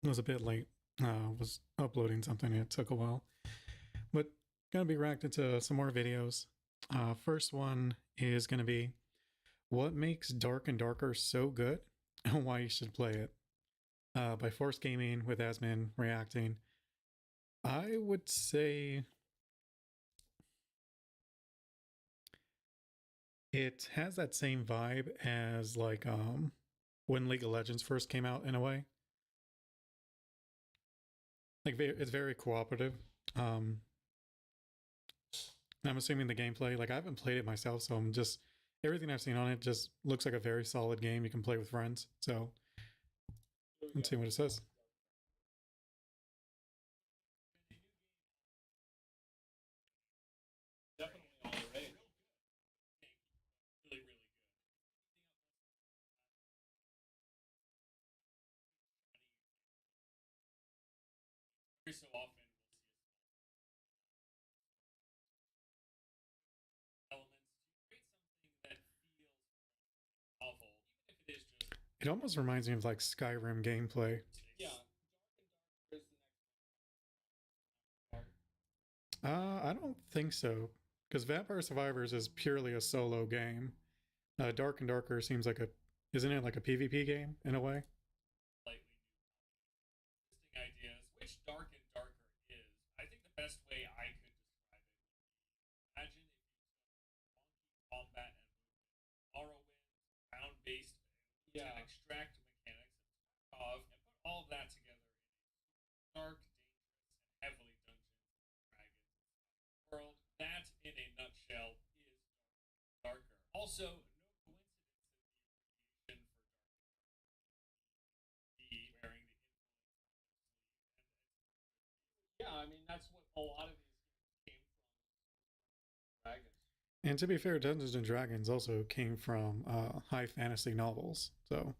I was a bit late. Was uploading something. It took a while, but gonna be reacting to some more videos. First one is gonna be what makes Dark and Darker so good and why you should play it. By Force Gaming with Asmin reacting. I would say it has that same vibe as like when League of Legends first came out in a way. Like it's very cooperative. Um, I'm assuming the gameplay, like I haven't played it myself, so I'm just everything I've seen on it just looks like a very solid game you can play with friends. So let's see what it says. Definitely all the rage. Really, really good. Every so often, we'll see elements to create something that feels novel, even if it is just It almost reminds me of like Skyrim gameplay. yeah. Dark and Darker is the next part. I don't think so, because Vampire Survivors is purely a solo game. Dark and Darker seems like a, isn't it like a PvP game in a way? Slightly new interesting ideas. Which Dark and Darker is? I think the best way I could describe it would be imagine if you took wonky combat and movement, Morrowind, round-based, yeah, and extract mechanics of and put all of that together in a dark, dangerous, and heavily Dungeons and Dragons world. That, in a nutshell, is Darker. Also, no coincidence that the appreciation for Dark wearing the influence. Yeah, I mean that's what a lot of these games came from. Dragons. And to be fair, Dungeons and Dragons also came from high fantasy novels, so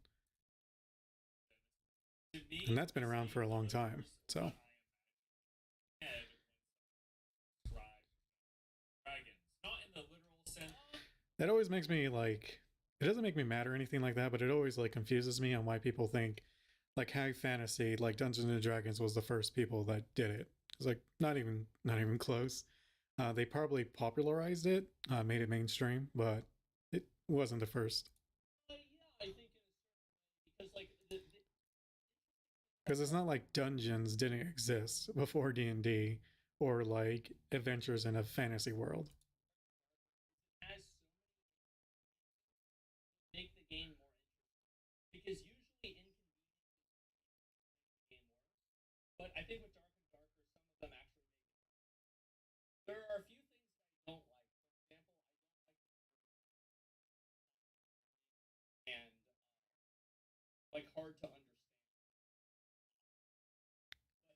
and that's been around for a long time. So Not in the literal sense. that always makes me like it doesn't make me mad or anything like that, but it always like confuses me on why people think like high fantasy, like Dungeons and Dragons was the first people that did it. It's like not even close. They probably popularized it, made it mainstream, but it wasn't the first. Yeah, I think because like Because it's not like dungeons didn't exist before D&D or like adventures in a fantasy world. has so many make the game more interesting because usually inconvenience the game worse. But I think with Dark and Darker, some of them actually make it. There are a few things that I don't like. For example, I don't like and like hard to understand.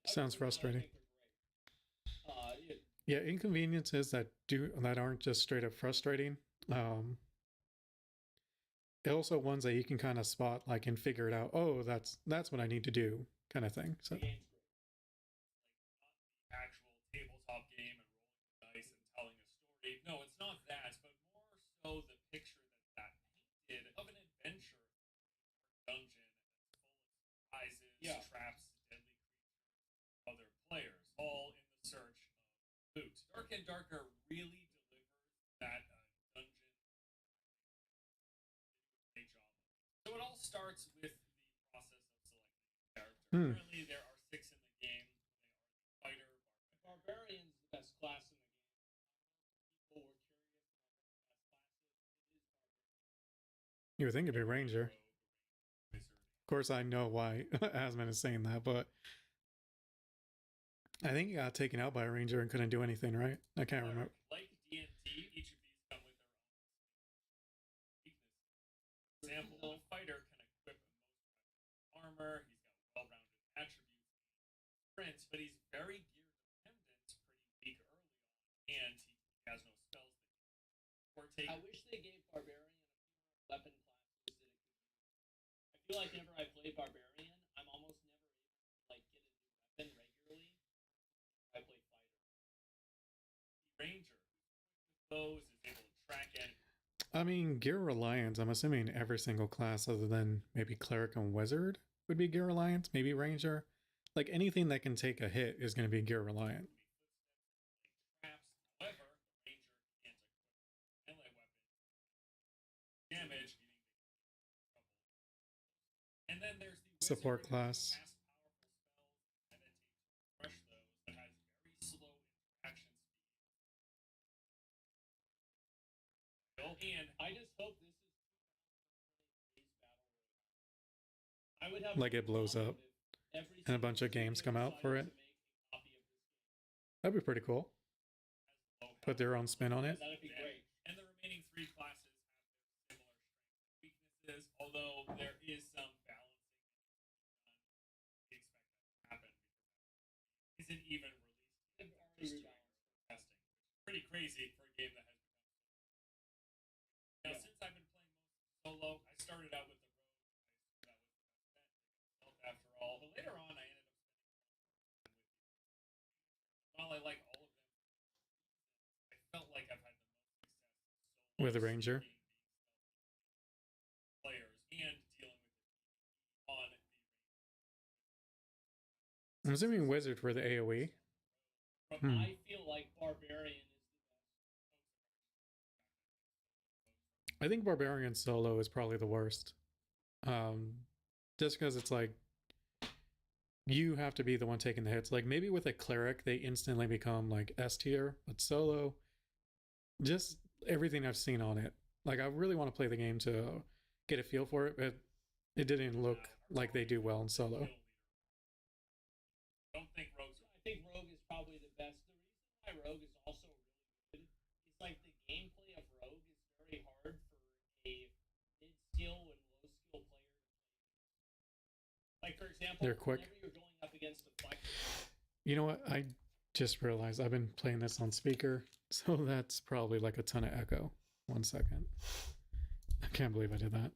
But other Sounds than that, I frustrating. think they're great. Yeah. Yeah, inconveniences that aren't just straight up frustrating. Um, also ones that you can kind of spot, like and figure it out. Oh, that's what I need to do, kind of thing. So The game's great. Like not the actual tabletop game and rolling the dice and telling a story. No, it's not that, but more so the picture that painted of an adventure, dungeon that's full of surprises, yeah, traps, deadly creatures, other players, all in the search of loot. Dark and Darker really delivers that dungeon job. So it all starts with the process of selecting a character. hmm. Currently, there are 6 in the game. They are the fighter, barbarian's the best class in the game. People were curious You would think it'd be Ranger. wizard. Of course, I know why Asman is saying that, but I think he got taken out by a Ranger and couldn't do anything, right? I can't remember. Like D&D, each of these come with their own weaknesses. For example, a fighter can equip most armor. He's got well-rounded attributes, prints, but he's very gear dependent, pretty weak early on, and he has no spells that he can. I wish they gave Barbarian a few more weapon classes that it could use. I feel like whenever I play Barbarian, I'm almost never able to like get a new weapon regularly. I play fighter. The ranger, who's bows, is able to track enemies. I mean, Gear Reliance, I'm assuming every single class other than maybe Cleric and Wizard would be gear reliant, maybe ranger. Like anything that can take a hit is going to be gear reliant. Traps. However, the ranger can't equip melee weapons damage, meaning they can trouble. And then there's the Support wizard class. who casts powerful spells and meditate to crush those that has very slow interaction speed. And I just hope this is today's battle royale. I would have Like it blows up and a bunch of games come out for it. That'd be pretty cool. Put their own spin on it. That'd be great. And the remaining 3 classes have their similar strengths and weaknesses, although there is some balancing we expect that to happen because isn't even released yet. Just for testing, which is pretty crazy for a game that has become so. Now, since I've been playing most solo, I started out with the rogue. I started out with the best bet, like after all. But later on, I ended up spending time with the. While I like all of them, I felt like I've had the most success With the ranger. Players and dealing with it on the. I'm assuming wizard for the AoE. I feel like barbarian is the best. I think barbarian solo is probably the worst. Just because it's like you have to be the one taking the hits. Like maybe with a cleric they instantly become like S tier, but solo, just everything I've seen on it. Like I really want to play the game to get a feel for it, but it didn't look like they do well in solo. I don't think rogues. I think rogue is probably the best. The reason why rogue is also really good is like the gameplay of rogue is very hard for a mid-skill and low-skill player to play. Like for example, They're quick. Whenever you're going up against a fighter. You know what? I just realized I've been playing this on speaker, so that's probably like a ton of echo. 1 second. I can't believe I did that.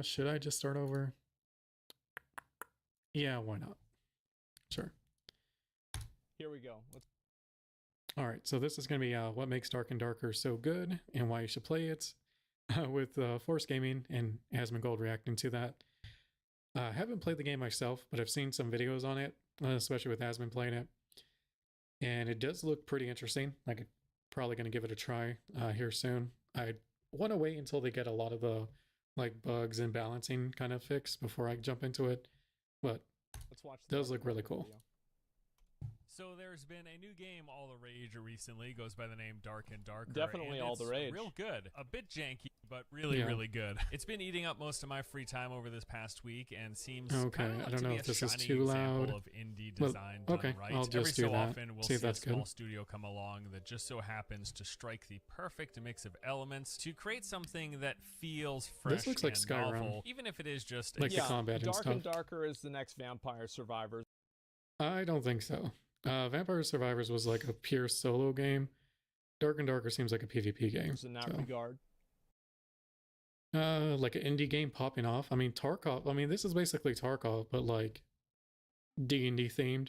Should I just start over? Yeah, why not? Sure. Here we go. All right, so this is going to be what makes Dark and Darker so good and why you should play it with Force Gaming and Asmongold reacting to that. I haven't played the game myself, but I've seen some videos on it, especially with Asmon playing it. And it does look pretty interesting. Like, I'm probably going to give it a try here soon. I want to wait until they get a lot of the like bugs and balancing kind of fixed before I jump into it. But Let's watch. It does look really cool. Video. So there's been a new game all the rage recently. Goes by the name Dark and Darker. Definitely and all the it's rage. Real good. A bit janky, but really, Yeah. really good. It's been eating up most of my free time over this past week and seems Okay, kinda I like don't to know be if a this is shiny too example loud. of indie Well, design okay, done right. I'll Every just do so that. often we'll See if see a that's small good. studio come along that just so happens to strike the perfect mix of elements to create something that feels fresh This looks like and Skyrim. novel, even if it is just Like a the combat and Dark stuff. and Darker is the next Vampire Survivors. I don't think so. Vampire Survivors was like a pure solo game. Dark and Darker seems like a PvP game. In that so. regard. Like an indie game popping off. I mean, Tarkov. I mean, this is basically Tarkov, but like D&D themed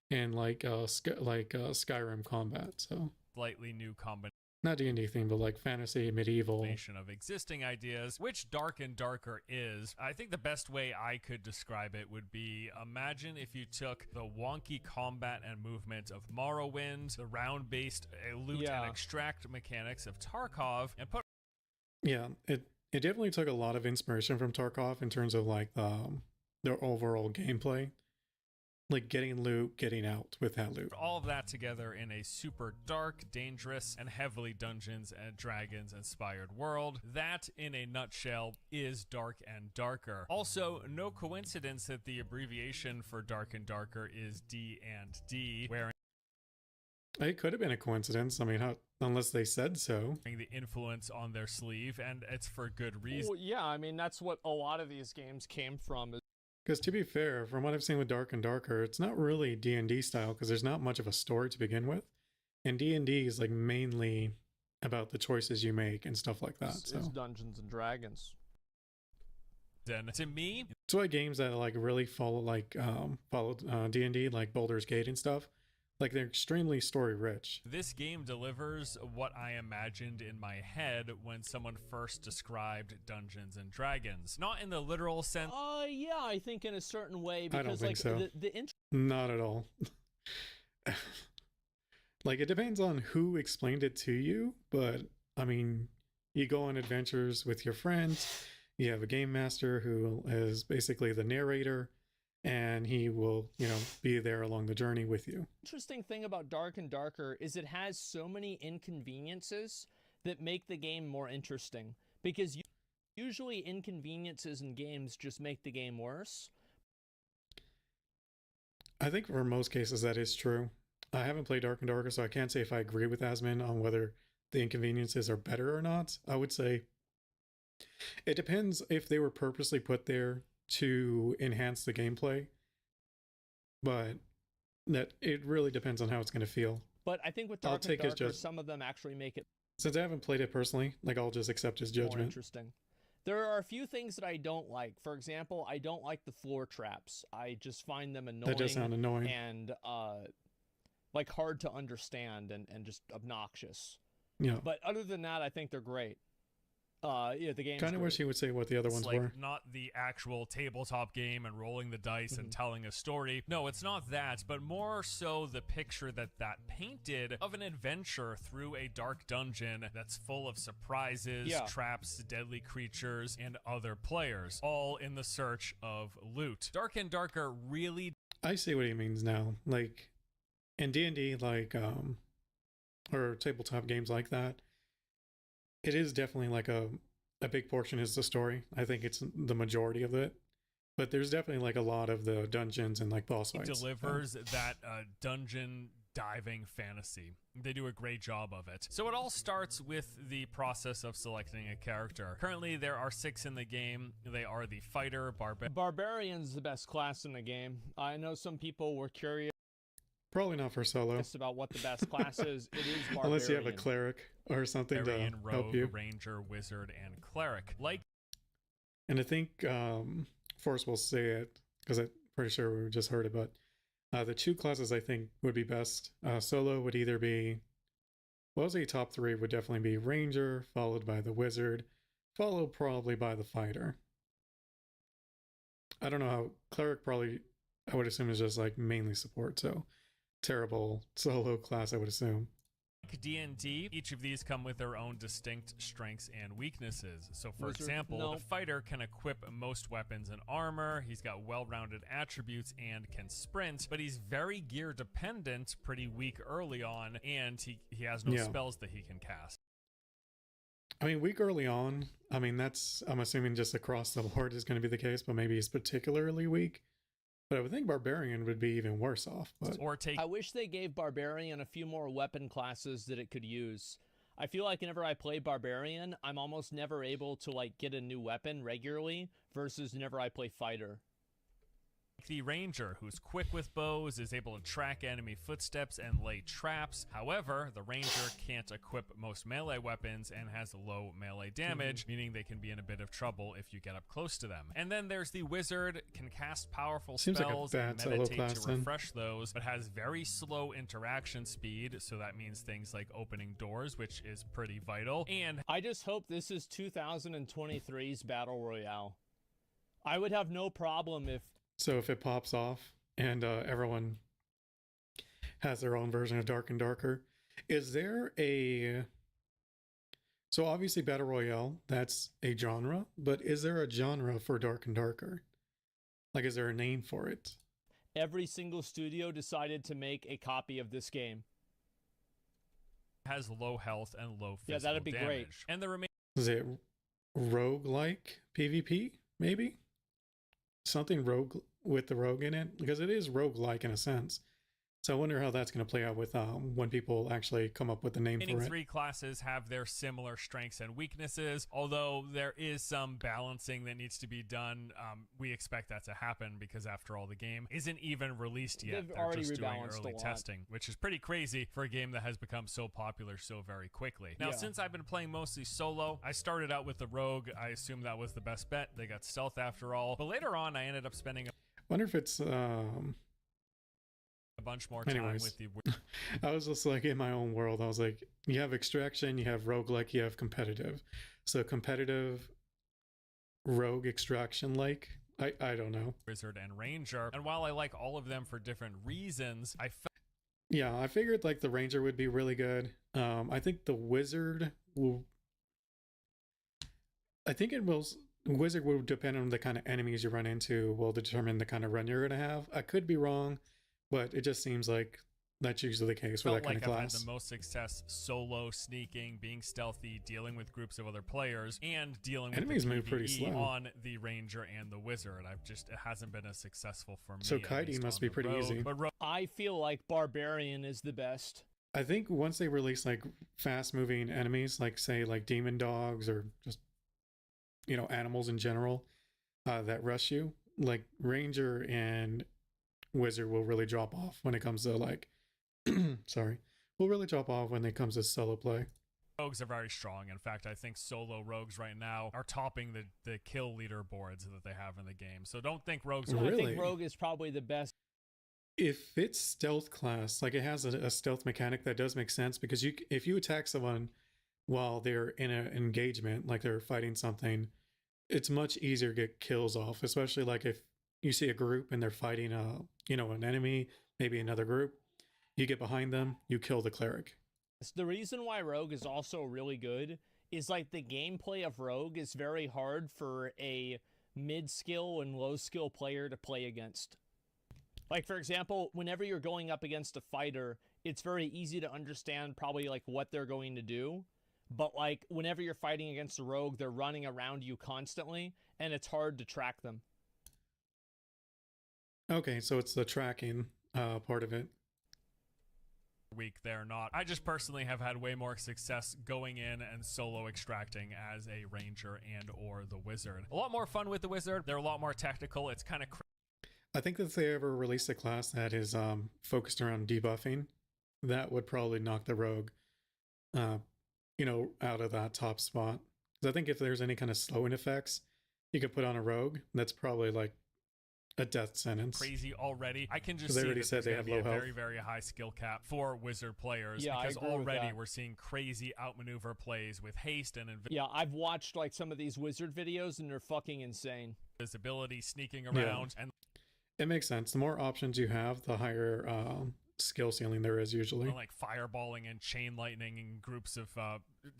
and like Skyrim combat. So slightly new combination not D&D themed, but like fantasy, medieval. of existing ideas, which Dark and Darker is. I think the best way I could describe it would be, imagine if you took the wonky combat and movement of Morrowind, the round-based loot and extract mechanics of Tarkov, and put Yeah, it definitely took a lot of inspiration from Tarkov in terms of like their overall gameplay. Like getting loot, getting out with that loot. all of that together in a super dark, dangerous, and heavily Dungeons and Dragons inspired world. That, in a nutshell, is Dark and Darker. Also, no coincidence that the abbreviation for Dark and Darker is D&D, where It could have been a coincidence. I mean, unless they said so. the influence on their sleeve, and it's for good reason. Well, yeah, I mean, that's what a lot of these games came from. Because to be fair, from what I've seen with Dark and Darker, it's not really D&D style because there's not much of a story to begin with. And D&D is like mainly about the choices you make and stuff like that. It's So Dungeons and Dragons. And to me, it's why games that like really follow D&D, like Baldur's Gate and stuff, Like they're extremely story rich. This game delivers what I imagined in my head when someone first described Dungeons and Dragons. Not in the literal sense. Yeah, I think in a certain way, I don't because think like so. the Not at all. Like it depends on who explained it to you, but I mean, you go on adventures with your friends. You have a game master who is basically the narrator, and he will, be there along the journey with you. interesting thing about Dark and Darker is it has so many inconveniences that make the game more interesting, because usually inconveniences in games just make the game worse. I think for most cases that is true. I haven't played Dark and Darker, so I can't say if I agree with Asmin on whether the inconveniences are better or not. I would say it depends if they were purposely put there to enhance the gameplay, but that it really depends on how it's going to feel. But I think with I'll Dark and take his Darker, judge- some of them actually make it Since I haven't played it personally, like I'll just accept his more judgment. interesting. There are a few things that I don't like. For example, I don't like the floor traps. I just find them annoying. That does sound annoying. And like hard to understand and just obnoxious. Yeah. But other than that, I think they're great. Yeah, the game's Kind of great. wish he would say what the other ones It's like were. not the actual tabletop game and rolling the dice and telling a story. No, it's not that, but more so the picture that painted of an adventure through a dark dungeon that's full of surprises, Yeah. traps, deadly creatures, and other players, all in the search of loot. Dark and Darker really I see what he means now. Like in D&D, like or tabletop games like that, it is definitely like a big portion is the story. I think it's the majority of it. But there's definitely like a lot of the dungeons and like boss fights. delivers that dungeon diving fantasy. They do a great job of it. So it all starts with the process of selecting a character. Currently, there are 6 in the game. They are the fighter, Barbarian's the best class in the game. I know some people were curious Probably not for solo. about what the best class is. It is Barbarian. Unless you have a cleric or something to Barbarian, help Rogue, you. Ranger, Wizard, and Cleric. Like And I think Forrest will say it because I'm pretty sure we just heard it, but the 2 classes I think would be best. Solo would either be, well, I'll say top 3 would definitely be Ranger, followed by the Wizard, followed probably by the Fighter. I don't know how Cleric probably, I would assume is just like mainly support, so terrible solo class I would assume. D&D, each of these come with their own distinct strengths and weaknesses. So for Wizard, example, no. the fighter can equip most weapons and armor, he's got well-rounded attributes and can sprint, but he's very gear dependent, pretty weak early on, and he has no Yeah. spells that he can cast. I mean, weak early on, I mean, that's, I'm assuming just across the board is going to be the case, but maybe he's particularly weak. But I would think Barbarian would be even worse off. But Or take I wish they gave Barbarian a few more weapon classes that it could use. I feel like whenever I play Barbarian, I'm almost never able to like get a new weapon regularly versus whenever I play Fighter. the Ranger, who's quick with bows, is able to track enemy footsteps and lay traps. However, the Ranger can't equip most melee weapons and has low melee damage, meaning they can be in a bit of trouble if you get up close to them. And then there's the Wizard, can cast powerful Seems like a spells bad and solo meditate class to then. refresh those, but has very slow interaction speed, so that means things like opening doors, which is pretty vital, and I just hope this is 2023's Battle Royale. I would have no problem if So if it pops off and everyone has their own version of Dark and Darker, is there a... So obviously Battle Royale, that's a genre, but is there a genre for Dark and Darker? Like, is there a name for it? every single studio decided to make a copy of this game. has low health and low physical Yeah, that'd be damage. great. And the remaining Is it rogue-like PvP, maybe? Something rogue with the rogue in it? Because it is rogue-like in a sense. So I wonder how that's going to play out with when people actually come up with the name for it. 3 classes have their similar strengths and weaknesses, although there is some balancing that needs to be done. We expect that to happen because, after all, the game isn't even released yet. They've They're already just doing rebalanced early a lot. testing, which is pretty crazy for a game that has become so popular so very quickly. Now, Yeah. since I've been playing mostly solo, I started out with the Rogue. I assumed that was the best bet. They got stealth after all. But later on, I ended up spending Wonder if it's a bunch more time Anyways. with the I was just like in my own world. I was like, you have extraction, you have roguelike, you have competitive. So competitive rogue extraction like I don't know. wizard and ranger. And while I like all of them for different reasons, I felt Yeah, I figured like the ranger would be really good. I think the wizard will. I think it will. Wizard will depend on the kind of enemies you run into. Will determine the kind of run you're gonna have. I could be wrong, but it just seems like that's usually the case for that kind like of I've had class. the most success solo, sneaking, being stealthy, dealing with groups of other players, and dealing with Enemies the move pretty PvE slow. on the ranger and the wizard. It hasn't been as successful for me. So at kiting least must on be the pretty rogue. easy. But I feel like barbarian is the best. I think once they release like fast moving enemies, like say like demon dogs or just animals in general that rush you, like ranger and wizard will really drop off when it comes to like sorry, will really drop off when it comes to solo play. rogues are very strong. In fact, I think solo rogues right now are topping the kill leaderboards that they have in the game. So don't think rogues are I Really? think rogue is probably the best. If it's stealth class, like it has a stealth mechanic, that does make sense because if you attack someone while they're in an engagement, like they're fighting something, it's much easier to get kills off, especially like if you see a group and they're fighting an enemy, maybe another group, you get behind them, you kill the cleric. The reason why rogue is also really good is like the gameplay of rogue is very hard for a mid-skill and low-skill player to play against. Like, for example, whenever you're going up against a fighter, it's very easy to understand probably like what they're going to do. But like whenever you're fighting against a rogue, they're running around you constantly, and it's hard to track them. Okay, so it's the tracking part of it. weak they're not. I just personally have had way more success going in and solo extracting as a ranger and or the wizard. A lot more fun with the wizard. They're a lot more technical. It's kind of I think that if they ever release a class that is focused around debuffing, that would probably knock the rogue out of that top spot. Because I think if there's any kind of slowing effects you could put on a rogue, that's probably like a death sentence. crazy already. I can just They see already that said there's they gonna have be low a health. very, very high skill cap for wizard players Yeah, I because agree with already that. we're seeing crazy outmaneuver plays with haste and Yeah, I've watched like some of these wizard videos and they're fucking insane. invisibility, sneaking around, and It makes sense. The more options you have, the higher skill ceiling there is usually. like fireballing and chain lightning in groups of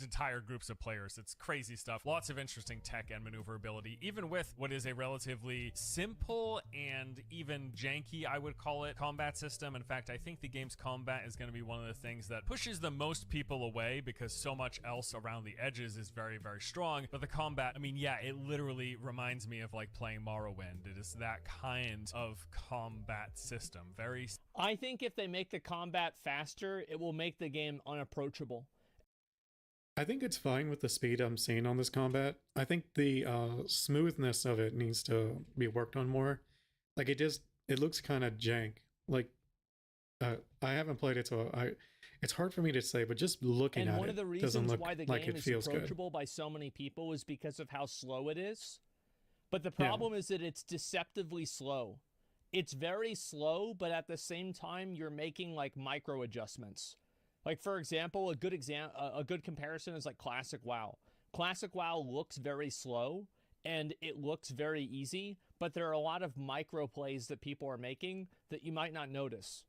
entire groups of players. It's crazy stuff. Lots of interesting tech and maneuverability, even with what is a relatively simple and even janky, I would call it, combat system. In fact, I think the game's combat is going to be one of the things that pushes the most people away because so much else around the edges is very, very strong. But the combat, I mean, yeah, it literally reminds me of like playing Morrowind. It is that kind of combat system. Very I think if they make the combat faster, it will make the game unapproachable. I think it's fine with the speed I'm seeing on this combat. I think the smoothness of it needs to be worked on more. Like it looks kind of jank. Like I haven't played it, so it's hard for me to say. But just looking And at one it of the doesn't reasons look why the like game it is feels good. approachable by so many people is because of how slow it is. But the problem is that it's deceptively slow. It's very slow, but at the same time, you're making like micro adjustments. Like for example, a good comparison is like Classic WoW. Classic WoW looks very slow and it looks very easy, but there are a lot of micro plays that people are making that you might not notice.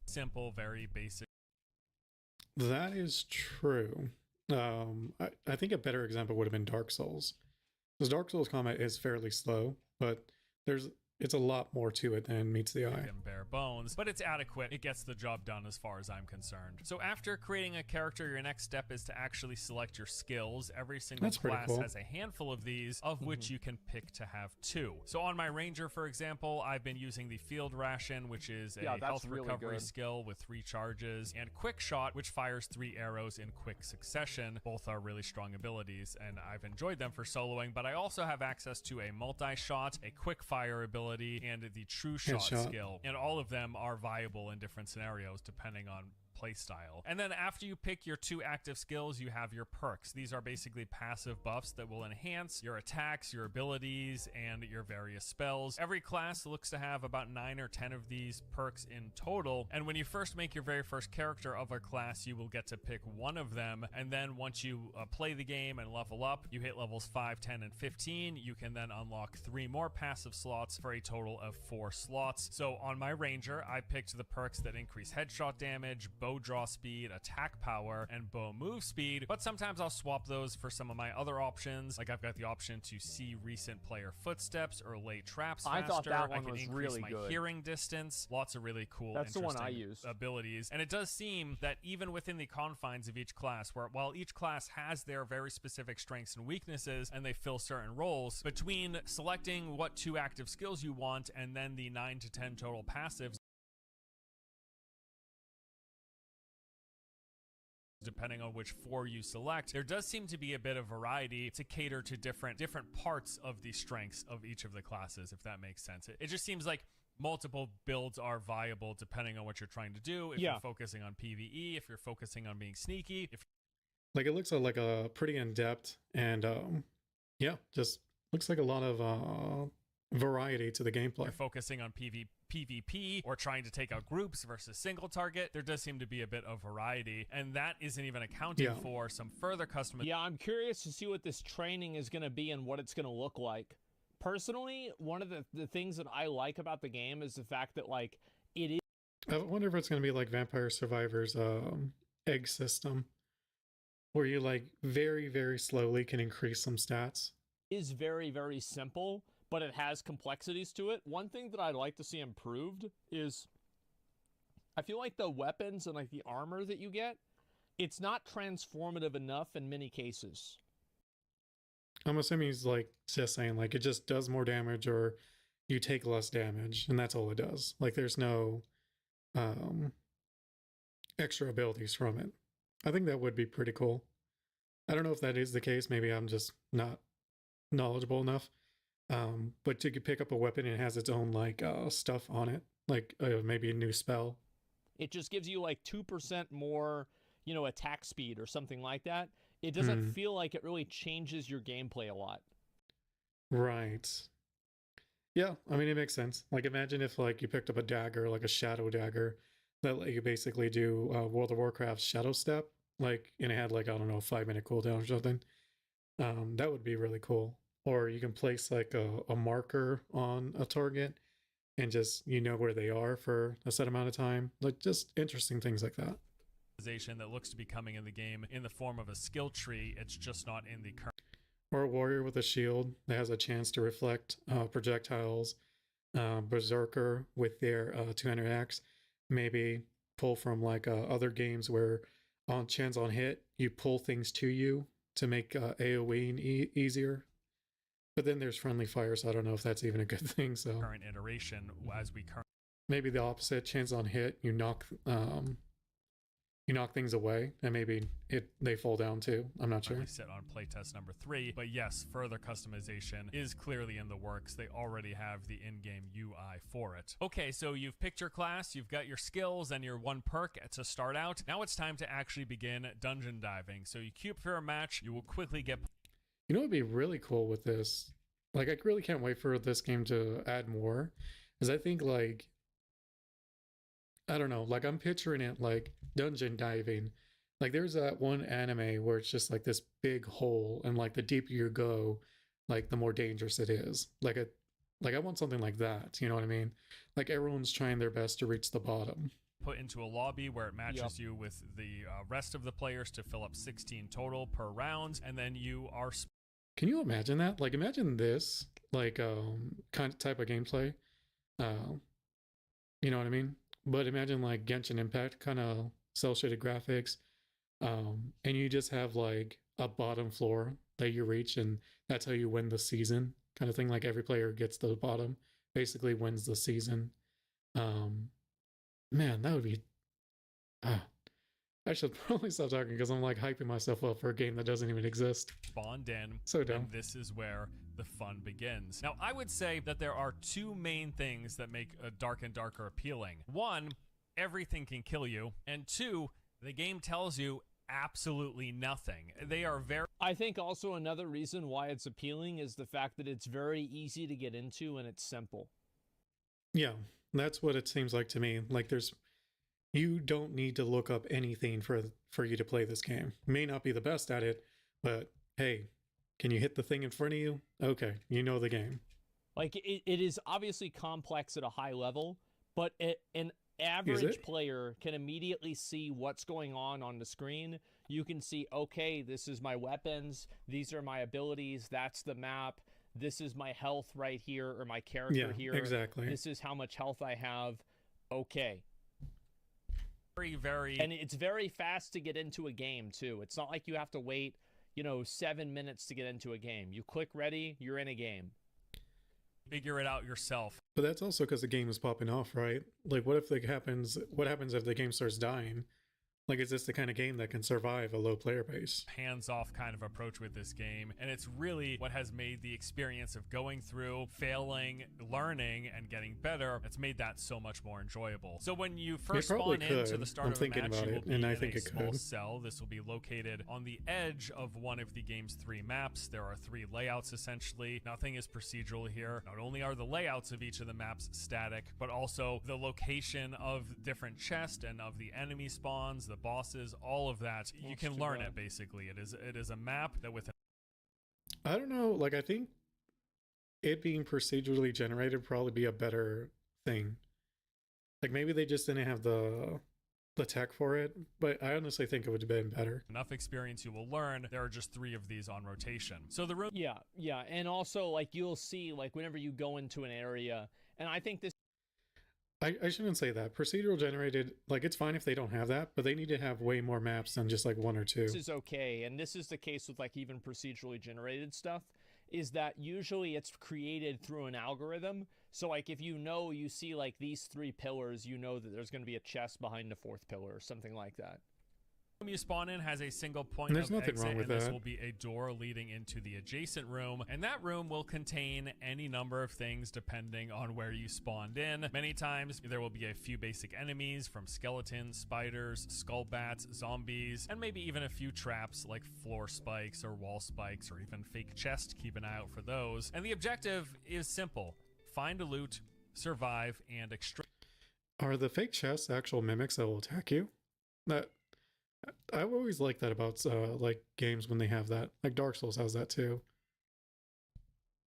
simple, very basic. That is true. I think a better example would have been Dark Souls. Because Dark Souls combat is fairly slow, but it's a lot more to it than meets the eye. And bare bones, but it's adequate. It gets the job done as far as I'm concerned. So after creating a character, your next step is to actually select your skills. Every single That's pretty class cool. has a handful of these, of which you can pick to have 2. So on my ranger, for example, I've been using the field ration, which is a Yeah, that's health really recovery good. skill with 3 charges, and quick shot, which fires 3 arrows in quick succession. Both are really strong abilities, and I've enjoyed them for soloing, but I also have access to a multi-shot, a quick fire ability, and the true shot Headshot. skill. And all of them are viable in different scenarios depending on playstyle. And then after you pick your 2 active skills, you have your perks. These are basically passive buffs that will enhance your attacks, your abilities, and your various spells. Every class looks to have about 9 or 10 of these perks in total, and when you first make your very first character of a class, you will get to pick one of them, and then once you play the game and level up, you hit levels 5, 10, and 15, you can then unlock 3 more passive slots for a total of 4 slots. So on my ranger, I picked the perks that increase headshot damage, bow draw speed, attack power, and bow move speed, but sometimes I'll swap those for some of my other options. Like I've got the option to see recent player footsteps or lay traps faster. I thought that one I can was increase really my good. hearing distance. Lots of really cool, That's the one I interesting used. abilities. And it does seem that even within the confines of each class, where while each class has their very specific strengths and weaknesses and they fill certain roles, between selecting what 2 active skills you want and then the 9 to 10 total passives, depending on which 4 you select, there does seem to be a bit of variety to cater to different parts of the strengths of each of the classes, if that makes sense. It just seems like multiple builds are viable depending on what you're trying to do. If you're focusing on PvE, if you're focusing on being sneaky, if Like, it looks like a pretty in-depth and yeah, just looks like a lot of variety to the gameplay. you're focusing on PvP or trying to take out groups versus single target, there does seem to be a bit of variety, and that isn't even accounting for some further customization. Yeah, I'm curious to see what this training is going to be and what it's going to look like. Personally, one of the things that I like about the game is the fact that, like, it is... I wonder if it's going to be like Vampire Survivors egg system, where you, like, very, very slowly can increase some stats. Is very, very simple, but it has complexities to it. One thing that I'd like to see improved is I feel like the weapons and like the armor that you get, it's not transformative enough in many cases. I'm assuming he's like just saying like it just does more damage or you take less damage, and that's all it does. Like there's no extra abilities from it. I think that would be pretty cool. I don't know if that is the case. Maybe I'm just not knowledgeable enough. But you could pick up a weapon and it has its own like stuff on it, like maybe a new spell. It just gives you like 2% more, you know, attack speed or something like that. It doesn't feel like it really changes your gameplay a lot. Right. Yeah, I mean, it makes sense. Like, imagine if like you picked up a dagger, like a shadow dagger, that let you basically do World of Warcraft's Shadow Step, like, and it had like, I don't know, 5-minute cooldown or something. That would be really cool. Or you can place like a marker on a target and just, you know, where they are for a set amount of time. Like, just interesting things like that. That looks to be coming in the game in the form of a skill tree. It's just not in the current. Or a warrior with a shield that has a chance to reflect projectiles. Berserker with their 200x. Maybe pull from like other games where on chance on hit, you pull things to you to make AoE easier. But then there's friendly fire, so I don't know if that's even a good thing. So current iteration, as we currently maybe the opposite, chance on hit, you knock things away, and maybe they fall down too. I'm not sure. Sit on playtest number 3, but yes, further customization is clearly in the works. They already have the in-game UI for it. Okay, so you've picked your class, you've got your skills and your 1 perk to start out. Now it's time to actually begin dungeon diving. So you queue up for a match, you will quickly get... You know what would be really cool with this? Like, I really can't wait for this game to add more, is I think, like, I don't know, like, I'm picturing it like dungeon diving. Like, there's that one anime where it's just like this big hole, and like the deeper you go, like the more dangerous it is. Like I want something like that, you know what I mean? Like, everyone's trying their best to reach the bottom. Put into a lobby where it matches you with the rest of the players to fill up 16 total per round, and then you are... Can you imagine that? Like, imagine this, like, kind of type of gameplay. You know what I mean? But imagine, like, Genshin Impact, kind of cel-shaded graphics. And you just have, like, a bottom floor that you reach, and that's how you win the season, kind of thing. Like, every player gets to the bottom, basically wins the season. Man, that would be... I should probably stop talking because I'm like hyping myself up for a game that doesn't even exist. Spawned in, so dumb. And this is where the fun begins. Now, I would say that there are 2 main things that make Dark and Darker appealing. One everything can kill you, and 2, the game tells you absolutely nothing. They are very I think also another reason why it's appealing is the fact that it's very easy to get into and it's simple. Yeah, that's what it seems like to me. Like you don't need to look up anything for you to play this game. May not be the best at it, but hey, can you hit the thing in front of you? Okay, you know the game. Like it is obviously complex at a high level, but an average player can immediately see what's going on the screen. You can see, okay, this is my weapons, these are my abilities, that's the map, this is my health right here, or my character here. Exactly. This is how much health I have. Okay. very And it's very fast to get into a game too. It's not like you have to wait, 7 minutes to get into a game. You click ready, you're in a game. figure it out yourself. But that's also because the game is popping off, right? Like, what happens if the game starts dying? Like, is this the kind of game that can survive a low player base? Hands-off kind of approach with this game, and it's really what has made the experience of going through, failing, learning, and getting better, it's made that so much more enjoyable. So when you first spawn into the start of a match, you will be in a small cell. This will be located on the edge of one of the game's 3 maps. There are 3 layouts, essentially. Nothing is procedural here. Not only are the layouts of each of the maps static, but also the location of different chests and of the enemy spawns, the bosses, all of that. You can learn it, basically. It is a map that with I don't know, like, I think it being procedurally generated would probably be a better thing. Like, maybe they just didn't have the tech for it, but I honestly think it would have been better. enough experience, you will learn there are just 3 of these on rotation. So the room, Yeah, and also, like, you'll see, like, whenever you go into an area, and I think this I shouldn't say that. Procedural generated, like, it's fine if they don't have that, but they need to have way more maps than just like 1 or 2. This is okay, and this is the case with, like, even procedurally generated stuff, is that usually it's created through an algorithm. So, like, if you see, like, these 3 pillars, you know that there's going to be a chest behind the 4th pillar or something like that. you spawn in has a single point And there's of nothing exit, wrong with and this that. will be a door leading into the adjacent room, and that room will contain any number of things depending on where you spawned in. Many times there will be a few basic enemies, from skeletons, spiders, skull bats, zombies, and maybe even a few traps like floor spikes or wall spikes or even fake chests. Keep an eye out for those. And the objective is simple: find a loot, survive, and extract. Are the fake chests actual mimics that will attack you? That I've always liked that about like games when they have that. Like Dark Souls has that too.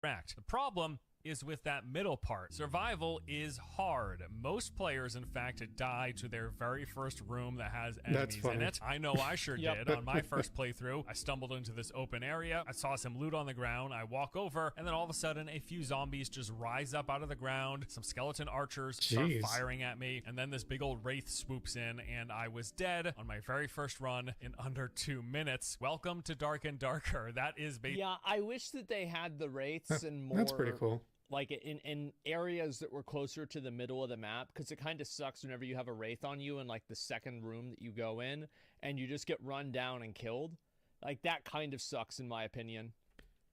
The problem is with that middle part. Survival is hard. Most players, in fact, die to their very first room that has enemies in it. I know I sure did. On my first playthrough, I stumbled into this open area. I saw some loot on the ground. I walk over, and then all of a sudden, a few zombies just rise up out of the ground. Some skeleton archers start firing at me, and then this big old wraith swoops in, and I was dead on my very first run in under 2 minutes. Welcome to Dark and Darker. That is basically... Yeah, I wish that they had the wraiths and more... That's pretty cool. Like in areas that were closer to the middle of the map, because it kind of sucks whenever you have a wraith on you in like the second room that you go in and you just get run down and killed. Like that kind of sucks in my opinion.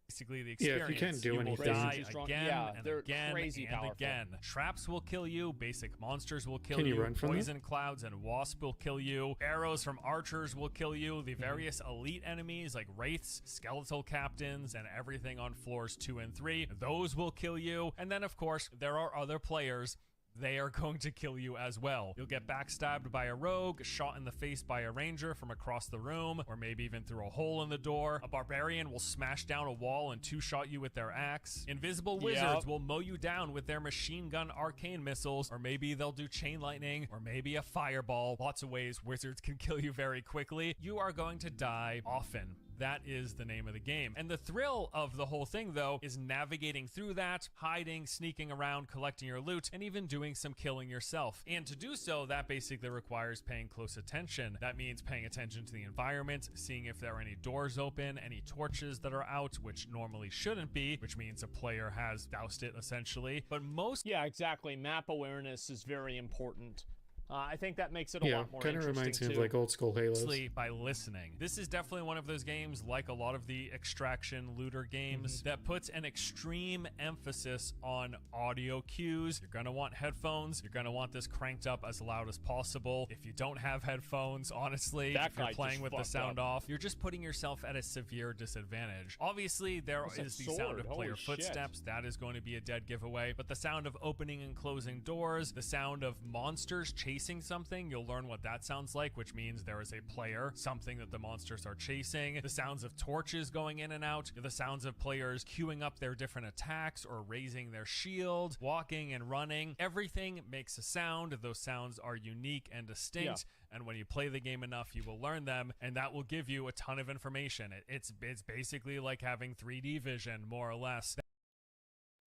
Basically the experience. Yeah, if you can't do anything. Will die again and they're again crazy and powerful. again. Traps will kill you. Basic monsters will kill Can you run from Poison clouds and wasp will kill you. Arrows from archers will kill you. The various elite enemies like wraiths, skeletal captains, and everything on floors 2 and 3, those will kill you. And then of course there are other players. They are going to kill you as well. You'll get backstabbed by a rogue, shot in the face by a ranger from across the room, or maybe even through a hole in the door. A barbarian will smash down a wall and 2-shot you with their axe. Invisible wizards will mow you down with their machine gun arcane missiles, or maybe they'll do chain lightning, or maybe a fireball. Lots of ways wizards can kill you very quickly. You are going to die often. That is the name of the game. And the thrill of the whole thing, though, is navigating through that, hiding, sneaking around, collecting your loot, and even doing some killing yourself. And to do so, that basically requires paying close attention. That means paying attention to the environment, seeing if there are any doors open, any torches that are out, which normally shouldn't be, which means a player has doused it, essentially. But most... Yeah, exactly. Map awareness is very important. I think that makes it a Yeah, lot more kind of interesting reminds me too. of like old school Halos. Mostly by listening. This is definitely one of those games, like a lot of the extraction looter games, that puts an extreme emphasis on audio cues. You're gonna want headphones. You're gonna want this cranked up as loud as possible. If you don't have headphones, honestly, That if you're guy playing just with the fucked sound up. off, you're just putting yourself at a severe disadvantage. Obviously, there What's that is the sound of sword? player Holy shit. footsteps. That is going to be a dead giveaway. But the sound of opening and closing doors, the sound of monsters chasing something, you'll learn what that sounds like, which means there is a player, something that the monsters are chasing. The sounds of torches going in and out, the sounds of players queuing up their different attacks or raising their shield, walking and running. Everything makes a sound. Those sounds are unique and distinct. And when you play the game enough, you will learn them, and that will give you a ton of information. It's basically like having 3D vision, more or less.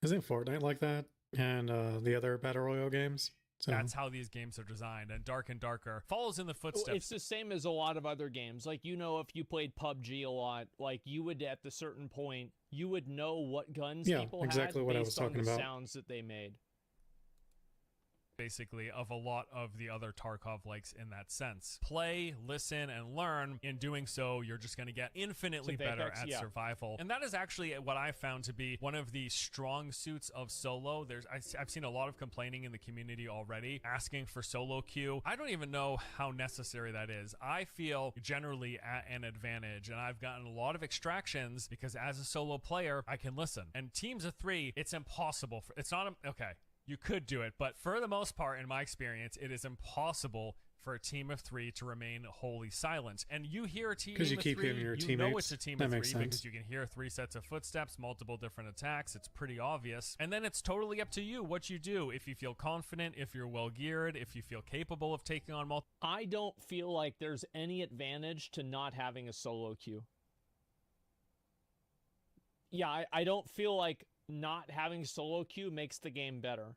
Isn't Fortnite like that? And the other Battle Royale games? So That's how these games are designed, and Dark and Darker follows in the footsteps. It's the same as a lot of other games. Like, if you played PUBG a lot, like, you would, at the certain point, you would know what guns people exactly had what I was based on talking the about. sounds that they made. Basically, of a lot of the other Tarkov likes in that sense. Play, listen, and learn. In doing so, you're just going to get infinitely With better Apex, at yeah. survival. And that is actually what I found to be one of the strong suits of solo. I've seen a lot of complaining in the community already, asking for solo queue. I don't even know how necessary that is. I feel generally at an advantage, and I've gotten a lot of extractions because as a solo player, I can listen. And teams of 3, it's impossible. Okay. You could do it, but for the most part, in my experience, it is impossible for a team of 3 to remain wholly silent. And you hear a team of 3, you keep hearing your you know teammates. it's a team That of 3 makes sense. because you can hear 3 sets of footsteps, multiple different attacks. It's pretty obvious. And then it's totally up to you what you do. If you feel confident, if you're well geared, if you feel capable of taking on multiple. I don't feel like there's any advantage to not having a solo queue. Yeah, I don't feel like not having solo queue makes the game better.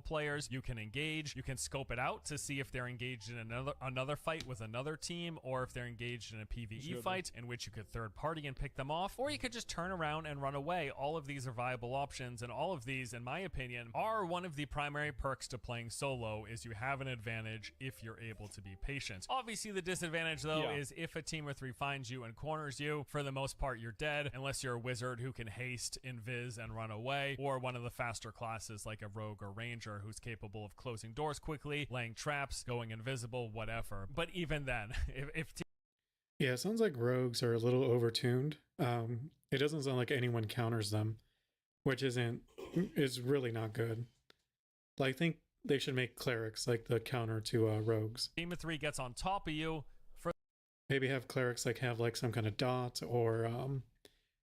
Players, you can engage, you can scope it out to see if they're engaged in another fight with another team, or if they're engaged in a PvE fight in which you could third party and pick them off, or you could just turn around and run away. All of these are viable options, and all of these, in my opinion, are one of the primary perks to playing solo, is you have an advantage if you're able to be patient. Obviously, the disadvantage, though, is if a team of 3 finds you and corners you, for the most part, you're dead, unless you're a wizard who can haste, invis, and run away, or one of the faster classes like a rogue or ranger who's capable of closing doors quickly, laying traps, going invisible, whatever. But even then, yeah, it sounds like rogues are a little overtuned. It doesn't sound like anyone counters them, which is really not good. Like, I think they should make clerics like the counter to rogues. team of 3 gets on top of you, Maybe have clerics have like some kind of dot or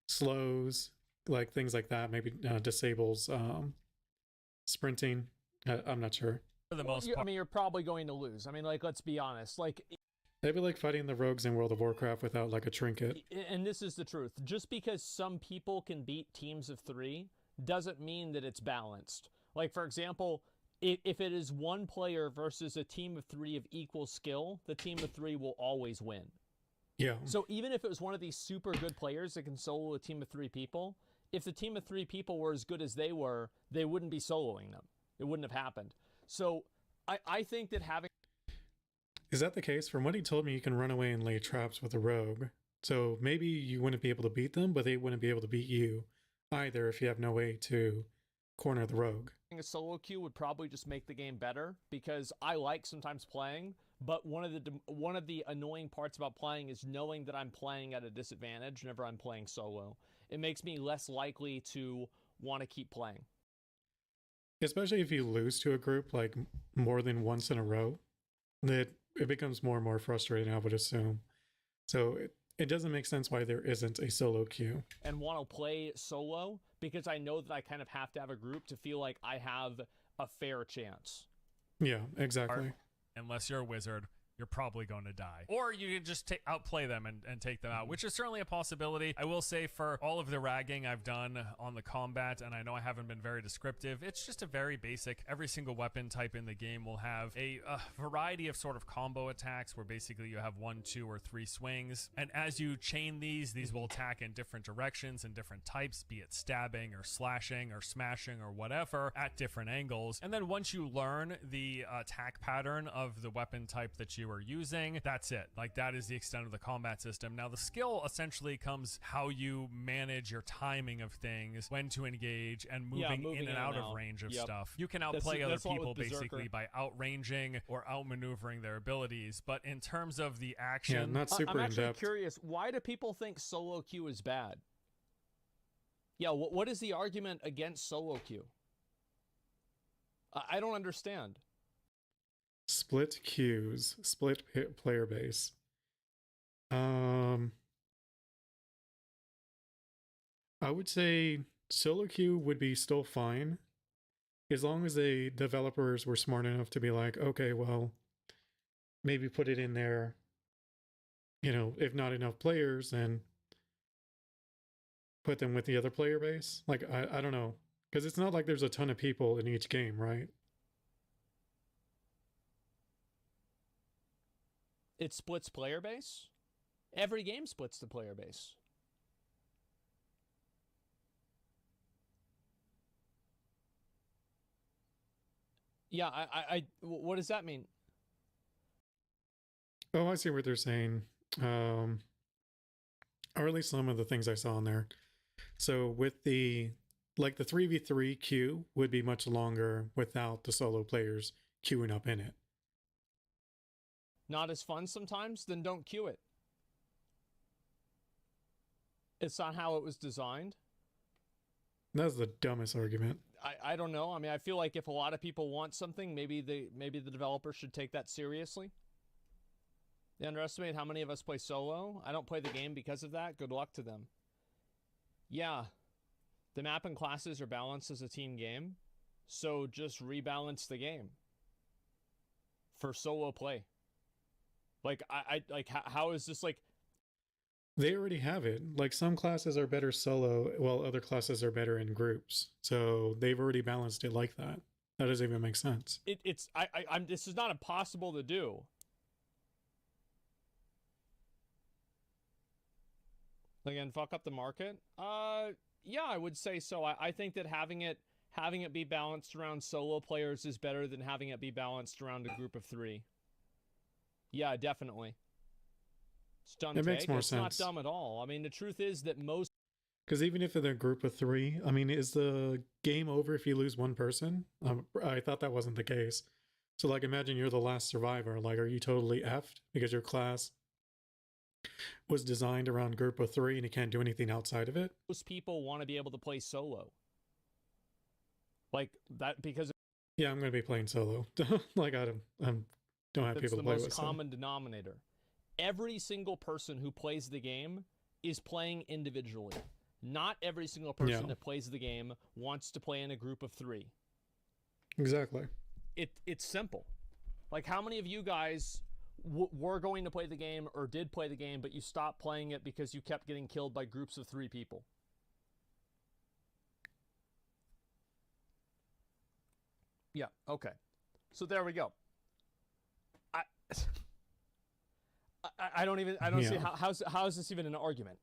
slows, like things like that. Maybe disables sprinting. I'm not sure. for the most part. I mean, you're probably going to lose. I mean, like, let's be honest. Like, They'd be like fighting the rogues in World of Warcraft without like a trinket. and this is the truth. Just because some people can beat teams of 3 doesn't mean that it's balanced. Like, for example, if it is one player versus a team of 3 of equal skill, the team of 3 will always win. Yeah. So even if it was one of these super good players that can solo a team of 3 people, if the team of 3 people were as good as they were, they wouldn't be soloing them. It wouldn't have happened. So I think that having... Is that the case? From what he told me, you can run away and lay traps with a rogue. So maybe you wouldn't be able to beat them, but they wouldn't be able to beat you either if you have no way to corner the rogue. A solo queue would probably just make the game better, because I like sometimes playing, but one of the annoying parts about playing is knowing that I'm playing at a disadvantage whenever I'm playing solo. It makes me less likely to want to keep playing. Especially if you lose to a group like more than once in a row, that it becomes more and more frustrating, I would assume. So it doesn't make sense why there isn't a solo queue. And want to play solo because I know that I kind of have to have a group to feel like I have a fair chance. Yeah, exactly. Unless you're a wizard, you're probably going to die. Or you can just outplay them and take them out, which is certainly a possibility. I will say, for all of the ragging I've done on the combat, and I know I haven't been very descriptive, it's just a very basic, every single weapon type in the game will have a variety of sort of combo attacks where basically you have 1, 2, or 3 swings. And as you chain these will attack in different directions and different types, be it stabbing or slashing or smashing or whatever, at different angles. And then once you learn the attack pattern of the weapon type that you are using, that's it. Like, that is the extent of the combat system. Now, the skill essentially comes how you manage your timing of things, when to engage, and moving in and out of range of stuff. You can outplay other people basically by outranging or outmaneuvering their abilities, but in terms of the action, not super I'm actually in-depth. curious, why do people think solo queue is bad? Yeah, what is the argument against solo queue? I don't understand. Split queues, split player base. I would say solo queue would be still fine as long as the developers were smart enough to be like, okay, well, maybe put it in there. You know, if not enough players, then put them with the other player base. Like, I don't know, because it's not like there's a ton of people in each game, right? It splits player base? Every game splits the player base. Yeah, what does that mean? Oh, I see what they're saying. Or at least some of the things I saw in there. So with the 3v3 queue would be much longer without the solo players queuing up in it. Not as fun sometimes? Then don't queue it. It's not how it was designed. That's the dumbest argument. I don't know. I mean, I feel like if a lot of people want something, maybe the developer should take that seriously. They underestimate how many of us play solo. I don't play the game because of that. Good luck to them. Yeah, the map and classes are balanced as a team game, so just rebalance the game for solo play. Like, how is this like? They already have it. Like, some classes are better solo, while other classes are better in groups. So they've already balanced it like that. That doesn't even make sense. This is not impossible to do. Again, fuck up the market? Yeah, I would say so. I think that having it be balanced around solo players is better than having it be balanced around a group of 3. Yeah, definitely. It's done. It makes more sense. It's not dumb at all. I mean, the truth is that most... Because even if they're a group of 3, I mean, is the game over if you lose one person? I thought that wasn't the case. So, like, imagine you're the last survivor. Like, are you totally effed because your class was designed around group of 3 and you can't do anything outside of it? Most people want to be able to play solo. Like, that because... Yeah, I'm going to be playing solo. Like, I don't have people to play with. That's the most common denominator. Every single person who plays the game is playing individually. Not every single person that plays the game wants to play in a group of 3. Exactly. It's simple. Like, how many of you guys were going to play the game or did play the game, but you stopped playing it because you kept getting killed by groups of 3 people? Yeah, okay. So there we go. I don't see how is this even an argument?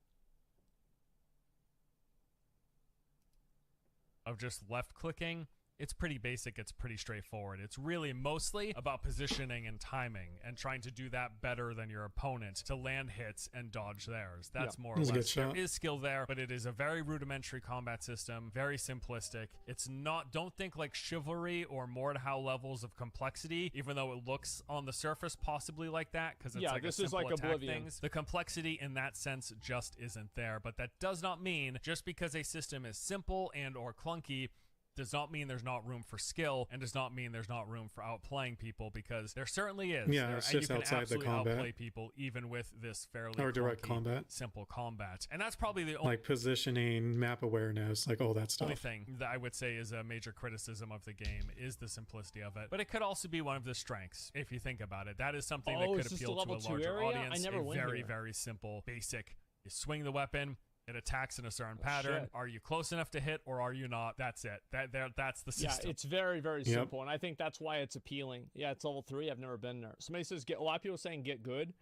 Of just left clicking, it's pretty basic, it's pretty straightforward. It's really mostly about positioning and timing and trying to do that better than your opponent to land hits and dodge theirs. That's more or less. There is skill there, but it is a very rudimentary combat system, very simplistic. It's not, don't think like Chivalry or Mordhau levels of complexity, even though it looks on the surface possibly like that, because it's like this a simple is like attack Oblivion. things. The complexity in that sense just isn't there, but that does not mean just because a system is simple and or clunky, does not mean there's not room for skill, and does not mean there's not room for outplaying people, because there certainly is. Yeah, it's just you can outside the absolutely combat. outplay people even with this fairly Or direct clunky, combat. simple combat. And that's probably the only Like positioning, map awareness, like all that stuff. only thing that I would say is a major criticism of the game is the simplicity of it. But it could also be one of the strengths, if you think about it. That is something that could is this appeal the to a level 2 larger area? audience. I never A went very, here. very simple, basic. You swing the weapon, it attacks in a certain pattern. shit. Are you close enough to hit, or are you not? That's it. That's the Yeah, system. it's very, very Yep. simple, and I think that's why it's appealing. Yeah, it's level 3. I've never been there. Somebody says a lot of people are saying get good.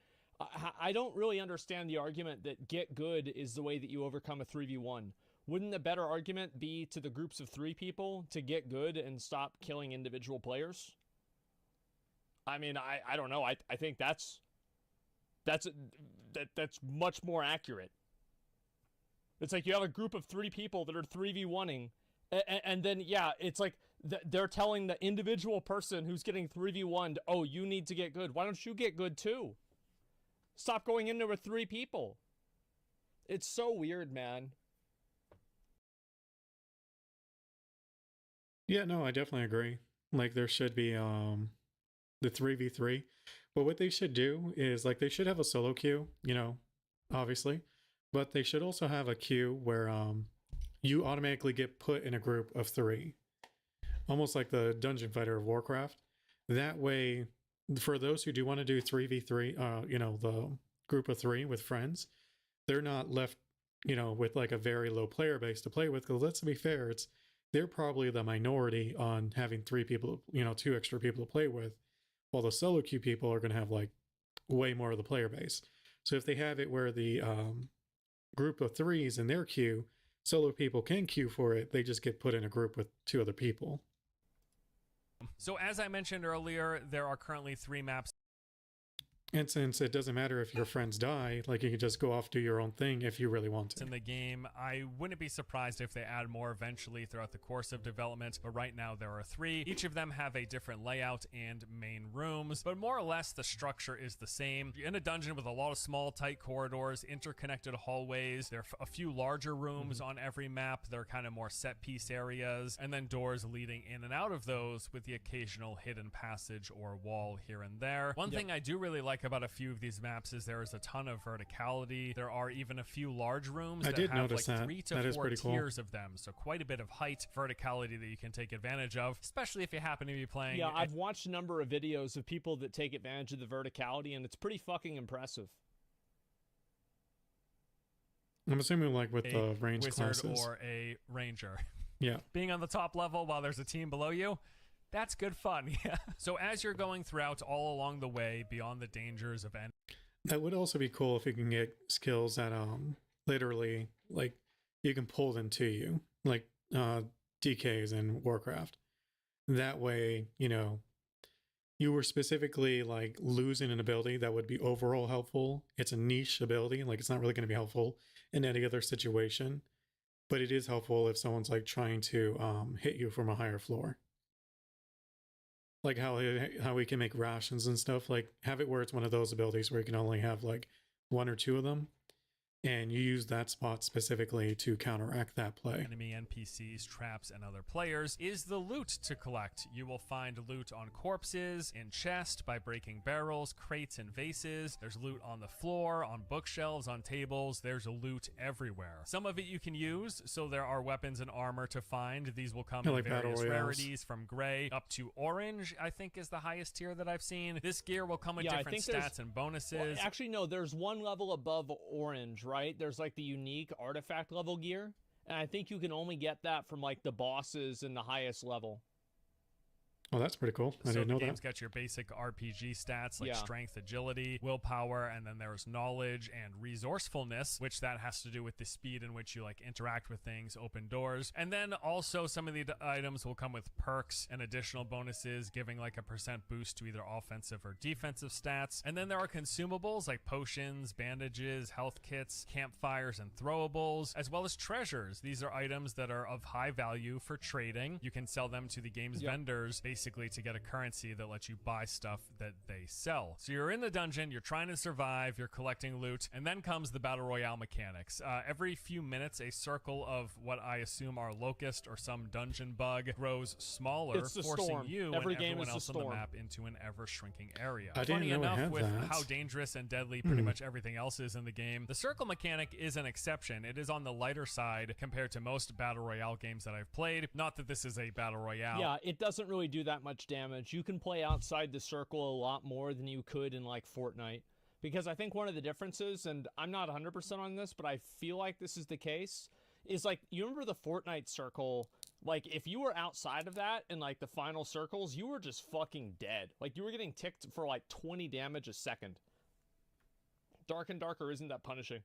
I don't really understand the argument that get good is the way that you overcome a 3v1. Wouldn't the better argument be to the groups of 3 people to get good and stop killing individual players? I mean, I don't know. I think that's much more accurate. It's like you have a group of 3 people that are 3v1ing, and then, yeah, it's like they're telling the individual person who's getting 3v1'd, oh, you need to get good. Why don't you get good too? Stop going into with 3 people. It's so weird, man. Yeah, no, I definitely agree. Like there should be the 3v3. But what they should do is like they should have a solo queue, you know, obviously. But they should also have a queue where you automatically get put in a group of 3. Almost like the Dungeon Fighter of Warcraft. That way, for those who do want to do 3v3, you know, the group of 3 with friends, they're not left, you know, with like a very low player base to play with. Because let's be fair, they're probably the minority on having 3 people, you know, 2 extra people to play with, while the solo queue people are going to have like way more of the player base. So if they have it where the group of 3s in their queue, solo people can queue for it, they just get put in a group with 2 other people. So as I mentioned earlier, there are currently 3 maps And since it doesn't matter if your friends die, like you can just go off do your own thing if you really want to. in the game. I wouldn't be surprised if they add more eventually throughout the course of development, but right now there are 3. Each of them have a different layout and main rooms, but more or less the structure is the same. You're in a dungeon with a lot of small, tight corridors, interconnected hallways. There are a few larger rooms on every map. They're kind of more set piece areas, and then doors leading in and out of those with the occasional hidden passage or wall here and there. One thing I do really like about a few of these maps is there is a ton of verticality. There are even a few large rooms that have like 3 to 4 tiers of them, so quite a bit of height, verticality that you can take advantage of, especially if you happen to be playing. Yeah, I've watched a number of videos of people that take advantage of the verticality, and it's pretty fucking impressive. I'm assuming like with the range wizard classes. or a ranger. Yeah. Being on the top level while there's a team below you, that's good fun. Yeah. So as you're going throughout all along the way, beyond the dangers of That would also be cool if you can get skills that literally like you can pull them to you, like DKs in Warcraft. That way, you know, you were specifically like losing an ability that would be overall helpful. It's a niche ability, like it's not really going to be helpful in any other situation, but it is helpful if someone's like trying to hit you from a higher floor. Like how we can make rations and stuff, like have it where it's one of those abilities where you can only have like 1 or 2 of them, and you use that spot specifically to counteract that play. enemy NPCs, traps, and other players is the loot to collect. You will find loot on corpses, in chests, by breaking barrels, crates, and vases. There's loot on the floor, on bookshelves, on tables. There's loot everywhere. Some of it you can use, so there are weapons and armor to find. These will come in like various battle royales. rarities, from gray up to orange, I think is the highest tier that I've seen. This gear will come with different stats and bonuses. Well, actually, no, there's one level above orange, right? There's like the unique artifact level gear, and I think you can only get that from like the bosses in the highest level. Oh, that's pretty cool. I didn't know games that. get your basic RPG stats like Yeah. strength, agility, willpower, and then there's knowledge and resourcefulness, which that has to do with the speed in which you like interact with things, open doors. And then also some of the items will come with perks and additional bonuses, giving like a % boost to either offensive or defensive stats. And then there are consumables like potions, bandages, health kits, campfires, and throwables, as well as treasures. These are items that are of high value for trading. You can sell them to the game's vendors based basically to get a currency that lets you buy stuff that they sell. So you're in the dungeon, you're trying to survive, you're collecting loot, and then comes the battle royale mechanics. Every few minutes, a circle of what I assume are locust or some dungeon bug grows smaller, forcing storm. you Every and game everyone is else a on the storm. map into an ever-shrinking area. I didn't Funny know it enough, had with that. how dangerous and deadly pretty much everything else is in the game, the circle mechanic is an exception. It is on the lighter side compared to most battle royale games that I've played. Not that this is a battle royale. Yeah, it doesn't really do that much damage. You can play outside the circle a lot more than you could in like Fortnite. Because I think one of the differences, and I'm not 100% on this, but I feel like this is the case, is like, you remember the Fortnite circle? Like, if you were outside of that in like the final circles, you were just fucking dead. Like, you were getting ticked for like 20 damage a second. Dark and Darker isn't that punishing.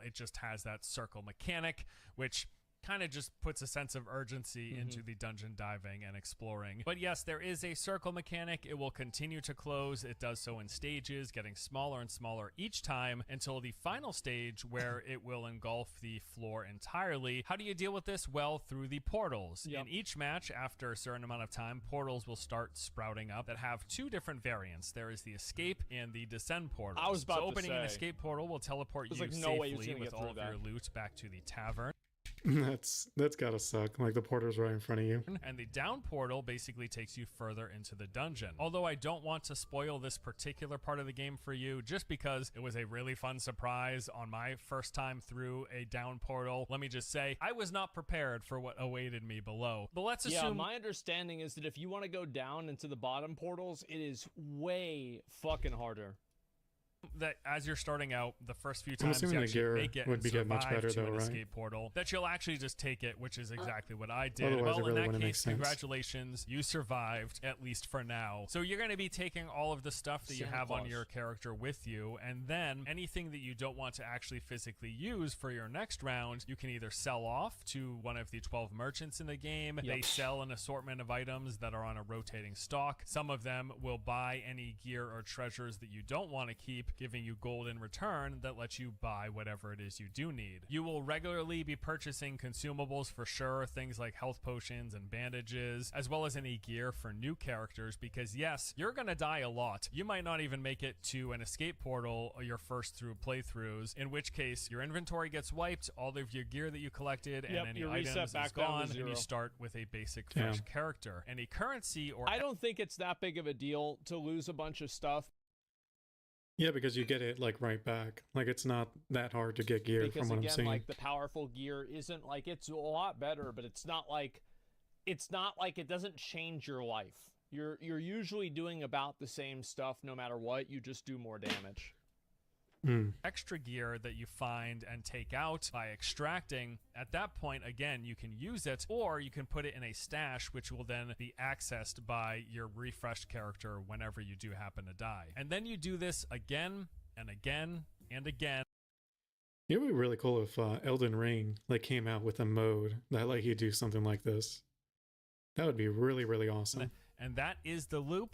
It just has that circle mechanic, which kind of just puts a sense of urgency into the dungeon diving and exploring. But yes, there is a circle mechanic. It will continue to close. It does so in stages, getting smaller and smaller each time until the final stage where it will engulf the floor entirely. How do you deal with this? Well, through the portals. Yep. In each match, after a certain amount of time, portals will start sprouting up that have two different variants. There is the escape and the descend portal. I was about to opening an say. escape portal will teleport you There's, like, no way you're safely gonna with get all through of your that. loot back to the tavern. That's gotta suck. Like the portal's right in front of you. And the down portal basically takes you further into the dungeon. Although I don't want to spoil this particular part of the game for you, just because it was a really fun surprise on my first time through a down portal. Let me just say, I was not prepared for what awaited me below. But let's Yeah, assume my understanding is that if you want to go down into the bottom portals, it is way fucking harder. that as you're starting out, the first few I'm times you assuming the actually gear make it would and be get much survive better to though, an right? escape portal, that you'll actually just take it, which is exactly what I did. Otherwise, Well, it in really that wouldn't make case, sense. congratulations, you survived, at least for now. So you're going to be taking all of the stuff that you Santa have on Claus. your character with you, and then anything that you don't want to actually physically use for your next round, you can either sell off to one of the 12 merchants in the game. Yep. They sell an assortment of items that are on a rotating stock. Some of them will buy any gear or treasures that you don't want to keep, giving you gold in return that lets you buy whatever it is you do need. You will regularly be purchasing consumables for sure, things like health potions and bandages, as well as any gear for new characters, because yes, you're gonna die a lot. You might not even make it to an escape portal or your first through playthroughs, in which case your inventory gets wiped, all of your gear that you collected and Yep, any you reset items back is down to gone, and you zero. start with a basic fresh character. Any currency or I don't think it's that big of a deal to lose a bunch of stuff Yeah, because you get it like right back. Like it's not that hard to get gear because from what I'm again, seeing. like the powerful gear isn't like it's a lot better, but it's not like it doesn't change your life. You're usually doing about the same stuff no matter what. You just do more damage. extra gear that you find and take out by extracting, at that point, again, you can use it, or you can put it in a stash, which will then be accessed by your refreshed character whenever you do happen to die. And then you do this again and again and again. It would be really cool if Elden Ring like came out with a mode that let you do something like this. That would be really, really awesome. And that is the loop.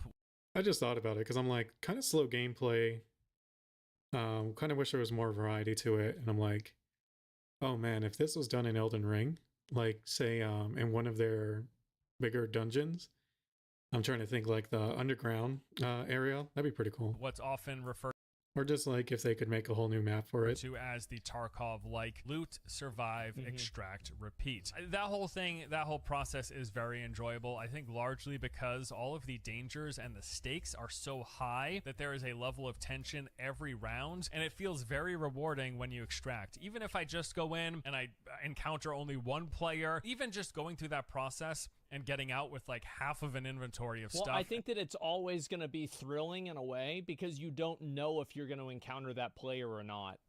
I just thought about it because I'm like kind of slow gameplay. Kind of wish there was more variety to it, and I'm like, oh man, if this was done in Elden Ring, like say in one of their bigger dungeons, I'm trying to think like the underground area, that'd be pretty cool. What's often referred Or just like if they could make a whole new map for it. to as the Tarkov-like loot, survive, extract, repeat. That whole thing, that whole process is very enjoyable. I think largely because all of the dangers and the stakes are so high that there is a level of tension every round, and it feels very rewarding when you extract. Even if I just go in and I encounter only one player, even just going through that process and getting out with like half of an inventory of Well, stuff. I think that it's always going to be thrilling in a way because you don't know if you're going to encounter that player or not.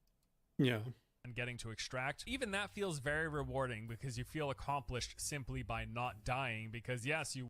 Yeah. And getting to extract, even that feels very rewarding because you feel accomplished simply by not dying, because yes, you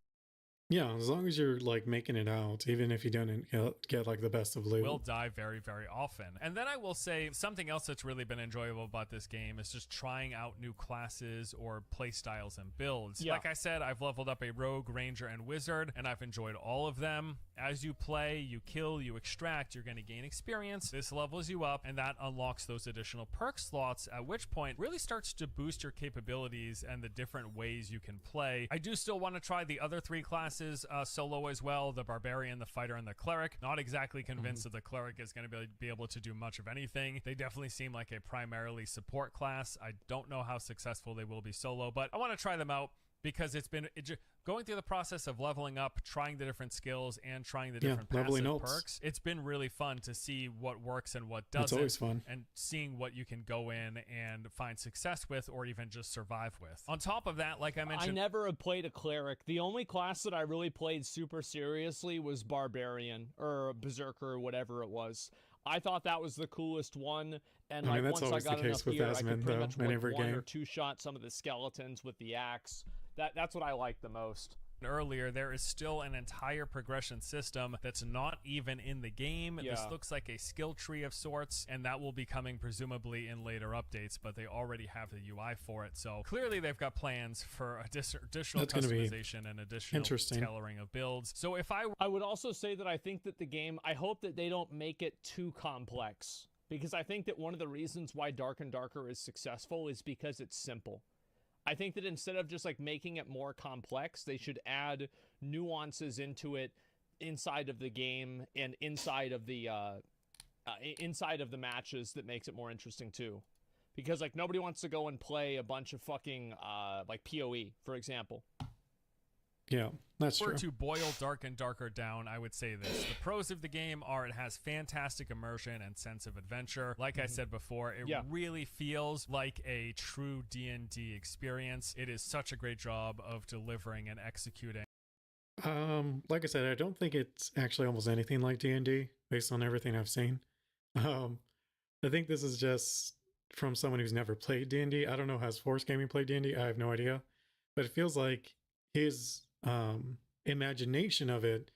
Yeah, as long as you're like making it out, even if you don't get like the best of loot. will die very, very often. And then I will say something else that's really been enjoyable about this game is just trying out new classes or play styles and builds. Yeah. Like I said, I've leveled up a rogue, ranger, and wizard, and I've enjoyed all of them. As you play, you kill, you extract, you're going to gain experience. This levels you up, and that unlocks those additional perk slots, at which point really starts to boost your capabilities and the different ways you can play. I do still want to try the other three classes classes solo as well, the barbarian, the fighter, and the cleric. Not exactly convinced that the cleric is going to be able to do much of anything. They definitely seem like a primarily support class. I don't know how successful they will be solo, but I want to try them out because it's been going through the process of leveling up, trying the different skills, and trying the different passive perks. It's been really fun to see what works and what doesn't. It's always fun. And seeing what you can go in and find success with, or even just survive with. On top of that, like I mentioned, I never have played a cleric. The only class that I really played super seriously was barbarian or berserker or whatever it was. I thought that was the coolest one, and like once I got enough gear, I could pretty much one or two shot some of the skeletons with the axe. That's what I like the most. Earlier, there is still an entire progression system that's not even in the game. This looks like a skill tree of sorts, and that will be coming presumably in later updates, but they already have the UI for it. So clearly they've got plans for additional customization and additional tailoring of builds. So if I would also say that I think that the game, I hope that they don't make it too complex, because I think that one of the reasons why Dark and Darker is successful is because it's simple. I think that instead of just like making it more complex, they should add nuances into it inside of the game and inside of the matches that makes it more interesting too. Because like nobody wants to go and play a bunch of fucking like PoE, for example. Yeah, that's true. To boil Dark and Darker down, I would say this. The pros of the game are it has fantastic immersion and sense of adventure. Like I said before, it really feels like a true D&D experience. It is such a great job of delivering and executing. Like I said, I don't think it's actually almost anything like D&D based on everything I've seen. I think this is just from someone who's never played D&D. I don't know, has Force Gaming played D&D? I have no idea. But it feels like his imagination of it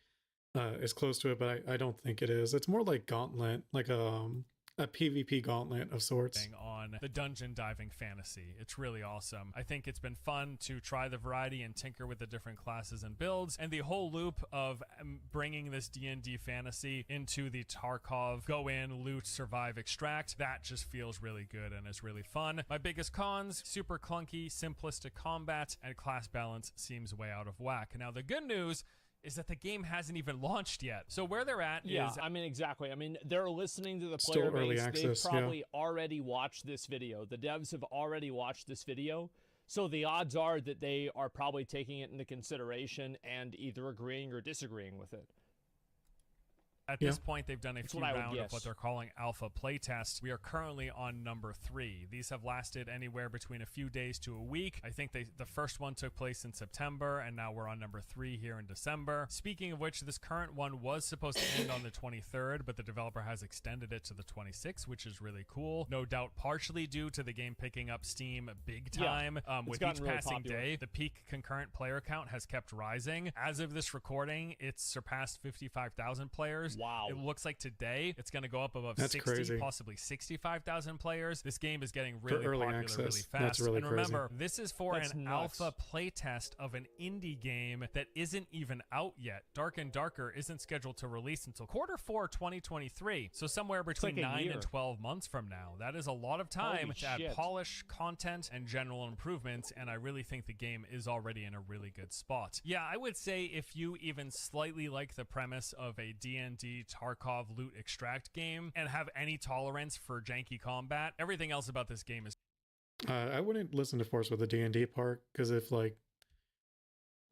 is close to it, but I don't think it is. It's more like Gauntlet, like a PvP gauntlet of sorts. On the dungeon diving fantasy. It's really awesome. I think it's been fun to try the variety and tinker with the different classes and builds, and the whole loop of bringing this D&D fantasy into the Tarkov go in, loot, survive, extract. That just feels really good and is really fun. My biggest cons: super clunky, simplistic combat, and class balance seems way out of whack. Now the good news is that the game hasn't even launched yet. So where they're at is... I mean, exactly. I mean, they're listening to the player base. They've probably already watched this video. The devs have already watched this video. So the odds are that they are probably taking it into consideration and either agreeing or disagreeing with it. At this point, they've done a few rounds of what they're calling alpha playtest. We are currently on number 3. These have lasted anywhere between a few days to a week. I think the first one took place in September, and now we're on number 3 here in December. Speaking of which, this current one was supposed to end on the 23rd, but the developer has extended it to the 26th, which is really cool. No doubt partially due to the game picking up steam big time. With each passing day, the peak concurrent player count has kept rising. As of this recording, it's surpassed 55,000 players. Wow. It looks like today it's going to go up above That's 60, crazy. Possibly 65,000 players. This game is getting really early popular access, really fast. that's really and remember, crazy. this is for an alpha playtest of an indie game that isn't even out yet. Dark and Darker isn't scheduled to release until Q4 2023. So somewhere between 9 and 12 months from now. That is a lot of time to add polish, content, and general improvements, and I really think the game is already in a really good spot. Yeah, I would say if you even slightly like the premise of a D&D Tarkov loot extract game and have any tolerance for janky combat, everything else about this game is... I wouldn't listen to Force with the D&D part, because if like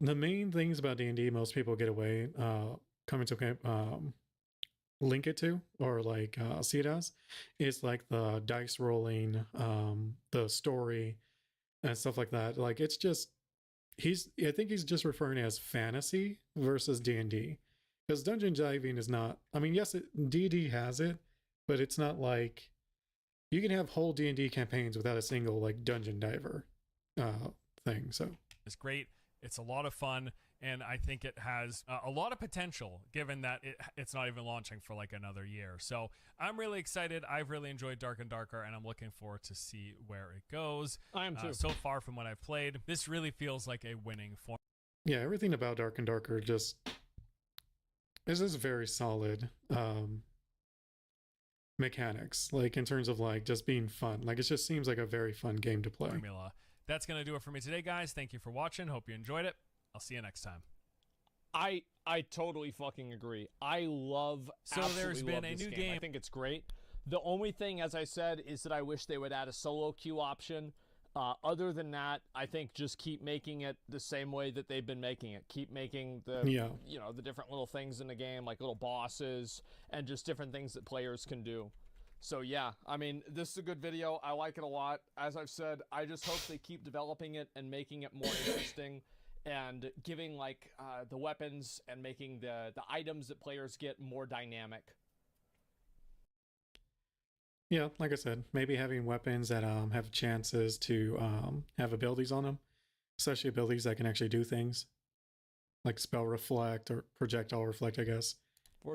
the main things about D&D most people get away coming to link it to or like see it as is like the dice rolling, the story and stuff like that. Like it's just I think he's just referring as fantasy versus D&D. Because dungeon diving is not, I mean, yes, D&D has it, but it's not like you can have whole D&D campaigns without a single like dungeon diver thing. So it's great. It's a lot of fun, and I think it has a lot of potential given that it's not even launching for like another year. So I'm really excited. I've really enjoyed Dark and Darker, and I'm looking forward to see where it goes. I am too. So far from what I've played, this really feels like a winning form. Yeah, everything about Dark and Darker just... This is very solid mechanics, like in terms of like just being fun. Like it just seems like a very fun game to play. Formula. That's going to do it for me today, guys. Thank you for watching. Hope you enjoyed it. I'll see you next time. I totally fucking agree. I love. So there's absolutely been love a this new game. game. I think it's great. The only thing, as I said, is that I wish they would add a solo queue option. Other than that, I think just keep making it the same way that they've been making it. Keep making the the different little things in the game, like little bosses and just different things that players can do. So yeah, I mean, this is a good video. I like it a lot. As I've said, I just hope they keep developing it and making it more interesting and giving like the weapons and making the items that players get more dynamic. Yeah, like I said, maybe having weapons that have chances to have abilities on them, especially abilities that can actually do things, like spell reflect or projectile reflect, I guess.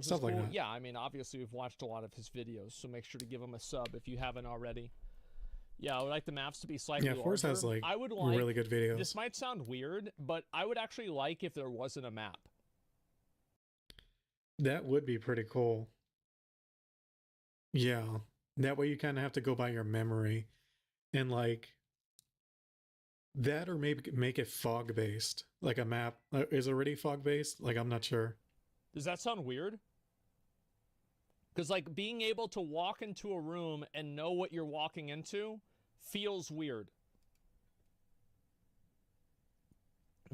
Stuff like that. Yeah, I mean, obviously we've watched a lot of his videos, so make sure to give him a sub if you haven't already. Yeah, I would like the maps to be slightly larger. Force has like I would like, really good videos. This might sound weird, but I would actually like if there wasn't a map. That would be pretty cool. Yeah, that way you kind of have to go by your memory, and like that, or maybe make it fog based. Like a map is already fog based. Like I'm not sure. Does that sound weird? Because like being able to walk into a room and know what you're walking into feels weird.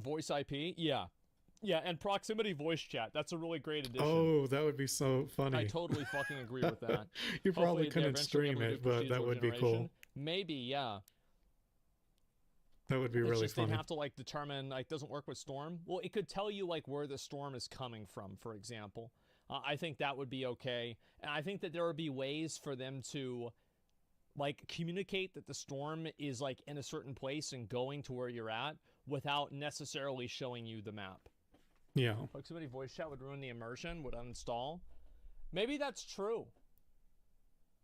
Voice IP? Yeah. Yeah, and proximity voice chat. That's a really great addition. Oh, that would be so funny. I totally fucking agree with that. You probably couldn't stream it, but that would be cool. Maybe, yeah. That would be It's really just funny. They'd have to like determine, like, doesn't work with storm. Well, it could tell you like where the storm is coming from, for example. I think that would be okay. And I think that there would be ways for them to like communicate that the storm is like in a certain place and going to where you're at without necessarily showing you the map. Yeah. Proximity voice chat would ruin the immersion, would uninstall. Maybe that's true.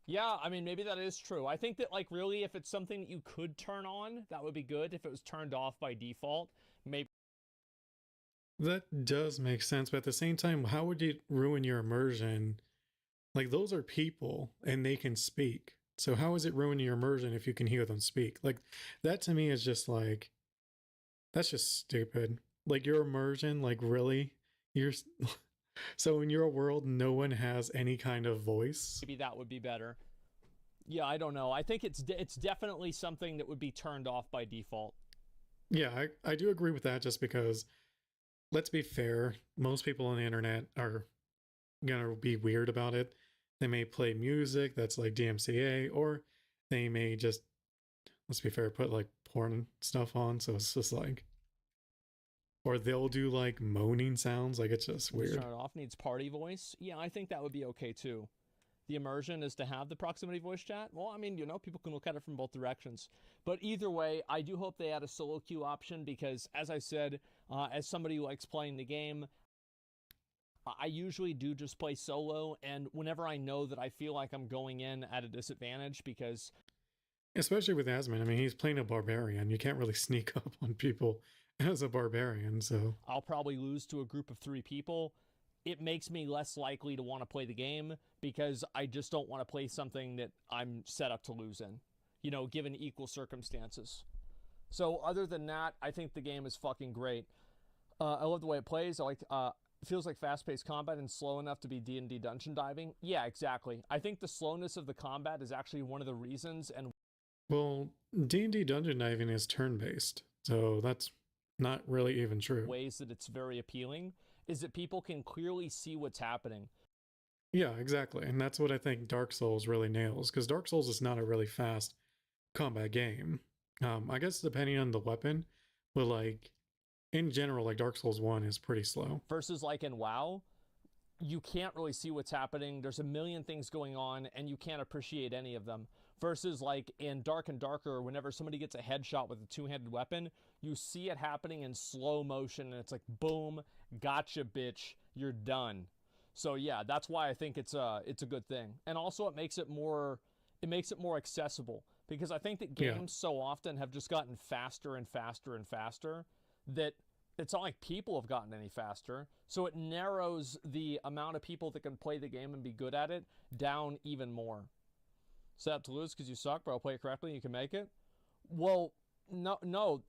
Yeah, I mean, maybe that is true. I think that, like, really, if it's something that you could turn on, that would be good. If it was turned off by default, maybe. That does make sense, but at the same time, how would it ruin your immersion? Like, those are people, and they can speak. So how is it ruining your immersion if you can hear them speak? Like, that to me is just like, that's just stupid. Like, your immersion, like, really? You're... So in your world, no one has any kind of voice? Maybe that would be better. Yeah, I don't know. I think it's definitely something that would be turned off by default. Yeah, I do agree with that, just because, let's be fair, most people on the internet are gonna be weird about it. They may play music that's like DMCA, or they may just, let's be fair, put like porn stuff on, so it's just like, or they'll do like moaning sounds, like it's just weird. Turn it off. Needs party voice. Yeah, I think that would be okay too. The immersion is to have the proximity voice chat. Well, I mean, you know, people can look at it from both directions. But either way, I do hope they add a solo queue option because, as I said, as somebody who likes playing the game, I usually do just play solo. And whenever I know that I feel like I'm going in at a disadvantage because... Especially with Asmon, I mean, he's playing a barbarian. You can't really sneak up on people as a barbarian, so... I'll probably lose to a group of 3 people. It makes me less likely to want to play the game because I just don't want to play something that I'm set up to lose in, you know, given equal circumstances. So other than that, I think the game is fucking great. I love the way it plays. I like it feels like fast-paced combat and slow enough to be D&D dungeon diving. Yeah, exactly. I think the slowness of the combat is actually one of the reasons. And well, D&D dungeon diving is turn-based, so that's not really even true. Ways that it's very appealing is that people can clearly see what's happening. Yeah, exactly. And that's what I think Dark Souls really nails, because Dark Souls is not a really fast combat game. I guess depending on the weapon, but like in general, like Dark Souls 1 is pretty slow. Versus like in WoW, you can't really see what's happening. There's a million things going on and you can't appreciate any of them. Versus like in Dark and Darker, whenever somebody gets a headshot with a 2-handed weapon, you see it happening in slow motion and it's like, boom, gotcha, bitch, you're done. So yeah, that's why I think it's a good thing. And also it makes it more accessible because I think that games so often have just gotten faster and faster and faster that it's not like people have gotten any faster. So it narrows the amount of people that can play the game and be good at it down even more. Set up to lose because you suck, but I'll play it correctly and you can make it? Well, no,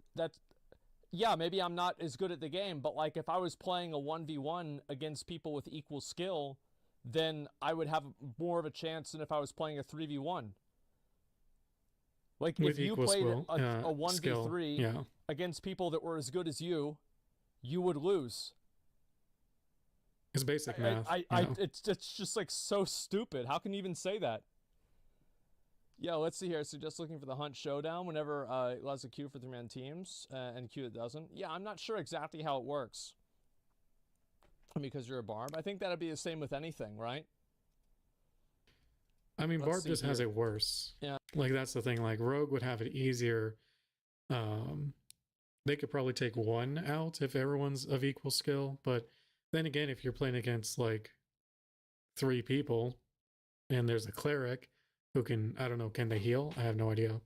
yeah, maybe I'm not as good at the game, but like if I was playing a 1v1 against people with equal skill, then I would have more of a chance than if I was playing a 3v1. Like with if you equal played skill, a skill. 1v3 Yeah, against people that were as good as you would lose. it's basic math. It's just like so stupid. How can you even say that? Yeah, let's see here. So just looking for the Hunt Showdown whenever it allows a queue for 3-man teams and queue it doesn't. Yeah, I'm not sure exactly how it works. Because you're a barb. I think that'd be the same with anything, right? I mean, Barb just has it worse. Yeah. Like, that's the thing. Like, Rogue would have it easier. They could probably take one out if everyone's of equal skill. But then again, if you're playing against, like, 3 people and there's a cleric who can, I don't know, can they heal? I have no idea.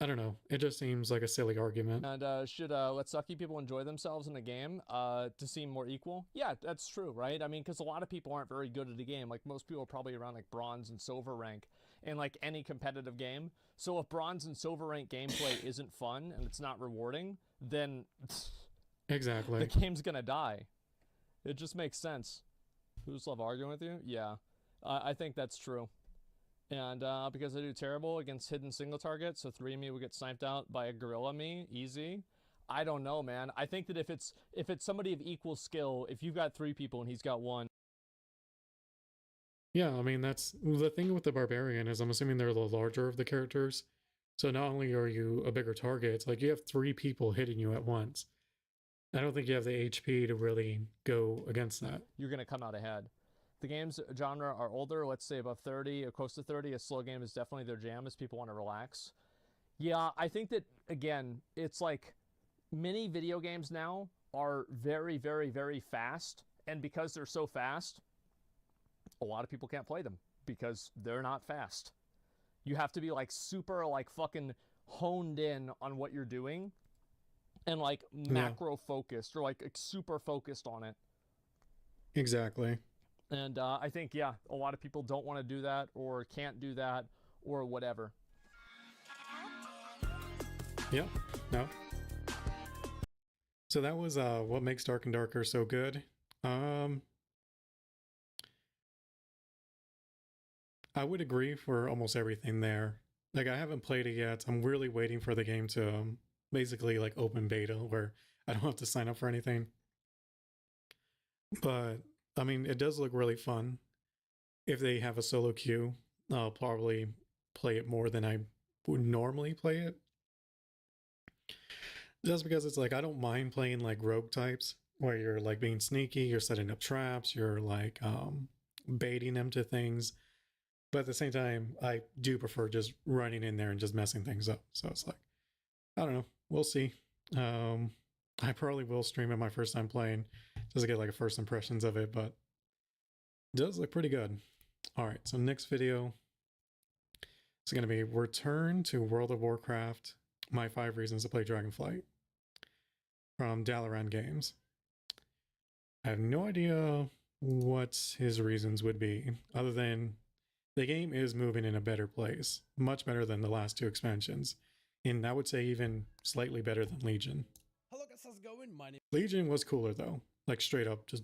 I don't know. It just seems like a silly argument. And should let sucky people enjoy themselves in the game to seem more equal? Yeah, that's true, right? I mean, because a lot of people aren't very good at the game. Like, most people are probably around, like, bronze and silver rank in, like, any competitive game. So if bronze and silver rank gameplay isn't fun and it's not rewarding, then Exactly. the game's gonna die. It just makes sense. Who just love arguing with you? Yeah, I think that's true. And because I do terrible against hidden single targets, so 3 of me would get sniped out by a gorilla me, easy. I don't know, man. I think that if it's somebody of equal skill, if you've got 3 people and he's got 1. Yeah, I mean, that's the thing with the barbarian is I'm assuming they're the larger of the characters. So not only are you a bigger target, it's like you have 3 people hitting you at once. I don't think you have the HP to really go against that. You're going to come out ahead. The game's genre are older, let's say above 30, or close to 30. A slow game is definitely their jam as people want to relax. Yeah, I think that, again, it's like many video games now are very, very, very fast. And because they're so fast, a lot of people can't play them because they're not fast. You have to be like super like fucking honed in on what you're doing and like macro focused or like super focused on it. Exactly. And I think, yeah, a lot of people don't want to do that or can't do that or whatever. Yep. No. So that was what makes Dark and Darker so good. I would agree for almost everything there. Like, I haven't played it yet. I'm really waiting for the game to basically like open beta where I don't have to sign up for anything. But I mean, it does look really fun. If they have a solo queue, I'll probably play it more than I would normally play it. Just because it's like, I don't mind playing like rogue types where you're like being sneaky, you're setting up traps, you're like baiting them to things. But at the same time, I do prefer just running in there and just messing things up. So it's like, I don't know. We'll see. I probably will stream it my first time playing just to get like a first impressions of it, but it does look pretty good. All right, so next video is going to be Return to World of Warcraft, My 5 Reasons to Play Dragonflight from Dalaran Games. I have no idea what his reasons would be, other than the game is moving in a better place, much better than the last 2 expansions, and I would say even slightly better than Legion. Hello guys, how's it going? My name Legion was cooler though, like straight up, just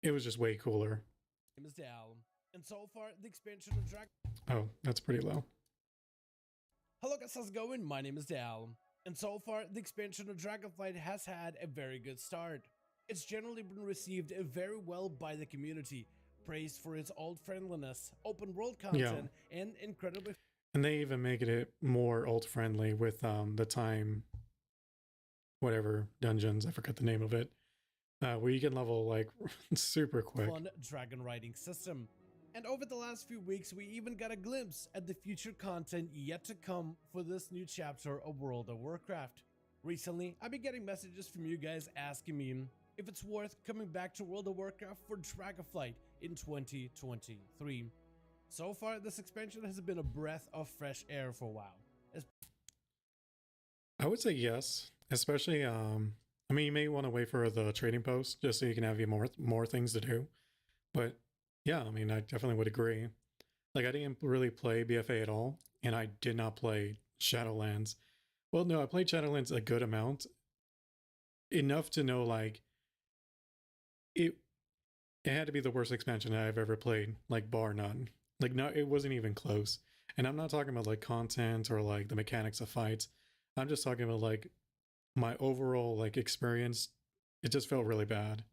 it was just way cooler. is Dal, and so far the expansion of Dragon. Oh, that's pretty low. Hello guys, how's it going? My name is Dal, and so far the expansion of Dragonflight has had a very good start. It's generally been received very well by the community, praised for its old friendliness, open world content, and incredibly. And they even make it more ult friendly with the time, whatever dungeons, I forgot the name of it, where you can level like super quick. Fun dragon riding system. And over the last few weeks, we even got a glimpse at the future content yet to come for this new chapter of World of Warcraft. Recently, I've been getting messages from you guys asking me if it's worth coming back to World of Warcraft for Dragonflight in 2023. So far, this expansion has been a breath of fresh air for WoW. I would say yes, especially I mean, you may want to wait for the trading post just so you can have more things to do. But yeah, I mean, I definitely would agree. Like, I didn't really play BFA at all, and I did not play Shadowlands. Well, no, I played Shadowlands a good amount, enough to know like it. It had to be the worst expansion I've ever played, like bar none. Like no, it wasn't even close. And I'm not talking about like content or like the mechanics of fights. I'm just talking about like my overall like experience. It just felt really bad.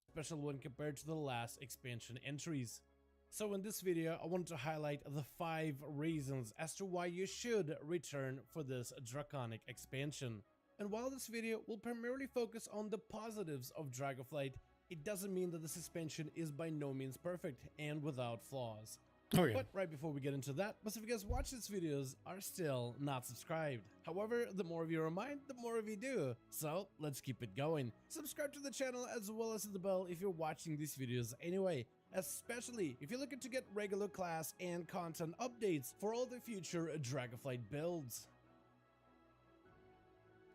Special when compared to the last expansion entries. So in this video, I wanted to highlight the 5 reasons as to why you should return for this Draconic expansion. And while this video will primarily focus on the positives of Dragonflight, it doesn't mean that this expansion is by no means perfect and without flaws. Oh yeah. But right before we get into that, most of you guys watch these videos are still not subscribed. However, the more of you remind, the more of you do. So let's keep it going. Subscribe to the channel as well as the bell if you're watching these videos anyway, especially if you're looking to get regular class and content updates for all the future Dragonflight builds.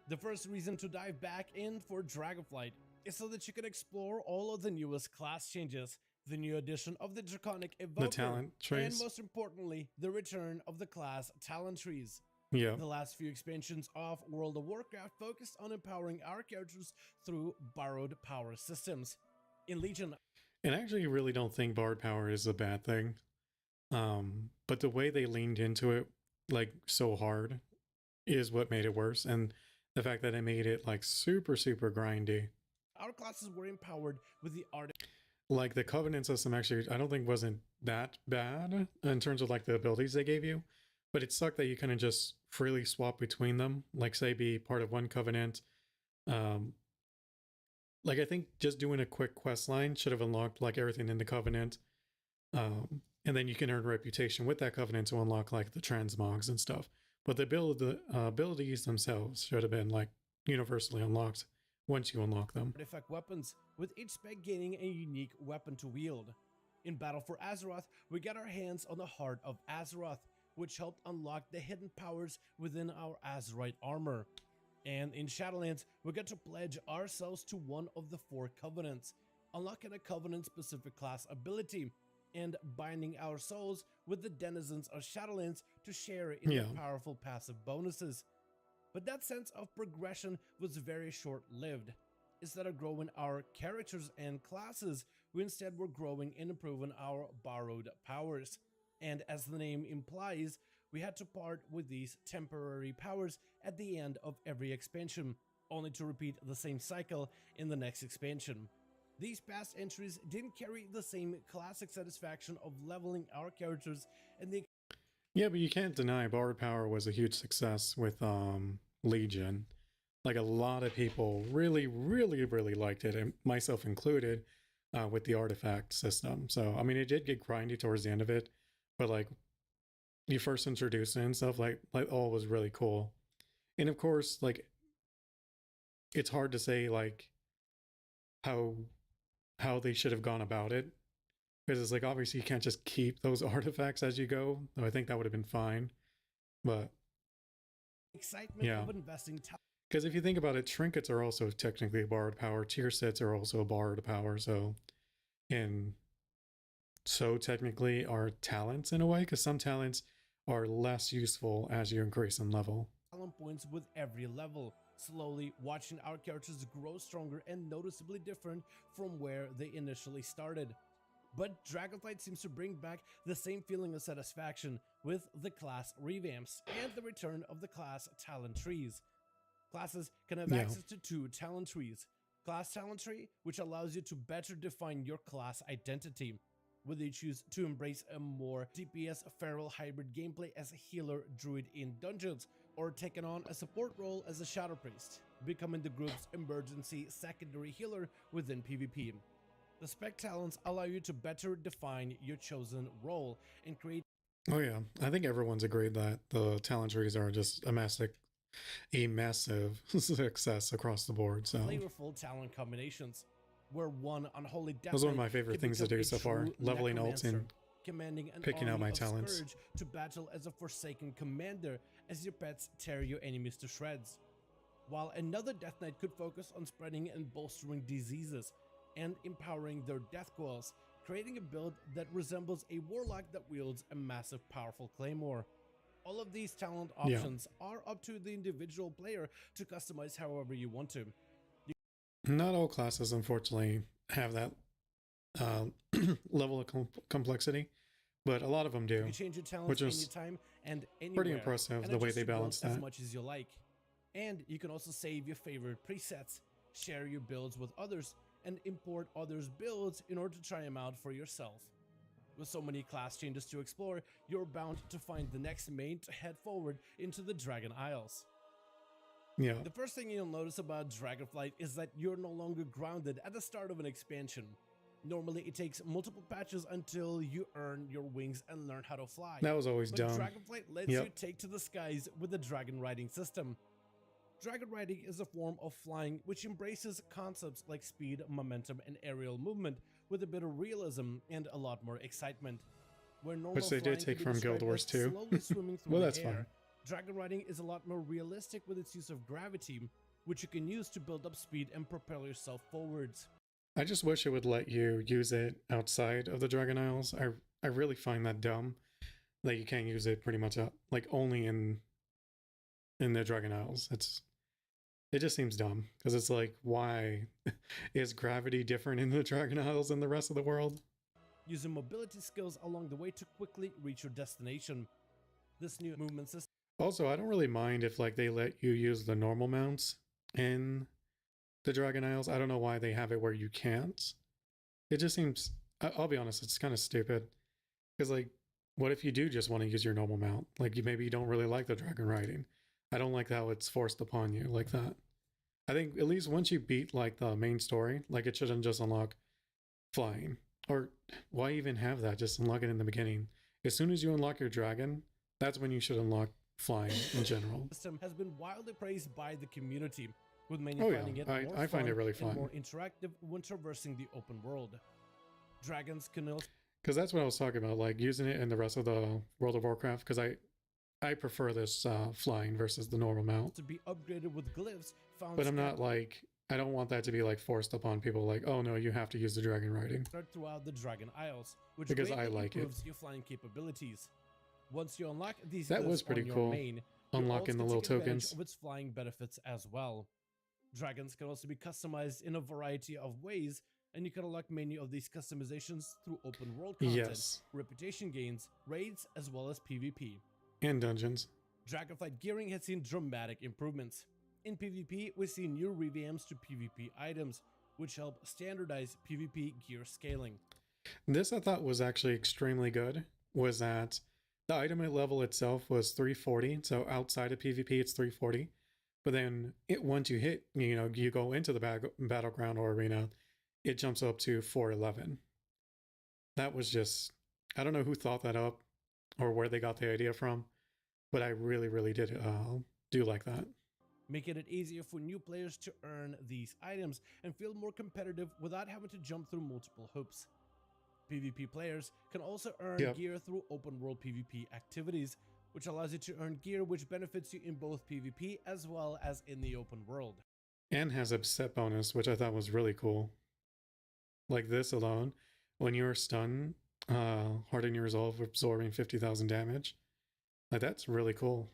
The first reason to dive back in for Dragonflight is so that you can explore all of the newest class changes, the new addition of the Draconic Evoker, The talent trees. and most importantly, the return of the class talent trees. Yeah. The last few expansions of World of Warcraft focused on empowering our characters through borrowed power systems. In Legion, And I actually really don't think Bard power is a bad thing. But the way they leaned into it like so hard is what made it worse. And the fact that it made it like super grindy. our classes were empowered with the art. Like the covenant system actually I don't think wasn't that bad in terms of like the abilities they gave you, but it sucked that you couldn't just freely swap between them, like say be part of one covenant. Like I think just doing a quick quest line should have unlocked like everything in the covenant, and then you can earn reputation with that covenant to unlock like the transmogs and stuff. But the abilities themselves should have been like universally unlocked once you unlock them. Artifact weapons, with each spec gaining a unique weapon to wield. In Battle for Azeroth, we got our hands on the Heart of Azeroth, which helped unlock the hidden powers within our Azerite armor. And in Shadowlands, we got to pledge ourselves to one of the 4 covenants, unlocking a covenant-specific class ability, and binding our souls with the denizens of Shadowlands to share in the powerful passive bonuses. But that sense of progression was very short-lived. Instead of growing our characters and classes, we instead were growing and improving our borrowed powers. And as the name implies, we had to part with these temporary powers at the end of every expansion, only to repeat the same cycle in the next expansion. These past entries didn't carry the same classic satisfaction of leveling our characters and the Yeah, but you can't deny Bard power was a huge success with Legion. Like a lot of people really liked it, and myself included, with the artifact system. So I mean, it did get grindy towards the end of it, but like you first introduced it and stuff like all was really cool. And of course, like it's hard to say like how they should have gone about it, because it's like obviously you can't just keep those artifacts as you go, though I think that would have been fine. But excitement of investing time. Because if you think about it, trinkets are also technically borrowed power. Tier sets are also borrowed power. So, and so technically are talents in a way, because some talents are less useful as you increase in level. Talent points with every level, slowly watching our characters grow stronger and noticeably different from where they initially started. But Dragonflight seems to bring back the same feeling of satisfaction with the class revamps and the return of the class talent trees. Classes can have access to 2 talent trees. Class talent tree, which allows you to better define your class identity, whether you choose to embrace a more DPS feral hybrid gameplay as a healer druid in dungeons, or taking on a support role as a shadow priest, becoming the group's emergency secondary healer within PvP. The spec talents allow you to better define your chosen role and create. Oh yeah, I think everyone's agreed that the talent trees are just a massive success across the board. So flavorful talent combinations, where one unholy death was one of my favorite things to do so far, leveling ult and commanding an picking out army my of talents. Scourge to battle as a forsaken commander as your pets tear your enemies to shreds. While another Death Knight could focus on spreading and bolstering diseases and empowering their death coils, creating a build that resembles a warlock that wields a massive powerful claymore. All of these talent options are up to the individual player to customize however you want to. Not all classes, unfortunately, have that uh, level of complexity, but a lot of them You do, can change your talents which is anytime and anywhere. pretty impressive And the way adjust they your build balance as that. much as you like. And you can also save your favorite presets, share your builds with others, and import others' builds in order to try them out for yourself. With so many class changes to explore, you're bound to find the next main to head forward into the Dragon Isles. Yeah, The first thing you'll notice about Dragonflight is that you're no longer grounded at the start of an expansion. Normally, it takes multiple patches until you earn your wings and learn how to fly. that was always But dumb. Dragonflight lets Yep. you take to the skies with the dragon riding system. Dragon riding is a form of flying which embraces concepts like speed, momentum, and aerial movement with a bit of realism and a lot more excitement. Where normal Which they did flying can take be from Guild described Wars as 2. slowly swimming through Well, the that's air, fine. Dragon riding is a lot more realistic with its use of gravity, which you can use to build up speed and propel yourself forwards. I just wish it would let you use it outside of the Dragon Isles. I really find that dumb that you can't use it pretty much like only in the Dragon Isles. It just seems dumb because it's like, why is gravity different in the Dragon Isles than the rest of the world? Using mobility skills along the way to quickly reach your destination. This new movement system Also, I don't really mind if like they let you use the normal mounts in the Dragon Isles. I don't know why they have it where you can't. It just seems, I'll be honest, it's kind of stupid. Because like, what if you do just want to use your normal mount? Like maybe you don't really like the dragon riding. I don't like how it's forced upon you like that. I think at least once you beat like the main story, like it shouldn't just unlock flying. Or why even have that? Just unlock it in the beginning. As soon as you unlock your dragon, that's when you should unlock flying in general. has been wildly praised by the community, with many Oh, yeah. finding it I more find it fun really and fun. more interactive when traversing the open world. Dragons can also Because that's what I was talking about, like using it in the rest of the World of Warcraft. Because I prefer this flying versus the normal mount. be upgraded with glyphs found But I'm not like, I don't want that to be like forced upon people. Like, oh no, you have to use the dragon riding. scattered throughout the Dragon Isles, which Because I greatly like it. improves your flying capabilities. Once you unlock these That glyphs was pretty on your cool, main, you unlocking the also little take advantage tokens. of its flying benefits as well. Dragons can also be customized in a variety of ways, and you can unlock many of these customizations through open world content, Yes, reputation gains, raids, as well as PvP. and dungeons. Dragonflight gearing has seen dramatic improvements. In PvP, we see new revamps to PvP items, which help standardize PvP gear scaling. This I thought was actually extremely good. Was that the item level itself was 340, so outside of PvP it's 340. But then once you hit, you go into the battleground or arena, it jumps up to 411. That was just, I don't know who thought that up or where they got the idea from, but I really, really did do like that. Making it easier for new players to earn these items and feel more competitive without having to jump through multiple hoops. PvP players can also earn Yep. gear through open world PvP activities, which allows you to earn gear which benefits you in both PvP as well as in the open world. And has a set bonus, which I thought was really cool. Like this alone, when you're stunned, harden your resolve, absorbing 50,000 damage. Like that's really cool.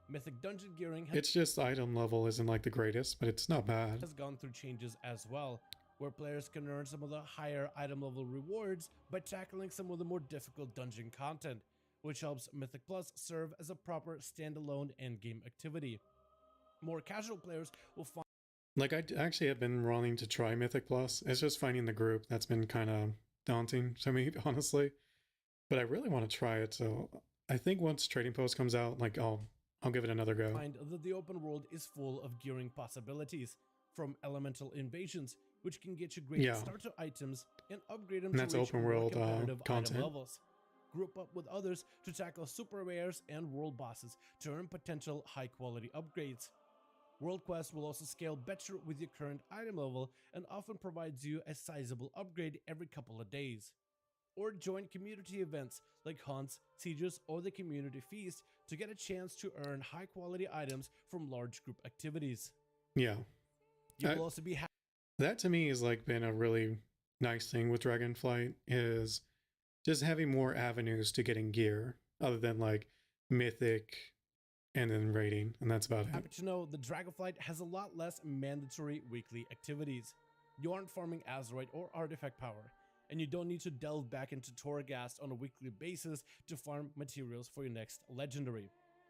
Mythic dungeon gearing It's just item level isn't like the greatest, but it's not bad. has gone through changes as well, where players can earn some of the higher item level rewards by tackling some of the more difficult dungeon content, which helps Mythic Plus serve as a proper standalone endgame activity. More casual players will find Like I actually have been wanting to try Mythic Plus. It's just finding the group that's been kind of daunting to me, honestly. But I really want to try it, so I think once Trading Post comes out, like I'll give it another go. that the open world is full of gearing possibilities, from elemental invasions, which can get you great Yeah. starter items and upgrade them And to that's reach open more world, competitive item content. levels. Group up with others to tackle super rares and world bosses to earn potential high quality upgrades. World Quest will also scale better with your current item level and often provides you a sizable upgrade every couple of days. Or join community events like hunts, sieges, or the community feast to get a chance to earn high quality items from large group activities. Yeah. You I- will also be That to me has like been a really nice thing with Dragonflight is just having more avenues to getting gear other than like mythic and then raiding, and that's about it. Happy to know the Dragonflight has a lot less mandatory weekly activities. You aren't farming Azeroth or artifact power, and you don't need to delve back into Torghast on a weekly basis to farm materials for your next legendary.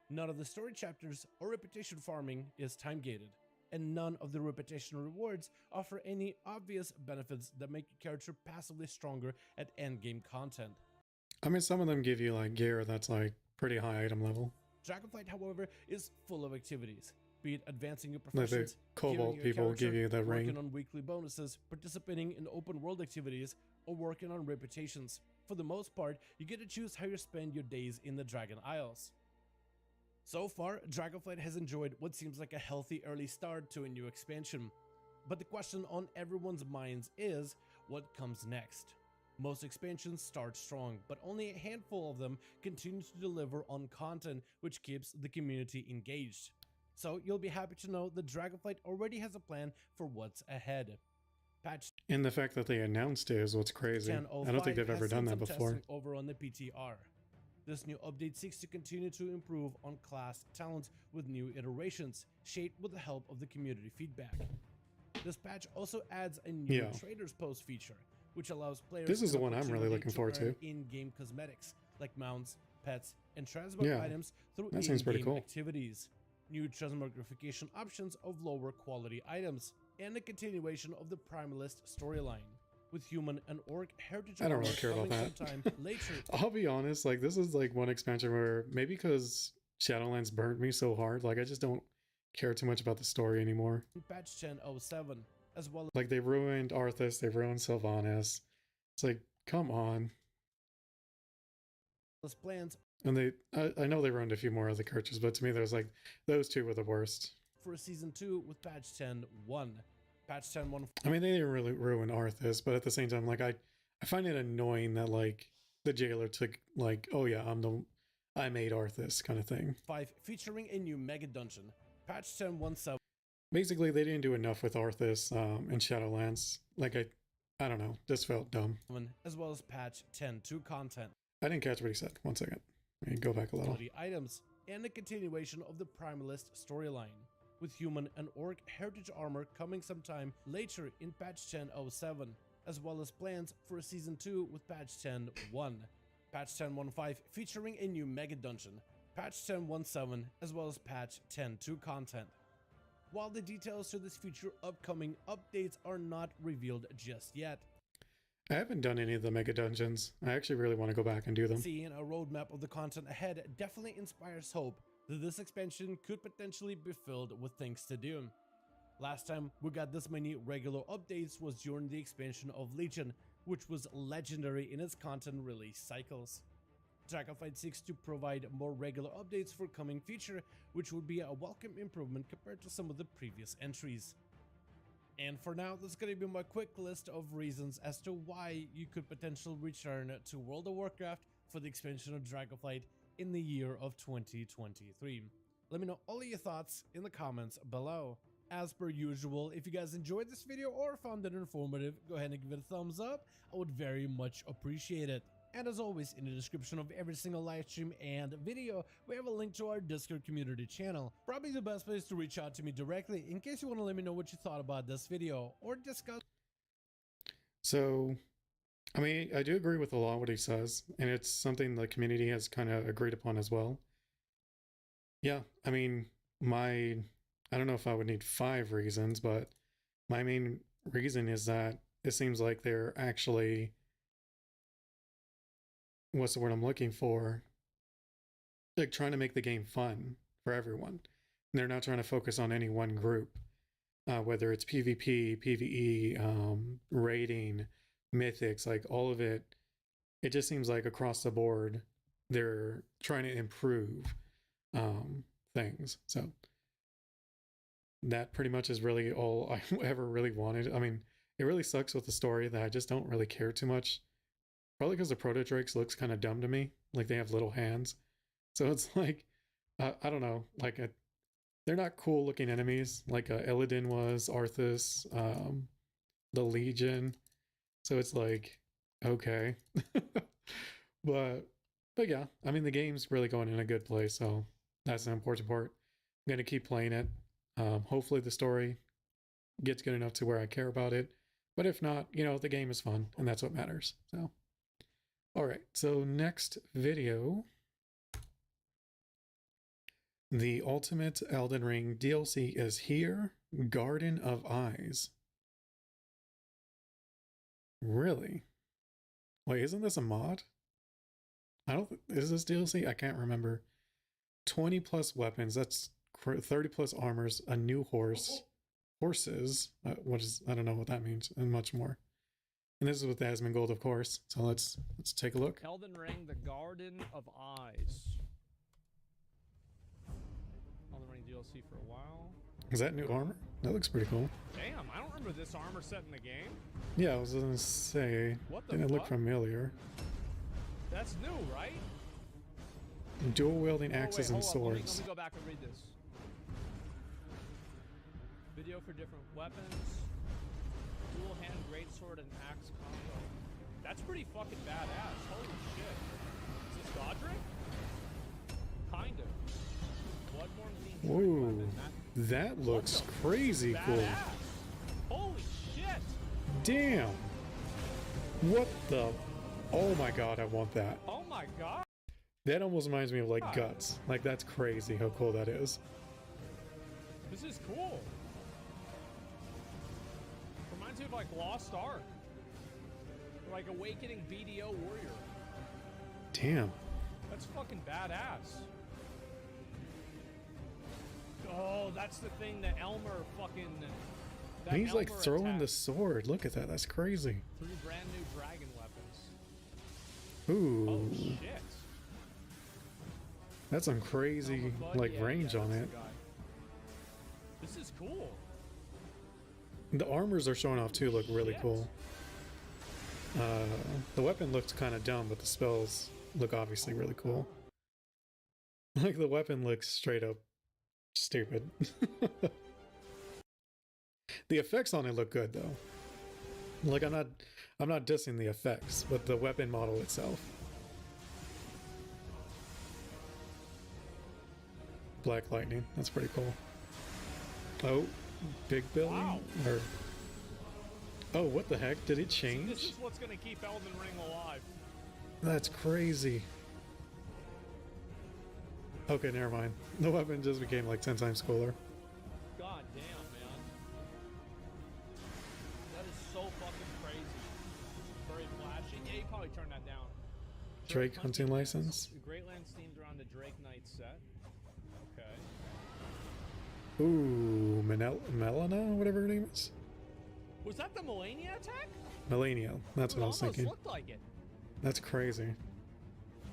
None of the story chapters or reputation farming is time-gated, and none of the reputation rewards offer any obvious benefits that make your character passively stronger at endgame content. I mean, some of them give you like gear that's like pretty high item level. Dragonflight, however, is full of activities, be it advancing your Like the professions, Cobalt gearing your people character, give you the working ring. on weekly bonuses, participating in open world activities, or working on reputations. For the most part, you get to choose how you spend your days in the Dragon Isles. So far, Dragonflight has enjoyed what seems like a healthy early start to a new expansion. But the question on everyone's minds is, what comes next? Most expansions start strong, but only a handful of them continue to deliver on content which keeps the community engaged. So you'll be happy to know that Dragonflight already has a plan for what's ahead. Patch And the fact that they announced it is what's crazy. I don't think 10.05 they've ever has done seen that some before. testing over on the PTR. This new update seeks to continue to improve on class talent with new iterations, shaped with the help of the community feedback. This patch also adds a new Traders Post feature, which allows players This is an the one I'm really opportunity looking forward earn to. in-game cosmetics like mounts, pets, and transmog Yeah, items through that seems pretty in-game cool. activities, new transmogrification options of lower quality items, and a continuation of the Primalist storyline, with human and orc heritage I don't armor really care about coming that. sometime later. I'll be honest, like this is like one expansion where maybe because Shadowlands burned me so hard, like I just don't care too much about the story anymore. In patch 10.07, as well Like they ruined Arthas, they ruined Sylvanas. It's like, come on. as plans And I know they ruined a few more of the characters, but to me, there's like those two were the worst. for season 2 with patch 10.1. Patch 10.1 I mean, they didn't really ruin Arthas, but at the same time, like I find it annoying that like the jailer took like, oh yeah, I made Arthas kind of thing. 5 featuring a new mega dungeon. Patch 10.17 Basically, they didn't do enough with Arthas in Shadowlands. Like I don't know, just felt dumb. as well as patch 10.2 content, I didn't catch what he said. One second, let me go back a little. quality items, and a continuation of the Primalist storyline, with human and orc heritage armor coming sometime later in patch 10.07, as well as plans for season 2 with patch 10.1. Patch 10.15 featuring a new mega dungeon, patch 10.17, as well as patch 10.2 content. While the details to this future upcoming updates are not revealed just yet, I haven't done any of the mega dungeons. I actually really want to go back and do them. seeing a roadmap of the content ahead definitely inspires hope that this expansion could potentially be filled with things to do. Last time we got this many regular updates was during the expansion of Legion, which was legendary in its content release cycles. Dragonflight seeks to provide more regular updates for coming future, which would be a welcome improvement compared to some of the previous entries. And for now, that's going to be my quick list of reasons as to why you could potentially return to World of Warcraft for the expansion of Dragonflight in the year of 2023. Let me know all of your thoughts in the comments below. As per usual, if you guys enjoyed this video or found it informative, go ahead and give it a thumbs up. I would very much appreciate it. And as always, in the description of every single live stream and video, we have a link to our Discord community channel. Probably the best place to reach out to me directly in case you want to let me know what you thought about this video or discuss. So, I mean, I do agree with a lot of what he says, and it's something the community has kind of agreed upon as well. Yeah, I mean, I don't know if I would need 5 reasons, but my main reason is that it seems like they're actually, what's the word I'm looking for? Like trying to make the game fun for everyone. And they're not trying to focus on any one group, whether it's PvP, PvE, raiding, mythics, like all of it. It just seems like across the board, they're trying to improve things. So that pretty much is really all I ever really wanted. I mean, it really sucks with the story that I just don't really care too much. Probably because the Proto-Drakes looks kind of dumb to me. Like they have little hands. So it's like, I don't know, like they're not cool looking enemies like Illidan was, Arthas, the Legion. So it's like, okay. but yeah, I mean, the game's really going in a good place. So That's the important part. I'm gonna keep playing it. Hopefully the story gets good enough to where I care about it. But if not, you know, the game is fun, and that's what matters. So, all right. So next video, the Ultimate Elden Ring DLC is here. Garden of Eyes. Really? Wait, isn't this a mod? I don't. Is this DLC? I can't remember. 20 plus weapons. That's 30 plus armors. A new horses. What is? I don't know what that means, and much more. And this is with Asmongold, of course. So let's take a look. Elden Ring: The Garden of Eyes. Elden Ring DLC for a while. Is that new armor? That looks pretty cool. Damn, I don't remember this armor set in the game. Yeah, I was gonna say. What the Didn't it look fuck? familiar? That's new, right? Dual wielding axes and hold on. Let swords. me go back and read this. Video for different weapons. Dual hand greatsword and axe combo. That's pretty fucking badass. Holy shit. Is this Godric? Kind of. Bloodborne themed Whoa, weapon. that looks the crazy cool. Badass. Holy shit. Damn. What the? Oh my god, I want that. Oh my god. That almost reminds me of like Guts. Like that's crazy how cool that is. This is cool. Reminds me of like Lost Ark. Or like Awakening BDO Warrior. Damn. That's fucking badass. Oh, that's the thing that Elmer fucking... that And he's like Elmer throwing the attacked. sword. Look at that. That's crazy. 3 brand new dragon weapons. Ooh. Oh shit. That's some crazy Elmer Fudd? like Yeah, range yeah, on that's it. the guy. This is cool. The armors are showing off too look really Shit. cool. The weapon looks kind of dumb, but the spells look obviously really cool. Like the weapon looks straight up stupid. The effects on it look good though. Like I'm not dissing the effects, but the weapon model itself. Black Lightning, that's pretty cool. Oh, Big Billy? Wow. Or oh, what the heck? Did it This change? is what's gonna keep Elden Ring alive. That's crazy. Okay, never mind. The weapon just became like 10 times cooler. God damn, man. That is so fucking crazy. Very flashy. Yeah, you probably turn that down. Drake hunting license. Great Lands themed around the Drake Knight set. Okay. Ooh, Melina, whatever her name is. Was that the Melania attack? Melania, that's It what I was almost thinking. looked like it. That's crazy.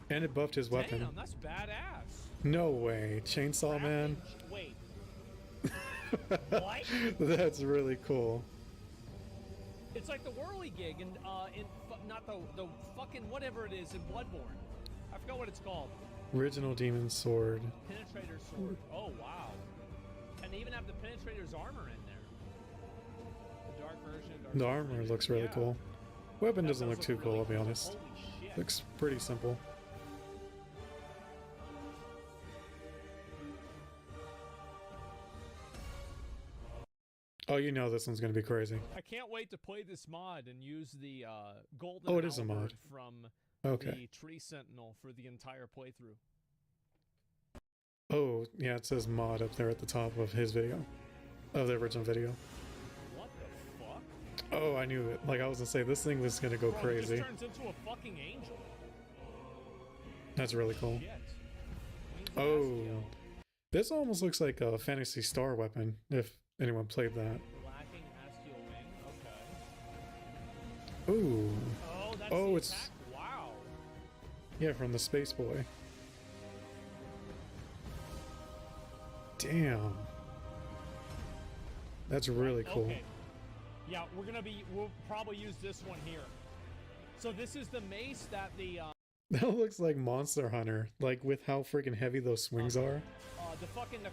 And it buffed his weapon. Damn, that's badass. No way. Chainsaw Man? Wait. What? That's really cool. It's like the whirly gig in not the fucking whatever it is in Bloodborne. I forgot what it's called. Original Demon Sword. Penetrator sword. Oh wow. And they even have the Penetrator's armor in there. The dark version. The armor looks really Yeah. cool. Weapon That doesn't does look too cool, really I'll be honest. Holy shit. Looks pretty simple. Oh, you know this one's gonna be crazy. I can't wait to play this mod and use the golden Oh, it is a mod. halberd from Okay. the Tree Sentinel for the entire playthrough. Oh, yeah, it says mod up there at the top of his video. Of the original video. What the fuck? Oh, I knew it. Like, I was gonna say, this thing was gonna go Bro, crazy. It just turns into a fucking angel. That's really cool. Shit. Angel Oh. Astio. This almost looks like a Fantasy Star weapon, if anyone played that. Lacking Astio wing. Okay. Ooh. Oh, that's Oh, the it's- attack? Wow. Yeah, from the Space Boy. Damn. That's really cool. Okay. Yeah, we'll probably use this one here. So this is the mace that the That looks like Monster Hunter, like with how freaking heavy those swings are. the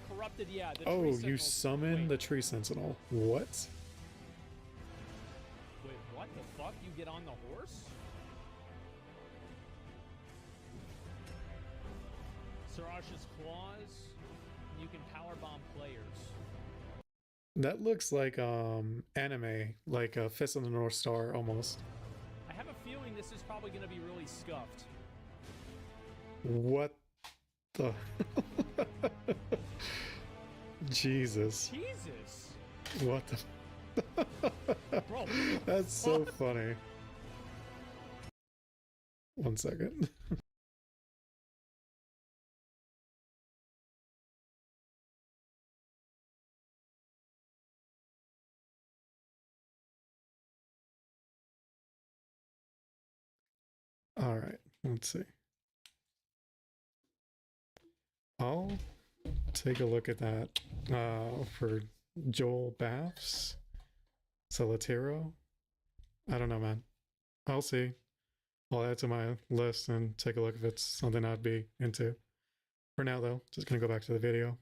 corrupted, yeah. The Oh, Tree you Sentinels- summon wait, the Tree Sentinel. What? Wait, what the fuck? You get on the horse? Sarash's claws. You can powerbomb players. That looks like anime, like Fist of the North Star almost. I have a feeling this is probably going to be really scuffed. What the? Jesus. Jesus. What the? Bro. That's so funny. 1 second. All right, let's see. I'll take a look at that for Joel Baffs, Solitero. I don't know, man. I'll see. I'll add to my list and take a look if it's something I'd be into. For now, though, just gonna go back to the video.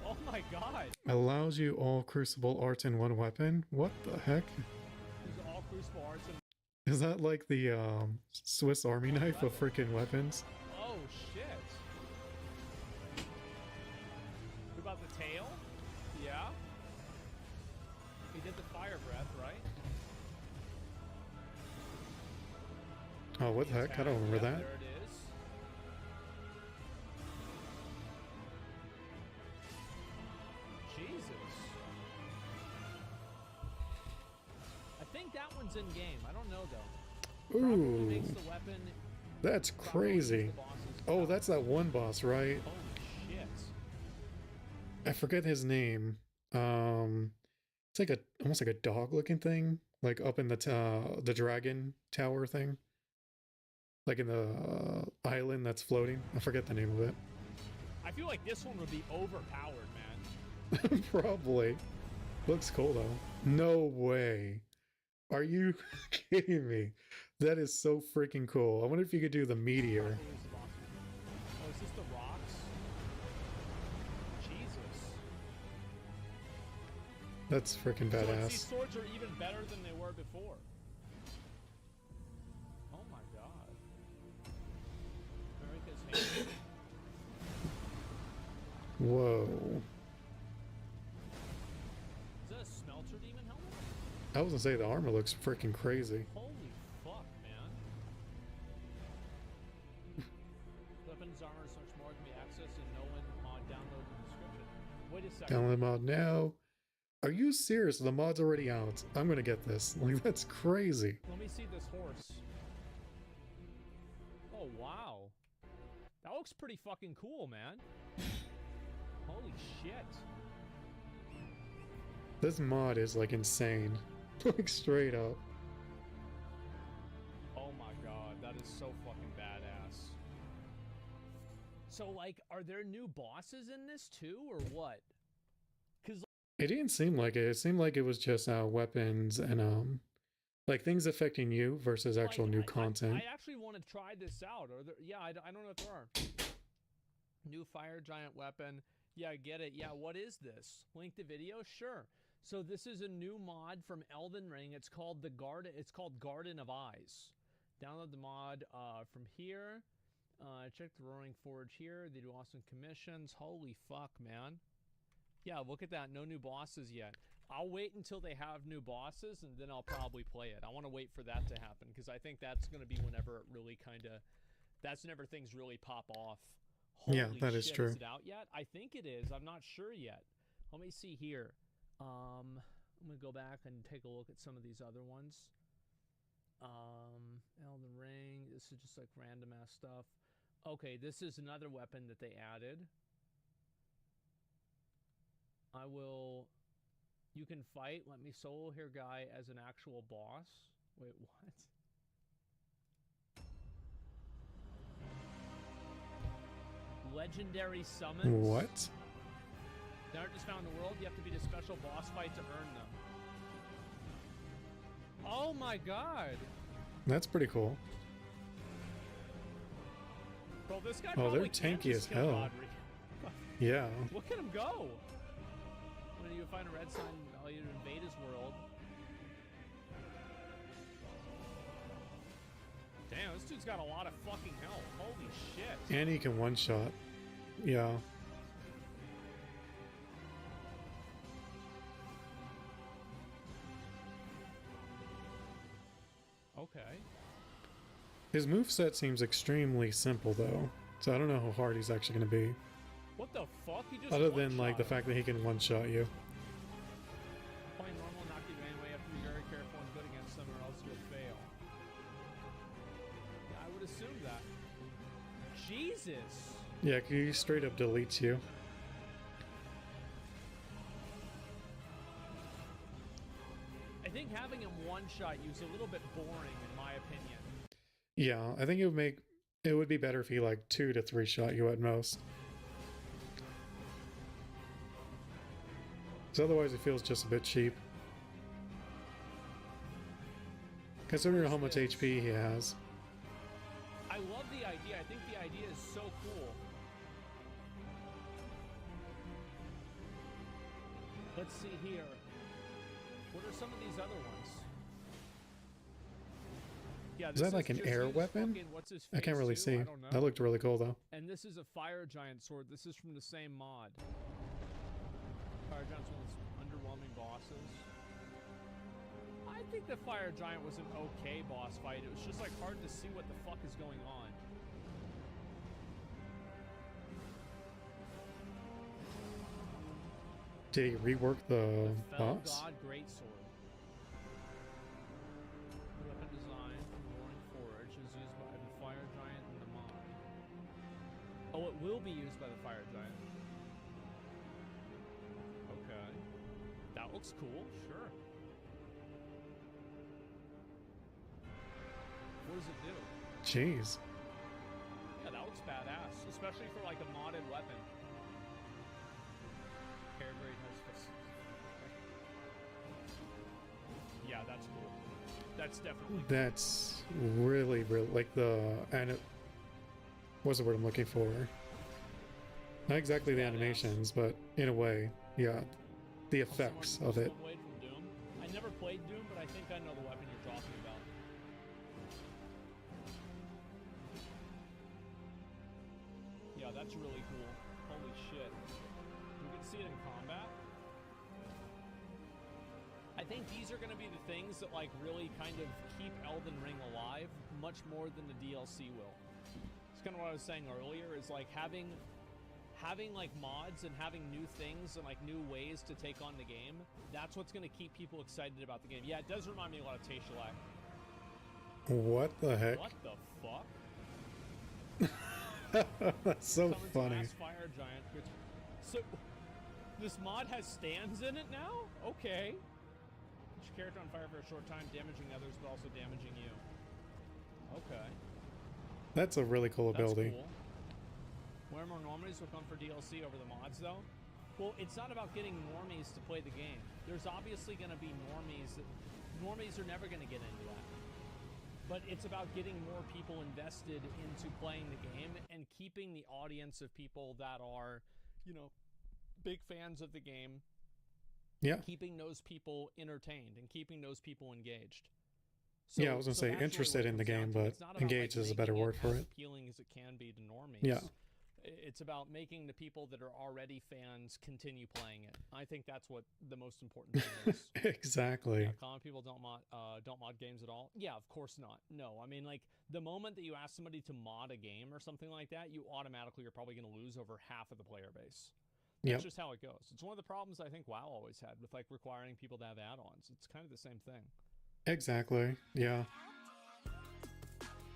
Oh my god. Allows you all Crucible arts in one weapon? What the heck? These are all Crucible arts and... Is that like the Swiss Army knife of freaking weapons? Oh shit. What about the tail? Yeah. He did the fire breath, right? Oh, what the heck? I don't remember that. There it is. Jesus. I think that one's in game. I don't know though. Probably Ooh, makes the weapon. that's Probably crazy. the boss's Oh, power. that's that one boss, right? Holy shit. I forget his name. It's like almost like a dog-looking thing, like up in the dragon tower thing, like in the island that's floating. I forget the name of it. I feel like this one would be overpowered, man. Probably. Looks cool though. No way. Are you kidding me? That is so freaking cool. I wonder if you could do the meteor. Where's the boss? Oh, is this the rocks? Jesus. That's freaking So these badass. swords are even better than they were before. Oh my god. America's hand. Whoa. Is that a smelter demon helmet? I was gonna say the armor looks freaking crazy. Holy fuck, man. Weapons, armor, so much more can be accessed in no one mod download in the description. Wait a second. Download mod now. Are you serious? The mod's already out. I'm gonna get this. Like, that's crazy. Let me see this horse. Oh, wow. That looks pretty fucking cool, man. Holy shit. This mod is like insane. Like straight up. Oh my god, that is so fucking badass. So, like, are there new bosses in this too, or what? Because It didn't seem like it. It seemed like it was just weapons and like things affecting you versus actual new content. I actually want to try this out. Or there, yeah, I don't know if there are. New fire giant weapon. Yeah, I get it. Yeah, what is this? Link the video? Sure. So this is a new mod from Elden Ring. It's called Garden of Eyes. Download the mod from here. Check the Roaring Forge here. They do awesome commissions. Holy fuck, man. Yeah, look at that. No new bosses yet. I'll wait until they have new bosses, and then I'll probably play it. I want to wait for that to happen, because I think that's going to be whenever it really kind of... That's whenever things really pop off. Holy Yeah, that is shit, true. Is it out yet? I think it is. I'm not sure yet. Let me see here. I'm going to go back and take a look at some of these other ones. Elden Ring. This is just like random ass stuff. Okay, this is another weapon that they added. I will... You can fight. Let me solo here, guy, as an actual boss. Wait, what? Legendary summons. What? They aren't just found in the world. You have to beat a special boss fight to earn them. Oh my god. That's pretty cool. Bro, this guy Oh, they're probably can tanky just as kill hell. Godric. Yeah. Look at him go. When you find a red sign, I'll you invade his world. Damn. Damn, this dude's got a lot of fucking health. Holy shit. And he can one-shot. Yeah. Okay. His moveset seems extremely simple, though. So I don't know how hard he's actually going to be. What the fuck? He just Other than, like, the one-shot him. fact that he can one-shot you. Playing normal, knock you away. You have to be very careful and good against them, or else you'll fail. Yeah, I would assume that. Jesus. Yeah, he straight up deletes you. I think having him one-shot you is a little bit boring, in my opinion. Yeah, I think it would be better if he like 2 to 3 shot you at most. Because otherwise it feels just a bit cheap. Considering how much HP he has. I love the idea. I think the idea is so cool. Let's see here. What are some of these other ones? Yeah, Is that like an just air use weapon? fucking- what's his I can't face really too? see. I don't know. That looked really cool though. And this is a fire giant sword. This is from the same mod. Fire giant's one of those underwhelming bosses. I think the fire giant was an okay boss fight. It was just like hard to see what the fuck is going on. Did he rework the Fell boss? God Greatsword. The weapon design from Roaring Forge is used by the fire giant and the mod. Oh, it will be used by the fire giant. Okay. That looks cool, sure. What does it do? Jeez. Yeah, that looks badass, especially for like a modded weapon. Hair braid has yeah, that's cool. That's definitely That's really, really like what's the word I'm looking for? Not exactly the Badass. animations, but in a way, yeah, the cool. effects Someone of it. Blade from Doom. I never played Doom, but I think I know the weapon you're talking about. Yeah, that's really cool. Holy shit. You can see it in combat. I think these are going to be the things that like really kind of keep Elden Ring alive much more than the DLC will. It's kind of what I was saying earlier is like having like mods and having new things and like new ways to take on the game. That's what's going to keep people excited about the game. Yeah, it does remind me a lot of Tayshalak. What the heck? What the fuck? That's so Summons funny. Mass Fire Giant. So, this mod has stands in it now? Okay. Put your character on fire for a short time, damaging others, but also damaging you. Okay. That's a really cool That's ability. cool. Where more normies will come for DLC over the mods, though? Well, it's not about getting normies to play the game. There's obviously going to be normies. Normies are never going to get into that. But it's about getting more people invested into playing the game and keeping the audience of people that are, you know, big fans of the game. Yeah. Keeping those people entertained and keeping those people engaged. Yeah, I was gonna say that's really interested what it in the comes down game, to. but It's not about, engaged is a better making word for as it. appealing as it can be to normies. Yeah. It's about making the people that are already fans continue playing it. I think that's what the most important thing is. Exactly. Yeah, common people don't mod games at all. Yeah, of course not. No, I mean, like the moment that you ask somebody to mod a game or something like that, you automatically are probably going to lose over half of the player base. That's Yep. just how it goes. It's one of the problems I think WoW always had with like requiring people to have add-ons. It's kind of the same thing. Exactly. Yeah.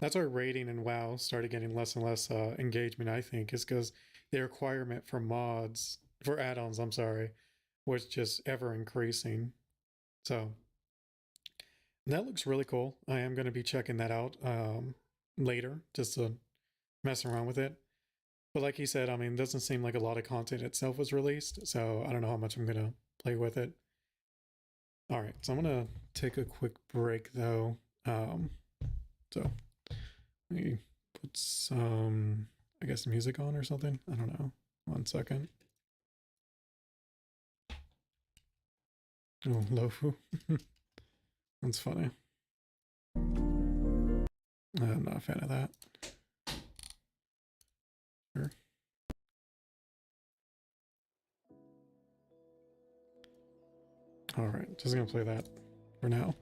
That's why rating in WoW started getting less and less engagement, I think, is because the requirement for mods, for add-ons, I'm sorry, was just ever increasing. So that looks really cool. I am going to be checking that out later just to mess around with it. But like you said, I mean, it doesn't seem like a lot of content itself was released, so I don't know how much I'm going to play with it. All right, so I'm going to take a quick break, though. So let me put some, I guess, music on or something. I don't know. 1 second. Oh, Lofu. That's funny. I'm not a fan of that. Sure. All right, just gonna play that for now.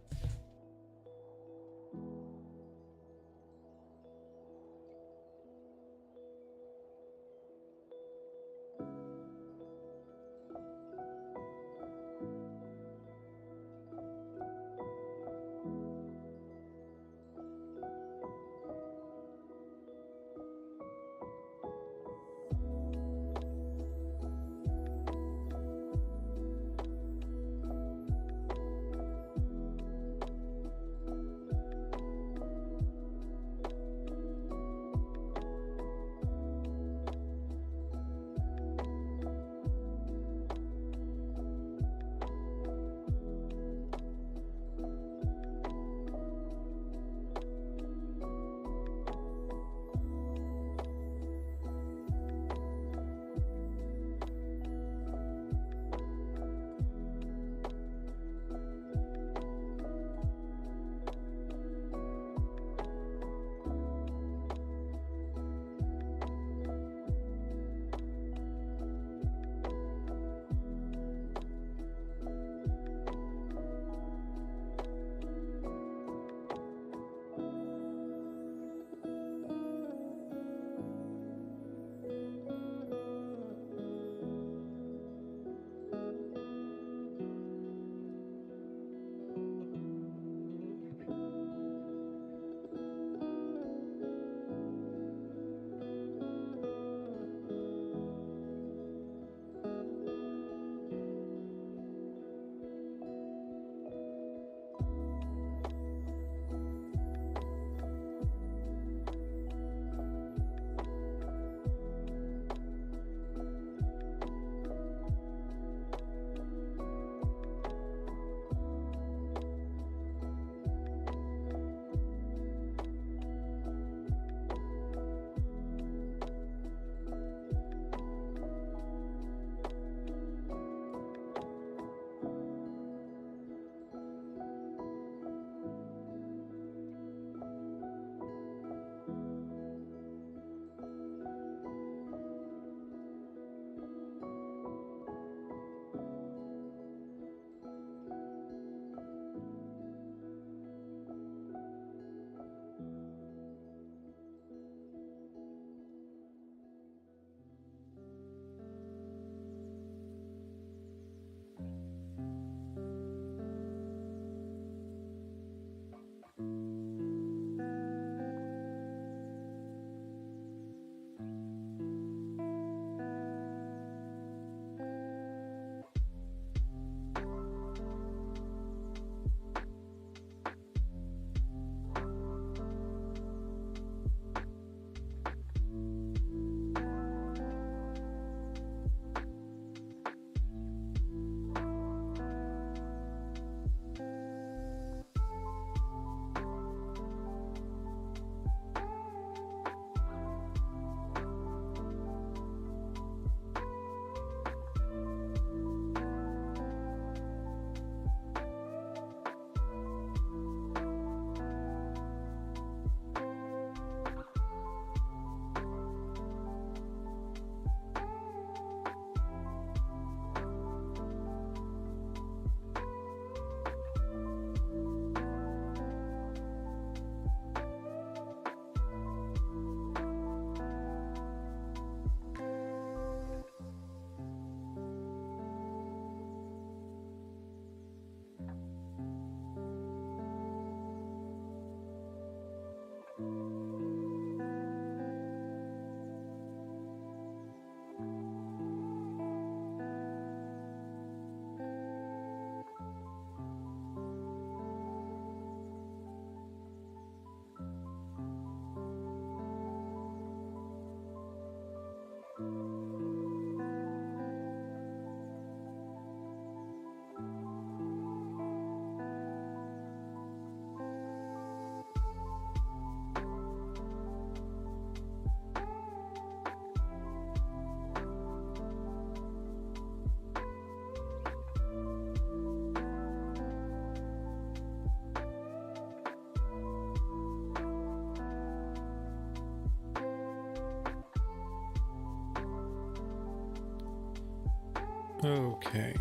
Okay.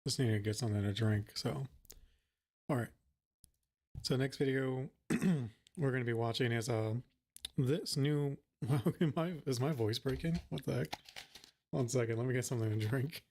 Just need to get something to drink, so. Alright. So next video we're going to be watching is this new... is my voice breaking? What the heck? 1 second, let me get something to drink.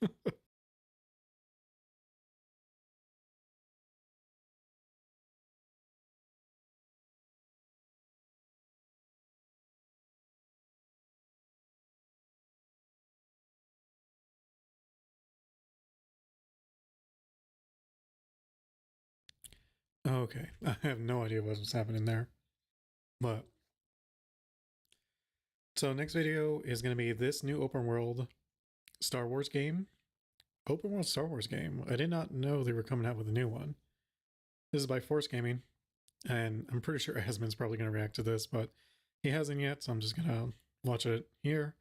Okay, I have no idea what was happening there. But so next video is going to be this new open world Star Wars game. Open world Star Wars game. I did not know they were coming out with a new one. This is by Force Gaming, and I'm pretty sure Asmon's probably going to react to this, but he hasn't yet, so I'm just going to watch it here.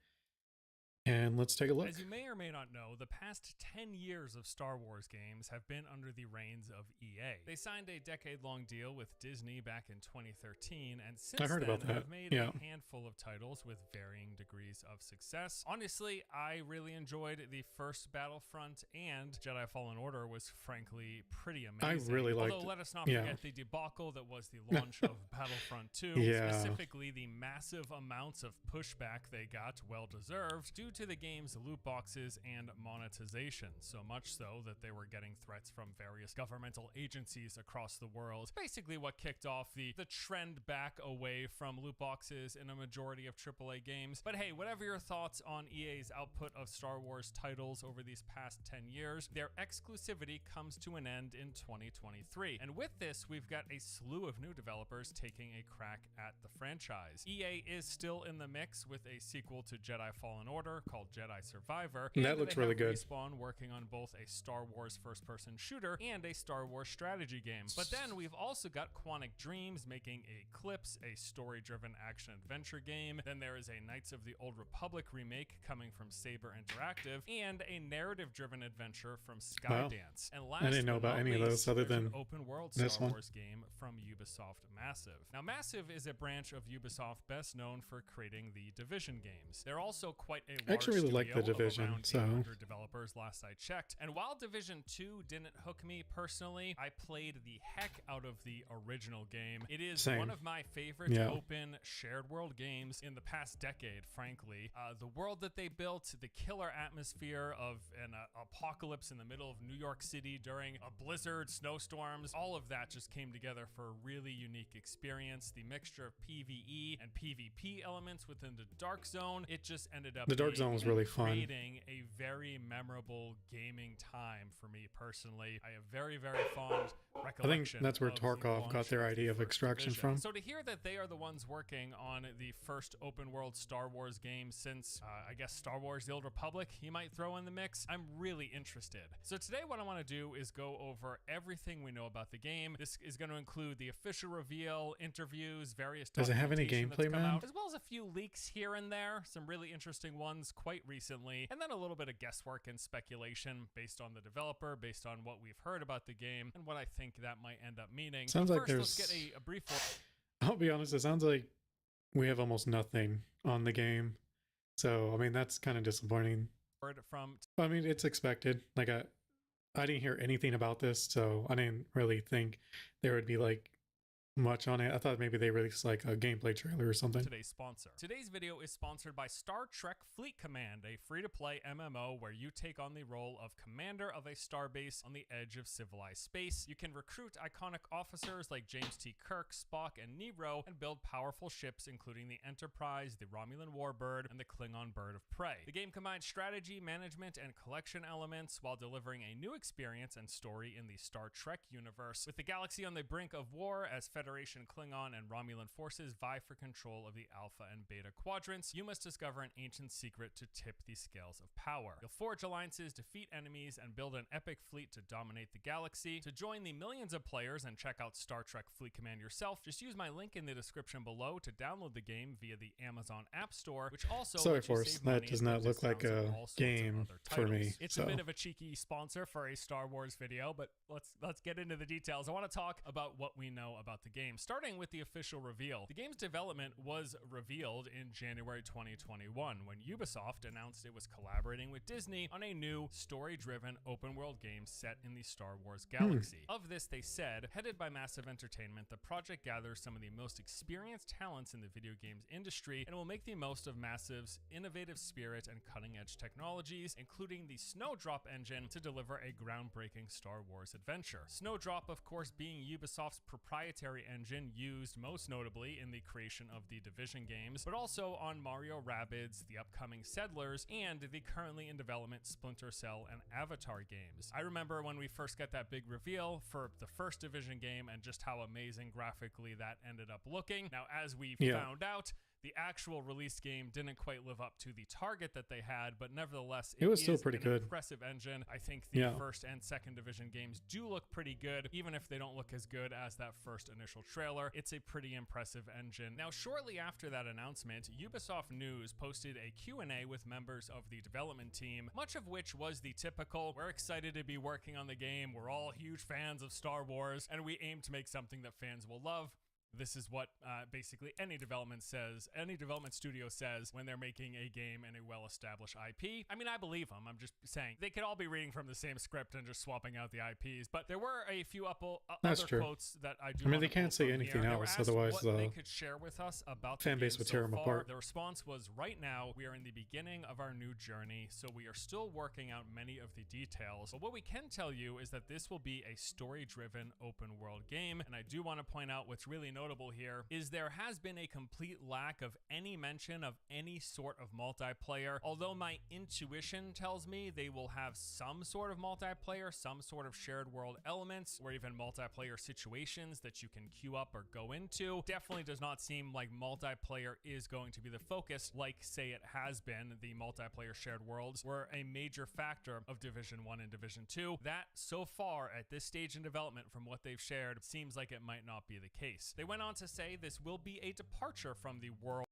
And let's take a look. As you may or may not know, the past 10 years of Star Wars games have been under the reins of EA. They signed a decade-long deal with Disney back in 2013, and since then have made a handful of titles with varying degrees of success. Honestly, I really enjoyed the first Battlefront, and Jedi Fallen Order was frankly pretty amazing. I really liked it. Although let us not forget the debacle that was the launch of Battlefront 2, specifically the massive amounts of pushback they got, well deserved, due to the game's loot boxes and monetization, so much so that they were getting threats from various governmental agencies across the world. Basically what kicked off the trend back away from loot boxes in a majority of AAA games. But hey, whatever your thoughts on EA's output of Star Wars titles over these past 10 years, their exclusivity comes to an end in 2023. And with this, we've got a slew of new developers taking a crack at the franchise. EA is still in the mix with a sequel to Jedi Fallen Order called Jedi Survivor. That looks really good. Respawn working on both a Star Wars first-person shooter and a Star Wars strategy game. But then we've also got Quantic Dreams making Eclipse, a story-driven action-adventure game. Then there is a Knights of the Old Republic remake coming from Saber Interactive, and a narrative-driven adventure from Skydance. And last, I didn't know about any of those other than an open-world Star Wars game from Ubisoft Massive. Now, Massive is a branch of Ubisoft best known for creating the Division games. They're also quite a large really like the Division, so 800 developers last I checked. And while Division 2 didn't hook me personally, I played the heck out of the original game. It is one of my favorite open shared world games in the past decade, frankly. The world that they built, the killer atmosphere of an apocalypse in the middle of New York City during a blizzard, snowstorms, all of that just came together for a really unique experience. The mixture of PvE and PvP elements within the Dark Zone, it just ended up the Dark Zone was really fun. Creating a very memorable gaming time for me personally. I have very, very fond recollection. I think that's where Tarkov got their idea of Extraction from. So to hear that they are the ones working on the first open world Star Wars game since, I guess, Star Wars The Old Republic, you might throw in the mix, I'm really interested. So today what I want to do is go over everything we know about the game. This is going to include the official reveal, interviews, various Does it have any gameplay, man? As well as a few leaks here and there, some really interesting ones quite recently, and then a little bit of guesswork and speculation based on the developer, based on what we've heard about the game, and what I think that might end up meaning. Sounds like let's get a brief look. I'll be honest, it sounds like we have almost nothing on the game. So, I mean, that's kind of disappointing. I mean, it's expected. Like, I didn't hear anything about this, so I didn't really think there would be, like, much on it. I thought maybe they released like a gameplay trailer or something. Today's sponsor. Today's video is sponsored by Star Trek Fleet Command, a free-to-play MMO where you take on the role of commander of a starbase on the edge of civilized space. You can recruit iconic officers like James T. Kirk, Spock, and Nero, and build powerful ships including the Enterprise, the Romulan Warbird, and the Klingon Bird of Prey. The game combines strategy, management, and collection elements while delivering a new experience and story in the Star Trek universe. With the galaxy on the brink of war as Federation, Klingon, and Romulan forces vie for control of the Alpha and Beta quadrants, you must discover an ancient secret to tip the scales of power. You'll forge alliances, defeat enemies, and build an epic fleet to dominate the galaxy. To join the millions of players and check out Star Trek Fleet Command yourself, just use my link in the description below to download the game via the Amazon App Store, which also Sorry, Force, that does not look like a game for me. It's a bit of a cheeky sponsor for a Star Wars video, but let's get into the details. I want to talk about what we know about the game, starting with the official reveal. The game's development was revealed in January 2021 when Ubisoft announced it was collaborating with Disney on a new story-driven open-world game set in the Star Wars galaxy. Of this, they said, headed by Massive Entertainment, the project gathers some of the most experienced talents in the video games industry and will make the most of Massive's innovative spirit and cutting-edge technologies, including the Snowdrop engine, to deliver a groundbreaking Star Wars adventure. Snowdrop, of course, being Ubisoft's proprietary engine used most notably in the creation of the Division games, but also on Mario Rabbids, the upcoming Settlers, and the currently in development Splinter Cell and Avatar games. I remember when we first got that big reveal for the first Division game and just how amazing graphically that ended up looking. Now, as we found out, the actual released game didn't quite live up to the target that they had, but nevertheless, it was still pretty good. Impressive engine. I think the first and second Division games do look pretty good, even if they don't look as good as that first initial trailer. It's a pretty impressive engine. Now, shortly after that announcement, Ubisoft News posted a Q&A with members of the development team, much of which was the typical, we're excited to be working on the game, we're all huge fans of Star Wars, and we aim to make something that fans will love. This is what basically any development studio says when they're making a game in a well-established IP. I mean, I believe them. I'm just saying they could all be reading from the same script and just swapping out the IPs. But there were a few other quotes that I do. I mean, they can't say anything else, otherwise what they could share with us about the fan base would tear them apart. The response was, right now we are in the beginning of our new journey, so we are still working out many of the details. But what we can tell you is that this will be a story-driven open-world game, and I do want to point out what's really notable here is there has been a complete lack of any mention of any sort of multiplayer, although my intuition tells me they will have some sort of multiplayer, some sort of shared world elements, or even multiplayer situations that you can queue up or go into. Definitely does not seem like multiplayer is going to be the focus, like say it has been. The multiplayer shared worlds were a major factor of Division 1 and Division 2. That, so far at this stage in development, from what they've shared, seems like it might not be the case. They went on to say this will be a departure from the world.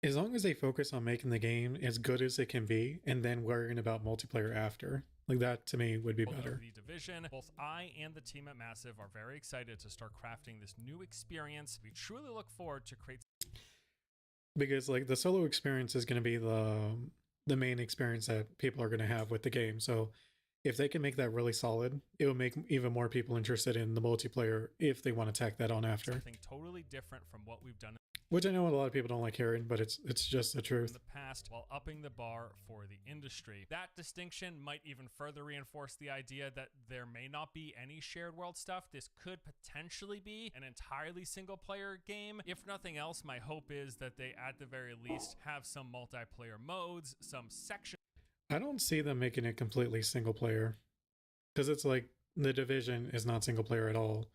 As long as they focus on making the game as good as it can be and then worrying about multiplayer after, like that to me would be better. The Division, both I and the team at Massive are very excited to start crafting this new experience. We truly look forward to create, because like the solo experience is going to be the main experience that people are going to have with the game. So if they can make that really solid, it will make even more people interested in the multiplayer if they want to tack that on after. Something totally different from what we've done, which I know a lot of people don't like hearing, but it's just the truth. In the past, while upping the bar for the industry. That distinction might even further reinforce the idea that there may not be any shared world stuff. This could potentially be an entirely single player game. If nothing else, my hope is that they at the very least have some multiplayer modes, some sections. I don't see them making it completely single player, because it's like the Division is not single player at all.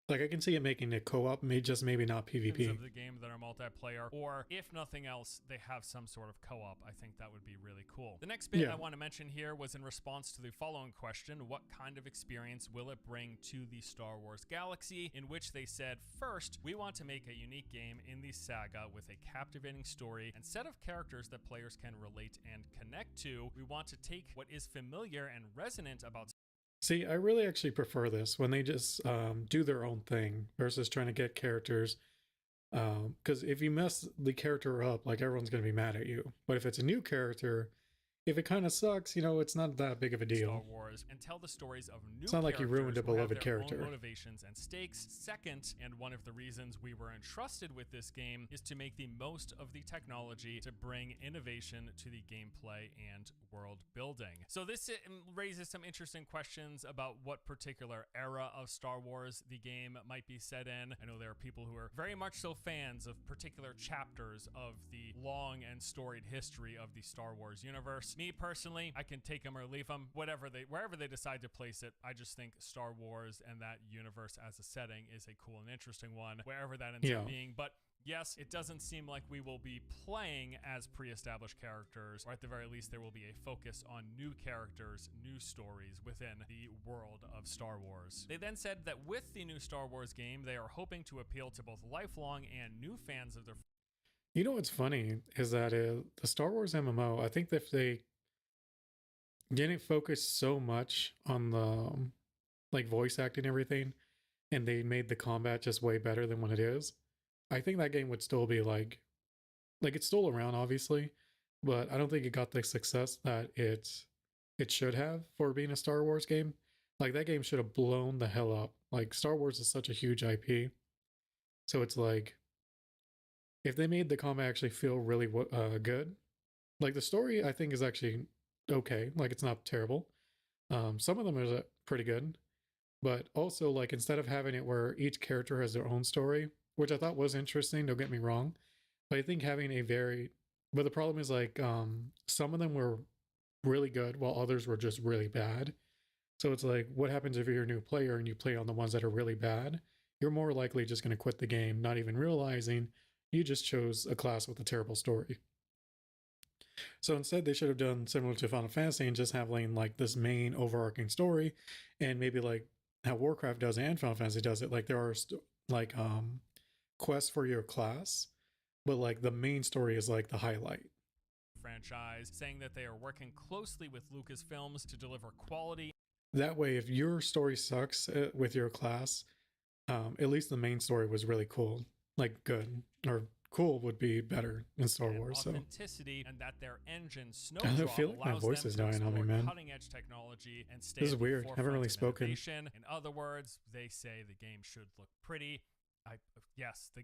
Like I can see it making it co-op, maybe not PvP. Of the game that are multiplayer, or if nothing else, they have some sort of co-op. I think that would be really cool. The next bit I want to mention here was in response to the following question: what kind of experience will it bring to the Star Wars galaxy? In which they said, first, we want to make a unique game in the saga with a captivating story and set of characters that players can relate and connect to. We want to take what is familiar and resonant about. See, I really actually prefer this when they just do their own thing versus trying to get characters. Because if you mess the character up, like everyone's going to be mad at you. But if it's a new character, if it kind of sucks, you know, it's not that big of a deal. Star Wars, and tell the stories of new It's not like you ruined a beloved character. Motivations and stakes. Second, and one of the reasons we were entrusted with this game, is to make the most of the technology to bring innovation to the gameplay and world building. So this raises some interesting questions about what particular era of Star Wars the game might be set in. I know there are people who are very much so fans of particular chapters of the long and storied history of the Star Wars universe. Me personally, I can take them or leave them, wherever they decide to place it. I just think Star Wars and that universe as a setting is a cool and interesting one, wherever that ends up being. But yes, it doesn't seem like we will be playing as pre-established characters, or at the very least there will be a focus on new characters, new stories within the world of Star Wars. They then said that with the new Star Wars game, they are hoping to appeal to both lifelong and new fans of their. You know what's funny is that the Star Wars MMO, I think that if they didn't focus so much on the like voice acting and everything, and they made the combat just way better than what it is, I think that game would still be like it's still around, obviously, but I don't think it got the success that it should have for being a Star Wars game. Like that game should have blown the hell up. Like Star Wars is such a huge IP, so it's like if they made the combat actually feel really good, like the story I think is actually okay. Like it's not terrible. Some of them are pretty good, but also like instead of having it where each character has their own story, which I thought was interesting. Don't get me wrong, but I think having a very but the problem is like some of them were really good while others were just really bad. So it's like what happens if you're a new player and you play on the ones that are really bad? You're more likely just going to quit the game, not even realizing you just chose a class with a terrible story. So instead, they should have done similar to Final Fantasy and just having like this main overarching story, and maybe like how Warcraft does and Final Fantasy does it. Like there are like quests for your class, but like the main story is like the highlight. Franchise, saying that they are working closely with Lucasfilms to deliver quality. That way, if your story sucks with your class, at least the main story was really cool, like good or cool would be better in Star Wars. Authenticity, and that their engine I feel like my voice is dying on me, man. Cutting-edge technology and stay this is weird. I haven't really spoken. Innovation. In other words, they say the game should look pretty. Yes, the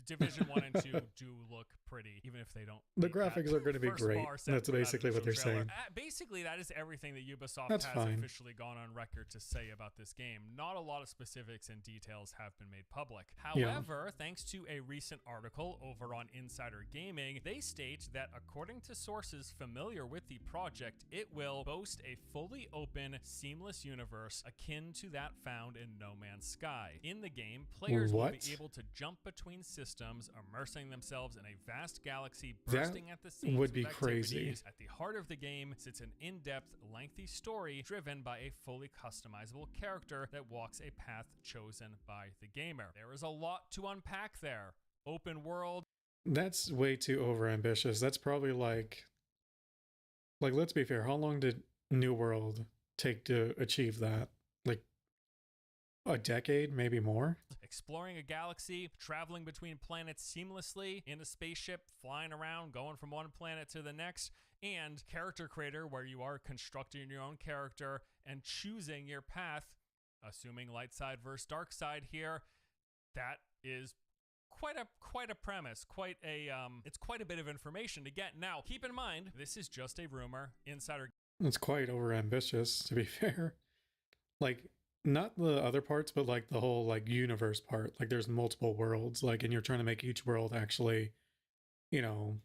Division 1 and 2 do look pretty, even if they don't. The graphics are going to be great. That's basically what they're saying. Basically, that is everything that Ubisoft That's has fine. officially gone on record to say about this game. Not a lot of specifics and details have been made public. However, thanks to a recent article over on Insider Gaming, they state that according to sources familiar with the project, it will boast a fully open, seamless universe akin to that found in No Man's Sky. In the game, players will be able to jump between systems, immersing themselves in a vast galaxy, bursting at the seams would be with crazy. activities. At the heart of the game sits an in-depth, lengthy story driven by a fully customizable character that walks a path chosen by the gamer. There is a lot to unpack there. Open world. That's way too overambitious. That's probably like let's be fair. How long did New World take to achieve that? Like a decade, maybe more. Exploring a galaxy, traveling between planets seamlessly in a spaceship, flying around, going from one planet to the next, and character creator, where you are constructing your own character and choosing your path, assuming light side versus dark side here. That is quite a premise, it's quite a bit of information to get. Now, keep in mind, this is just a rumor. Insider. It's quite overambitious, to be fair. Like, not the other parts, but like the whole like universe part. Like there's multiple worlds, like, and you're trying to make each world actually, you know,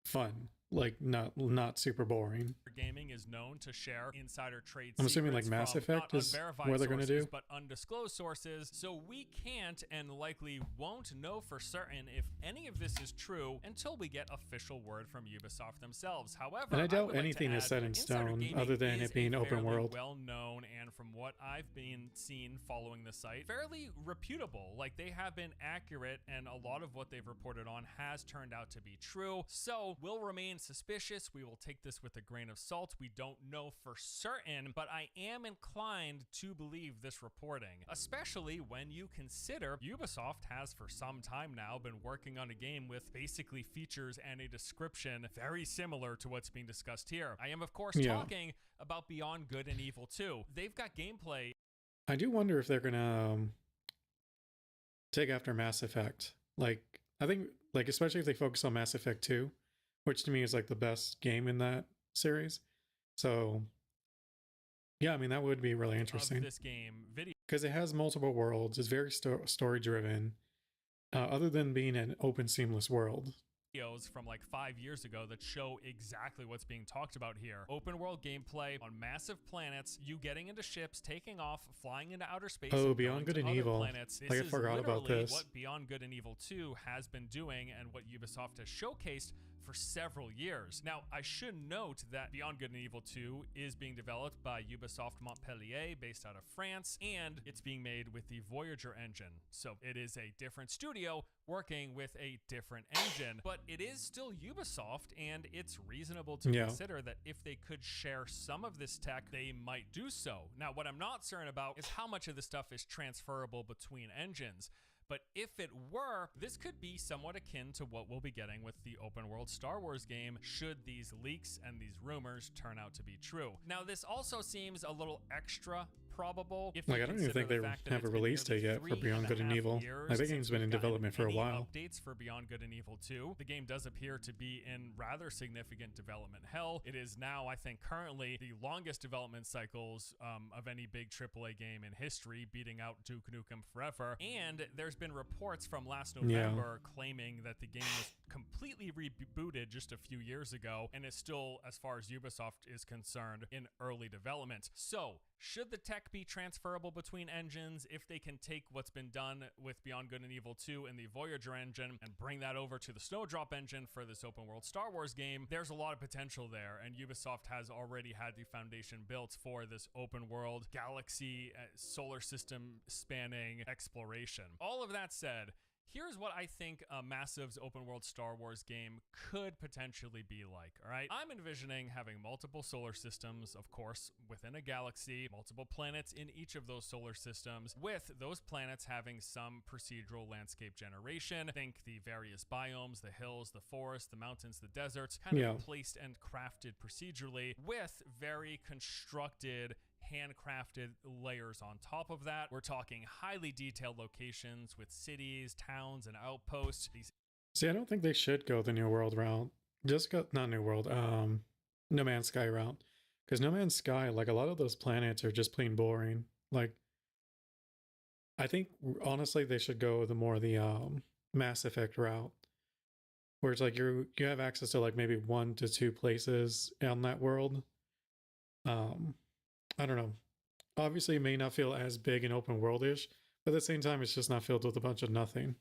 fun. Like not super boring. Gaming is known to share insider trade I'm assuming like Mass Effect is what they're going to do, but undisclosed sources. So we can't and likely won't know for certain if any of this is true until we get official word from Ubisoft themselves. However, and I doubt anything is set in stone other than it being open world. Well known, and from what I've been seen following the site, fairly reputable. Like they have been accurate, and a lot of what they've reported on has turned out to be true. So we'll remain suspicious. We will take this with a grain of salt. We don't know for certain, but I am inclined to believe this reporting, especially when you consider Ubisoft has for some time now been working on a game with basically features and a description very similar to what's being discussed here. I am, of course, talking about Beyond Good and Evil 2. They've got gameplay. I do wonder if they're gonna take after Mass Effect. Like, I think, like, especially if they focus on Mass Effect 2, which to me is like the best game in that series. So yeah, I mean, that would be really interesting. This game video, because it has multiple worlds. It's very story driven, other than being an open seamless world. Videos from like 5 years ago that show exactly what's being talked about here. Open world gameplay on massive planets, you getting into ships, taking off, flying into outer space. Oh, Beyond Good and Evil. Planets. Like, I forgot about this. What Beyond Good and Evil 2 has been doing and what Ubisoft has showcased for several years. Now, I should note that Beyond Good and Evil 2 is being developed by Ubisoft Montpellier, based out of France, and it's being made with the Voyager engine. So it is a different studio working with a different engine, but it is still Ubisoft, and it's reasonable to consider that if they could share some of this tech, they might do so. Now, what I'm not certain about is how much of this stuff is transferable between engines. But if it were, this could be somewhat akin to what we'll be getting with the open world Star Wars game, should these leaks and these rumors turn out to be true. Now, this also seems a little extra probable. If like, I don't even think they have a release date yet for Beyond Good and Evil. Like, that game's been in development for a while. Updates for Beyond Good and Evil 2. The game does appear to be in rather significant development hell. It is now, I think, currently the longest development cycles of any big AAA game in history, beating out Duke Nukem Forever. And there's been reports from last November claiming that the game was completely rebooted just a few years ago and is still, as far as Ubisoft is concerned, in early development. So, should the tech be transferable between engines if they can take what's been done with Beyond Good and Evil 2 and the Voyager engine and bring that over to the Snowdrop engine for this open world Star Wars game? There's a lot of potential there, and Ubisoft has already had the foundation built for this open world, galaxy, solar system spanning exploration. All of that said, here's what I think a Massive's open world Star Wars game could potentially be like, all right? I'm envisioning having multiple solar systems, of course, within a galaxy, multiple planets in each of those solar systems, with those planets having some procedural landscape generation. Think the various biomes, the hills, the forests, the mountains, the deserts, kind of placed and crafted procedurally with very constructed, handcrafted layers on top of that. We're talking highly detailed locations with cities, towns, and outposts. See, I don't think they should go the New World route. Just go, not New World, No Man's Sky route. Because No Man's Sky, like, a lot of those planets are just plain boring. Like, I think, honestly, they should go the Mass Effect route. Where it's like you have access to, like, maybe 1 to 2 places on that world. I don't know. Obviously, it may not feel as big and open world-ish, but at the same time, it's just not filled with a bunch of nothing.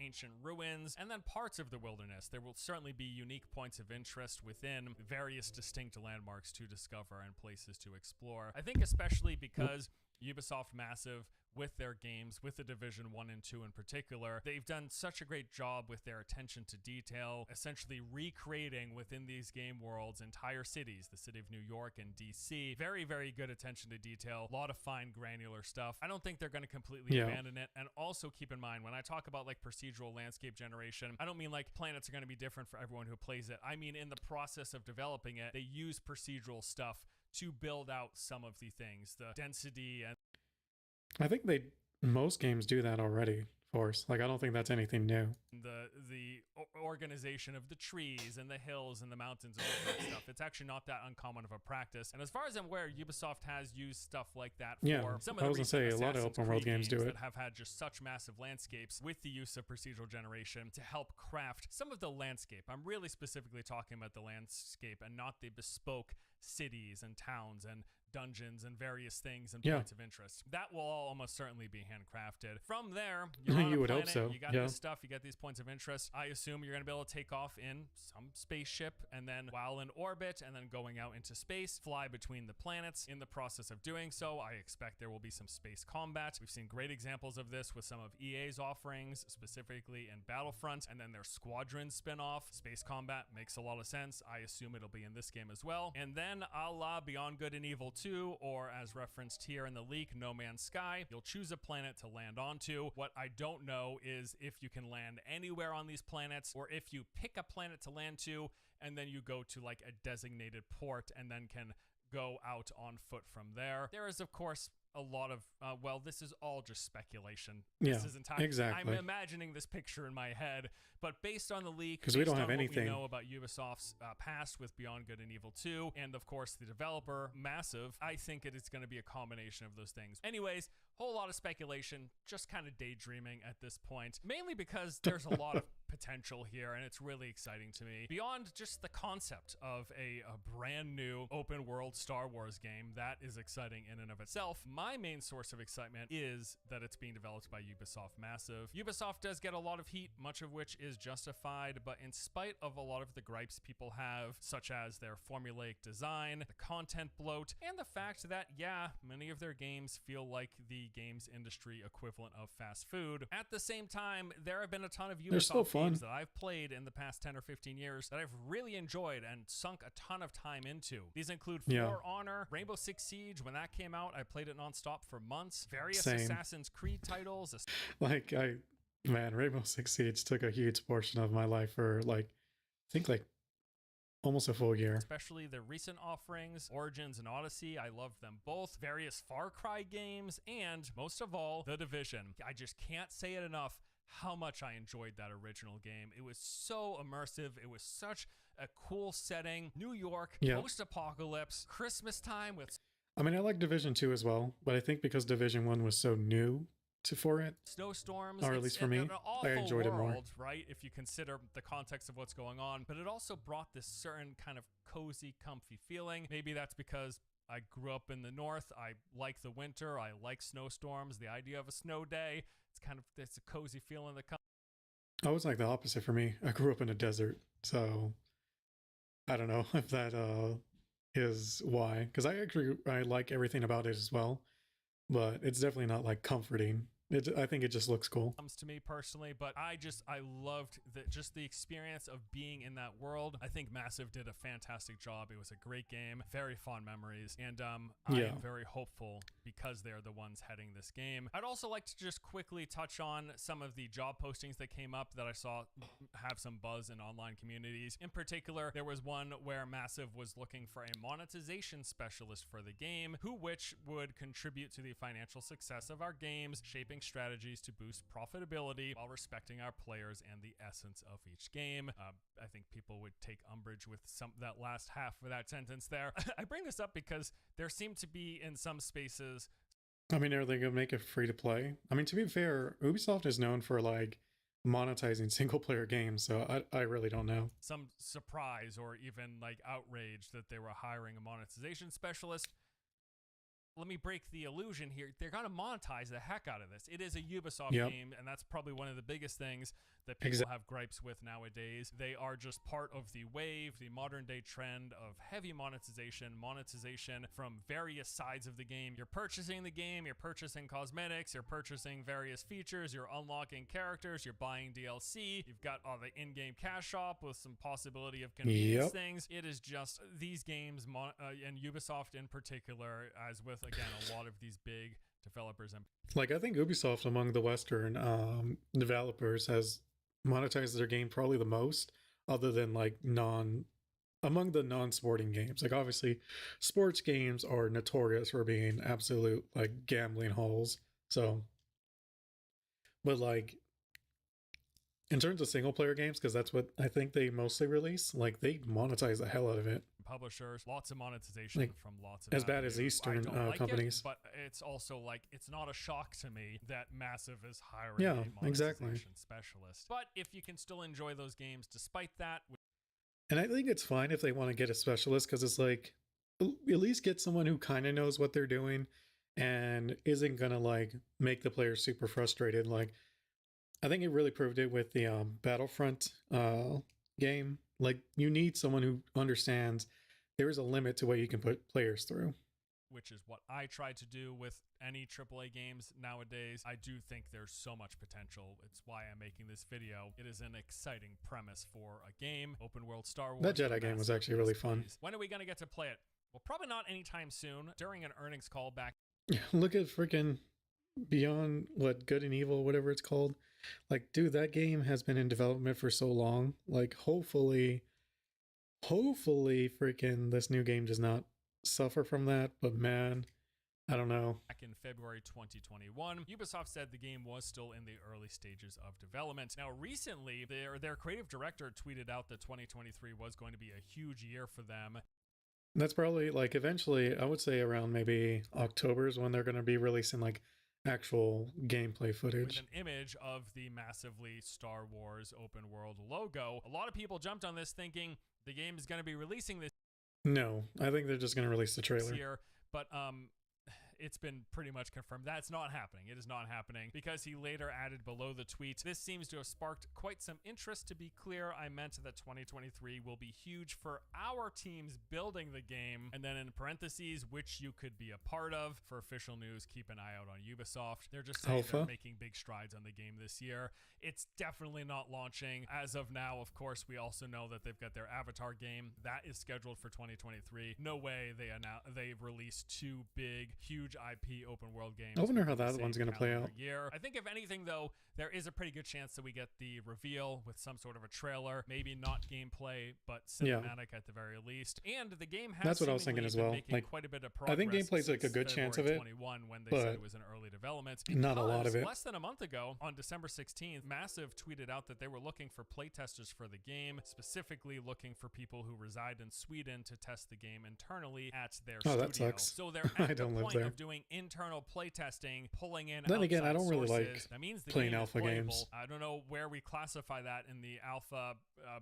Ancient ruins, and then parts of the wilderness. There will certainly be unique points of interest within various distinct landmarks to discover and places to explore. I think especially because Ubisoft Massive, with their games, with the Division 1 and 2 in particular, they've done such a great job with their attention to detail, essentially recreating within these game worlds entire cities, the city of New York and DC. Very, very good attention to detail, a lot of fine granular stuff. I don't think they're going to completely abandon it. And also keep in mind, when I talk about like procedural landscape generation, I don't mean like planets are going to be different for everyone who plays it. I mean, in the process of developing it, they use procedural stuff to build out some of the things, the density and I think most games do that already, Force. Like, I don't think that's anything new. The organization of the trees and the hills and the mountains and all that stuff. It's actually not that uncommon of a practice. And as far as I'm aware, Ubisoft has used stuff like that for some of the recent a lot of open world games do it, that have had just such massive landscapes with the use of procedural generation to help craft some of the landscape. I'm really specifically talking about the landscape and not the bespoke cities and towns and dungeons and various things and points of interest. That will all almost certainly be handcrafted. From there, you're on you a would planet, hope so. You got this stuff, you get these points of interest. I assume you're going to be able to take off in some spaceship, and then while in orbit and then going out into space, fly between the planets. In the process of doing so, I expect there will be some space combat. We've seen great examples of this with some of EA's offerings, specifically in Battlefront, and then their Squadron spin-off. Space combat makes a lot of sense. I assume it'll be in this game as well. And then a la Beyond Good and Evil 2, or as referenced here in the leak, No Man's Sky, you'll choose a planet to land onto. What I don't know is if you can land anywhere on these planets, or if you pick a planet to land to, and then you go to like a designated port and then can go out on foot from there. There is, of course, a lot of, well, this is all just speculation. This is entirely, exactly. I'm imagining this picture in my head, but based on the leak, because we don't have anything. We know about Ubisoft's past with Beyond Good and Evil 2, and of course the developer, Massive, I think it is going to be a combination of those things. Anyways, whole lot of speculation, just kind of daydreaming at this point, mainly because there's a lot of potential here, and it's really exciting to me. Beyond just the concept of a brand new open world Star Wars game, that is exciting in and of itself. My main source of excitement is that it's being developed by Ubisoft Massive. Ubisoft does get a lot of heat, much of which is justified, but in spite of a lot of the gripes people have, such as their formulaic design, the content bloat, and the fact that, yeah, many of their games feel like the games industry equivalent of fast food. At the same time, there have been a ton of Ubisoft games that I've played in the past 10 or 15 years that I've really enjoyed and sunk a ton of time into. These include For Honor, Rainbow Six Siege. When that came out, I played it nonstop for months. Various Assassin's Creed titles. Like, man, Rainbow Six Siege took a huge portion of my life for, like, I think, like, almost a full year. Especially the recent offerings, Origins and Odyssey. I love them both. Various Far Cry games, and most of all, The Division. I just can't say it enough how much I enjoyed that original game. It was so immersive. It was such a cool setting. New York, post-apocalypse, Christmas time with... I mean, I like Division 2 as well, but I think because Division 1 was so new for it, snowstorms, or at least for me, I enjoyed it more. Right, if you consider the context of what's going on, but it also brought this certain kind of cozy, comfy feeling. Maybe that's because I grew up in the north. I like the winter. I like snowstorms. The idea of a snow day, it's a cozy feeling that comes. I was like the opposite for me. I grew up in a desert, so I don't know if that is why, because I like everything about it as well, but it's definitely not like comforting. I think it just looks cool. Comes to me personally, but I loved the experience of being in that world. I think Massive did a fantastic job. It was a great game, very fond memories, and I am very hopeful because they're the ones heading this game. I'd also like to just quickly touch on some of the job postings that came up that I saw have some buzz in online communities. In particular, there was one where Massive was looking for a monetization specialist for the game, which would contribute to the financial success of our games, shaping strategies to boost profitability while respecting our players and the essence of each game. I think people would take umbrage with that last half of that sentence there. I bring this up because there seem to be in some spaces... I mean, are they going to make it free to play? I mean, to be fair, Ubisoft is known for like monetizing single player games, so I really don't know. Some surprise or even like outrage that they were hiring a monetization specialist. Let me break the illusion here. They're going to monetize the heck out of this. It is a Ubisoft game, and that's probably one of the biggest things that people have gripes with nowadays. They are just part of the wave, the modern day trend of heavy monetization from various sides of the game. You're purchasing the game, you're purchasing cosmetics, you're purchasing various features, you're unlocking characters, you're buying DLC, you've got the in-game cash shop with some possibility of convenience things. It is just these games, and Ubisoft in particular, as with, again, a lot of these big developers. Like, I think Ubisoft among the Western developers has monetized their game probably the most, other than like among the non-sporting games. Like, obviously sports games are notorious for being absolute like gambling holes, so, but like in terms of single player games, because that's what I think they mostly release, like they monetize the hell out of it. Publishers, lots of monetization from lots of as bad as Eastern companies. But it's also like, it's not a shock to me that Massive is hiring a monetization specialist. But if you can still enjoy those games despite that. And I think it's fine if they want to get a specialist, because it's like, at least get someone who kind of knows what they're doing and isn't gonna like make the player super frustrated. Like, I think it really proved it with the Battlefront game. Like, you need someone who understands there is a limit to what you can put players through. Which is what I try to do with any AAA games nowadays. I do think there's so much potential. It's why I'm making this video. It is an exciting premise for a game. Open world Star Wars. That Jedi game was actually really fun. When are we going to get to play it? Well, probably not anytime soon. During an earnings call back. Look at freaking Beyond Good and Evil, whatever it's called. Like, dude, that game has been in development for so long. Like, hopefully freaking this new game does not suffer from that. But man, I don't know. Back in February 2021, Ubisoft said the game was still in the early stages of development. Now, recently, their creative director tweeted out that 2023 was going to be a huge year for them. That's probably, like, eventually, I would say around maybe October is when they're going to be releasing, like, actual gameplay with footage. an image of the massively Star Wars open world logo. A lot of people jumped on this thinking the game is going to be releasing this No, I think they're just going to release the trailer. year, but it's been pretty much confirmed that's not happening. It is not happening, because he later added below the tweet, "This seems to have sparked quite some interest. To be clear, I meant that 2023 will be huge for our teams building the game." And then in parentheses, "which you could be a part of. For official news, keep an eye out on Ubisoft." They're just saying they're Alpha. making big strides on the game this year. It's definitely not launching as of now. Of course, we also know that they've got their Avatar game that is scheduled for 2023. No way they release two big, huge IP open world games. I wonder how within the that one's same going to play calendar out. year. I think if anything, though, there is a pretty good chance that we get the reveal with some sort of a trailer, maybe not gameplay, but cinematic at the very least. And the game has That's what I was thinking seemingly as been well. making Like, quite a bit of I think progress gameplay's like a since good chance of February it, 21, when they but said it was in early development. not a lot of Because it. less than a month ago, on December 16th, Massive tweeted out that they were looking for playtesters for the game, specifically looking for people who reside in Sweden to test the game internally at their Oh, studio. that sucks. So they're I at the don't live point there. of doing internal playtesting, pulling in Then again, I outside don't really sources. like That means the playing game alpha is playable. games. I don't know where we classify that in the alpha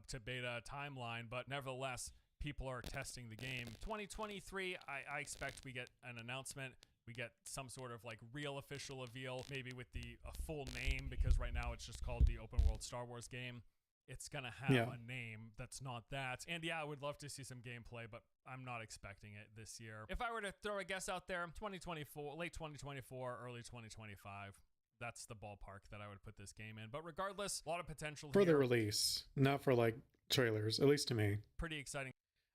to beta timeline, but nevertheless, people are testing the game. 2023, I expect we get an announcement. We get some sort of like real official reveal, maybe with a full name, because right now it's just called the Open World Star Wars game. It's gonna have a name that's not that. And yeah, I would love to see some gameplay, but I'm not expecting it this year. If I were to throw a guess out there, 2024, late 2024, early 2025. That's the ballpark that I would put this game in. But regardless, a lot of potential For here. the release, not for like trailers, at least to me. Pretty exciting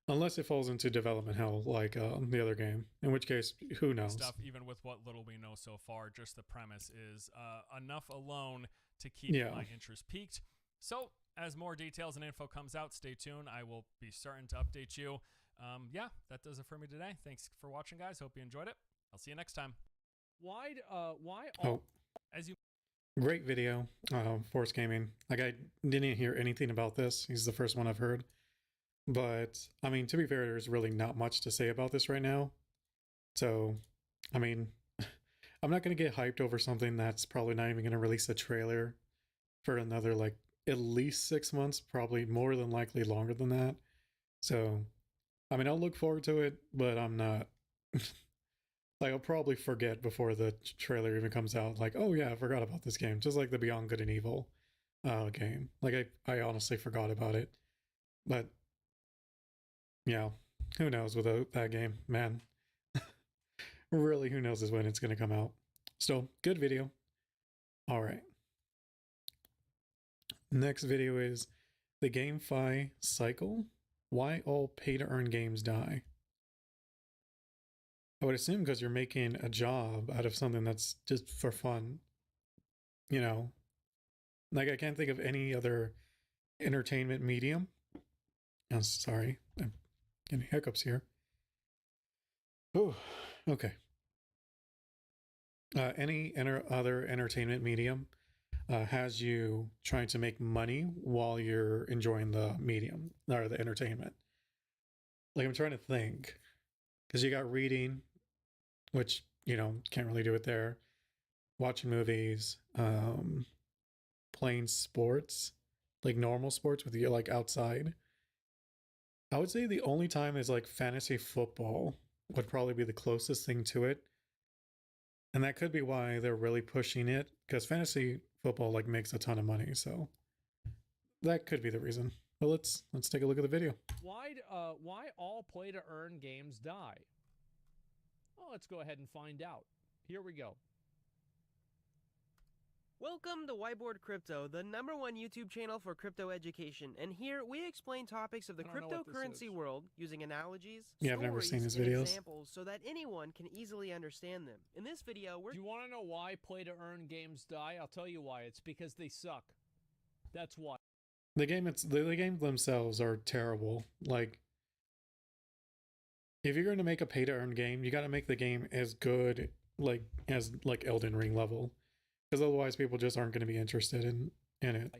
Unless it falls into development hell like the other game, in which case, who knows? stuff, even with what little we know so far. Just the premise is enough alone to keep my interest peaked. So as more details and info comes out, stay tuned. I will be certain to update you. Yeah, that does it for me today. Thanks for watching, guys. Hope you enjoyed it. I'll see you next time. Why Oh, As you great video, Force Gaming. Like, I didn't hear anything about this. He's the first one I've heard. But, I mean, to be fair, there's really not much to say about this right now. So, I mean, I'm not going to get hyped over something that's probably not even going to release a trailer for another, like, at least 6 months, probably more than likely longer than that. So, I mean, I'll look forward to it, but I'm not... like, I'll probably forget before the trailer even comes out. Like, oh yeah, I forgot about this game. Just like the Beyond Good and Evil game. Like, I honestly forgot about it. But, yeah, who knows with that game, man. Really, who knows when it's going to come out. Still, good video. All right. Next video is the GameFi cycle. Why all pay-to-earn games die. I would assume because you're making a job out of something that's just for fun. You know? Like, I can't think of any other entertainment medium. I'm sorry. I'm getting hiccups here. Oh, okay. Any other entertainment medium has you trying to make money while you're enjoying the medium or the entertainment. Like, I'm trying to think. Because you got reading, which, you know, can't really do it there. Watching movies, playing sports, like normal sports with you, like outside. I would say the only time is like fantasy football would probably be the closest thing to it. And that could be why they're really pushing it, because fantasy football like makes a ton of money. So that could be the reason. But let's take a look at the video. why all play to earn games die? Well, let's go ahead and find out. Here we go. Welcome to Whiteboard Crypto, the #1 YouTube channel for crypto education. And here we explain topics of the I don't know what this cryptocurrency is. world using analogies, Yeah, I've never seen stories, his and videos. examples so that anyone can easily understand them. In this video, we're Do you want to know why play to earn games die? I'll tell you why. It's because they suck. That's why. The game themselves are terrible. Like, if you're going to make a pay to earn game, you got to make the game as good as Elden Ring level, because otherwise people just aren't going to be interested in it.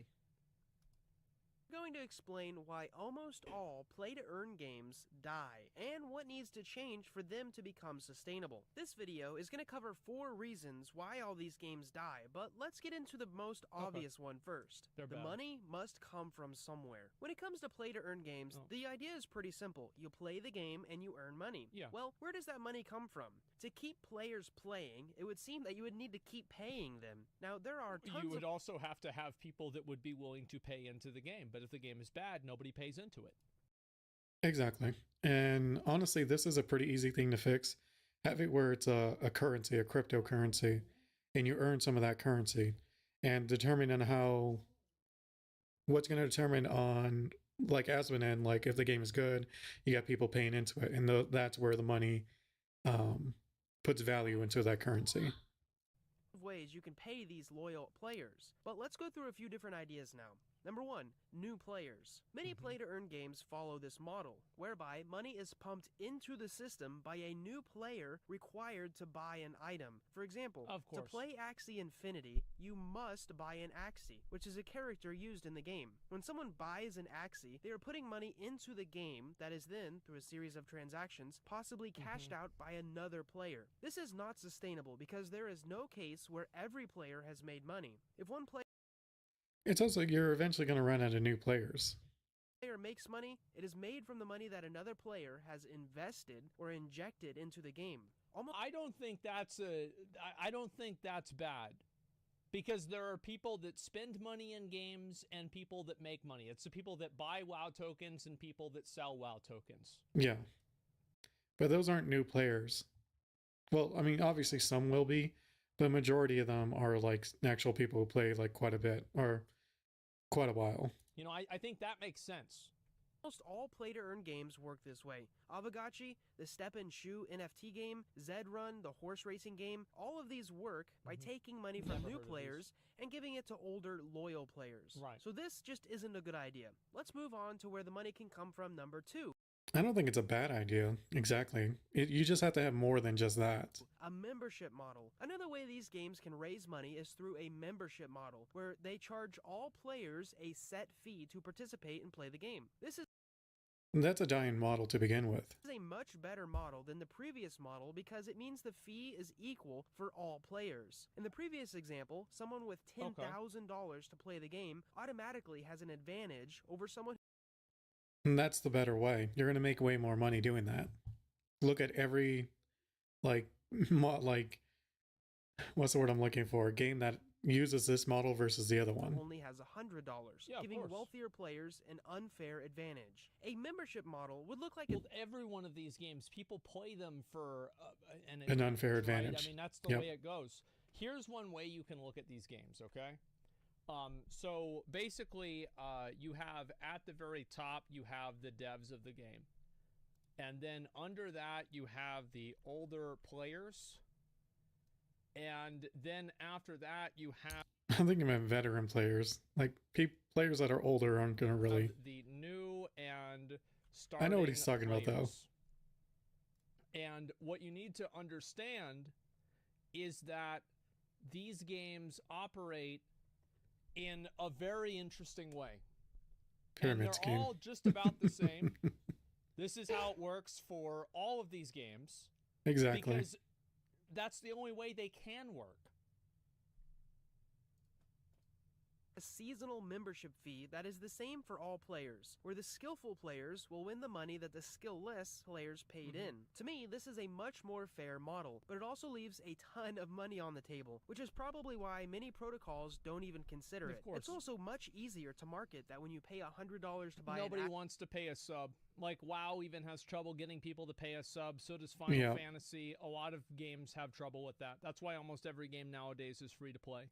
going to explain why almost all play-to-earn games die and what needs to change for them to become sustainable. This video is going to cover 4 reasons why all these games die, but let's get into the most obvious one first. They're The bad. money must come from somewhere. When it comes to play-to-earn games, the idea is pretty simple. You play the game and you earn money. Yeah. Well, where does that money come from? To keep players playing, it would seem that you would need to keep paying them. Now, there are tons You would of also have to have people that would be willing to pay into the game, but if the game is bad, nobody pays into it. Exactly. And honestly, this is a pretty easy thing to fix. Have it where it's a currency, a cryptocurrency, and you earn some of that currency. And determine on how, what's going to determine on, like Aspen and like if the game is good, you got people paying into it. And that's where the money puts value into that currency. ways you can pay these loyal players. But let's go through a few different ideas now. Number 1, new players. Many play-to-earn games follow this model, whereby money is pumped into the system by a new player required to buy an item. For example, Of to course. play Axie Infinity, you must buy an Axie, which is a character used in the game. When someone buys an Axie, they are putting money into the game that is then, through a series of transactions, possibly cashed out by another player. This is not sustainable because there is no case where every player has made money. If one player It's also, you're eventually going to run out of new players. makes money, it is made from the money that another player has invested or injected into the game. Almost I don't think that's bad. Because there are people that spend money in games and people that make money. It's the people that buy WoW tokens and people that sell WoW tokens. Yeah. But those aren't new players. Well, I mean, obviously some will be, but the majority of them are like actual people who play like quite a bit or quite a while. You know, I think that makes sense. Almost all play-to-earn games work this way. Avagachi, the Step and Shoe NFT game, Zed Run, the horse racing game, all of these work by taking money from Never new heard of players and giving it to older, loyal players. Right. So this just isn't a good idea. Let's move on to where the money can come from, number 2. I don't think it's a bad idea. Exactly. You just have to have more than just that. A membership model. Another way these games can raise money is through a membership model, where they charge all players a set fee to participate and play the game. This is That's a dying model to begin with. a much better model than the previous model because it means the fee is equal for all players. In the previous example, someone with $10,000 to play the game automatically has an advantage over someone. And that's the better way. You're going to make way more money doing that. Look at every, like, what's the word I'm looking for? Game that uses this model versus the other one. Only has $100, Yeah, of giving course. wealthier players an unfair advantage. A membership model would look like With every one of these games, people play them for An unfair right? advantage. I mean, that's the Yep. way it goes. Here's one way you can look at these games, okay? So basically, you have at the very top, you have the devs of the game. And then under that, you have the older players. And then after that, you have I think you meant veteran players. Like, players that are older aren't going to really. the new and starting I know what he's talking about, though. players. And what you need to understand is that these games operate in a very interesting way. Pyramid and they're scheme. all just about the same. This is how it works for all of these games. Exactly. Because that's the only way they can work. a seasonal membership fee that is the same for all players, where the skillful players will win the money that the skillless players paid in. To me, this is a much more fair model, but it also leaves a ton of money on the table, which is probably why many protocols don't even consider Of it. course. It's also much easier to market that when you pay $100 to buy Nobody an wants to pay a sub. Like WoW even has trouble getting people to pay a sub. So does Final Yeah. Fantasy. A lot of games have trouble with that. That's why almost every game nowadays is free to play.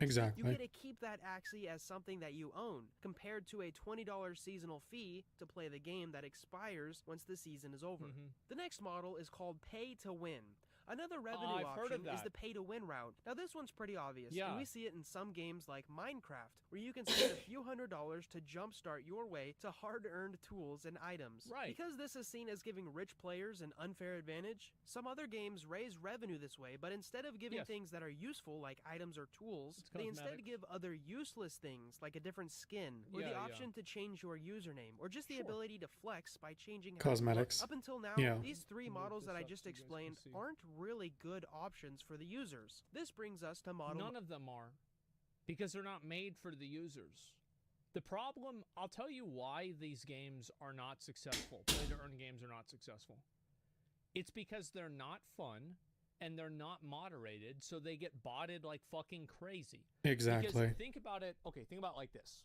Exactly. You get to keep that Axie as something that you own, compared to a $20 seasonal fee to play the game that expires once the season is over. The next model is called Pay to Win. Another revenue I've heard of option is that. the pay-to-win route. Now this one's pretty obvious, Yeah. and we see it in some games like Minecraft, where you can spend a few $100s to jumpstart your way to hard-earned tools and items. Right. Because this is seen as giving rich players an unfair advantage, some other games raise revenue this way, but instead of giving Yes. things that are useful like items or tools, It's they instead cosmetic. give other useless things like a different skin, or Yeah, the yeah. option to change your username, or just the Sure. ability to flex by changing how you look. Cosmetics. Up until now, Yeah. these three I'll move models this that I up just so you guys can explained see. aren't really good options for the users. This brings us to model None of them are, because they're not made for the users. The problem, I'll tell you why these games are not successful. Play-to-earn games are not successful. It's because they're not fun and they're not moderated, so they get botted like fucking crazy. Exactly. Because think about it. Okay, think about it like this.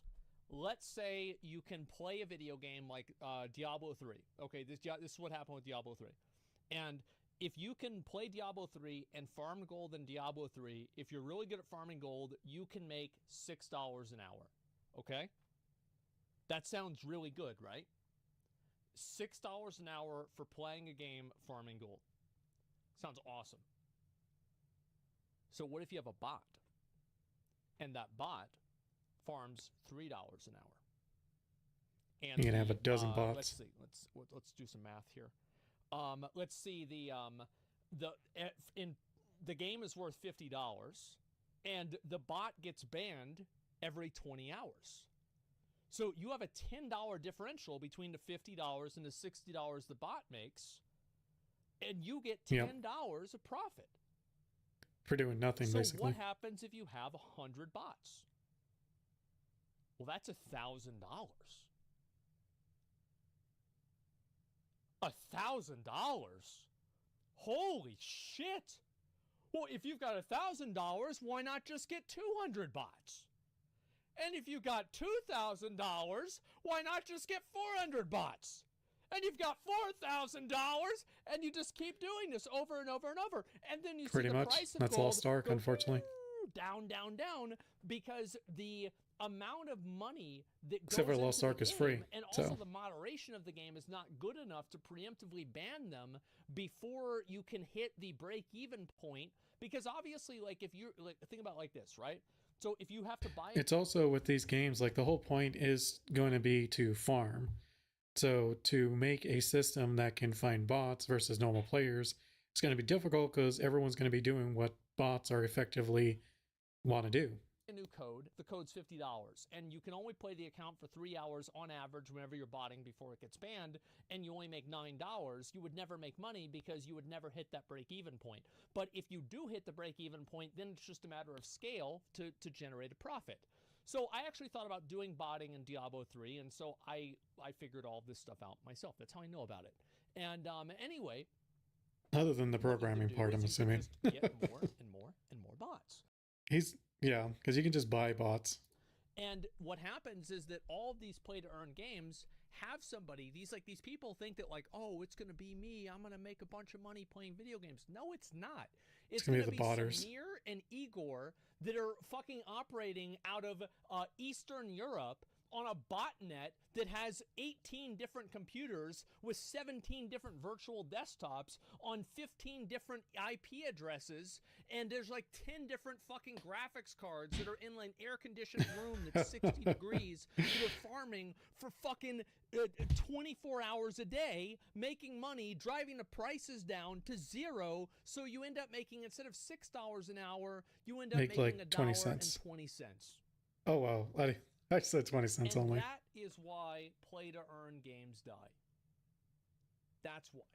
Let's say you can play a video game like Diablo 3. Okay, this is what happened with Diablo 3. And if you can play Diablo 3 and farm gold in Diablo 3, if you're really good at farming gold, you can make $6 an hour. Okay? That sounds really good, right? $6 an hour for playing a game farming gold. Sounds awesome. So what if you have a bot? And that bot farms $3 an hour. And You can have a dozen bots. Let's see. Let's do some math here. Let's see the game is worth $50, and the bot gets banned every 20 hours. So you have a $10 differential between the $50 and the $60 the bot makes, and you get $10 Yep. of profit. For doing nothing, So basically. what happens if you have 100 bots? Well, that's $1,000. $1,000? Holy shit! Well, if you've got $1,000, why not just get 200 bots? And if you got $2,000, why not just get 400 bots? And you've got $4,000, and you just keep doing this over and over and over. And then you Pretty see the much. price of That's gold Lost Ark, go unfortunately. down, down, down, because the amount of money that Except goes for Lost into Ark the is game, free, and also so. the moderation of the game is not good enough to preemptively ban them before you can hit the break-even point. Because obviously, like, if you're like, think about it like this, right? So if you have to buy It's also with these games, like the whole point is going to be to farm. So to make a system that can find bots versus normal players, it's going to be difficult because everyone's going to be doing what bots are effectively want to do. a new code, the code's $50, and you can only play the account for 3 hours on average whenever you're botting before it gets banned, and you only make $9, you would never make money because you would never hit that break-even point. But if you do hit the break-even point, then it's just a matter of scale to generate a profit. So I actually thought about doing botting in Diablo 3, and so I figured all this stuff out myself. That's how I know about it. And anyway, Other than the what you could programming do part, is I'm you assuming. could just get more and more and more bots. Yeah, because you can just buy bots. And what happens is that all of these play-to-earn games have somebody. These people think that like, oh, it's going to be me. I'm going to make a bunch of money playing video games. No, it's not. It's gonna going be to the be botters. Samir and Igor that are fucking operating out of Eastern Europe on a botnet that has 18 different computers with 17 different virtual desktops on 15 different IP addresses, and there's like 10 different fucking graphics cards that are in like an air-conditioned room that's 60 degrees that are farming for fucking 24 hours a day, making money, driving the prices down to zero, so you end up making, instead of $6 an hour, you end up Make, making like, $1.20. 20 cents. Oh, wow. I said 20 cents And only. that is why play-to-earn games die. That's why.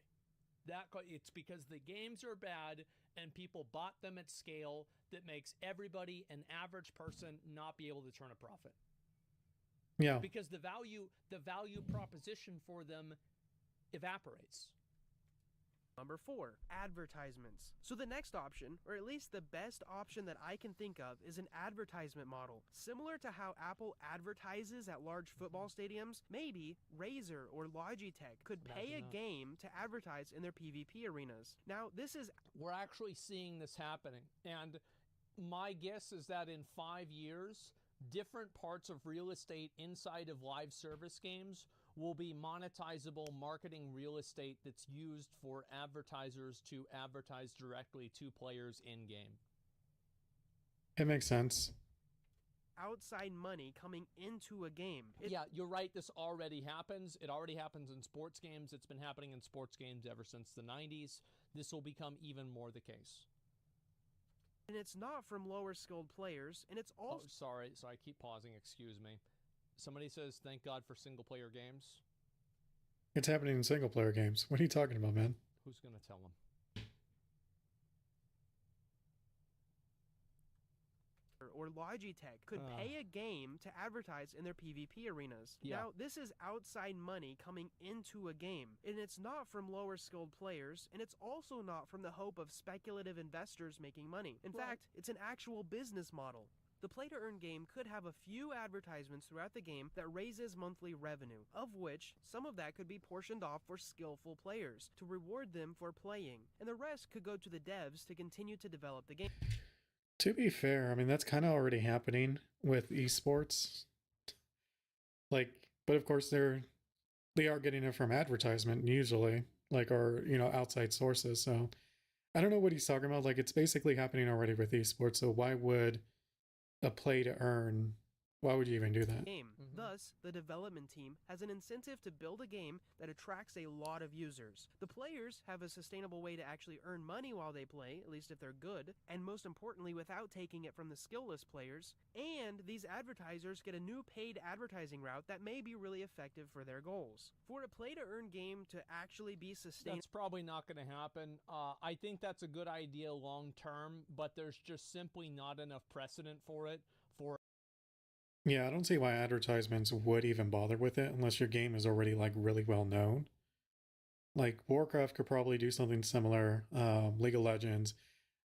It's because the games are bad and people bought them at scale that makes everybody, an average person, not be able to turn a profit. Yeah. Because the value proposition for them evaporates. Number 4, advertisements. So the next option, or at least the best option that I can think of, is an advertisement model. Similar to how Apple advertises at large football stadiums, maybe Razer or Logitech could pay a Imagine that. game to advertise in their PvP arenas. Now, this is We're actually seeing this happening. And my guess is that in 5 years, different parts of real estate inside of live service games will be monetizable marketing real estate that's used for advertisers to advertise directly to players in-game. It makes sense. Outside money coming into a game. Yeah, you're right. This already happens. It already happens in sports games. It's been happening in sports games ever since the 90s. This will become even more the case. And it's not from lower skilled players, and it's also... Oh, sorry. So I keep pausing. Excuse me. Somebody says, thank God for single-player games. It's happening in single-player games. What are you talking about, man? Who's going to tell them? Or Logitech could pay a game to advertise in their PvP arenas. Yeah. Now, this is outside money coming into a game, and it's not from lower skilled players, and it's also not from the hope of speculative investors making money. In fact, it's an actual business model. The play-to-earn game could have a few advertisements throughout the game that raises monthly revenue, of which some of that could be portioned off for skillful players to reward them for playing, and the rest could go to the devs to continue to develop the game. To be fair, I mean, that's kind of already happening with esports. Like, but of course they are getting it from advertisement usually, like, or, you know, outside sources. So I don't know what he's talking about. Like, it's basically happening already with esports. So why would a play to earn, why would you even do that? Game. Thus, the development team has an incentive to build a game that attracts a lot of users. The players have a sustainable way to actually earn money while they play, at least if they're good, and most importantly, without taking it from the skillless players. And these advertisers get a new paid advertising route that may be really effective for their goals. For a play-to-earn game to actually be sustainable... That's probably not going to happen. I think that's a good idea long term, but there's just simply not enough precedent for it. Yeah, I don't see why advertisements would even bother with it unless your game is already like really well known. Like Warcraft could probably do something similar, League of Legends,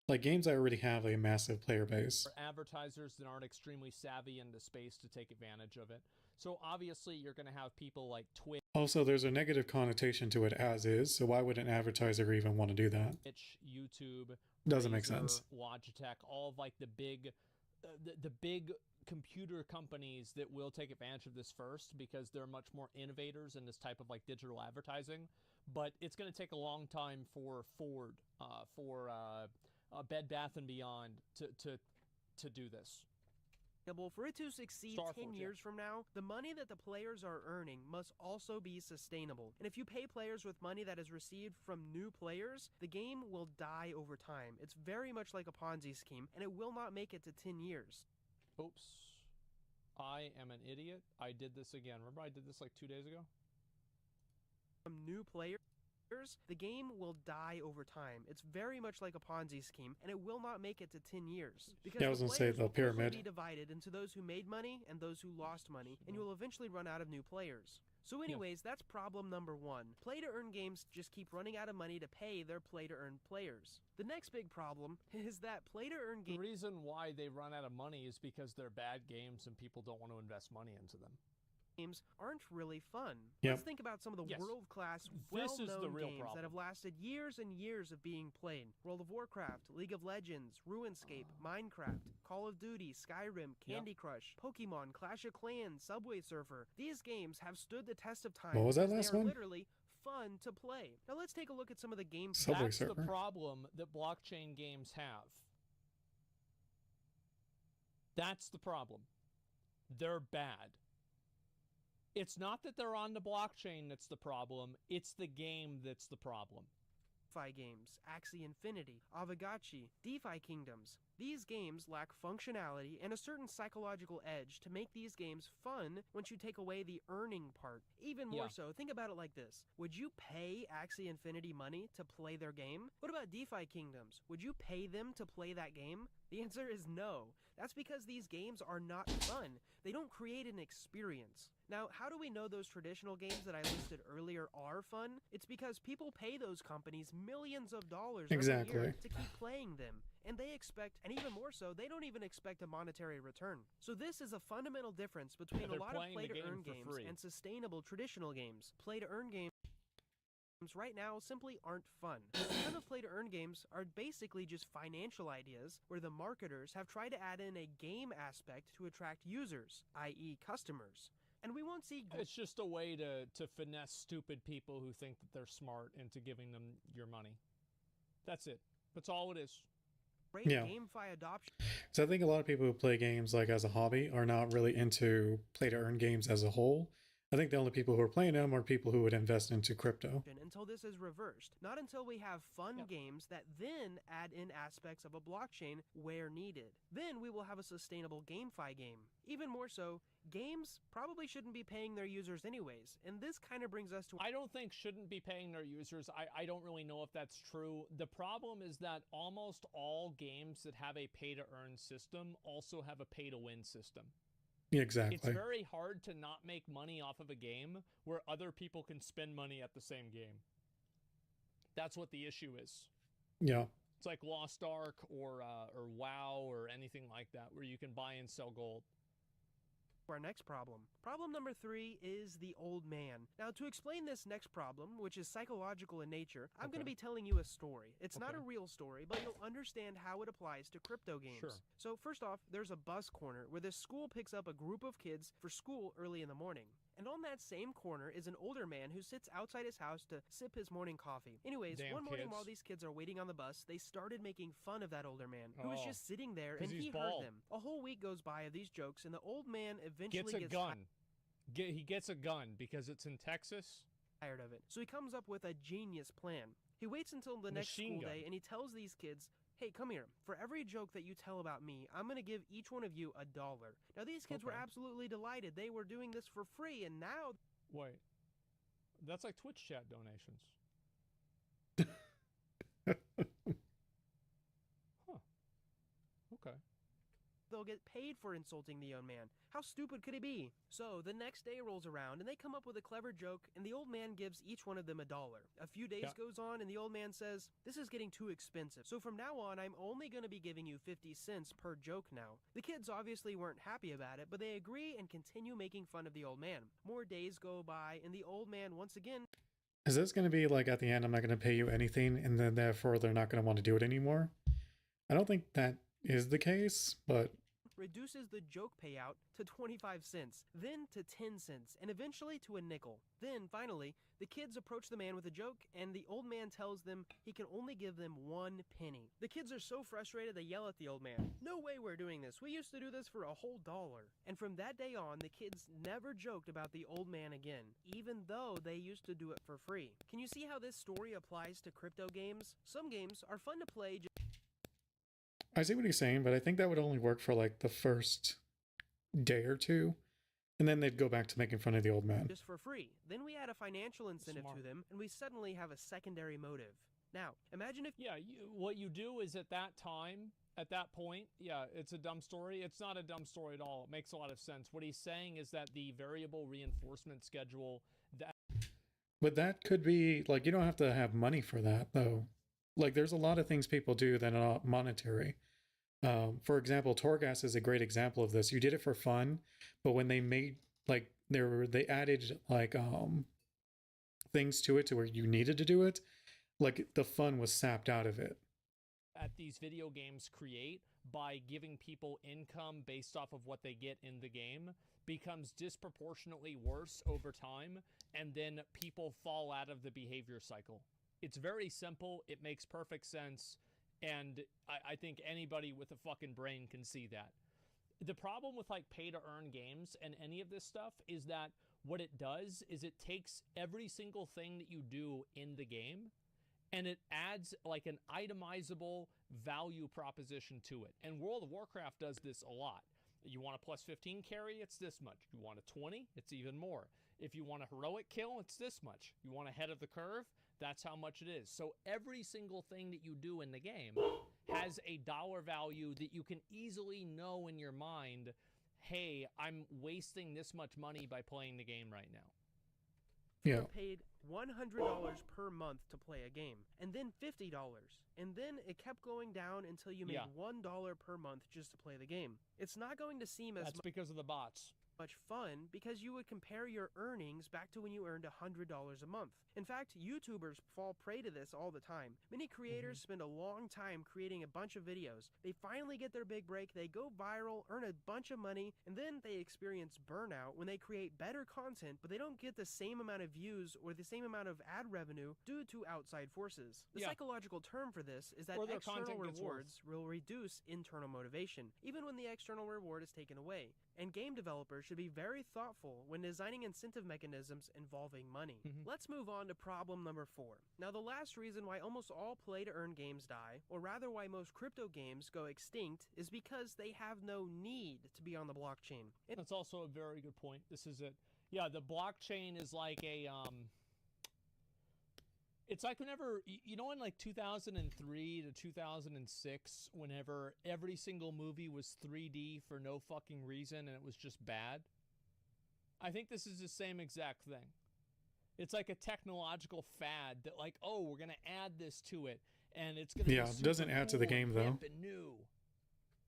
like games that already have a massive player base. For advertisers that aren't extremely savvy in the space to take advantage of it. So obviously you're going to have people like Twitch. Also, there's a negative connotation to it as is, so why would an advertiser even want to do that? YouTube, Doesn't make Razer, sense. Logitech, all of like the big computer companies that will take advantage of this first because they're much more innovators in this type of like digital advertising. But it's going to take a long time for Ford, Bed Bath & Beyond to do this. For it to succeed Star 10 Forge, years from now, the money that the players are earning must also be sustainable. And if you pay players with money that is received from new players, the game will die over time. It's very much like a Ponzi scheme, and it will not make it to 10 years. Oops. I am an idiot. I did this again. Remember I did this like 2 days ago? From new players, the game will die over time. It's very much like a Ponzi scheme, and it will not make it to 10 years. Because Yeah, I was the gonna say players the will quickly pyramid. be divided into those who made money and those who lost money, and you will eventually run out of new players. So anyways, that's problem number one. Play-to-earn games just keep running out of money to pay their play-to-earn players. The next big problem is that play-to-earn The games reason why they run out of money is because they're bad games and people don't want to invest money into them. aren't really fun. Yep. Let's think about some of the Yes. world-class, This is the well-known real games problem. that have lasted years and years of being played. World of Warcraft, League of Legends, RuneScape, Minecraft, Call of Duty, Skyrim, Candy Crush, Pokemon, Clash of Clans, Subway Surfer. These games have stood the test of time What was that because last they are one? literally fun to play. Now let's take a look at some of the games. Subway That's the Surfer. problem that blockchain games have. That's the problem. They're bad. It's not that they're on the blockchain that's the problem, it's the game that's the problem. DeFi games, Axie Infinity, Avagachi, DeFi Kingdoms. These games lack functionality and a certain psychological edge to make these games fun once you take away the earning part. Even more so, think about it like this. Would you pay Axie Infinity money to play their game? What about DeFi Kingdoms? Would you pay them to play that game? The answer is no. That's because these games are not fun. They don't create an experience. Now, how do we know those traditional games that I listed earlier are fun? It's because people pay those companies millions of dollars every Exactly. year to keep playing them. And they expect, and even more so, they don't even expect a monetary return. So this is a fundamental difference between a They're lot of playing the play-to-earn game for games free. and sustainable traditional games. Play-to-earn games right now simply aren't fun. A ton of play-to-earn games are basically just financial ideas where the marketers have tried to add in a game aspect to attract users, i.e. customers. And we won't see It's just a way to finesse stupid people who think that they're smart into giving them your money. That's it. That's all it is. great Yeah. GameFi adoption. So I think a lot of people who play games like as a hobby are not really into play to earn games as a whole. I think the only people who are playing them are people who would invest into crypto. Until this is reversed. Not until we have fun Yep. games that then add in aspects of a blockchain where needed. Then we will have a sustainable GameFi game. Even more so, games probably shouldn't be paying their users anyways. And this kind of brings us to I don't think shouldn't be paying their users. I don't really know if that's true. The problem is that almost all games that have a pay-to-earn system also have a pay-to-win system. Yeah, It's exactly. very hard to not make money off of a game where other people can spend money at the same game. That's what the issue is. Yeah. It's like Lost Ark or WoW or anything like that, where you can buy and sell gold. our next problem. Problem number 3 is the old man. Now, to explain this next problem, which is psychological in nature, I'm going to Okay. be telling you a story. It's not a Okay. real story, but you'll understand how it applies to crypto games. Sure. So first off, there's a bus corner where this school picks up a group of kids for school early in the morning. And on that same corner is an older man who sits outside his house to sip his morning coffee. Anyways, Damn one morning kids. while these kids are waiting on the bus, they started making fun of that older man, who was Oh, just sitting there, 'cause and he's he bald. heard them. A whole week goes by of these jokes, and the old man eventually Gets a gets gun. He gets a gun because it's in Texas. tired of it. So he comes up with a genius plan. He waits until the next Machine school gun. day and he tells these kids, hey, come here. For every joke that you tell about me, I'm going to give each one of you $1. Now, these kids were Okay. absolutely delighted. They were doing this for free, and now Wait. That's like Twitch chat donations. Huh. Okay. they'll get paid for insulting the young man. How stupid could he be? So the next day rolls around and they come up with a clever joke, and the old man gives each one of them $1. A few days Yeah. goes on and the old man says, this is getting too expensive. So from now on, I'm only going to be giving you 50 cents per joke now. The kids obviously weren't happy about it, but they agree and continue making fun of the old man. More days go by and the old man once again Is this going to be like at the end, I'm not going to pay you anything, and then therefore they're not going to want to do it anymore? I don't think that is the case, but reduces the joke payout to 25 cents, then to 10 cents, and eventually to a nickel. Then, finally, the kids approach the man with a joke, and the old man tells them he can only give them 1 penny. The kids are so frustrated they yell at the old man, no way we're doing this, we used to do this for a whole $1. And from that day on, the kids never joked about the old man again, even though they used to do it for free. Can you see how this story applies to crypto games? Some games are fun to play I see what he's saying, but I think that would only work for like the first day or two, and then they'd go back to making fun of the old man. just for free. Then we add a financial incentive Smart. to them, and we suddenly have a secondary motive. Now, imagine if Yeah, what you do is at that time, at that point, yeah, it's a dumb story. It's not a dumb story at all. It makes a lot of sense. What he's saying is that the variable reinforcement schedule that But that could be like, you don't have to have money for that though. Like there's a lot of things people do that are not monetary. For example, Torgas is a great example of this. You did it for fun, but when they made like they added like things to it to where you needed to do it, like the fun was sapped out of it. these video games create by giving people income based off of what they get in the game becomes disproportionately worse over time, and then people fall out of the behavior cycle. It's very simple. It makes perfect sense. And I think anybody with a fucking brain can see that. The problem with like pay to earn games and any of this stuff is that what it does is it takes every single thing that you do in the game and it adds like an itemizable value proposition to it. And World of Warcraft does this a lot. You want a plus 15 carry, it's this much. You want a 20, it's even more. If you want a heroic kill, it's this much. You want ahead of the curve, that's how much it is. So every single thing that you do in the game has a dollar value that you can easily know in your mind, hey, I'm wasting this much money by playing the game right now. Yeah. paid $100 per month to play a game, and then $50, and then it kept going down until you made Yeah. $1 per month just to play the game. It's not going to seem as That's because of the bots. much fun because you would compare your earnings back to when you earned $100 a month. In fact, YouTubers fall prey to this all the time. Many creators spend a long time creating a bunch of videos. They finally get their big break, they go viral, earn a bunch of money, and then they experience burnout when they create better content, but they don't get the same amount of views or the same amount of ad revenue due to outside forces. The psychological term for this is that Or their external content gets rewards will reduce internal motivation, even when the external reward is taken away. And game developers should be very thoughtful when designing incentive mechanisms involving money. Let's move on to problem number 4. Now, the last reason why almost all play-to-earn games die, or rather why most crypto games go extinct, is because they have no need to be on the blockchain. That's also a very good point. This is it. Yeah, the blockchain is like a it's like whenever, you know, in like 2003 to 2006, whenever every single movie was 3D for no fucking reason and it was just bad? I think this is the same exact thing. It's like a technological fad that, like, oh, we're going to add this to it and it's going to be it doesn't add to the cool game, and though. hip and new.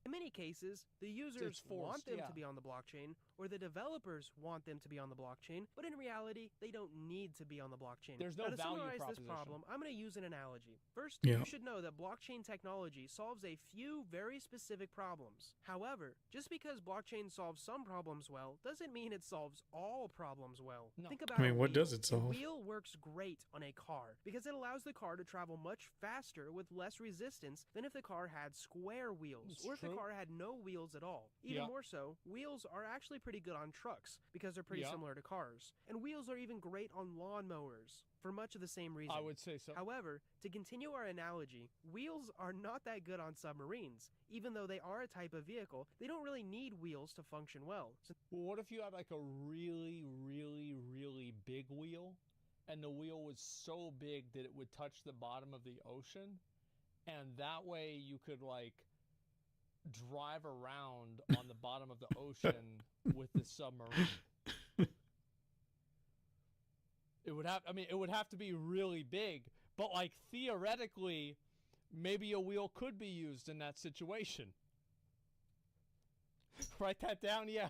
In many cases, the users want forced, them to be on the blockchain, or the developers want them to be on the blockchain, but in reality, they don't need to be on the blockchain. There's no now, to value summarize this proposition. problem, I'm going to use an analogy. First, Yeah. you should know that blockchain technology solves a few very specific problems. However, just because blockchain solves some problems well, doesn't mean it solves all problems well. No. Think about I mean, a what wheel. does it solve? A wheel works great on a car because it allows the car to travel much faster with less resistance than if the car had square wheels, It's or if the true. car had no wheels at all. Even Yeah. more so, wheels are actually pretty good on trucks because they're pretty Yeah. similar to cars. And wheels are even great on lawnmowers for much of the same reason. I would say so. However, to continue our analogy, wheels are not that good on submarines. Even though they are a type of vehicle, they don't really need wheels to function well. Well, what if you had like a really, really, really big wheel, and the wheel was so big that it would touch the bottom of the ocean, and that way you could like drive around on the bottom of the ocean with the submarine? It would have, I mean, it would have to be really big, but like theoretically, maybe a wheel could be used in that situation. Write that down, yeah.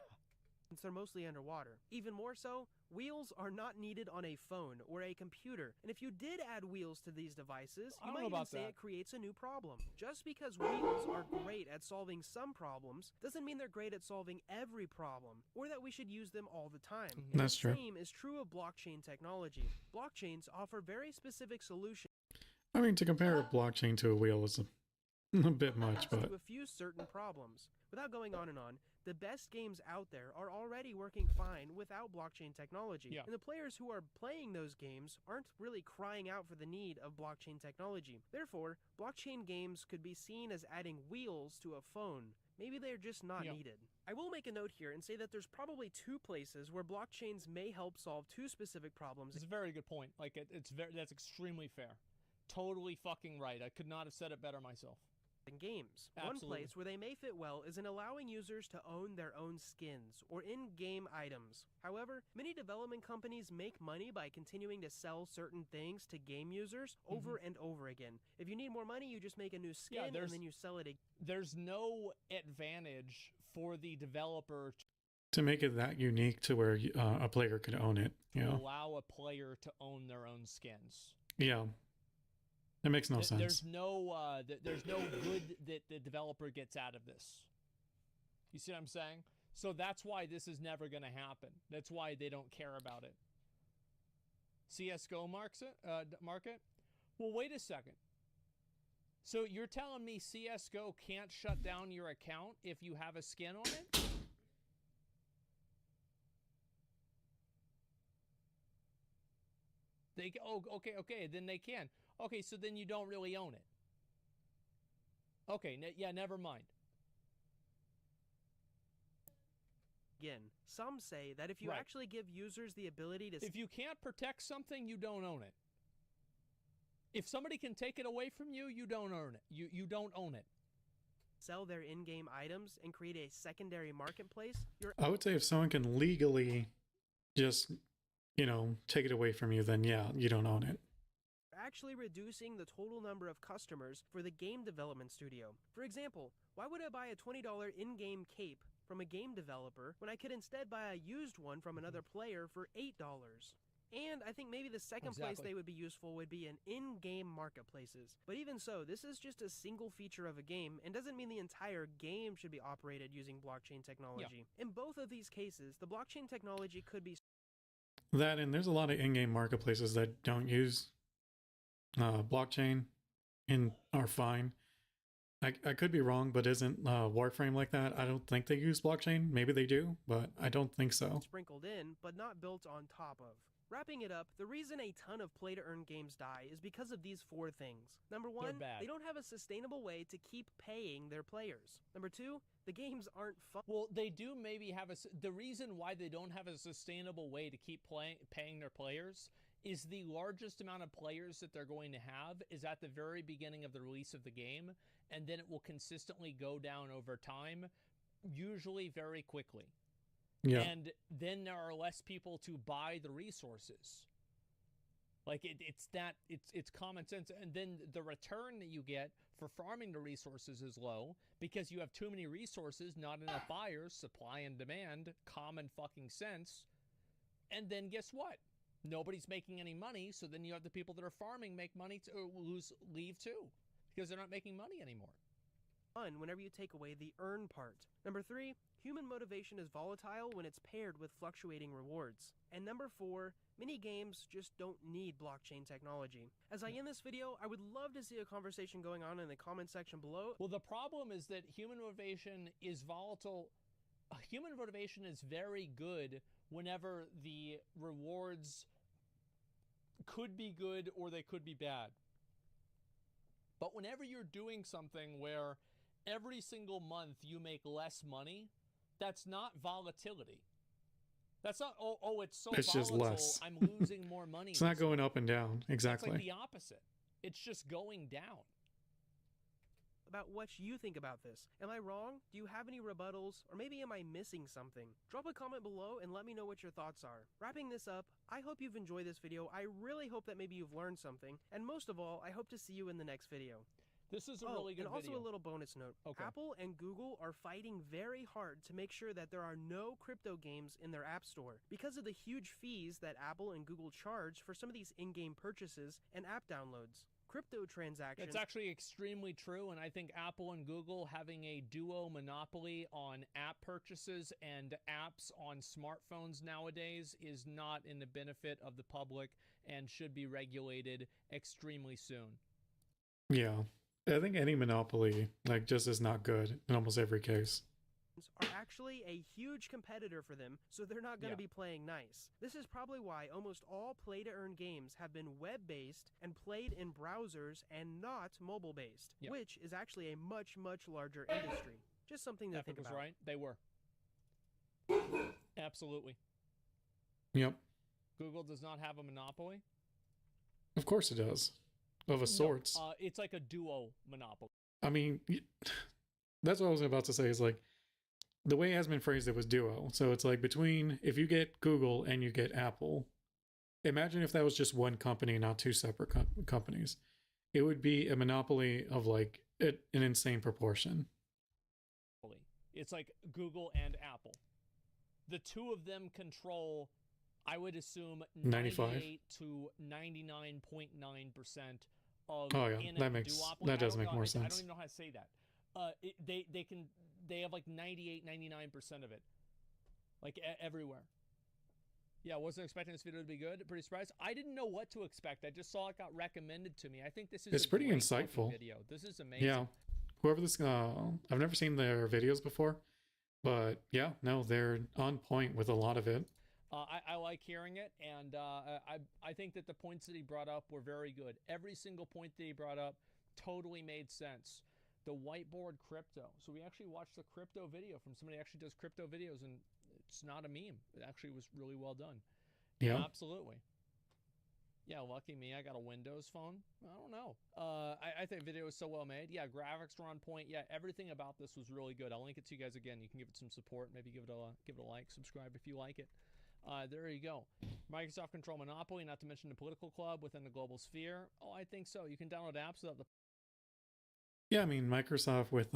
Since they're mostly underwater. Even more so, wheels are not needed on a phone or a computer. And if you did add wheels to these devices, I you don't might know even about say that. it creates a new problem. Just because wheels are great at solving some problems doesn't mean they're great at solving every problem, or that we should use them all the time. And That's the true. same is true of blockchain technology. Blockchains offer very specific solutions I mean, to compare a blockchain to a wheel is a bit much, but to a few certain problems. Without going on and on, the best games out there are already working fine without blockchain technology. Yeah. And the players who are playing those games aren't really crying out for the need of blockchain technology. Therefore, blockchain games could be seen as adding wheels to a phone. Maybe they're just not Yeah. needed. I will make a note here and say that there's probably two places where blockchains may help solve two specific problems. It's a very good point. Like that's extremely fair. Totally fucking right. I could not have said it better myself. In games. Absolutely. One place where they may fit well is in allowing users to own their own skins or in-game items. However, many development companies make money by continuing to sell certain things to game users over and over again. If you need more money, you just make a new skin and there's- then you sell it again. There's no advantage for the developer to make it that unique to where a player could own it, to you know? allow a player to own their own skins. Yeah. It makes no sense. There's no good that the developer gets out of this. You see what I'm saying? So that's why this is never going to happen. That's why they don't care about it. CS:GO market? Well, wait a second. So you're telling me CS:GO can't shut down your account if you have a skin on it? Okay, then they can. Okay, so then you don't really own it. Okay, yeah, never mind. Again, some say that if you Right. actually give users the ability to If you can't protect something, you don't own it. If somebody can take it away from you, you don't earn it. You don't own it. sell their in-game items and create a secondary marketplace, you're I would say if someone can legally just, take it away from you, then yeah, you don't own it. actually reducing the total number of customers for the game development studio. For example, why would I buy a $20 in-game cape from a game developer when I could instead buy a used one from another player for $8. And I think maybe the second place Exactly. they would be useful would be in in-game marketplaces. But even so, this is just a single feature of a game and doesn't mean the entire game should be operated using blockchain technology. In both of these cases, the blockchain technology could be That, and there's a lot of in-game marketplaces that don't use blockchain and are fine. I could be wrong, but isn't Warframe like that? I don't think they use blockchain. Maybe they do, but I don't think so. sprinkled in, but not built on top of. Wrapping it up, the reason a ton of play-to-earn games die is because of these 4 things. Number 1, bad. they don't have a sustainable way to keep paying their players. Number 2, the games aren't fun. Well, they do maybe have the reason why they don't have a sustainable way to keep paying their players is the largest amount of players that they're going to have is at the very beginning of the release of the game, and then it will consistently go down over time, usually very quickly. Yeah. And then there are less people to buy the resources. Like it's common sense. And then the return that you get for farming the resources is low because you have too many resources, not enough buyers, supply and demand, common fucking sense. And then guess what? Nobody's making any money. So then you have the people that are farming make money leave too because they're not making money anymore. Fun whenever you take away the earn part. Number 3, human motivation is volatile when it's paired with fluctuating rewards. And number 4, mini games just don't need blockchain technology. As I end this video, I would love to see a conversation going on in the comment section below. Well, the problem is that human motivation is volatile. Human motivation is very good whenever the rewards could be good or they could be bad. But whenever you're doing something where every single month you make less money, that's not volatility. That's not, it's so It's just volatile, less. I'm losing more money. It's not going up and down. Exactly. It's like the opposite. It's just going down. About what you think about this. Am I wrong? Do you have any rebuttals? Or maybe am I missing something? Drop a comment below and let me know what your thoughts are. Wrapping this up, I hope you've enjoyed this video. I really hope that maybe you've learned something. And most of all, I hope to see you in the next video. This is a really good and also video. a little bonus note. Okay. Apple and Google are fighting very hard to make sure that there are no crypto games in their app store because of the huge fees that Apple and Google charge for some of these in-game purchases and app downloads. Crypto transactions... It's actually extremely true, and I think Apple and Google having a duo monopoly on app purchases and apps on smartphones nowadays is not in the benefit of the public and should be regulated extremely soon. Yeah. I think any monopoly just is not good in almost every case. are actually a huge competitor for them, so they're not going to be playing nice. This is probably why almost all play-to-earn games have been web-based and played in browsers and not mobile-based, which is actually a much, much larger industry. Just something to think Epic was about. right. They were. Absolutely. Yep. Google does not have a monopoly. Of course it does. Of a sorts. It's like a duo monopoly. I mean, that's what I was about to say is the way it has been phrased, it was duo. So it's between, if you get Google and you get Apple, imagine if that was just one company, not two separate companies. It would be a monopoly of an insane proportion. It's like Google and Apple. The two of them control, I would assume, 98 to 99.9% of that does make more sense. I don't even know how to say that. They have 98, 99% of it, everywhere. Yeah, I wasn't expecting this video to be good. Pretty surprised. I didn't know what to expect. I just saw it got recommended to me. I think this is it's pretty insightful video. This is amazing. Yeah, whoever this, I've never seen their videos before, but yeah, no, they're on point with a lot of it. I like hearing it, and I think that the points that he brought up were very good. Every single point that he brought up totally made sense. The whiteboard crypto. So we actually watched the crypto video from somebody who actually does crypto videos, and it's not a meme. It actually was really well done. Yeah. Absolutely. Yeah, lucky me. I got a Windows phone. I don't know. I think the video was so well made. Yeah, graphics were on point. Yeah, everything about this was really good. I'll link it to you guys again. You can give it some support. Maybe give it a like, subscribe if you like it. There you go. Microsoft control monopoly, not to mention the political club within the global sphere. Oh, I think so. You can download apps without the... Yeah, I mean, Microsoft with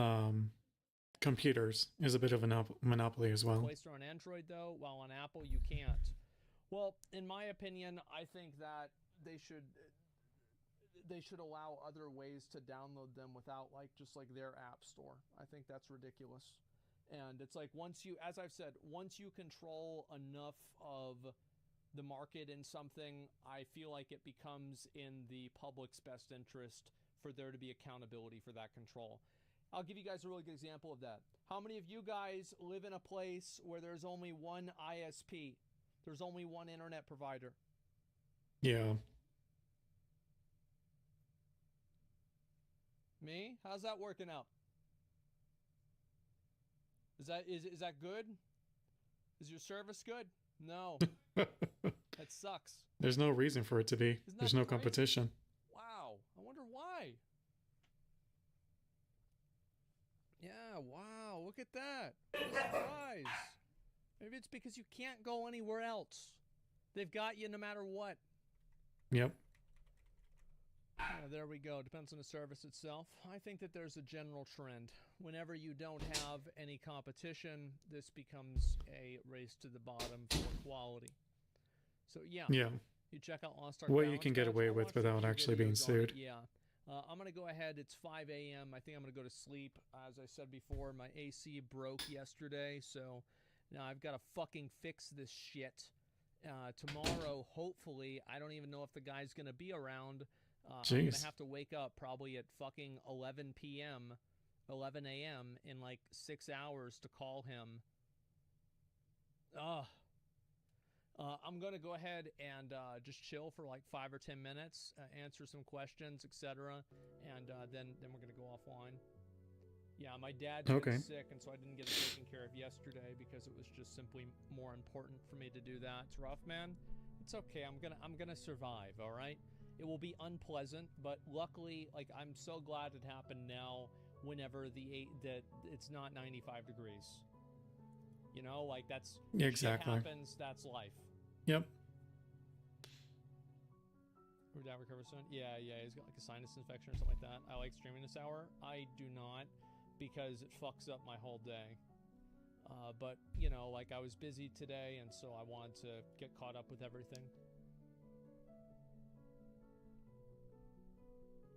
computers is a bit of a monopoly as well. Play Store on Android though, while on Apple you can't. Well, in my opinion, I think that they should allow other ways to download them without just their app store. I think that's ridiculous. And it's like once you, as I've said, once you control enough of the market in something, I feel like it becomes in the public's best interest for there to be accountability for that control. I'll give you guys a really good example of that. How many of you guys live in a place where there's only one ISP? There's only one internet provider. Yeah. Me? How's that working out? Is that good? Is your service good? No. That sucks. There's no reason for it to be. There's no competition. Wow. I wonder why. Yeah, wow. Look at that. Surprise. Maybe it's because you can't go anywhere else. They've got you no matter what. Yep. There we go. Depends on the service itself. I think that there's a general trend. Whenever you don't have any competition, this becomes a race to the bottom for quality. So yeah, you check out Lost Ark. What you can get away with without actually being sued. Yeah. I'm going to go ahead. It's 5 a.m. I think I'm going to go to sleep. As I said before, my AC broke yesterday, so now I've got to fucking fix this shit. Tomorrow, hopefully, I don't even know if the guy's going to be around. I'm going to have to wake up probably at fucking 11 a.m. in like 6 hours to call him. I'm going to go ahead and just chill for like 5 or 10 minutes, answer some questions, etc. And then we're going to go offline. Yeah, my dad's been sick, and so I didn't get it taken care of yesterday because it was just simply more important for me to do that. It's rough, man. It's okay. I'm gonna survive, all right? It will be unpleasant, but luckily, like, I'm so glad it happened now whenever that it's not 95 degrees. You know, like, that's exactly shit happens, that's life. Yep. Your dad recover soon? Yeah, he's got like a sinus infection or something like that. I like streaming this hour. I do not, because it fucks up my whole day. But, you know, like, I was busy today, and so I wanted to get caught up with everything.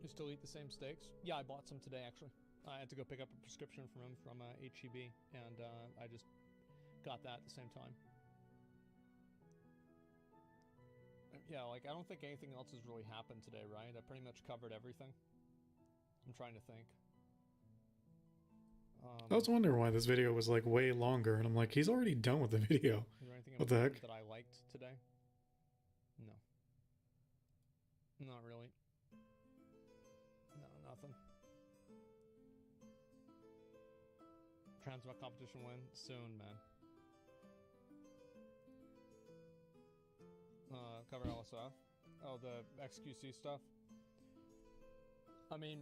You still eat the same steaks? Yeah, I bought some today, actually. I had to go pick up a prescription from him from HEB, and I just got that at the same time. Yeah, like, I don't think anything else has really happened today, right? I pretty much covered everything. I'm trying to think. I was wondering why this video was like way longer, and I'm like, he's already done with the video. Is there anything what the heck? that I liked today? No. Not really. No, nothing. Transmog competition win? Soon, man. Cover LSF? Oh, the XQC stuff? I mean...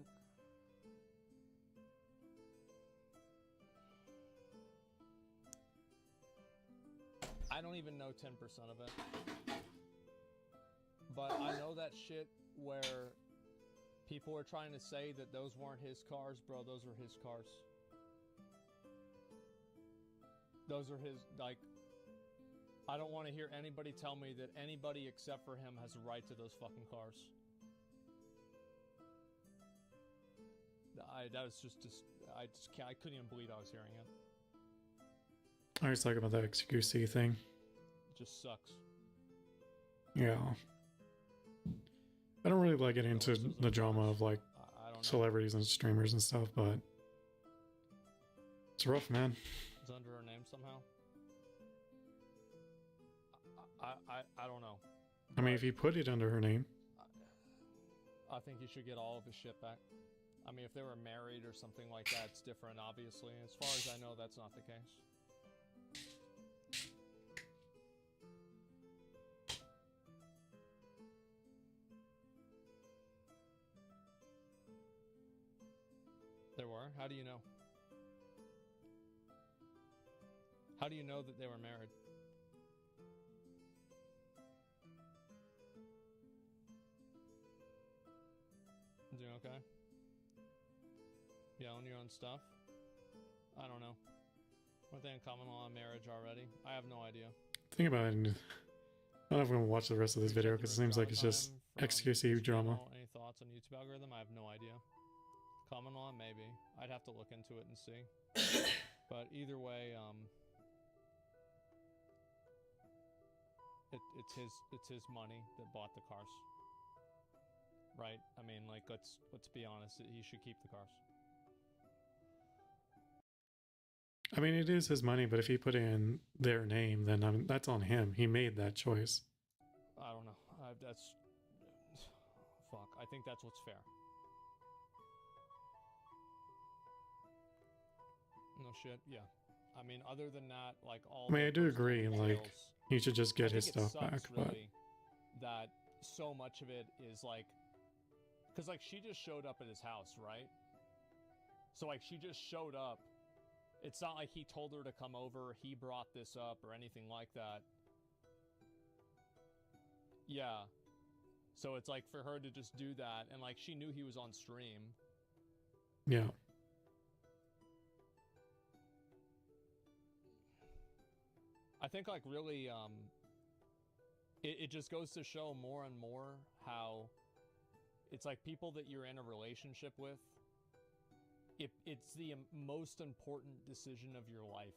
I don't even know 10% of it. But I know that shit where people were trying to say that those weren't his cars. Bro, those were his cars. Those are his, like... I don't want to hear anybody tell me that anybody except for him has a right to those fucking cars. That was just I couldn't even believe I was hearing it. I was talking about that XQC thing. It just sucks. Yeah. I don't really like getting into the drama of like celebrities and streamers and stuff, but it's rough, man. It's under her name somehow. I don't know. I mean, if you put it under her name, I think he should get all of his shit back. I mean, if they were married or something like that, it's different, obviously. As far as I know, that's not the case. There were? How do you know? How do you know that they were married? Doing okay? You own your own stuff? I don't know. Were they in common law and marriage already? I have no idea. Think about it. I don't know if I'm gonna watch the rest of this video because it seems like it's just XQC drama. Any thoughts on YouTube algorithm? I have no idea. Common law, maybe. I'd have to look into it and see. But either way, it's his money that bought the cars, right? I mean, like, let's be honest. He should keep the cars. I mean, it is his money, but if he put in their name, then that's on him. He made that choice. I don't know. That's fuck. I think that's what's fair. No shit. Yeah. I mean, other than that, like all. I mean, I do agree. details, Like, he should just get his I think it stuff back. sucks, But really, that so much of it is like, because like she just showed up at his house, right? So like she just showed up. It's not like he told her to come over. He brought this up or anything like that. Yeah. So it's like for her to just do that, and like she knew he was on stream. yeah, I think like really it just goes to show more and more how it's like people that you're in a relationship with, it's the most important decision of your life.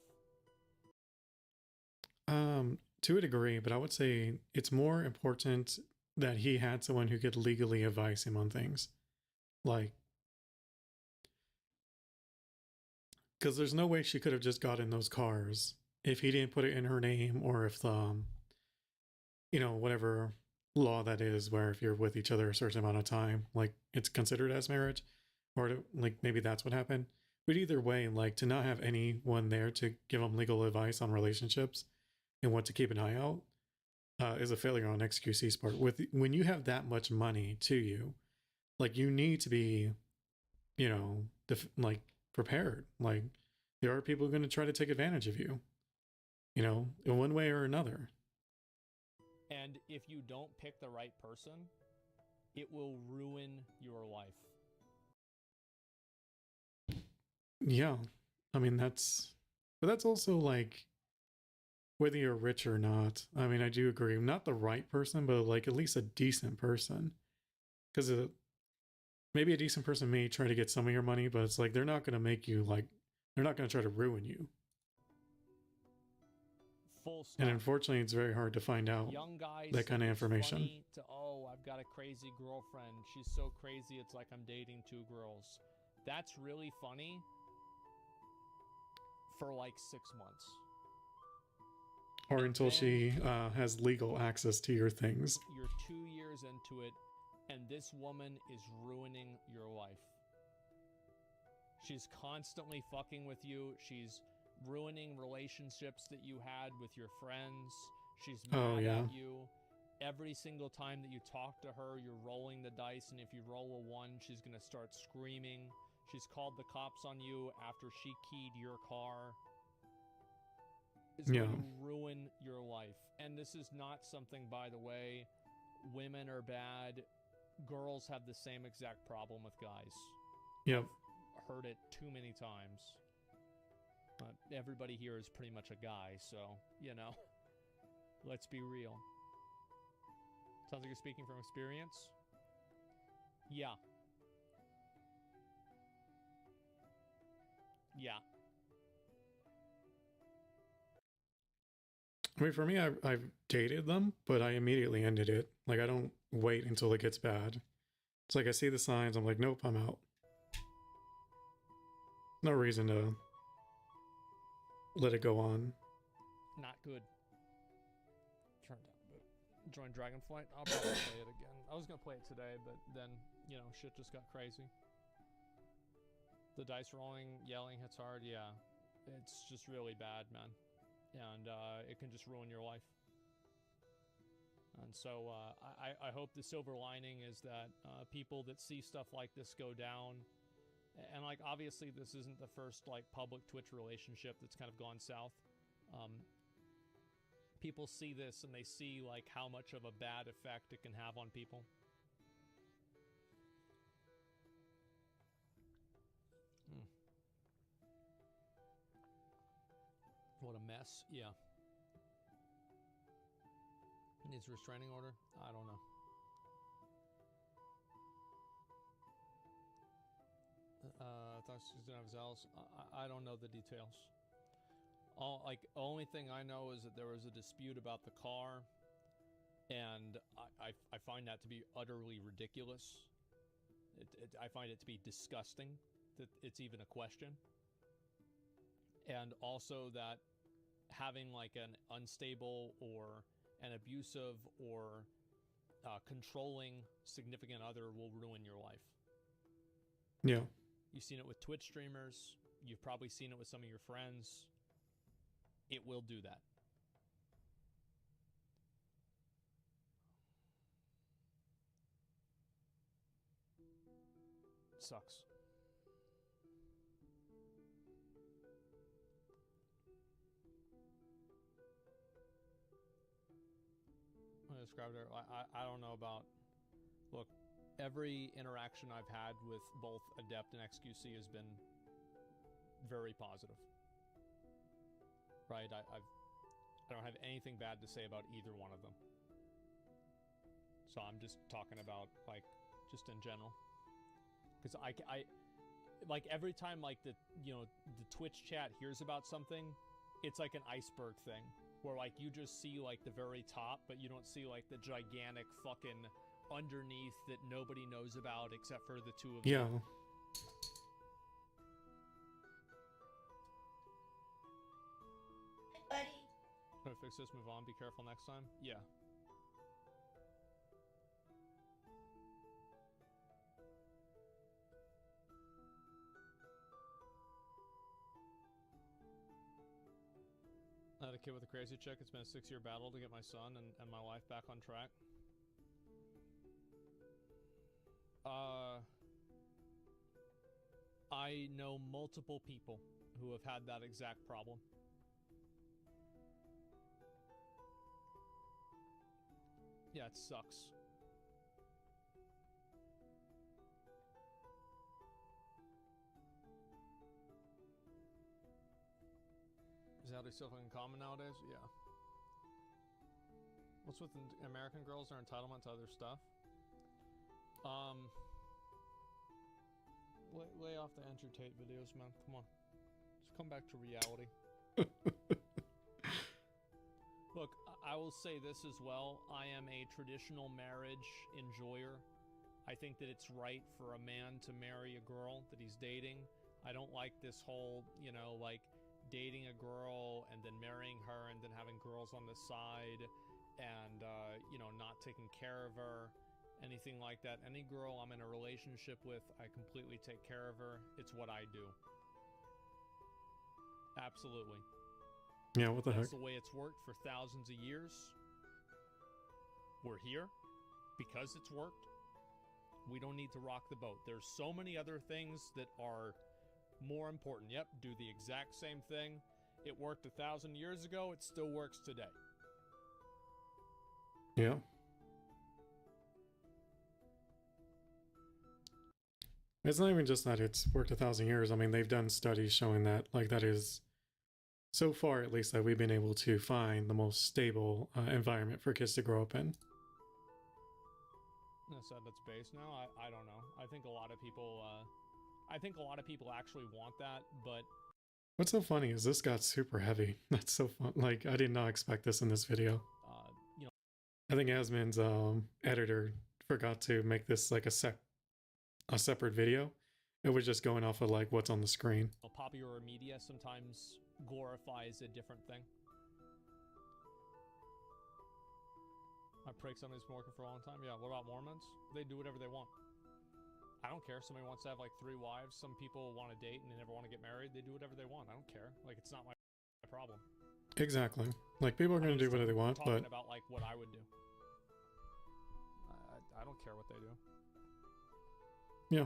to a degree, but I would say it's more important that he had someone who could legally advise him on things. Like, because there's no way she could have just gotten those cars if he didn't put it in her name, or if the, whatever law that is, where if you're with each other a certain amount of time, like it's considered as marriage, or like maybe that's what happened. But either way, like to not have anyone there to give them legal advice on relationships and what to keep an eye out is a failure on XQC's part. When you have that much money to you, like you need to be, like prepared. Like there are people going to try to take advantage of you, in one way or another. And if you don't pick the right person, it will ruin your life. Yeah. I mean, but that's also like, whether you're rich or not. I mean, I do agree. Not the right person, but like at least a decent person. Because maybe a decent person may try to get some of your money, but it's like they're not going to make you like, they're not going to try to ruin you. Full stop. And unfortunately, it's very hard to find out Young guys that kind of information. I've got a crazy girlfriend. She's so crazy, it's like I'm dating two girls. That's really funny for like 6 months. Or until she has legal access to your things. You're 2 years into it, and this woman is ruining your life. She's constantly fucking with you. She's ruining relationships that you had with your friends. She's mad at you. Every single time that you talk to her, you're rolling the dice, and if you roll a 1, she's going to start screaming. She's called the cops on you after she keyed your car. It's going to ruin your life. And this is not something, by the way, women are bad. Girls have the same exact problem with guys. Yep. I've heard it too many times. But everybody here is pretty much a guy, so, let's be real. Sounds like you're speaking from experience? Yeah. Yeah. I mean, for me, I've dated them, but I immediately ended it. Like, I don't wait until it gets bad. It's like I see the signs, I'm like, nope, I'm out. No reason to let it go on. Not good. Turned out, but join Dragonflight. I'll probably play it again. I was gonna play it today, but then shit just got crazy. The dice rolling, yelling hits hard. Yeah, it's just really bad, man, and it can just ruin your life. And so I hope the silver lining is that people that see stuff like this go down. And like obviously this isn't the first like public Twitch relationship that's kind of gone south. People see this and they see like how much of a bad effect it can have on people. What a mess. Yeah. Needs a restraining order? I don't know. Thought she didn't have Zell's. I don't know the details. Only thing I know is that there was a dispute about the car, and I find that to be utterly ridiculous. I find it to be disgusting that it's even a question. And also that having like an unstable or an abusive or controlling significant other will ruin your life. Yeah. You've seen it with Twitch streamers. You've probably seen it with some of your friends. It will do that. It sucks. I described it. I don't know about. Look, every interaction I've had with both Adept and XQC has been very positive. Right? I don't have anything bad to say about either one of them. So I'm just talking about like just in general. Because I like every time like the Twitch chat hears about something, it's like an iceberg thing where like you just see like the very top, but you don't see like the gigantic fucking underneath that nobody knows about except for the two of Yeah. you. Buddy. Gonna fix this, move on, be careful next time. Yeah. I had a kid with a crazy chick. It's been a 6-year battle to get my son and my life back on track. I know multiple people who have had that exact problem. Yeah, it sucks. Is that still fucking common nowadays? Yeah. What's with American girls, their entitlement to other stuff? Lay off the Andrew Tate videos, man. Come on. Just come back to reality. Look, I will say this as well. I am a traditional marriage enjoyer. I think that it's right for a man to marry a girl that he's dating. I don't like this whole, like dating a girl and then marrying her and then having girls on the side and, not taking care of her, anything like that. Any girl I'm in a relationship with, I completely take care of her. It's what I do. Absolutely. Yeah, what the heck? That's the way it's worked for thousands of years. We're here because it's worked. We don't need to rock the boat. There's so many other things that are more important. Yep, do the exact same thing. It worked 1,000 years ago. It still works today. Yeah. It's not even just that it's worked 1,000 years. I mean, they've done studies showing that, like, that is, so far at least, that we've been able to find the most stable environment for kids to grow up in. So that's base now. I don't know. I think a lot of people. Actually want that, but What's so funny is this got super heavy. That's so fun. Like, I did not expect this in this video. I think Asmin's editor forgot to make this like a separate video. It was just going off of like what's on the screen. Popular media sometimes glorifies a different thing. My prick's somebody's been working for a long time. Yeah, what about Mormons? They do whatever they want. I don't care. Somebody wants to have like 3 wives. Some people want to date and they never want to get married. They do whatever they want. I don't care. Like, it's not my problem. Exactly. Like, people are going to do whatever they want, but about like what I would do. I don't care what they do. yeah.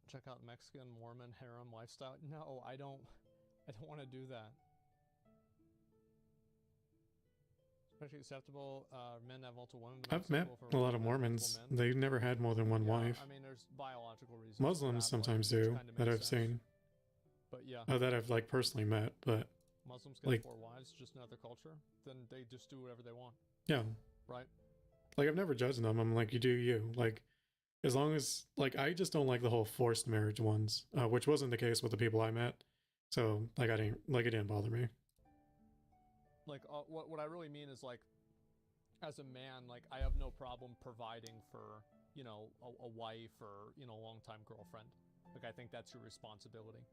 Check out Mexican Mormon harem lifestyle. No, I don't want to do that. Actually acceptable. Men have multiple women. I've met acceptable for a lot of women to have Mormons. multiple men. They've never had more than one Yeah, wife. I mean, there's biological reasons. Muslims for that, sometimes which do, kinda that makes I've sense. seen. But yeah, That I've like personally met, but Muslims get like- 4 wives, just in other culture. Then they just do whatever they want, yeah. right? Like I've never judged them. I'm like, you do you. Like, as long as like I just don't like the whole forced marriage ones, which wasn't the case with the people I met. So like it didn't bother me. Like what I really mean is like, as a man, like I have no problem providing for, you know, a wife or, you know, a longtime girlfriend. Like I think that's your responsibility.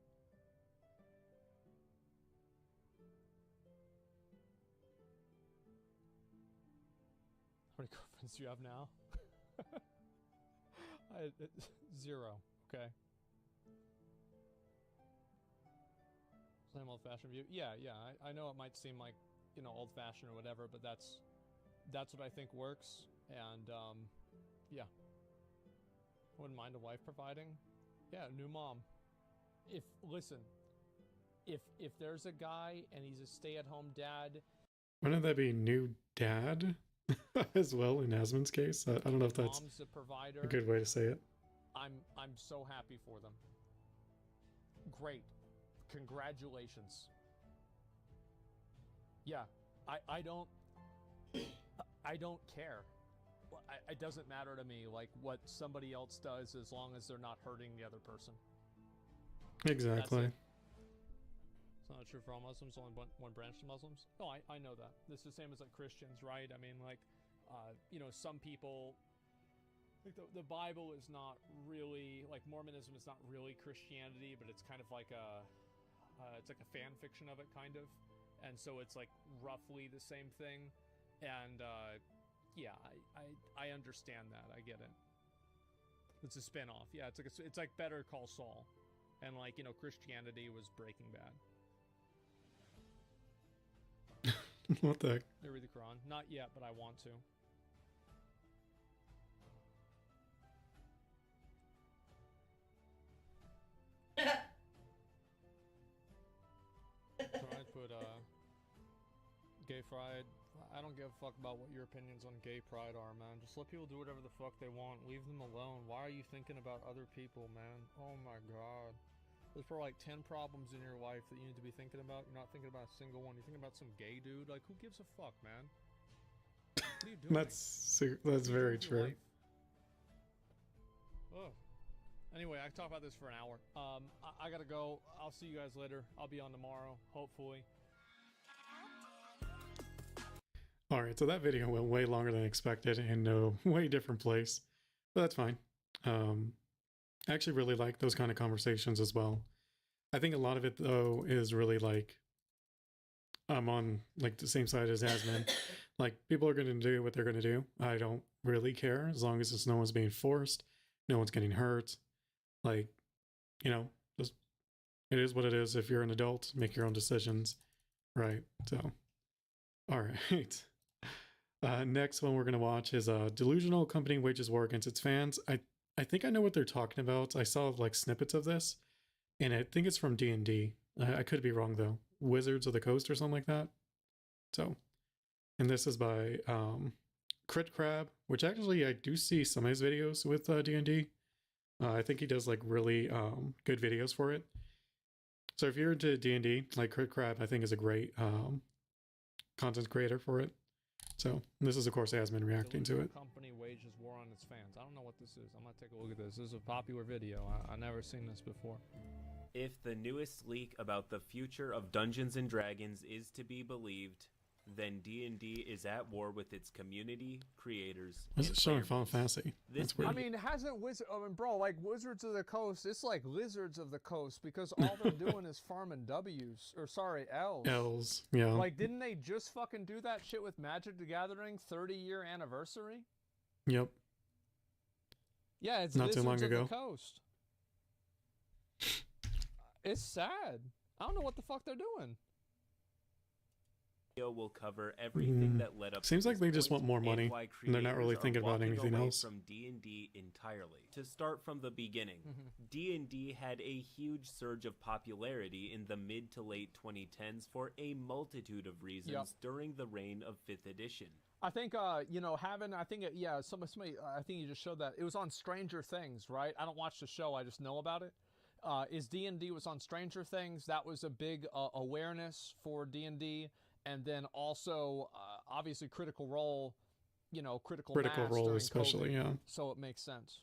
How many girlfriends do you have now? Zero. Okay. Same old-fashioned view. Yeah. I know it might seem like, you know, old-fashioned or whatever, but that's what I think works. And yeah, wouldn't mind a wife providing. Yeah, new mom. If there's a guy and he's a stay-at-home dad, Wouldn't that be new dad as well in Asmon's case? I don't know if that's mom's a provider. a good way to say it. I'm so happy for them. Great. Congratulations. Yeah, I don't care. It doesn't matter to me like what somebody else does as long as they're not hurting the other person. Exactly. It's not true for all Muslims, only one branch to Muslims. No, I know that. This is the same as like Christians, right? I mean, like, you know, some people, like the Bible is not really, like Mormonism is not really Christianity, but it's kind of like it's like a fan fiction of it, kind of. And so it's like roughly the same thing. And yeah, I understand that. I get it. It's a spin-off. Yeah, it's like Better Call Saul. And like, you know, Christianity was Breaking Bad. What the heck? I read the Quran. Not yet, but I want to. Pride put gay pride. I don't give a fuck about what your opinions on gay pride are, man. Just let people do whatever the fuck they want. Leave them alone. Why are you thinking about other people, man? Oh my god. There's probably like 10 problems in your life that you need to be thinking about. You're not thinking about a single one. You're thinking about some gay dude. Like, who gives a fuck, man? What are you doing? That's very true. Oh. Anyway, I can talk about this for an hour. I gotta go. I'll see you guys later. I'll be on tomorrow, hopefully. Alright, so that video went way longer than expected and a way different place. But that's fine. I actually really like those kind of conversations as well. I think a lot of it though is really like I'm on like the same side as Asman. Like people are gonna do what they're gonna do. I don't really care as long as it's no one's being forced, no one's getting hurt. Like, you know, just it is what it is. If you're an adult, make your own decisions. Right. So alright. Next one we're gonna watch is Delusional Company Wages War Against Its Fans. I think I know what they're talking about. I saw like snippets of this, and I think it's from D&D. I could be wrong though. Wizards of the Coast or something like that. So, and this is by Crit Crab, which actually I do see some of his videos with D&D. I think he does like really good videos for it. So if you're into D&D, like Crit Crab, I think is a great content creator for it. So this is of course Asman reacting to it. Company wages war on its fans. I don't know what this is. I'm gonna take a look at this. This is a popular video. I've never seen this before. If the newest leak about the future of Dungeons and Dragons is to be believed, then D&D is at war with its community, creators, What's and it showing player Final base. Fantasy? This That's weird. I mean, hasn't bro, like Wizards of the Coast, it's like Lizards of the Coast because all they're doing is farming W's, or sorry, L's. L's, yeah. Like, didn't they just fucking do that shit with Magic the Gathering 30-year anniversary? Yep. Yeah, it's Not too Lizards long of ago. the Coast. It's sad. I don't know what the fuck they're doing. will cover everything that led up to Seems like this they just point want more and money, why and they're not really creators are thinking about walking anything away else. from D&D entirely. To start from the beginning, D&D had a huge surge of popularity in the mid to late 2010s for a multitude of reasons during the reign of 5th edition. I think, you know, somebody, I think you just showed that. It was on Stranger Things, right? I don't watch the show, I just know about it. Is D&D was on Stranger Things. That was a big awareness for D&D. And then also, obviously, Critical Role, you know, Critical Mass Role during especially, COVID, yeah. so it makes sense.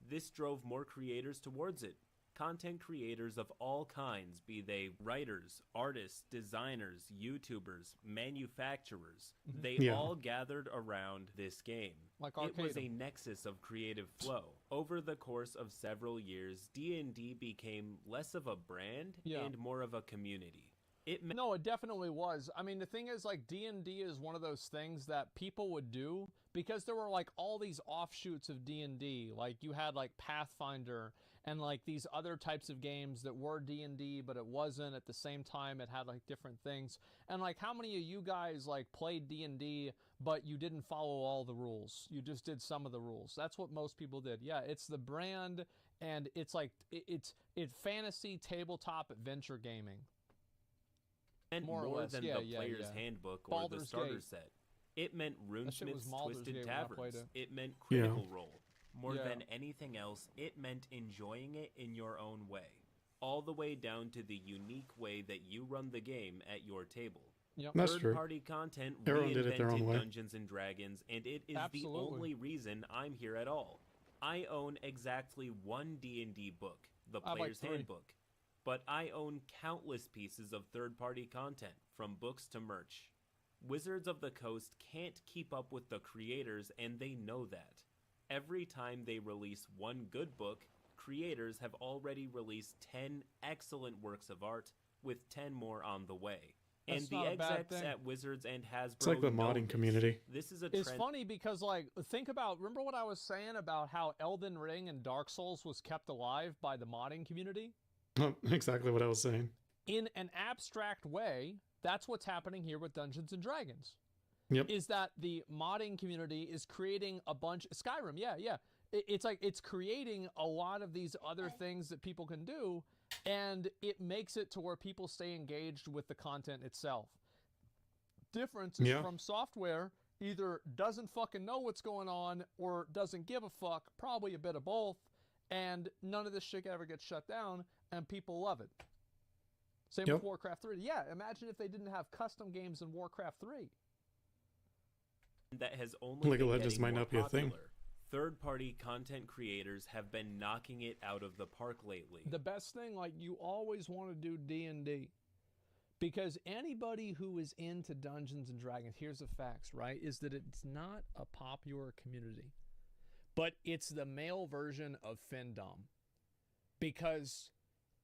This drove more creators towards it. Content creators of all kinds, be they writers, artists, designers, YouTubers, manufacturers, they all gathered around this game. Like it was a Arcadum. nexus of creative flow. Over the course of several years, D&D became less of a brand and more of a community. No, it definitely was. I mean, the thing is, like, D&D is one of those things that people would do because there were, like, all these offshoots of D&D. Like, you had, like, Pathfinder and, like, these other types of games that were D&D, but it wasn't. At the same time, it had, like, different things. And, like, how many of you guys, like, played D&D, but you didn't follow all the rules? You just did some of the rules. That's what most people did. Yeah, it's the brand, and it's, like, it's fantasy tabletop adventure gaming. Meant more than the player's handbook or Baldur's the starter Gate. set. It meant RuneSmith's Twisted Gate when I played Taverns. it. It meant Critical Role. More than anything else, it meant enjoying it in your own way. All the way down to the unique way that you run the game at your table. That's true. Third-party content Everyone did it their own reinvented way. Dungeons and Dragons, and it is the only reason I'm here at all. I own exactly one D&D book, the Player's Handbook. But I own countless pieces of third-party content, from books to merch. Wizards of the Coast can't keep up with the creators, and they know that. Every time they release one good book, creators have already released 10 excellent works of art, with 10 more on the way. That's and not the a bad execs thing. at Wizards and Hasbro It's like the know modding this. community. This is a It's trend. funny because, like, think about, remember what I was saying about how Elden Ring and Dark Souls was kept alive by the modding community? Exactly what I was saying. In an abstract way, that's what's happening here with Dungeons and Dragons. Yep. Is that the modding community is creating a bunch... Skyrim, yeah. It's like, it's creating a lot of these other things that people can do, and it makes it to where people stay engaged with the content itself. Difference is from software either doesn't fucking know what's going on or doesn't give a fuck, probably a bit of both, and none of this shit ever gets shut down, and people love it. Same with Warcraft 3. Yeah, imagine if they didn't have custom games in Warcraft 3. That has only League of been Legends getting might more not be a thing. popular. Third-party content creators have been knocking it out of the park lately. The best thing, like, you always want to do D&D. Because anybody who is into Dungeons and Dragons, here's the facts, right, is that it's not a popular community. But it's the male version of Findom. Because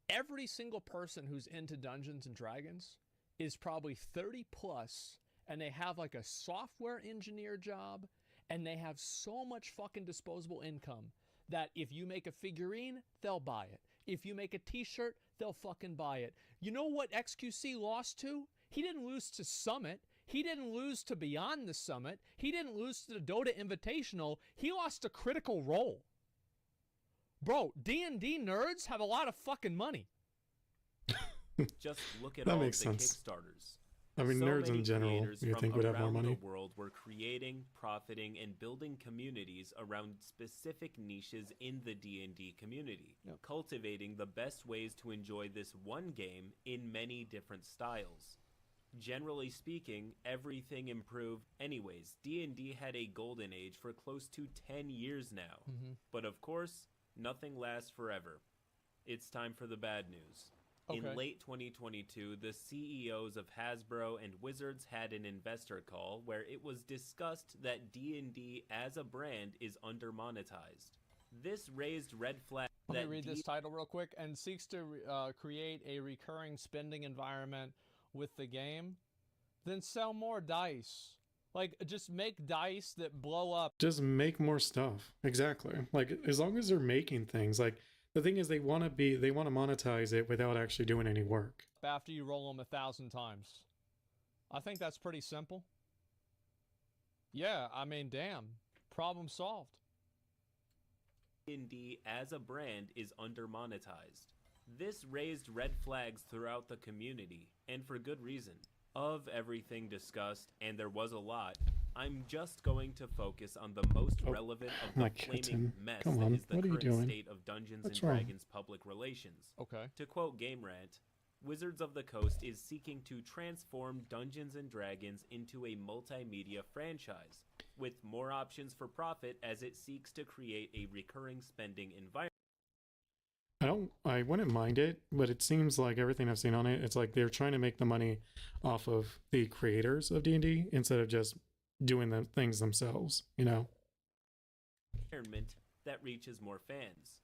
every single person who's into Dungeons and Dragons is probably 30 plus, and they have like a software engineer job, and they have so much fucking disposable income that if you make a figurine, they'll buy it. If you make a t-shirt, they'll fucking buy it. You know what XQC lost to? He didn't lose to Summit. He didn't lose to Beyond the Summit. He didn't lose to the Dota Invitational. He lost to Critical Role. Bro, D&D nerds have a lot of fucking money. Just look at That all makes the sense. Kickstarters. I mean, So nerds many in general, creators you from think would have more around money. the world were creating, profiting, and building communities around specific niches in the D&D community, cultivating the best ways to enjoy this one game in many different styles. Generally speaking, everything improved. Anyways, D&D had a golden age for close to 10 years now. But of course, nothing lasts forever. It's time for the bad news. In late 2022, the CEOs of Hasbro and Wizards had an investor call where it was discussed that D&D as a brand is undermonetized. This raised red flags. Let me read this title real quick. And seeks to create a recurring spending environment with the game. Then sell more dice. Like, just make dice that blow up. Just make more stuff. Exactly. Like, as long as they're making things, like, the thing is they want to monetize it without actually doing any work. After you roll them 1,000 times. I think that's pretty simple. Yeah, I mean, damn. Problem solved. D&D as a brand is undermonetized. This raised red flags throughout the community, and for good reason. Of everything discussed, and there was a lot, I'm just going to focus on the most relevant of the my flaming kitten. mess Come that on, is the what are you current doing? state of Dungeons What's and wrong? Dragons public relations. Okay. To quote Game Rant, Wizards of the Coast is seeking to transform Dungeons and Dragons into a multimedia franchise, with more options for profit as it seeks to create a recurring spending environment. I wouldn't mind it, but it seems like everything I've seen on it, it's like they're trying to make the money off of the creators of D&D instead of just doing the things themselves, you know? That reaches more fans.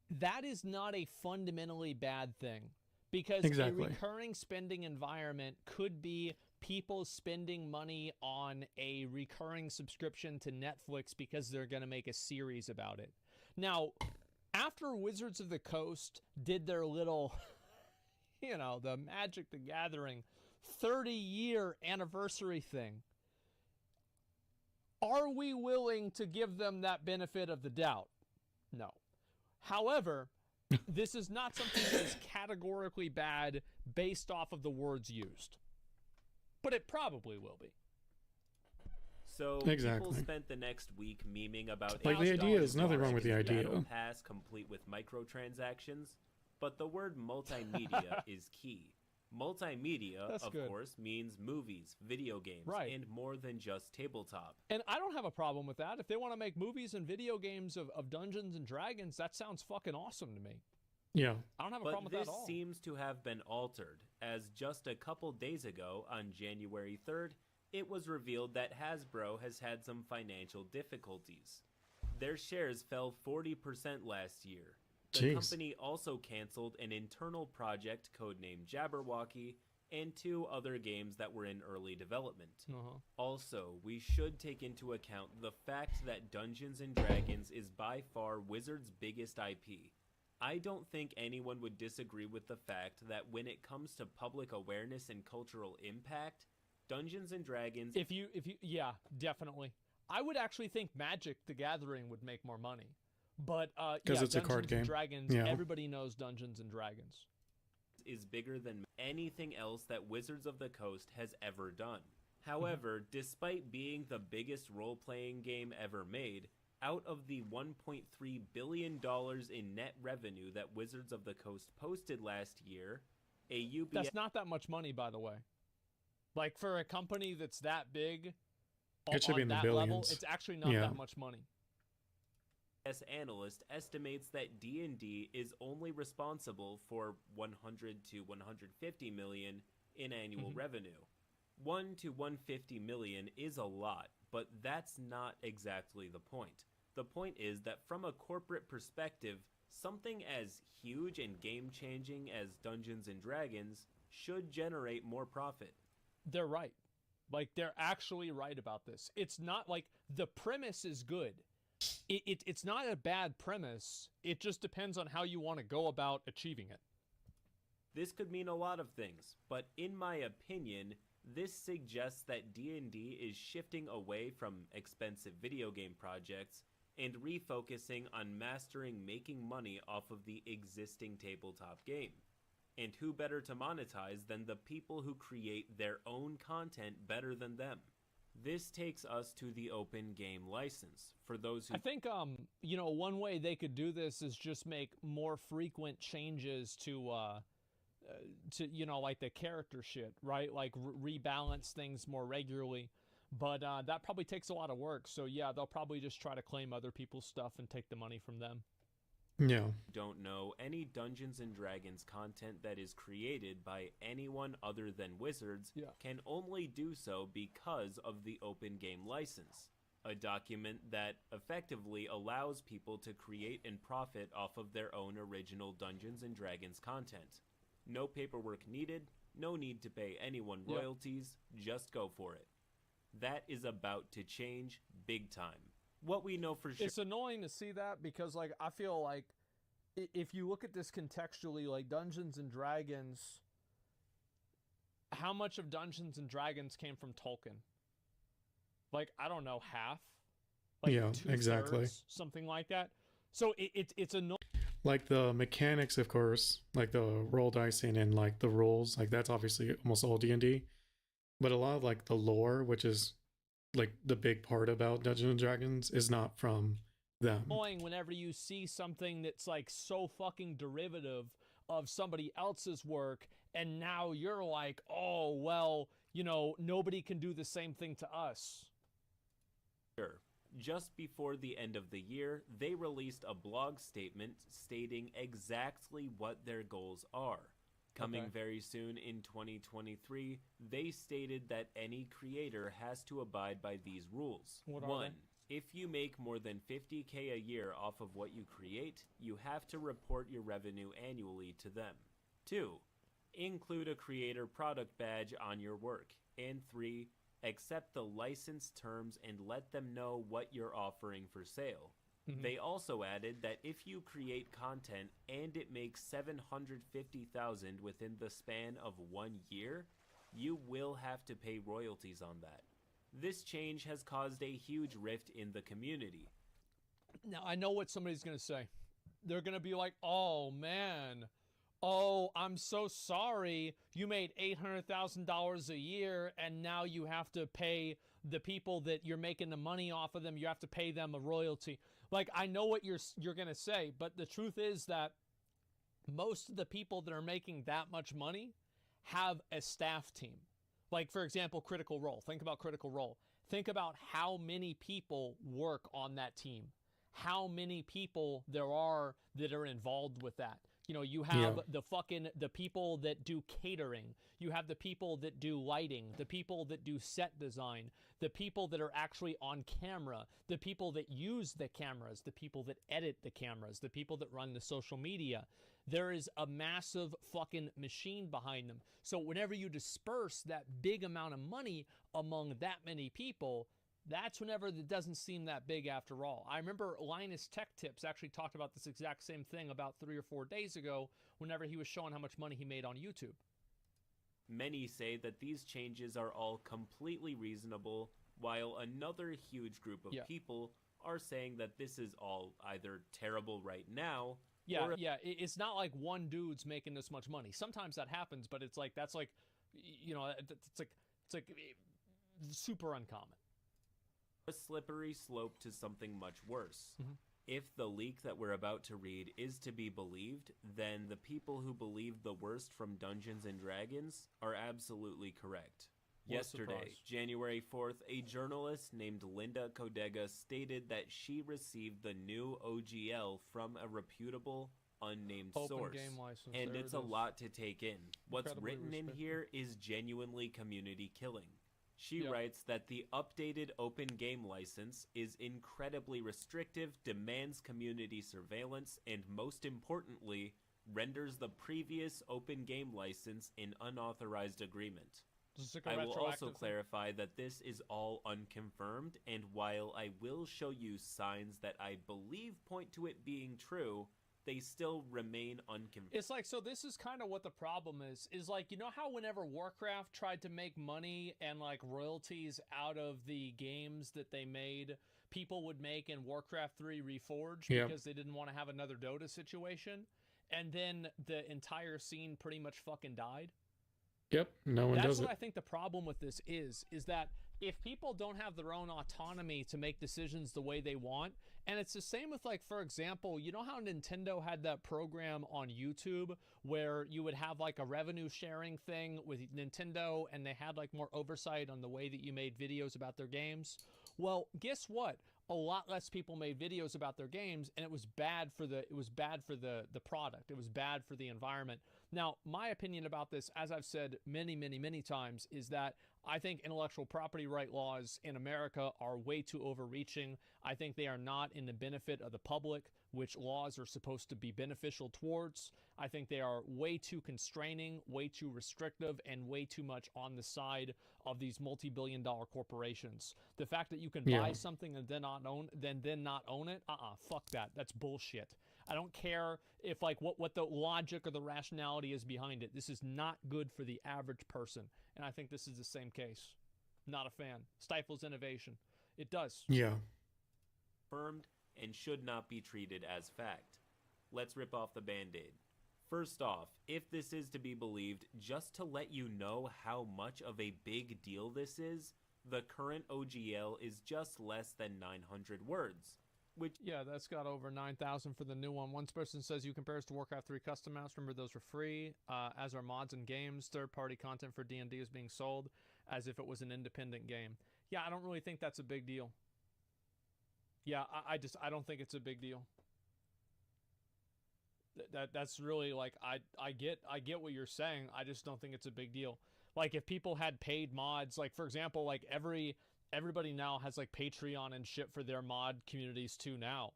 That is not a fundamentally bad thing, because Exactly. a recurring spending environment could be people spending money on a recurring subscription to Netflix because they're going to make a series about it. Now, after Wizards of the Coast did their little, you know, the Magic the Gathering 30-year anniversary thing, are we willing to give them that benefit of the doubt? No. However, this is not something that is categorically bad based off of the words used. But it probably will be. So Exactly. people spent the next week memeing about Like, the idea is nothing wrong with the Battle idea. Pass complete with microtransactions, but the word multimedia is key. Multimedia, That's of good. course, means movies, video games, Right. and more than just tabletop. And I don't have a problem with that. If they want to make movies and video games of Dungeons and Dragons, that sounds fucking awesome to me. Yeah. I don't have a But problem with that this at all. seems to have been altered, as just a couple days ago, on January 3rd, it was revealed that Hasbro has had some financial difficulties. Their shares fell 40% last year. The Jeez. company also canceled an internal project codenamed Jabberwocky and 2 other games that were in early development. Uh-huh. Also, we should take into account the fact that Dungeons & Dragons is by far Wizards' biggest IP. I don't think anyone would disagree with the fact that when it comes to public awareness and cultural impact, Dungeons & Dragons... Yeah, definitely. I would actually think Magic the Gathering would make more money. But, Because yeah, it's a card Dungeons and game. Dragons, Yeah. everybody knows Dungeons and Dragons. is bigger than anything else that Wizards of the Coast has ever done. However, despite being the biggest role-playing game ever made, out of the $1.3 billion in net revenue that Wizards of the Coast posted last year, a UBS That's not that much money, by the way. Like, for a company that's that big, It should be on in the that level, billions. it's actually not Yeah. that much money. analyst estimates that D&D is only responsible for 100 to 150 million in annual revenue. 1 to 150 million is a lot, but that's not exactly the point. The point is that from a corporate perspective, something as huge and game-changing as Dungeons and Dragons should generate more profit. They're right. Like, they're actually right about this. It's not like the premise is good. It's not a bad premise. It just depends on how you want to go about achieving it. This could mean a lot of things, but in my opinion, this suggests that D&D is shifting away from expensive video game projects and refocusing on mastering making money off of the existing tabletop game. And who better to monetize than the people who create their own content better than them? This takes us to the open game license. For those who I think, one way they could do this is just make more frequent changes to like the character shit, right? Like rebalance things more regularly. But that probably takes a lot of work. So yeah, they'll probably just try to claim other people's stuff and take the money from them. Yeah. don't know, any Dungeons and Dragons content that is created by anyone other than Wizards can only do so because of the open game license, a document that effectively allows people to create and profit off of their own original Dungeons and Dragons content. No paperwork needed, no need to pay anyone royalties, just go for it. That is about to change big time. What we know for sure... It's annoying to see that because, like, I feel like if you look at this contextually, like, Dungeons and Dragons how much of Dungeons and Dragons came from Tolkien? Like, I don't know, half? Like Yeah, exactly. 2/3, something like that. So it's annoying. Like the mechanics, of course, like the roll dicing and like the rules, like that's obviously almost all D&D. But a lot of like the lore, which is like the big part about Dungeons and Dragons, is not from them. Whenever you see something that's like so fucking derivative of somebody else's work, and now you're like, oh, well, you know, nobody can do the same thing to us. Just before the end of the year, they released a blog statement stating exactly what their goals are. Coming very soon in 2023, they stated that any creator has to abide by these rules. What are 1. If you make more than $50K a year off of what you create, you have to report your revenue annually to them. 2. Include a creator product badge on your work. And 3. Accept the license terms and let them know what you're offering for sale. They also added that if you create content and it makes $750,000 within the span of 1 year, you will have to pay royalties on that. This change has caused a huge rift in the community. Now, I know what somebody's going to say. They're going to be like, oh, man. Oh, I'm so sorry. You made $800,000 a year, and now you have to pay the people that you're making the money off of them. You have to pay them a royalty. Like, I know what you're going to say, but the truth is that most of the people that are making that much money have a staff team. Like, for example, Critical Role. Think about Critical Role. Think about how many people work on that team. How many people there are that are involved with that. You know, you have the people that do catering. You have the people that do lighting, the people that do set design, the people that are actually on camera, the people that use the cameras, the people that edit the cameras, the people that run the social media. There is a massive fucking machine behind them. So whenever you disperse that big amount of money among that many people, that's whenever it doesn't seem that big after all. I remember Linus Tech Tips actually talked about this exact same thing about 3 or 4 days ago whenever he was showing how much money he made on YouTube. Many say that these changes are all completely reasonable, while another huge group of people are saying that this is all either terrible right now. It's not like one dude's making this much money. Sometimes that happens, but it's like, that's like, you know, it's like super uncommon. A slippery slope to something much worse. If the leak that we're about to read is to be believed, then the people who believe the worst from Dungeons and Dragons are absolutely correct. Yesterday, January 4th, a journalist named Linda Codega stated that she received the new OGL from a reputable, unnamed source. And it's a lot to take in. What's written in here is genuinely community killing. She writes that the updated open game license is incredibly restrictive, demands community surveillance, and most importantly, renders the previous open game license an unauthorized agreement. I will also clarify that this is all unconfirmed, and while I will show you signs that I believe point to it being true, they still remain unconfirmed. It's like, so this is kind of what the problem is like, you know how whenever Warcraft tried to make money and like royalties out of the games that they made, people would make in Warcraft 3 Reforged because they didn't want to have another Dota situation, and then the entire scene pretty much fucking died? Yep, no one does it. That's what I think the problem with this is that if people don't have their own autonomy to make decisions the way they want, and it's the same with, like, for example, you know how Nintendo had that program on YouTube where you would have like a revenue sharing thing with Nintendo, and they had like more oversight on the way that you made videos about their games? Well, guess what? A lot less people made videos about their games, and it was bad for the product. It was bad for the environment. Now, my opinion about this, as I've said many, many, many times, is that I think intellectual property right laws in America are way too overreaching. I think they are not in the benefit of the public, which laws are supposed to be beneficial towards. I think they are way too constraining, way too restrictive, and way too much on the side of these multi-billion-dollar corporations. The fact that you can buy something and then not own it, fuck that. That's bullshit. I don't care if like what the logic or the rationality is behind it. This is not good for the average person, and I think this is the same case. Not a fan. Stifles innovation. It does. Yeah. Confirmed and should not be treated as fact. Let's rip off the band-aid. First off, if this is to be believed, just to let you know how much of a big deal this is, the current OGL is just less than 900 words. Which, yeah, that's got over 9,000 for the new one. One person says you compare us to Warcraft 3 custom maps. Remember, those were free, as are mods and games. Third-party content for D&D is being sold as if it was an independent game. Yeah, I don't really think that's a big deal. Yeah, I don't think it's a big deal. That's really like I get what you're saying. I just don't think it's a big deal. Like if people had paid mods, like for example, like everybody now has like Patreon and shit for their mod communities too now.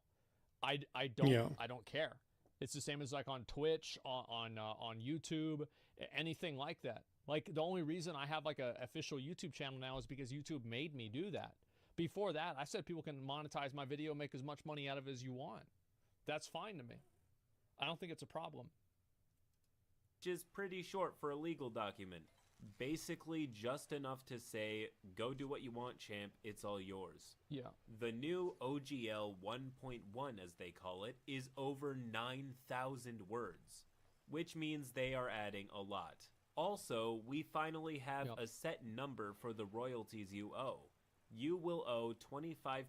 I don't care. It's the same as like on Twitch, on YouTube, anything like that. Like the only reason I have like a official YouTube channel now is because YouTube made me do that. Before that, I said people can monetize my video, make as much money out of it as you want. That's fine to me. I don't think it's a problem. which is pretty short for a legal document. Basically just enough to say, go do what you want, champ, it's all yours. Yeah. The new OGL 1.1, as they call it, is over 9,000 words, which means they are adding a lot. Also, we finally have a set number for the royalties you owe. You will owe 25%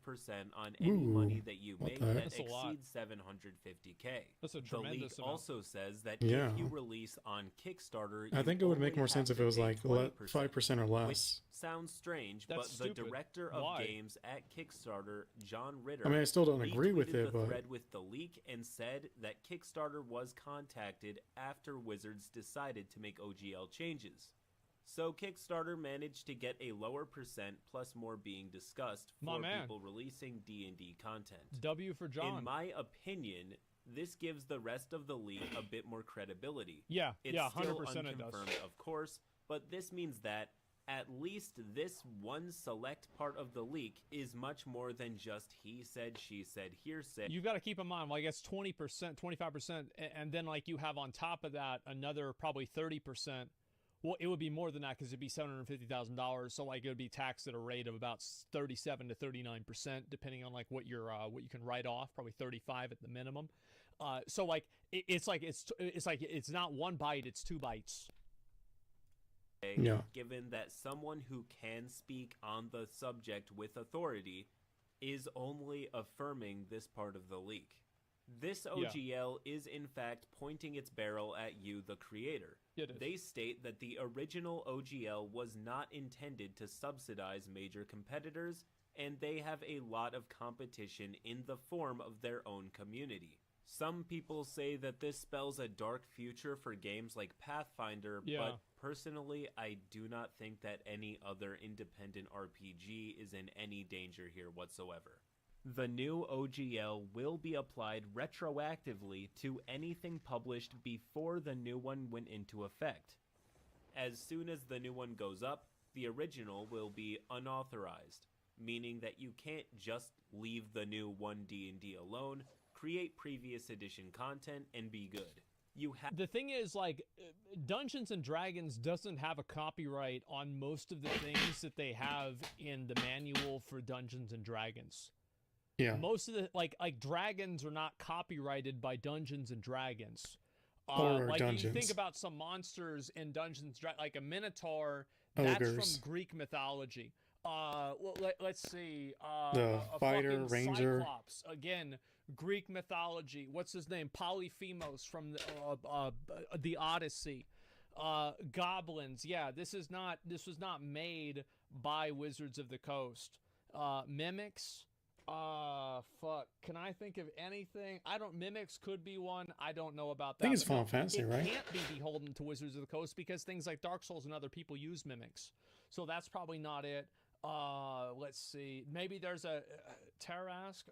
on any money that you make that exceeds 750K. That's a tremendous The leak amount. also says that Yeah. if you release on Kickstarter, I think it would make more sense if it was like 5% or less. Which sounds strange, That's but stupid. the director of Why? games at Kickstarter, John Ritter, I mean, I still don't agree with retweeted it, the but thread with the leak and said that Kickstarter was contacted after Wizards decided to make OGL changes. So Kickstarter managed to get a lower percent plus more being discussed for people releasing D&D content. W for John. In my opinion, this gives the rest of the leak a bit more credibility. Yeah, It's yeah, still 100% it does. unconfirmed, of course, but this means that at least this one select part of the leak is much more than just he said, she said, hearsay. You've got to keep in mind, well, I guess 20%, 25%, and then like you have on top of that another probably 30%. Well, it would be more than that because it'd be $750,000. So like it would be taxed at a rate of about 37 to 39%, depending on like what you're what you can write off, probably 35 at the minimum. So like it's not one bite, it's two bites. yeah. Given that someone who can speak on the subject with authority is only affirming this part of the leak. This OGL is in fact pointing its barrel at you, the creator. It is. They state that the original OGL was not intended to subsidize major competitors, and they have a lot of competition in the form of their own community. Some people say that this spells a dark future for games like Pathfinder, but personally, I do not think that any other independent RPG is in any danger here whatsoever. The new OGL will be applied retroactively to anything published before the new one went into effect. As soon as the new one goes up, the original will be unauthorized, meaning that you can't just leave the new 1D&D alone, create previous edition content, and be good. The thing is, like, Dungeons and Dragons doesn't have a copyright on most of the things that they have in the manual for Dungeons and Dragons. Yeah. Most of the like dragons are not copyrighted by Dungeons and Dragons. Or like dungeons. you think about some monsters in Dungeons, like a Minotaur, that's Ogres. from Greek mythology. Let's see. The a fighter, fucking ranger. Cyclops, again, Greek mythology. What's his name? Polyphemus from the Odyssey. Goblins. Yeah, this was not made by Wizards of the Coast. Mimics. Fuck. Can I think of anything? Mimics could be one. I don't know about that. I think it's Final Fantasy, right? It can't be beholden to Wizards of the Coast because things like Dark Souls and other people use mimics. So that's probably not it. Let's see. Maybe there's a Tarask.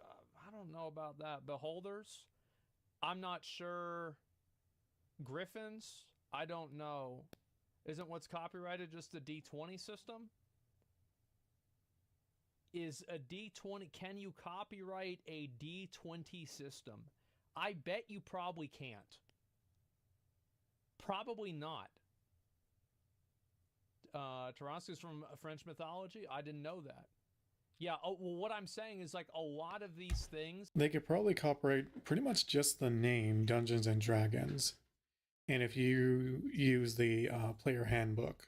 I don't know about that. Beholders. I'm not sure. Griffins. I don't know. Isn't what's copyrighted just the D20 system? Is a D20, can you copyright a D20 system? I bet you probably can't. Probably not. Tarrasque is from French mythology? I didn't know that. Yeah, well, what I'm saying is, like, a lot of these things... They could probably copyright pretty much just the name Dungeons and Dragons. And if you use the player handbook,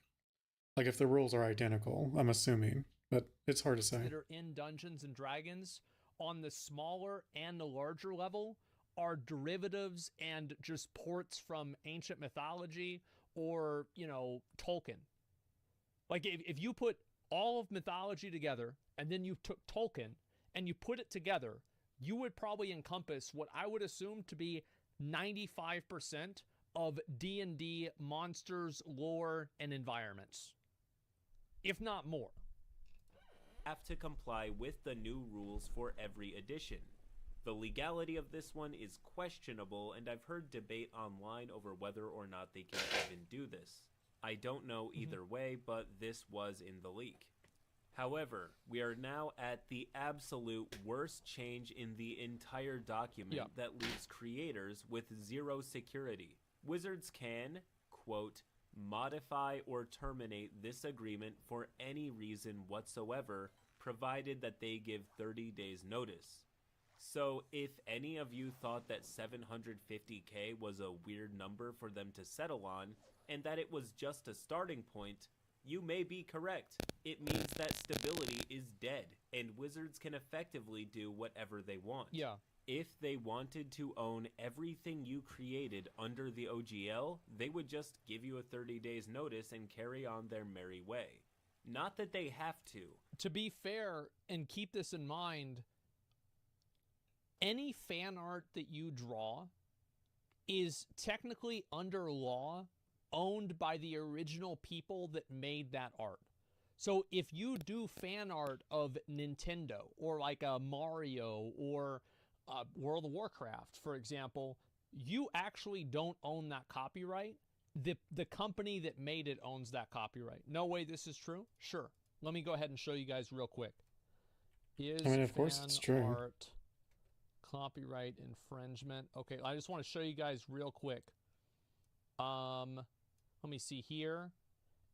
like if the rules are identical, I'm assuming, but it's hard to say. That are in Dungeons and Dragons on the smaller and the larger level are derivatives and just ports from ancient mythology or, you know, Tolkien. Like, if you put all of mythology together and then you took Tolkien and you put it together, you would probably encompass what I would assume to be 95% of D&D monsters, lore, and environments, if not more. Have to comply with the new rules for every edition. The legality of this one is questionable, and I've heard debate online over whether or not they can even do this. I don't know either way, but this was in the leak. However, we are now at the absolute worst change in the entire document that leaves creators with zero security. Wizards can, quote, modify or terminate this agreement for any reason whatsoever, provided that they give 30 days notice. So if any of you thought that 750K was a weird number for them to settle on, and that it was just a starting point, you may be correct. It means that stability is dead, and Wizards can effectively do whatever they want. Yeah. If they wanted to own everything you created under the OGL, they would just give you a 30 days notice and carry on their merry way. Not that they have to. To be fair, and keep this in mind, any fan art that you draw is technically under law owned by the original people that made that art. So if you do fan art of Nintendo or like a Mario or World of Warcraft, for example, you actually don't own that copyright. The company that made it owns that copyright. No way this is true? Sure. Let me go ahead and show you guys real quick. Of course it's true. Art copyright infringement. Okay, I just want to show you guys real quick. Let me see here.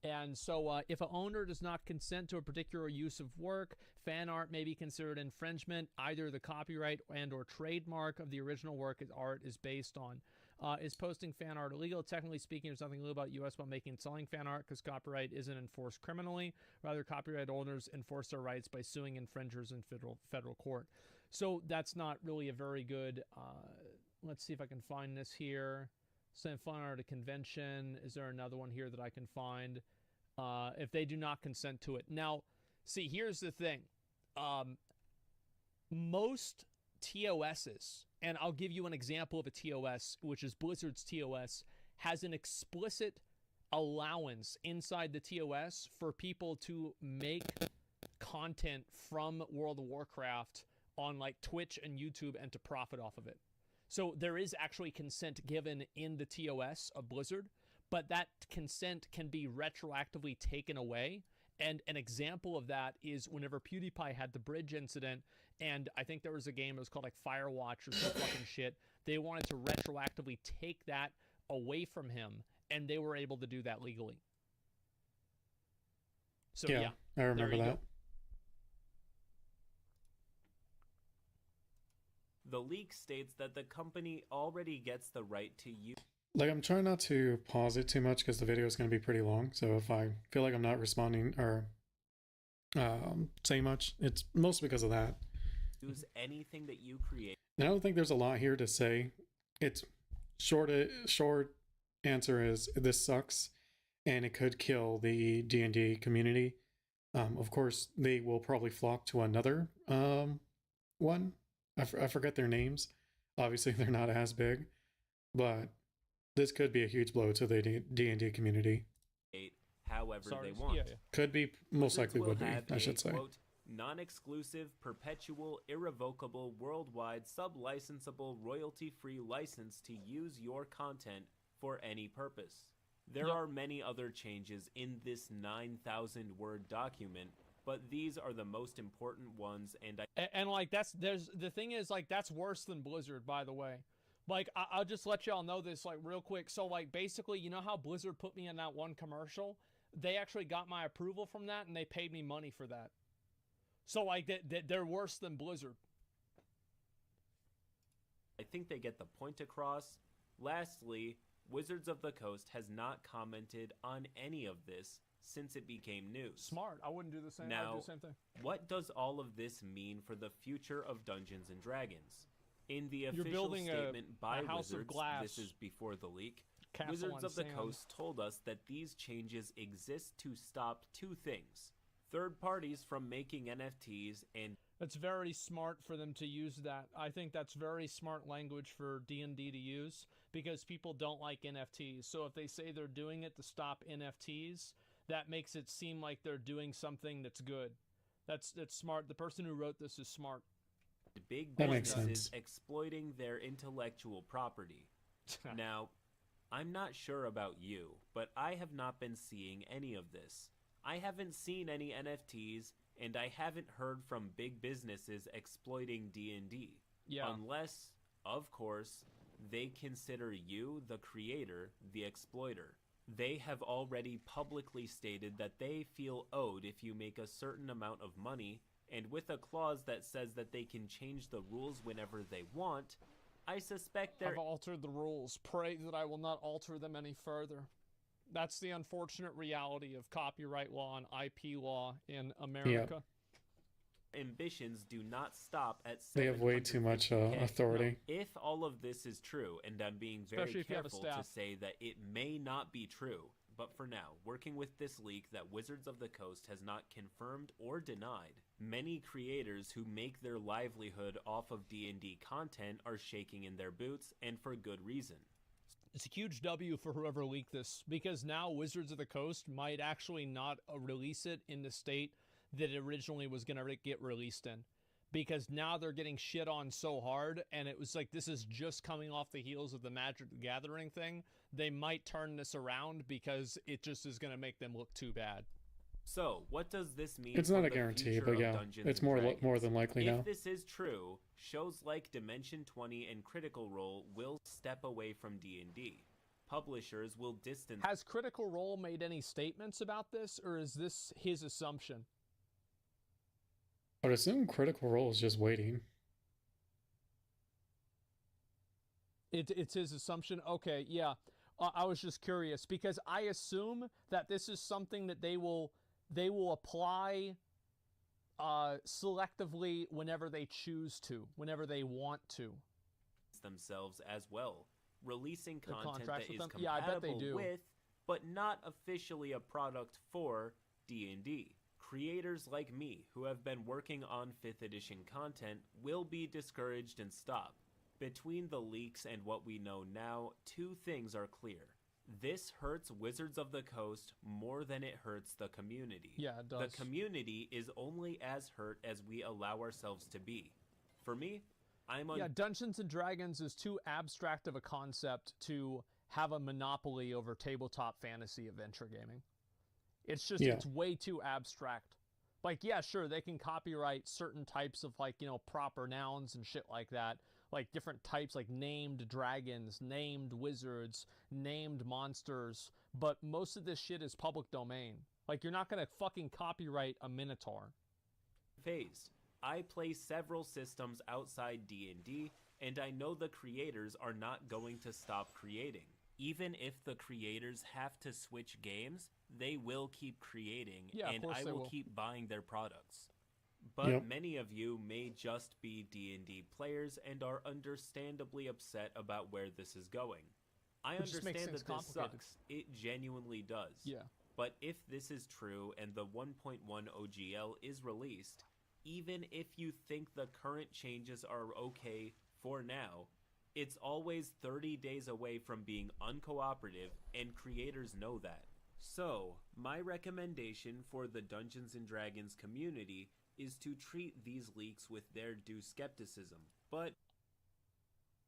And so if an owner does not consent to a particular use of work, fan art may be considered infringement. Either the copyright and or trademark of the original work art is based on. Is posting fan art illegal? Technically speaking, there's nothing illegal about U.S. while making and selling fan art because copyright isn't enforced criminally. Rather, copyright owners enforce their rights by suing infringers in federal court. So that's not really a very good... let's see if I can find this here. Send fan art at a convention. Is there another one here that I can find? If they do not consent to it. Now, see, here's the thing. Most TOSs, and I'll give you an example of a TOS, which is Blizzard's TOS, has an explicit allowance inside the TOS for people to make content from World of Warcraft on like Twitch and YouTube and to profit off of it. So there is actually consent given in the TOS of Blizzard, but that consent can be retroactively taken away. And an example of that is whenever PewDiePie had the bridge incident, and I think there was a game that was called like Firewatch or some fucking shit, they wanted to retroactively take that away from him, and they were able to do that legally. So yeah, I remember that. Go. The leak states that the company already gets the right to use... Like, I'm trying not to pause it too much because the video is going to be pretty long. So if I feel like I'm not responding or saying much, it's mostly because of that. Use anything that you create. And I don't think there's a lot here to say. It's short answer is this sucks, and it could kill the D&D community. Of course, they will probably flock to another one. I forget their names. Obviously, they're not as big, but this could be a huge blow to the D&D community. However they want. Yeah. Could be, most likely would be, I should say. Quote, non-exclusive, perpetual, irrevocable, worldwide, sub-licensable, royalty-free license to use your content for any purpose. There are many other changes in this 9,000-word document, but these are the most important ones, and like the thing is, like, that's worse than Blizzard, by the way. Like, I'll just let y'all know this, like, real quick. So, like, basically, you know how Blizzard put me in that one commercial? They actually got my approval from that, and they paid me money for that. So, like, they're worse than Blizzard. I think they get the point across. Lastly, Wizards of the Coast has not commented on any of this since it became news. Smart. I wouldn't do the same. I'd do Now, the same thing. what does all of this mean for the future of Dungeons and Dragons? In the You're official building statement by a house of Wizards, glass. this is before the leak, Castle Wizards on of the sand. Coast told us that these changes exist to stop two things: third parties from making NFTs and It's very smart for them to use that. I think that's very smart language for D&D to use because people don't like NFTs. So if they say they're doing it to stop NFTs, that makes it seem like they're doing something that's good. That's smart. The person who wrote this is smart. big That makes businesses sense. exploiting their intellectual property. Now, I'm not sure about you, but I have not been seeing any of this. I haven't seen any NFTs, and I haven't heard from big businesses exploiting D&D. Yeah. Unless, of course, they consider you, the creator, the exploiter. They have already publicly stated that they feel owed if you make a certain amount of money, and with a clause that says that they can change the rules whenever they want, I suspect they're I've altered the rules. Pray that I will not alter them any further. That's the unfortunate reality of copyright law and IP law in America. ambitions do not stop at They have way too much 750K. authority. Now, if all of this is true, and I'm being very Especially if you have a careful to staff. say that it may not be true, but for now, working with this leak that Wizards of the Coast has not confirmed or denied, many creators who make their livelihood off of D&D content are shaking in their boots, and for good reason. It's a huge W for whoever leaked this, because now Wizards of the Coast might actually not release it in the state that it originally was going to get released in. Because now they're getting shit on so hard, and it was like, this is just coming off the heels of the Magic the Gathering thing. They might turn this around because it just is going to make them look too bad. So, what does this mean? It's for not a the guarantee, future but of yeah, Dungeons it's and more Dragons? than likely If now. this is true, shows like Dimension 20 and Critical Role will step away from D&D. Publishers will distance. Has Critical Role made any statements about this, or is this his assumption? I would assume Critical Role is just waiting. It's his assumption? Okay, yeah. I was just curious, because I assume that this is something that they will apply selectively whenever they choose to, whenever they want to. Themselves as well, releasing The content contracts that with is them? Yeah, I bet they compatible do. with, but not officially a product for D&D. Creators like me, who have been working on 5th edition content, will be discouraged and stop. Between the leaks and what we know now, two things are clear. This hurts Wizards of the Coast more than it hurts the community. Yeah, it does. The community is only as hurt as we allow ourselves to be. For me, Yeah, Dungeons and Dragons is too abstract of a concept to have a monopoly over tabletop fantasy adventure gaming. It's just, Yeah. it's way too abstract. Like, yeah, sure, they can copyright certain types of, like, proper nouns and shit like that. Like, different types, like named dragons, named wizards, named monsters. But most of this shit is public domain. Like, you're not gonna fucking copyright a Minotaur. phased. I play several systems outside D&D, and I know the creators are not going to stop creating. Even if the creators have to switch games, they will keep creating, Yeah, of and course I they will will. keep buying their products. But Yep. many of you may just be D&D players and are understandably upset about where this is going. I It just makes understand things that this complicated. sucks. It genuinely does. Yeah. But if this is true and the 1.1 OGL is released, even if you think the current changes are okay for now, it's always 30 days away from being uncooperative, and creators know that. So, my recommendation for the Dungeons & Dragons community is to treat these leaks with their due skepticism. But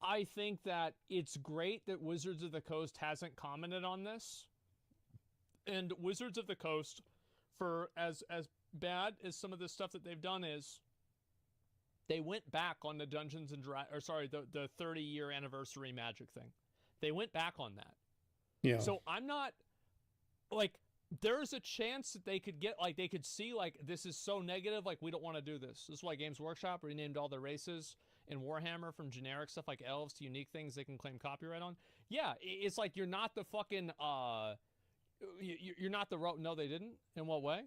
I think that it's great that Wizards of the Coast hasn't commented on this. And Wizards of the Coast, for as bad as some of the stuff that they've done is, they went back on the Dungeons and the 30-year anniversary Magic thing. They went back on that. Yeah. So I'm not like, there's a chance that they could get, like, they could see, like, this is so negative, like, we don't want to do this. This is why Games Workshop renamed all their races in Warhammer from generic stuff like elves to unique things they can claim copyright on. Yeah, it's like you're not the fucking, you're not the no, they didn't? In what way?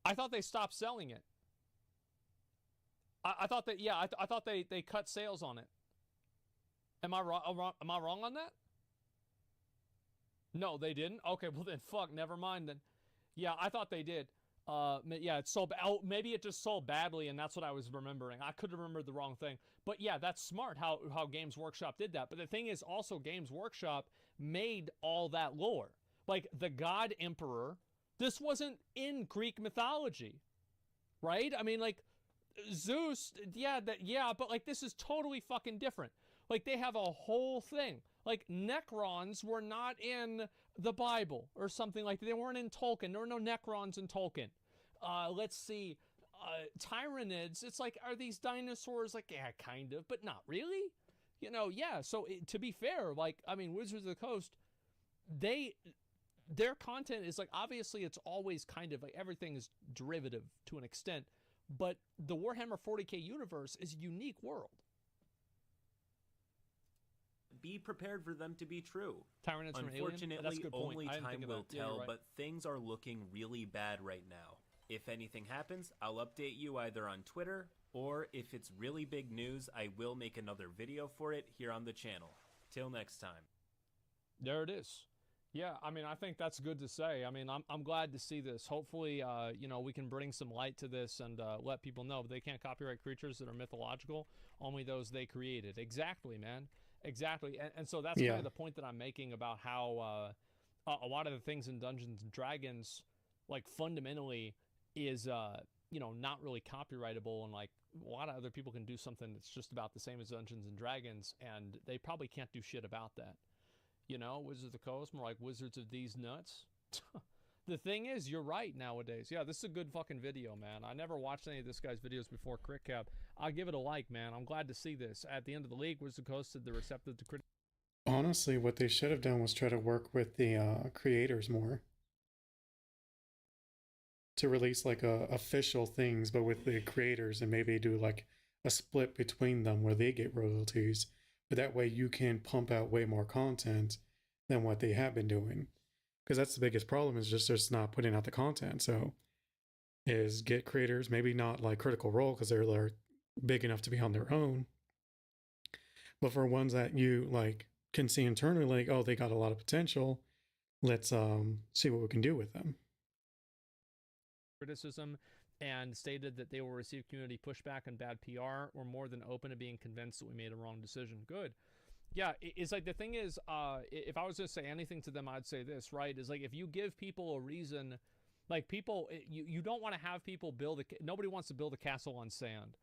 I thought they stopped selling it. I thought that, yeah, I thought they cut sales on it. Am I wrong? Am I wrong on that? No, they didn't? Okay, well then, fuck, never mind then. Yeah, I thought they did. Yeah, it sold, maybe it just sold badly, and that's what I was remembering. I could have remembered the wrong thing. But yeah, that's smart how Games Workshop did that. But the thing is, also, Games Workshop made all that lore. Like, the God Emperor, this wasn't in Greek mythology, right? I mean, like, Zeus, yeah, but, like, this is totally fucking different. Like, they have a whole thing. Like, Necrons were not in the Bible or something like that. They weren't in Tolkien. There were no Necrons in Tolkien. Let's see. Tyranids, it's like, are these dinosaurs? Like, yeah, kind of, but not really. You know, yeah. So, to be fair, like, I mean, Wizards of the Coast, their content is, like, obviously it's always kind of, like, everything is derivative to an extent, but the Warhammer 40k universe is a unique world. Be prepared for them to be true. Tyranids from Alien? Unfortunately, only time will Yeah, tell, right. but things are looking really bad right now. If anything happens, I'll update you either on Twitter, or if it's really big news, I will make another video for it here on the channel. Till next time. There it is. Yeah, I mean, I think that's good to say. I mean, I'm glad to see this. Hopefully, you know, we can bring some light to this and let people know. But they can't copyright creatures that are mythological, only those they created. Exactly, man. Exactly. And so that's kind of the point that I'm making about how a lot of the things in Dungeons and Dragons, like, fundamentally is, you know, not really copyrightable, and, like, a lot of other people can do something that's just about the same as Dungeons and Dragons, and they probably can't do shit about that. You know, Wizards of the Coast, more like Wizards of these nuts. The thing is, you're right nowadays. Yeah, this is a good fucking video, man. I never watched any of this guy's videos before, CritCap. I'll give it a like, man. I'm glad to see this. At the end of the league, Wizards of the Coast said they're receptive to criticism. Honestly, what they should have done was try to work with the creators more. To release, like, official things, but with the creators, and maybe do, like, a split between them where they get royalties. But that way you can pump out way more content than what they have been doing. Because that's the biggest problem, is just not putting out the content. So is get creators, maybe not like Critical Role because they're big enough to be on their own, but for ones that you, like, can see internally, like, oh, they got a lot of potential, let's see what we can do with them. Criticism, and stated that they will receive community pushback and bad PR. We're more than open to being convinced that we made a wrong decision. Good. Yeah, it's like, the thing is, if I was to say anything to them, I'd say this, right? Is like, if you give people a reason, like, people, you don't want to have people build nobody wants to build a castle on sand.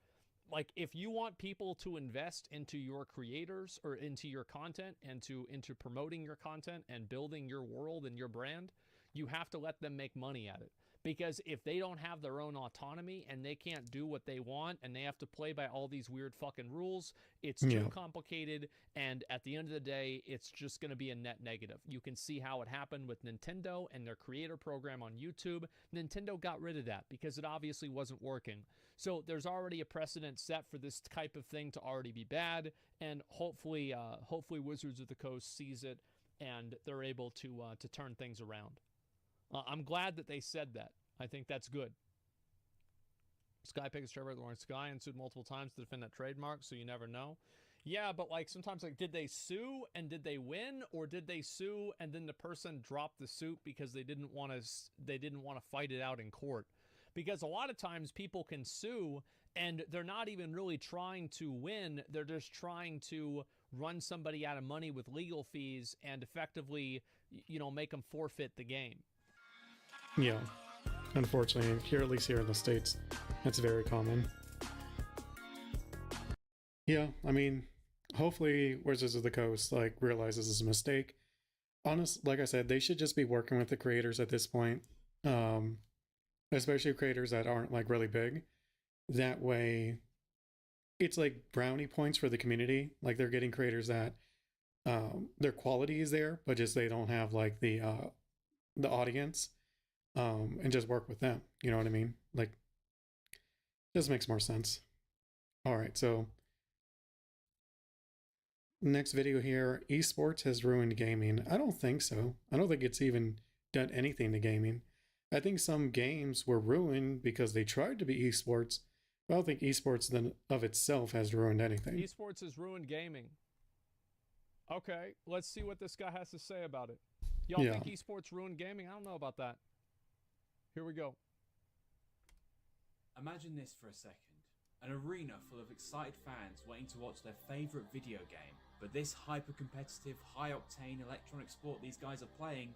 Like, if you want people to invest into your creators or into your content and into promoting your content and building your world and your brand, you have to let them make money at it. Because if they don't have their own autonomy and they can't do what they want and they have to play by all these weird fucking rules, it's too complicated, and at the end of the day, it's just going to be a net negative. You can see how it happened with Nintendo and their creator program on YouTube. Nintendo got rid of that because it obviously wasn't working. So there's already a precedent set for this type of thing to already be bad, and hopefully Wizards of the Coast sees it and they're able to turn things around. I'm glad that they said that. I think that's good. Skypig is Trevor Lawrence Sky and sued multiple times to defend that trademark, so you never know. Yeah, but, like, sometimes, like, did they sue and did they win, or did they sue and then the person dropped the suit because they didn't want to fight it out in court? Because a lot of times people can sue and they're not even really trying to win. They're just trying to run somebody out of money with legal fees and effectively, you know, make them forfeit the game. Yeah, unfortunately, here, at least here in the States, that's very common. Yeah, I mean, hopefully Wizards of the Coast, like, realizes it's a mistake. Like I said, they should just be working with the creators at this point, especially creators that aren't, like, really big. That way, it's like brownie points for the community. Like they're getting creators that their quality is there, but just they don't have like the audience, and just work with them. You know what I mean? Like, this makes more sense. All right, so next video here, esports has ruined gaming. I don't think so. I don't think it's even done anything to gaming. I think some games were ruined because they tried to be esports. But I don't think esports then of itself has ruined anything. Esports has ruined gaming. Okay, let's see what this guy has to say about it. Y'all think esports ruined gaming? I don't know about that. Here we go. Imagine this for a second. An arena full of excited fans waiting to watch their favourite video game. But this hyper-competitive, high-octane electronic sport these guys are playing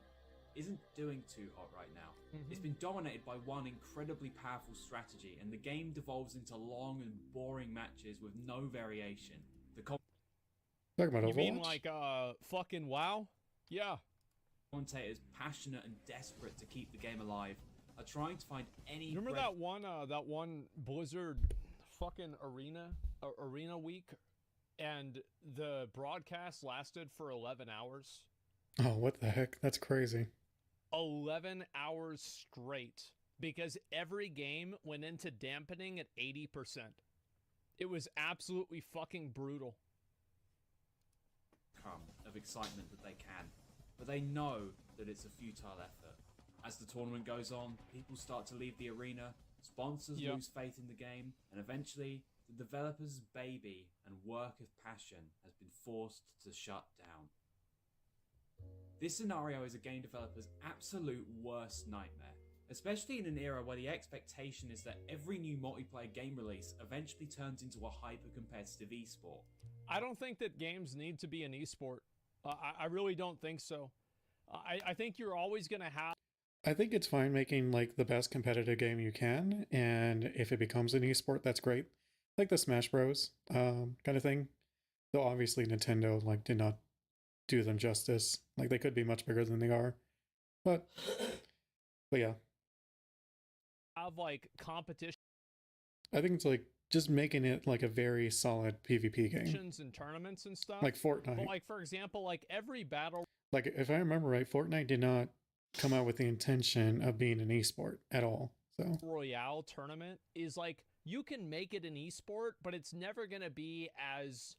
isn't doing too hot right now. It's been dominated by one incredibly powerful strategy, and the game devolves into long and boring matches with no variation. The Talking about You Overwatch? mean like fucking WoW? Yeah. commentators, passionate and desperate to keep the game alive, are trying to find any... Remember that one Blizzard fucking arena week, and the broadcast lasted for 11 hours? Oh, what the heck? That's crazy. 11 hours straight, because every game went into dampening at 80%. It was absolutely fucking brutal. Of excitement that they can, but they know that it's a futile effort. As the tournament goes on, people start to leave the arena, sponsors lose faith in the game, and eventually the developer's baby and work of passion has been forced to shut down. This scenario is a game developer's absolute worst nightmare, especially in an era where the expectation is that every new multiplayer game release eventually turns into a hyper-competitive esport. I don't think that games need to be an esport. I really don't think so. I think you're always going to have... I think it's fine making like the best competitive game you can, and if it becomes an esport, that's great. Like the Smash Bros. Kind of thing. Though obviously Nintendo like did not do them justice. Like they could be much bigger than they are. But yeah. Have like competition. I think it's like just making it like a very solid PvP game. And tournaments and stuff. Like Fortnite. But like, for example, like every battle... Like if I remember right, Fortnite did not come out with the intention of being an esport at all. So Royale tournament is like, you can make it an esport, but it's never going to be as...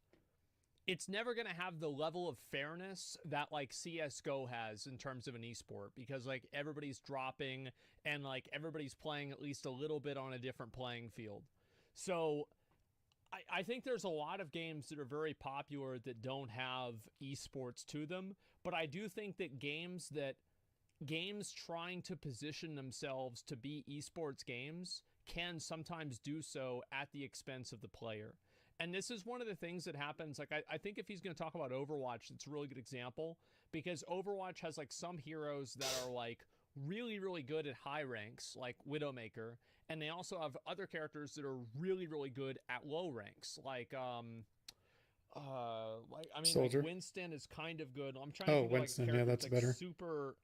It's never going to have the level of fairness that like CSGO has in terms of an esport, because like everybody's dropping and like everybody's playing at least a little bit on a different playing field. So I think there's a lot of games that are very popular that don't have esports to them, but I do think that games trying to position themselves to be esports games can sometimes do so at the expense of the player. And this is one of the things that happens. Like, I think if he's going to talk about Overwatch, it's a really good example, because Overwatch has like some heroes that are like really, really good at high ranks, like Widowmaker. And they also have other characters that are really, really good at low ranks, like Soldier. Like Winston is kind of good. I'm trying to think Winston, of like a character that's like better. Super.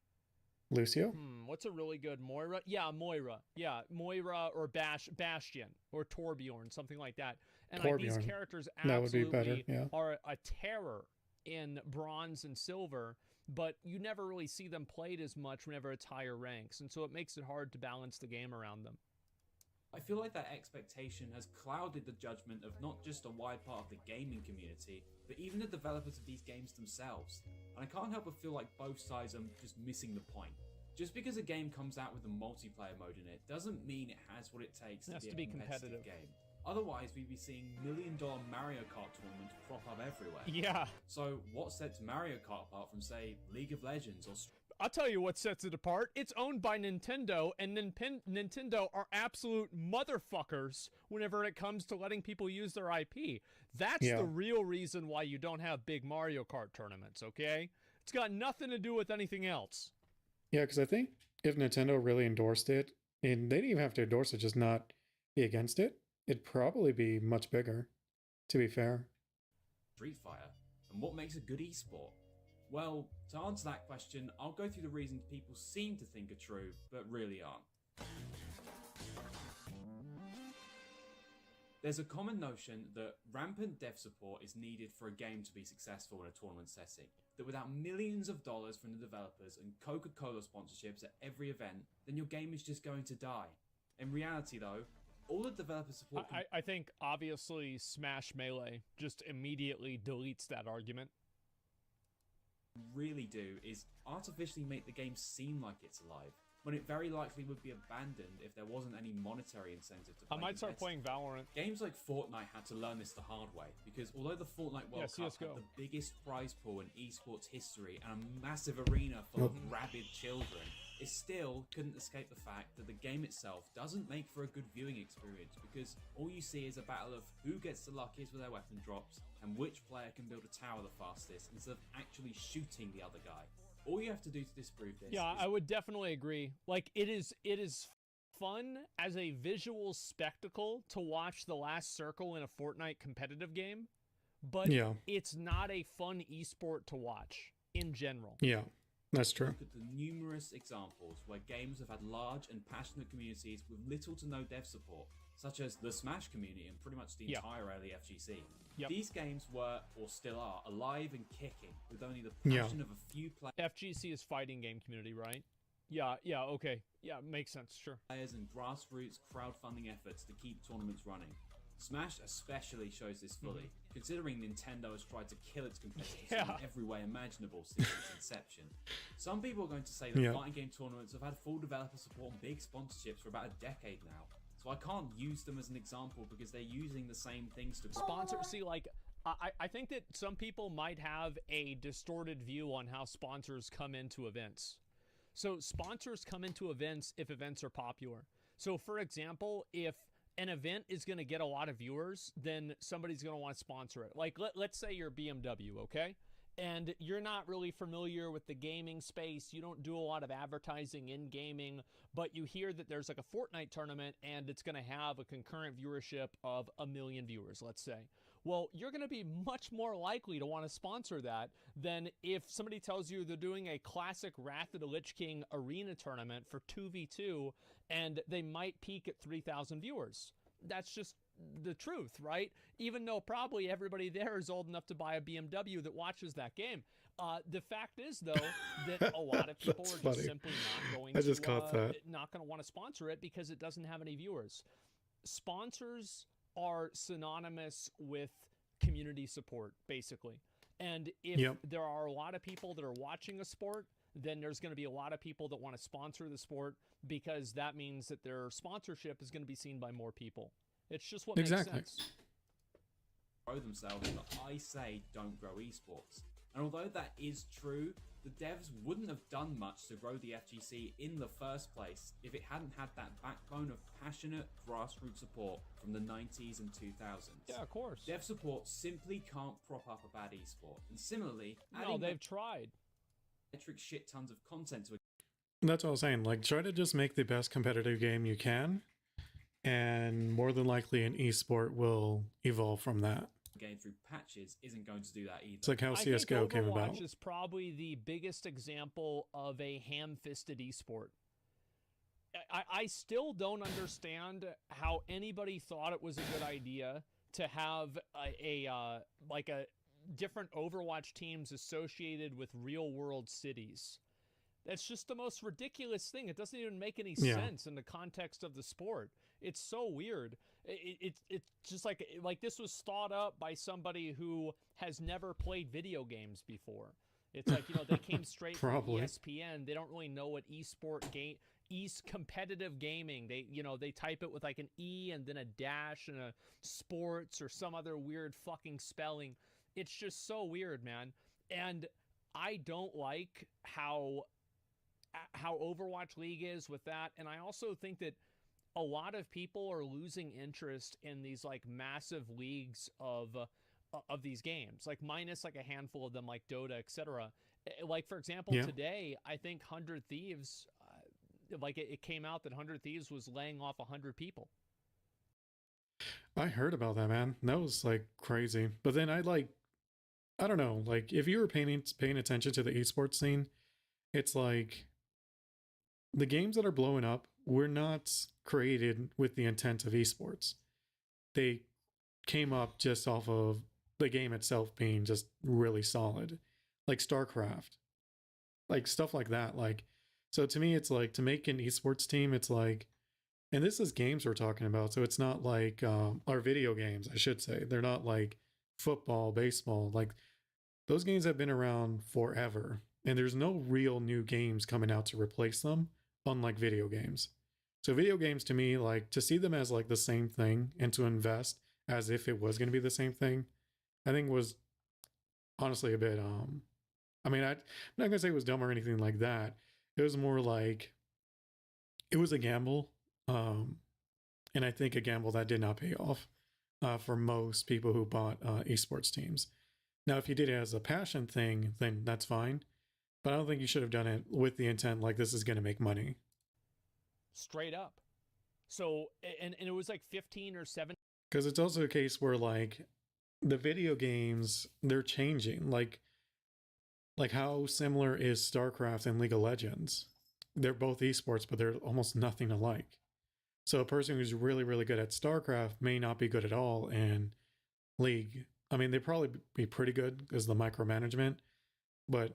Lucio? What's a really good Moira? Yeah, Moira. Yeah, Moira or Bastion or Torbjorn, something like that. And like these characters absolutely are a terror in bronze and silver, but you never really see them played as much whenever it's higher ranks, and so it makes it hard to balance the game around them. I feel like that expectation has clouded the judgment of not just a wide part of the gaming community, but even the developers of these games themselves. And I can't help but feel like both sides are just missing the point. Just because a game comes out with a multiplayer mode in it doesn't mean it has what it takes to be a competitive game. Otherwise, we'd be seeing $1 million Mario Kart tournaments crop up everywhere. Yeah. So what sets Mario Kart apart from, say, League of Legends or... I'll tell you what sets it apart. It's owned by Nintendo, and Nintendo are absolute motherfuckers whenever it comes to letting people use their IP. That's the real reason why you don't have big Mario Kart tournaments, okay? It's got nothing to do with anything else. Yeah, because I think if Nintendo really endorsed it, and they didn't even have to endorse it, just not be against it, it'd probably be much bigger, to be fair. Street Fighter, and what makes a good esport? Well, to answer that question, I'll go through the reasons people seem to think are true, but really aren't. There's a common notion that rampant dev support is needed for a game to be successful in a tournament setting. That without millions of dollars from the developers and Coca-Cola sponsorships at every event, then your game is just going to die. In reality though, all the developer support I think obviously Smash Melee just immediately deletes that argument. really do is artificially make the game seem like it's alive, when it very likely would be abandoned if there wasn't any monetary incentive to play. I might start playing Valorant. Games like Fortnite had to learn this the hard way, because although the Fortnite World Cup had CS:GO. the biggest prize pool in esports history and a massive arena full of rabid children, it still couldn't escape the fact that the game itself doesn't make for a good viewing experience, because all you see is a battle of who gets the luckiest with their weapon drops and which player can build a tower the fastest instead of actually shooting the other guy. All you have to do to disprove this Yeah, is I would definitely agree. Like, it is fun as a visual spectacle to watch the last circle in a Fortnite competitive game, but Yeah. it's not a fun esport to watch in general. Yeah, that's true. look at the numerous examples where games have had large and passionate communities with little to no dev support, such as the Smash community and pretty much the Yeah. entire early FGC. Yep. These games were, or still are, alive and kicking, with only the Yeah. passion of a few FGC is fighting game community, right? Yeah, okay. Yeah, makes sense, sure. players and grassroots crowdfunding efforts to keep tournaments running. Smash especially shows this fully, considering Nintendo has tried to kill its competitors Yeah. in every way imaginable since its inception. Some people are going to say that Yeah. fighting game tournaments have had full developer support and big sponsorships for about a decade now, so I can't use them as an example because they're using the same things to Sponsor, see, like, I think that some people might have a distorted view on how sponsors come into events. So sponsors come into events if events are popular. So for example, if an event is going to get a lot of viewers, then somebody's going to want to sponsor it. Like, let's say you're BMW, okay? And you're not really familiar with the gaming space. You don't do a lot of advertising in gaming, but you hear that there's like a Fortnite tournament and it's going to have a concurrent viewership of 1 million viewers, let's say. Well, you're going to be much more likely to want to sponsor that than if somebody tells you they're doing a classic Wrath of the Lich King arena tournament for 2v2 and they might peak at 3,000 viewers. That's just the truth, right? Even though probably everybody there is old enough to buy a BMW that watches that game. The fact is, though, that a lot of people are That's just funny. simply not going I just caught that. not going to want to sponsor it because it doesn't have any viewers. Sponsors are synonymous with community support, basically. And if Yep. there are a lot of people that are watching a sport, then there's going to be a lot of people that want to sponsor the sport because that means that their sponsorship is going to be seen by more people. It's just what Exactly. makes sense. grow themselves, but I say don't grow esports. And although that is true, the devs wouldn't have done much to grow the FGC in the first place if it hadn't had that backbone of passionate grassroots support from the 90s and 2000s. Yeah, of course. Dev support simply can't prop up a bad esport. And similarly, No, adding they've tried. metric shit tons of content to a That's what I was saying. Like, try to just make the best competitive game you can, and more than likely an esport will evolve from that. game through patches isn't going to do that either. It's like how I think CS:GO came Overwatch about. is probably the biggest example of a ham-fisted esport. I still don't understand how anybody thought it was a good idea to have a different Overwatch teams associated with real-world cities. That's just the most ridiculous thing. It doesn't even make any Yeah. sense in the context of the sport. It's so weird. It's just like this was thought up by somebody who has never played video games before. It's like, they came straight from Probably. ESPN. They don't really know what competitive gaming. They type it with like an E and then a dash and a sports or some other weird fucking spelling. It's just so weird, man. And I don't like how Overwatch League is with that. And I also think that a lot of people are losing interest in these like massive leagues of these games, like minus like a handful of them like Dota, etc. Like, for example, Yeah. today, I think 100 Thieves, it came out that 100 Thieves was laying off 100 people. I heard about that, man. That was like crazy. But then I don't know, like if you were paying attention to the esports scene, it's like the games that are blowing up were not created with the intent of esports. They came up just off of the game itself being just really solid, like StarCraft, like stuff like that. Like, so to me, it's like to make an esports team, it's like, and this is games we're talking about, so it's not like our video games, I should say. They're not like football, baseball. Like those games have been around forever, and there's no real new games coming out to replace them, unlike video games. So video games to me, like to see them as like the same thing and to invest as if it was going to be the same thing, I think was honestly a bit I mean, I'm not gonna say it was dumb or anything like that. It was more like it was a gamble, and I think a gamble that did not pay off for most people who bought esports teams. Now, if you did it as a passion thing, then that's fine. But I don't think you should have done it with the intent like this is going to make money. Straight up. So, and it was like 15 or 7. Because it's also a case where like the video games, they're changing. Like how similar is StarCraft and League of Legends? They're both esports, but they're almost nothing alike. So a person who's really, really good at StarCraft may not be good at all in League. I mean, they'd probably be pretty good because the micromanagement, but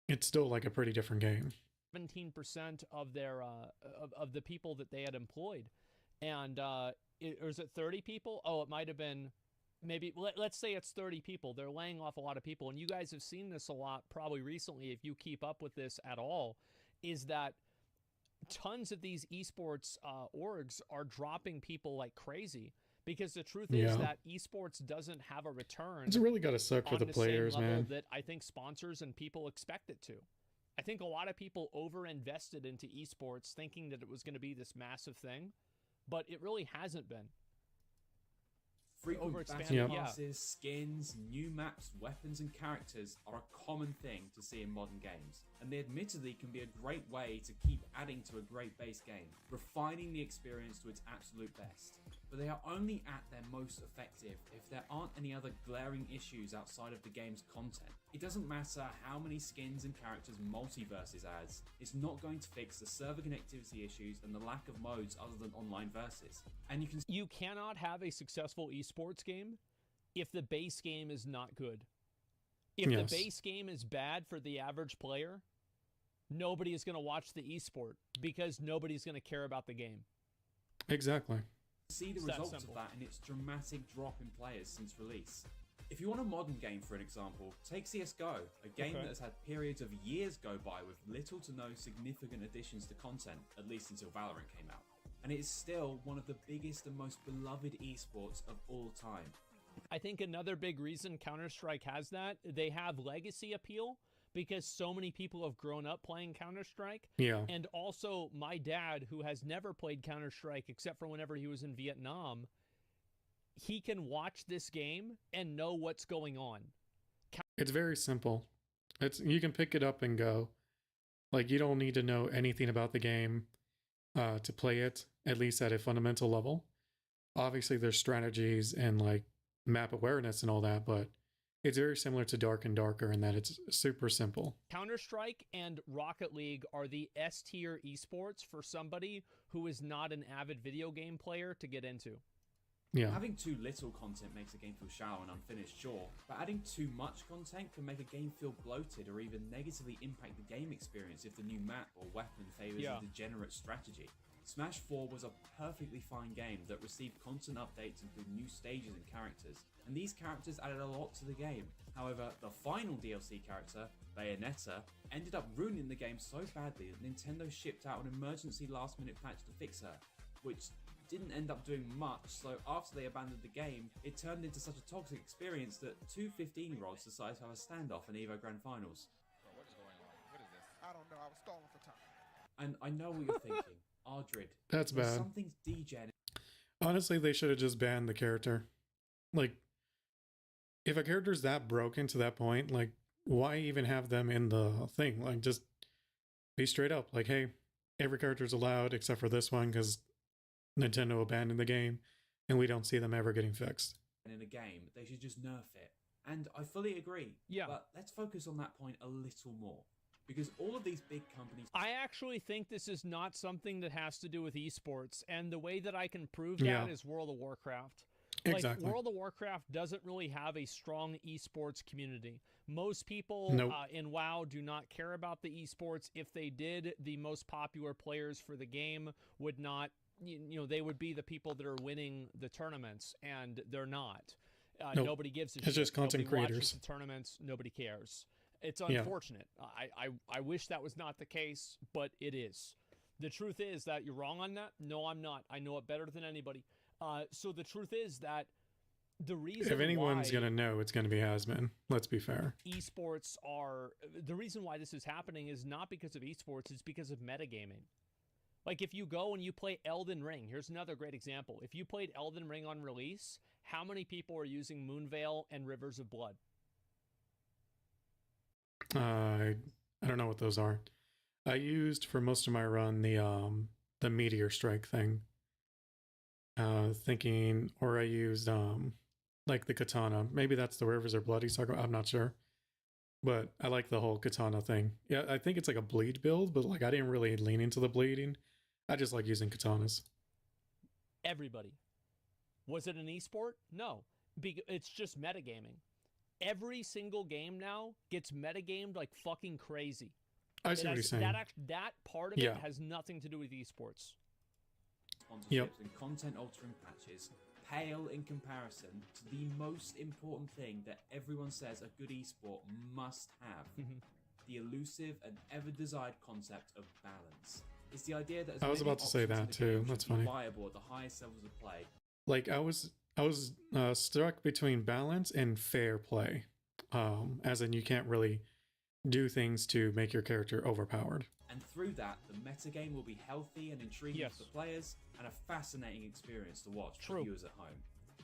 it's still like a pretty different game. 17% of their of the people that they had employed, and or is it 30 people? Oh, it might have been maybe. Let's say it's 30 people. They're laying off a lot of people, and you guys have seen this a lot probably recently. If you keep up with this at all, is that tons of these esports orgs are dropping people like crazy. Because the truth is that esports doesn't have a return. It's really got to suck for the players, man. That I think sponsors and people expect it to. I think a lot of people over-invested into esports thinking that it was going to be this massive thing, but it really hasn't been. Frequent battle passes, skins, new maps, weapons, and characters are a common thing to see in modern games, and they admittedly can be a great way to keep adding to a great base game, refining the experience to its absolute best. But they are only at their most effective if there aren't any other glaring issues outside of the game's content. It doesn't matter how many skins and characters Multiverses adds, it's not going to fix the server connectivity issues and the lack of modes other than online versus. And you cannot have a successful esports game if the base game is not good. If the base game is bad for the average player, nobody is going to watch the esport because nobody's going to care about the game. Exactly. See the results of that in its dramatic drop in players since release. If you want a modern game for an example, take CSGO, a game that has had periods of years go by with little to no significant additions to content, at least until Valorant came out. And it is still one of the biggest and most beloved esports of all time. I think another big reason Counter-Strike has that, they have legacy appeal because so many people have grown up playing Counter-Strike. Yeah. And also my dad, who has never played Counter-Strike except for whenever he was in Vietnam, he can watch this game and know what's going on. It's very simple. You can pick it up and go. Like, you don't need to know anything about the game to play it, at least at a fundamental level. Obviously, there's strategies and like map awareness and all that, but it's very similar to Dark and Darker in that it's super simple. Counter-Strike and Rocket League are the S-tier esports for somebody who is not an avid video game player to get into. Yeah. Having too little content makes a game feel shallow and unfinished, sure, but adding too much content can make a game feel bloated or even negatively impact the game experience if the new map or weapon favors a degenerate strategy. Smash 4 was a perfectly fine game that received constant updates including new stages and characters, and these characters added a lot to the game. However, the final DLC character, Bayonetta, ended up ruining the game so badly that Nintendo shipped out an emergency last-minute patch to fix her, which didn't end up doing much, so after they abandoned the game, it turned into such a toxic experience that two 15-year-olds decided to have a standoff in EVO Grand Finals. Bro, what is going on? What is this? I don't know, I was stalling for time. And I know what you're thinking. Ardrid. That's bad. Something's degen. Honestly, they should have just banned the character. Like, if a character's that broken to that point, like, why even have them in the thing? Like, just be straight up. Like, hey, every character's allowed except for this one because Nintendo abandoned the game and we don't see them ever getting fixed. In a game, they should just nerf it. And I fully agree. Yeah. But let's focus on that point a little more. Because all of these big companies... I actually think this is not something that has to do with esports, and the way that I can prove that is World of Warcraft. Exactly. Like, World of Warcraft doesn't really have a strong esports community. Most people Nope. In WoW do not care about the esports. If they did, the most popular players for the game would not, they would be the people that are winning the tournaments, and they're not. Nope. Nobody gives a shit. It's just content Nobody watches creators. the tournaments. Nobody cares. It's Yeah. unfortunate. I wish that was not the case, but it is. The truth is that you're wrong on that. No, I'm not. I know it better than anybody. So the truth is that the reason If anyone's why going to know, it's going to be Hasbin. Let's be fair. esports are the reason why this is happening is not because of esports, it's because of metagaming. Like, if you go and you play Elden Ring, here's another great example. If you played Elden Ring on release, how many people are using Moonveil and Rivers of Blood? I don't know what those are. I used for most of my run the Meteor Strike thing. Thinking, or I used like the katana. Maybe that's the Rivers of Blood he's talking about. I'm not sure. But I like the whole katana thing. Yeah, I think it's like a bleed build, but like I didn't really lean into the bleeding. I just like using katanas. Everybody. Was it an esport? No. It's just metagaming. Every single game now gets metagamed like fucking crazy. I see what he's saying. That part of it has nothing to do with esports. Sponsorships and content altering patches pale in comparison to the most important thing that everyone says a good esport must have: the elusive and ever desired concept of balance. It's the idea that I was about to say that too. That's funny. Viable at the highest levels of play. Like I was struck between balance and fair play, as in you can't really do things to make your character overpowered. And through that, the metagame will be healthy and intriguing for players, and a fascinating experience to watch for viewers at home.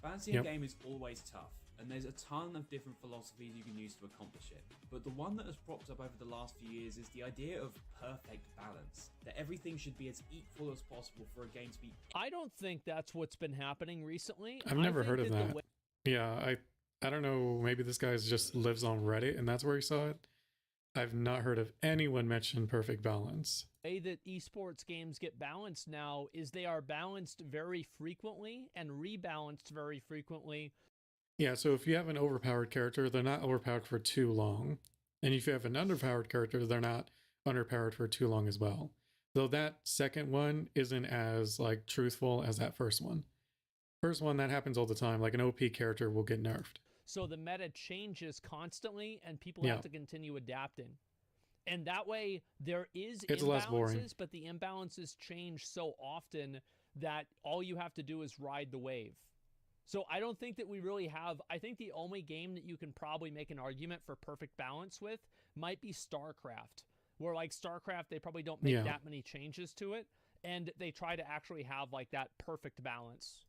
Balancing a game is always tough, and there's a ton of different philosophies you can use to accomplish it. But the one that has propped up over the last few years is the idea of perfect balance, that everything should be as equal as possible for a game to be... I don't think that's what's been happening recently. I've never heard of that. Yeah, I don't know, maybe this guy just lives on Reddit and that's where he saw it. I've not heard of anyone mention perfect balance. The way that esports games get balanced now is they are balanced very frequently and rebalanced very frequently. Yeah, so if you have an overpowered character, they're not overpowered for too long. And if you have an underpowered character, they're not underpowered for too long as well. Though that second one isn't as like truthful as that first one. First one, that happens all the time. Like an OP character will get nerfed. So the meta changes constantly, and people have to continue adapting. And that way, there is imbalances, but the imbalances change so often that all you have to do is ride the wave. So I don't think that we really have... I think the only game that you can probably make an argument for perfect balance with might be StarCraft. Where, like, StarCraft, they probably don't make that many changes to it, and they try to actually have, like, that perfect balance.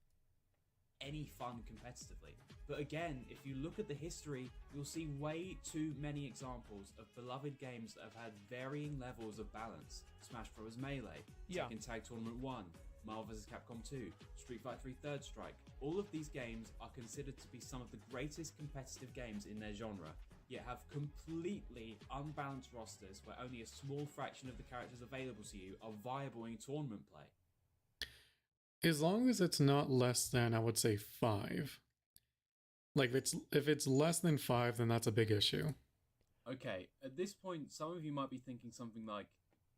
Any fun competitively. But again, if you look at the history, you'll see way too many examples of beloved games that have had varying levels of balance. Smash Bros. Melee, Tekken Tag Tournament 1, Marvel vs. Capcom 2, Street Fighter 3 Third Strike. All of these games are considered to be some of the greatest competitive games in their genre, yet have completely unbalanced rosters where only a small fraction of the characters available to you are viable in tournament play. As long as it's not less than, I would say, 5. Like, if it's less than 5, then that's a big issue. Okay, at this point, some of you might be thinking something like,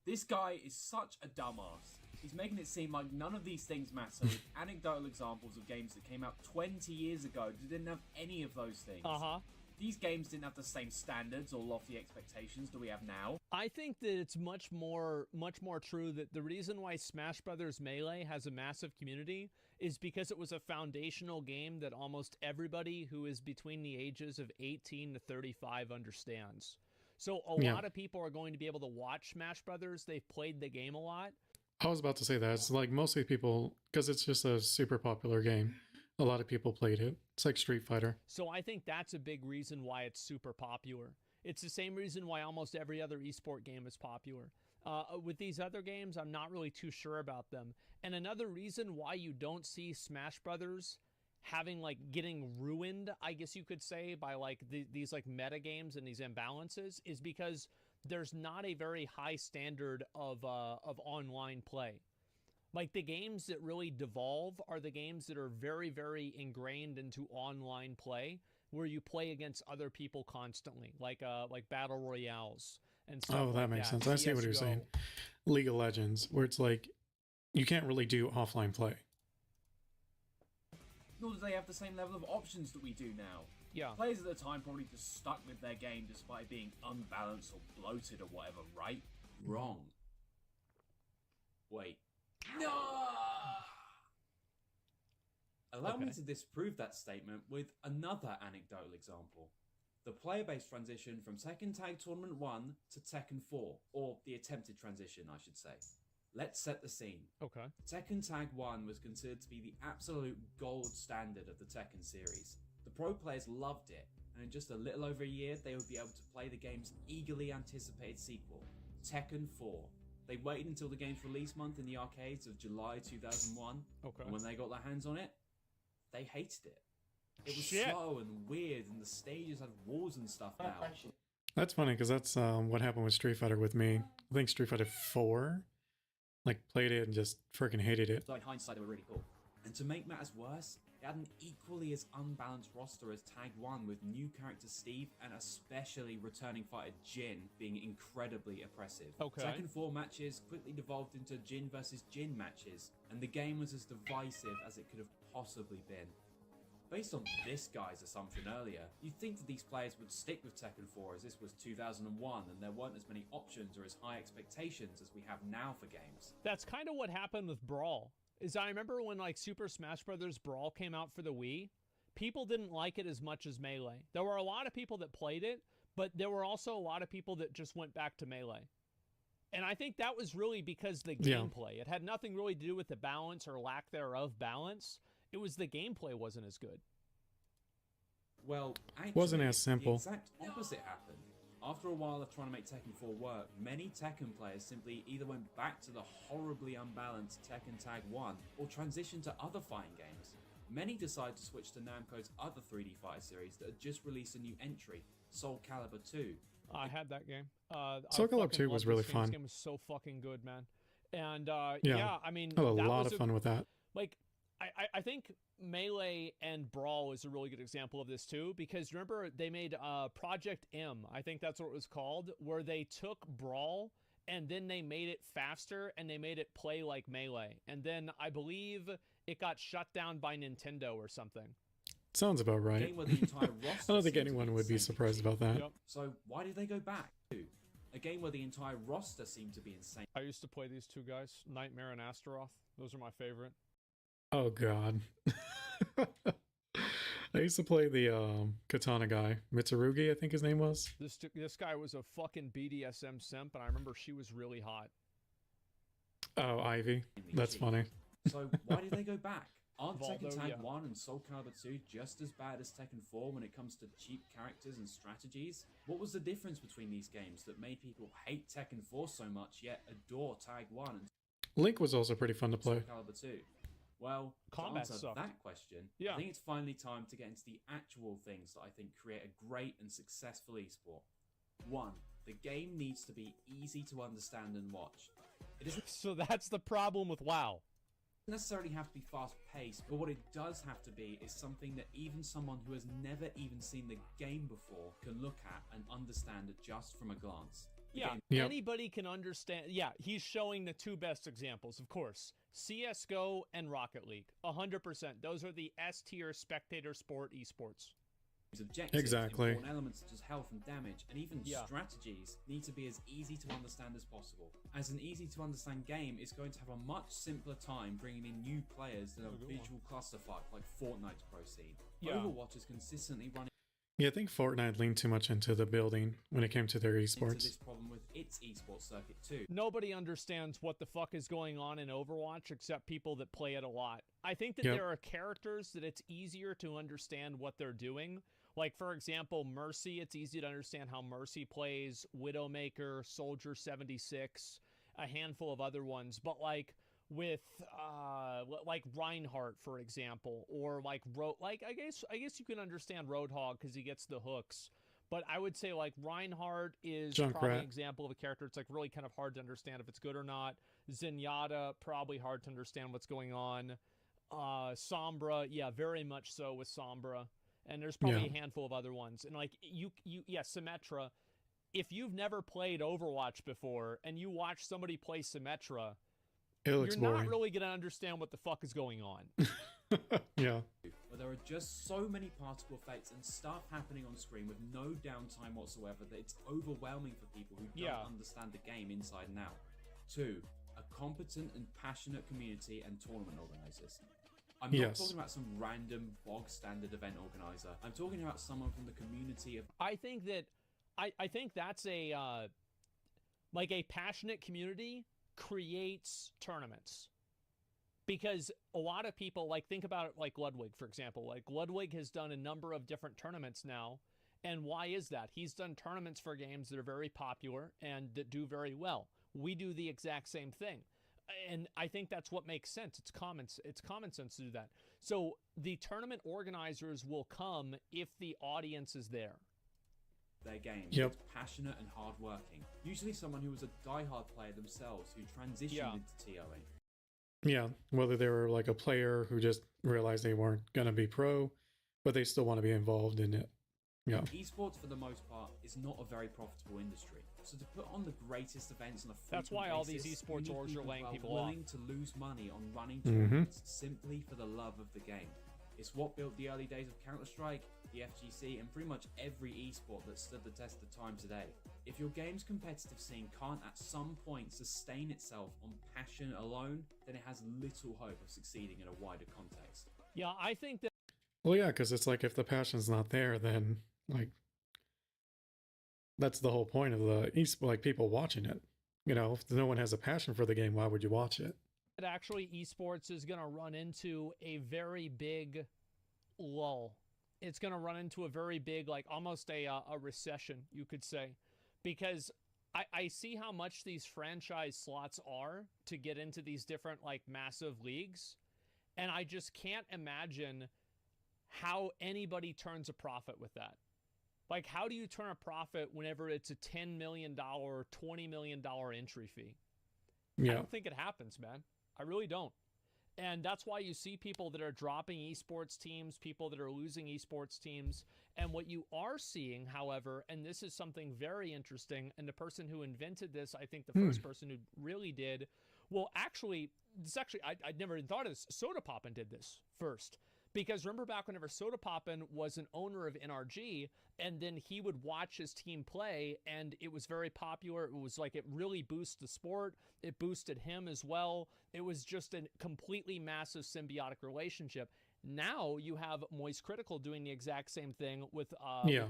this guy is such a dumbass. He's making it seem like none of these things matter, with anecdotal examples of games that came out 20 years ago that didn't have any of those things. These games didn't have the same standards or lofty expectations that we have now. I think that it's much more true that the reason why Smash Brothers Melee has a massive community is because it was a foundational game that almost everybody who is between the ages of 18 to 35 understands. So a lot of people are going to be able to watch Smash Brothers. They've played the game a lot. I was about to say that. It's like mostly people, because it's just a super popular game. A lot of people played it. It's like Street Fighter. So I think that's a big reason why it's super popular. It's the same reason why almost every other esport game is popular. With these other games, I'm not really too sure about them. And another reason why you don't see Smash Brothers getting ruined, I guess you could say, by these meta games and these imbalances is because there's not a very high standard of online play. Like the games that really devolve are the games that are very, very ingrained into online play, where you play against other people constantly, like battle royales and stuff. Oh, that like makes sense. I see what you're saying. CS:GO. League of Legends, where it's like you can't really do offline play. Nor do they have the same level of options that we do now. Yeah. Players at the time probably just stuck with their game despite being unbalanced or bloated or whatever, right? Wrong. Wait. No! Allow me to disprove that statement with another anecdotal example. The player-based transition from Tekken Tag Tournament 1 to Tekken 4, or the attempted transition, I should say. Let's set the scene. Okay. Tekken Tag 1 was considered to be the absolute gold standard of the Tekken series. The pro players loved it, and in just a little over a year, they would be able to play the game's eagerly anticipated sequel, Tekken 4. They waited until the game's release month in the arcades of July 2001, and when they got their hands on it, they hated it. It was slow and weird, and the stages had walls and stuff now. That's funny, because that's what happened with Street Fighter with me. I think Street Fighter 4, like, played it and just freaking hated it. So in hindsight, they were really cool. And to make matters worse, it had an equally as unbalanced roster as Tag 1, with new character Steve and especially returning fighter Jin being incredibly oppressive. Okay. Tekken 4 matches quickly devolved into Jin versus Jin matches, and the game was as divisive as it could have possibly been. Based on this guy's assumption earlier, you'd think that these players would stick with Tekken 4 as this was 2001 and there weren't as many options or as high expectations as we have now for games. That's kind of what happened with Brawl. Is I remember when like Super Smash Bros. Brawl came out for the Wii, people didn't like it as much as Melee. There were a lot of people that played it, but there were also a lot of people that just went back to Melee. And I think that was really because the gameplay. It had nothing really to do with the balance or lack thereof balance. It was the gameplay wasn't as good. Well, actually, wasn't as simple. The exact opposite happened. After a while of trying to make Tekken 4 work, many Tekken players simply either went back to the horribly unbalanced Tekken Tag 1 or transitioned to other fighting games. Many decided to switch to Namco's other 3D fighter series that had just released a new entry, Soul Calibur 2. I had that game. Soul Calibur 2 was really fun. This game was so fucking good, man. And yeah, I mean, I had a lot of fun with that. Like, I think Melee and Brawl is a really good example of this too, because remember they made Project M, I think that's what it was called, where they took Brawl and then they made it faster and they made it play like Melee. And then I believe it got shut down by Nintendo or something. Sounds about right. Game where the entire roster I don't think anyone would be surprised about that. Yep. So why did they go back to a game where the entire roster seemed to be insane? I used to play these two guys, Nightmare and Astaroth. Those are my favorite. Oh god. I used to play the katana guy, Mitsurugi, I think his name was. This guy was a fucking BDSM simp, and I remember she was really hot. Oh, Ivy. That's funny. So why did they go back? Aren't Voldo, Tekken Tag yeah. 1 and Soul Calibur 2 just as bad as Tekken 4 when it comes to cheap characters and strategies? What was the difference between these games that made people hate Tekken 4 so much yet adore Tag 1 and Link was also pretty fun to play. Soul Calibur 2? Well, Combat to answer sucked. that question, Yeah. I think it's finally time to get into the actual things that I think create a great and successful esport. 1. The game needs to be easy to understand and watch. It doesn't So that's the problem with WoW. necessarily have to be fast-paced, but what it does have to be is something that even someone who has never even seen the game before can look at and understand it just from a glance. Yeah, Yep. anybody can understand. Yeah, he's showing the two best examples, of course. CS:GO and Rocket League. 100%. Those are the S-tier spectator sport esports. Objectives, Exactly. important elements such as health and damage, and even strategies need to be as easy to understand as possible. As an easy to understand game is going to have a much simpler time bringing in new players than a visual clusterfuck like Fortnite's pro scene. Yeah. Overwatch is consistently running Yeah, I think Fortnite leaned too much into the building when it came to their into esports. this problem with its esports circuit too. Nobody understands what the fuck is going on in Overwatch except people that play it a lot. I think that Yep. there are characters that it's easier to understand what they're doing. Like, for example, Mercy, it's easy to understand how Mercy plays, Widowmaker, Soldier 76, a handful of other ones. But, like, with, like, Reinhardt, for example, or, like, I guess you can understand Roadhog because he gets the hooks. But I would say, like, Reinhardt is probably an Junkrat. example of a character it's, like, really kind of hard to understand if it's good or not. Zenyatta, probably hard to understand what's going on. Sombra, yeah, very much so with Sombra. And there's probably a handful of other ones. And like Symmetra, if you've never played Overwatch before and you watch somebody play Symmetra, you're not really going to understand what the fuck is going on. Yeah. But there are just so many particle effects and stuff happening on screen with no downtime whatsoever that it's overwhelming for people who don't understand the game inside and out. 2, a competent and passionate community and tournament organizers. I'm not talking about some random bog standard event organizer. I'm talking about someone from the community of... I think that's a passionate community creates tournaments. Because a lot of people, like, think about it like Ludwig, for example. Like, Ludwig has done a number of different tournaments now. And why is that? He's done tournaments for games that are very popular and that do very well. We do the exact same thing. And I think that's what makes sense. It's common sense to do that. So the tournament organizers will come if the audience is there. Their game. It's passionate and hardworking. Usually someone who was a diehard player themselves who transitioned into TOing. Yeah, whether they were like a player who just realized they weren't going to be pro, but they still want to be involved in it. Yeah. Esports, for the most part, is not a very profitable industry. So to put on the greatest events on a frequent That's why all these basis, esports orgs are laying people off. willing to lose money on running tournaments simply for the love of the game. It's what built the early days of Counter-Strike, the FGC, and pretty much every esport that stood the test of time today. If your game's competitive scene can't at some point sustain itself on passion alone, then it has little hope of succeeding in a wider context. Yeah, I think that... Well, yeah, because it's like if the passion's not there, then like that's the whole point of the like people watching it. You know, if no one has a passion for the game, why would you watch it? Actually, esports is going to run into a very big lull. It's going to run into a very big, like almost a recession, you could say, because I see how much these franchise slots are to get into these different like massive leagues, and I just can't imagine how anybody turns a profit with that. Like, how do you turn a profit whenever it's a $10 million, $20 million entry fee? I don't think it happens, man. I really don't. And that's why you see people that are dropping esports teams, people that are losing esports teams. And what you are seeing, however, and this is something very interesting, and the person who invented this, I think the first person who really did, well, actually, I'd never even thought of this. Soda Poppin did this first. Because remember back whenever Soda Poppin was an owner of NRG, and then he would watch his team play, and it was very popular. It was like it really boosted the sport. It boosted him as well. It was just a completely massive symbiotic relationship. Now you have Moist Critical doing the exact same thing with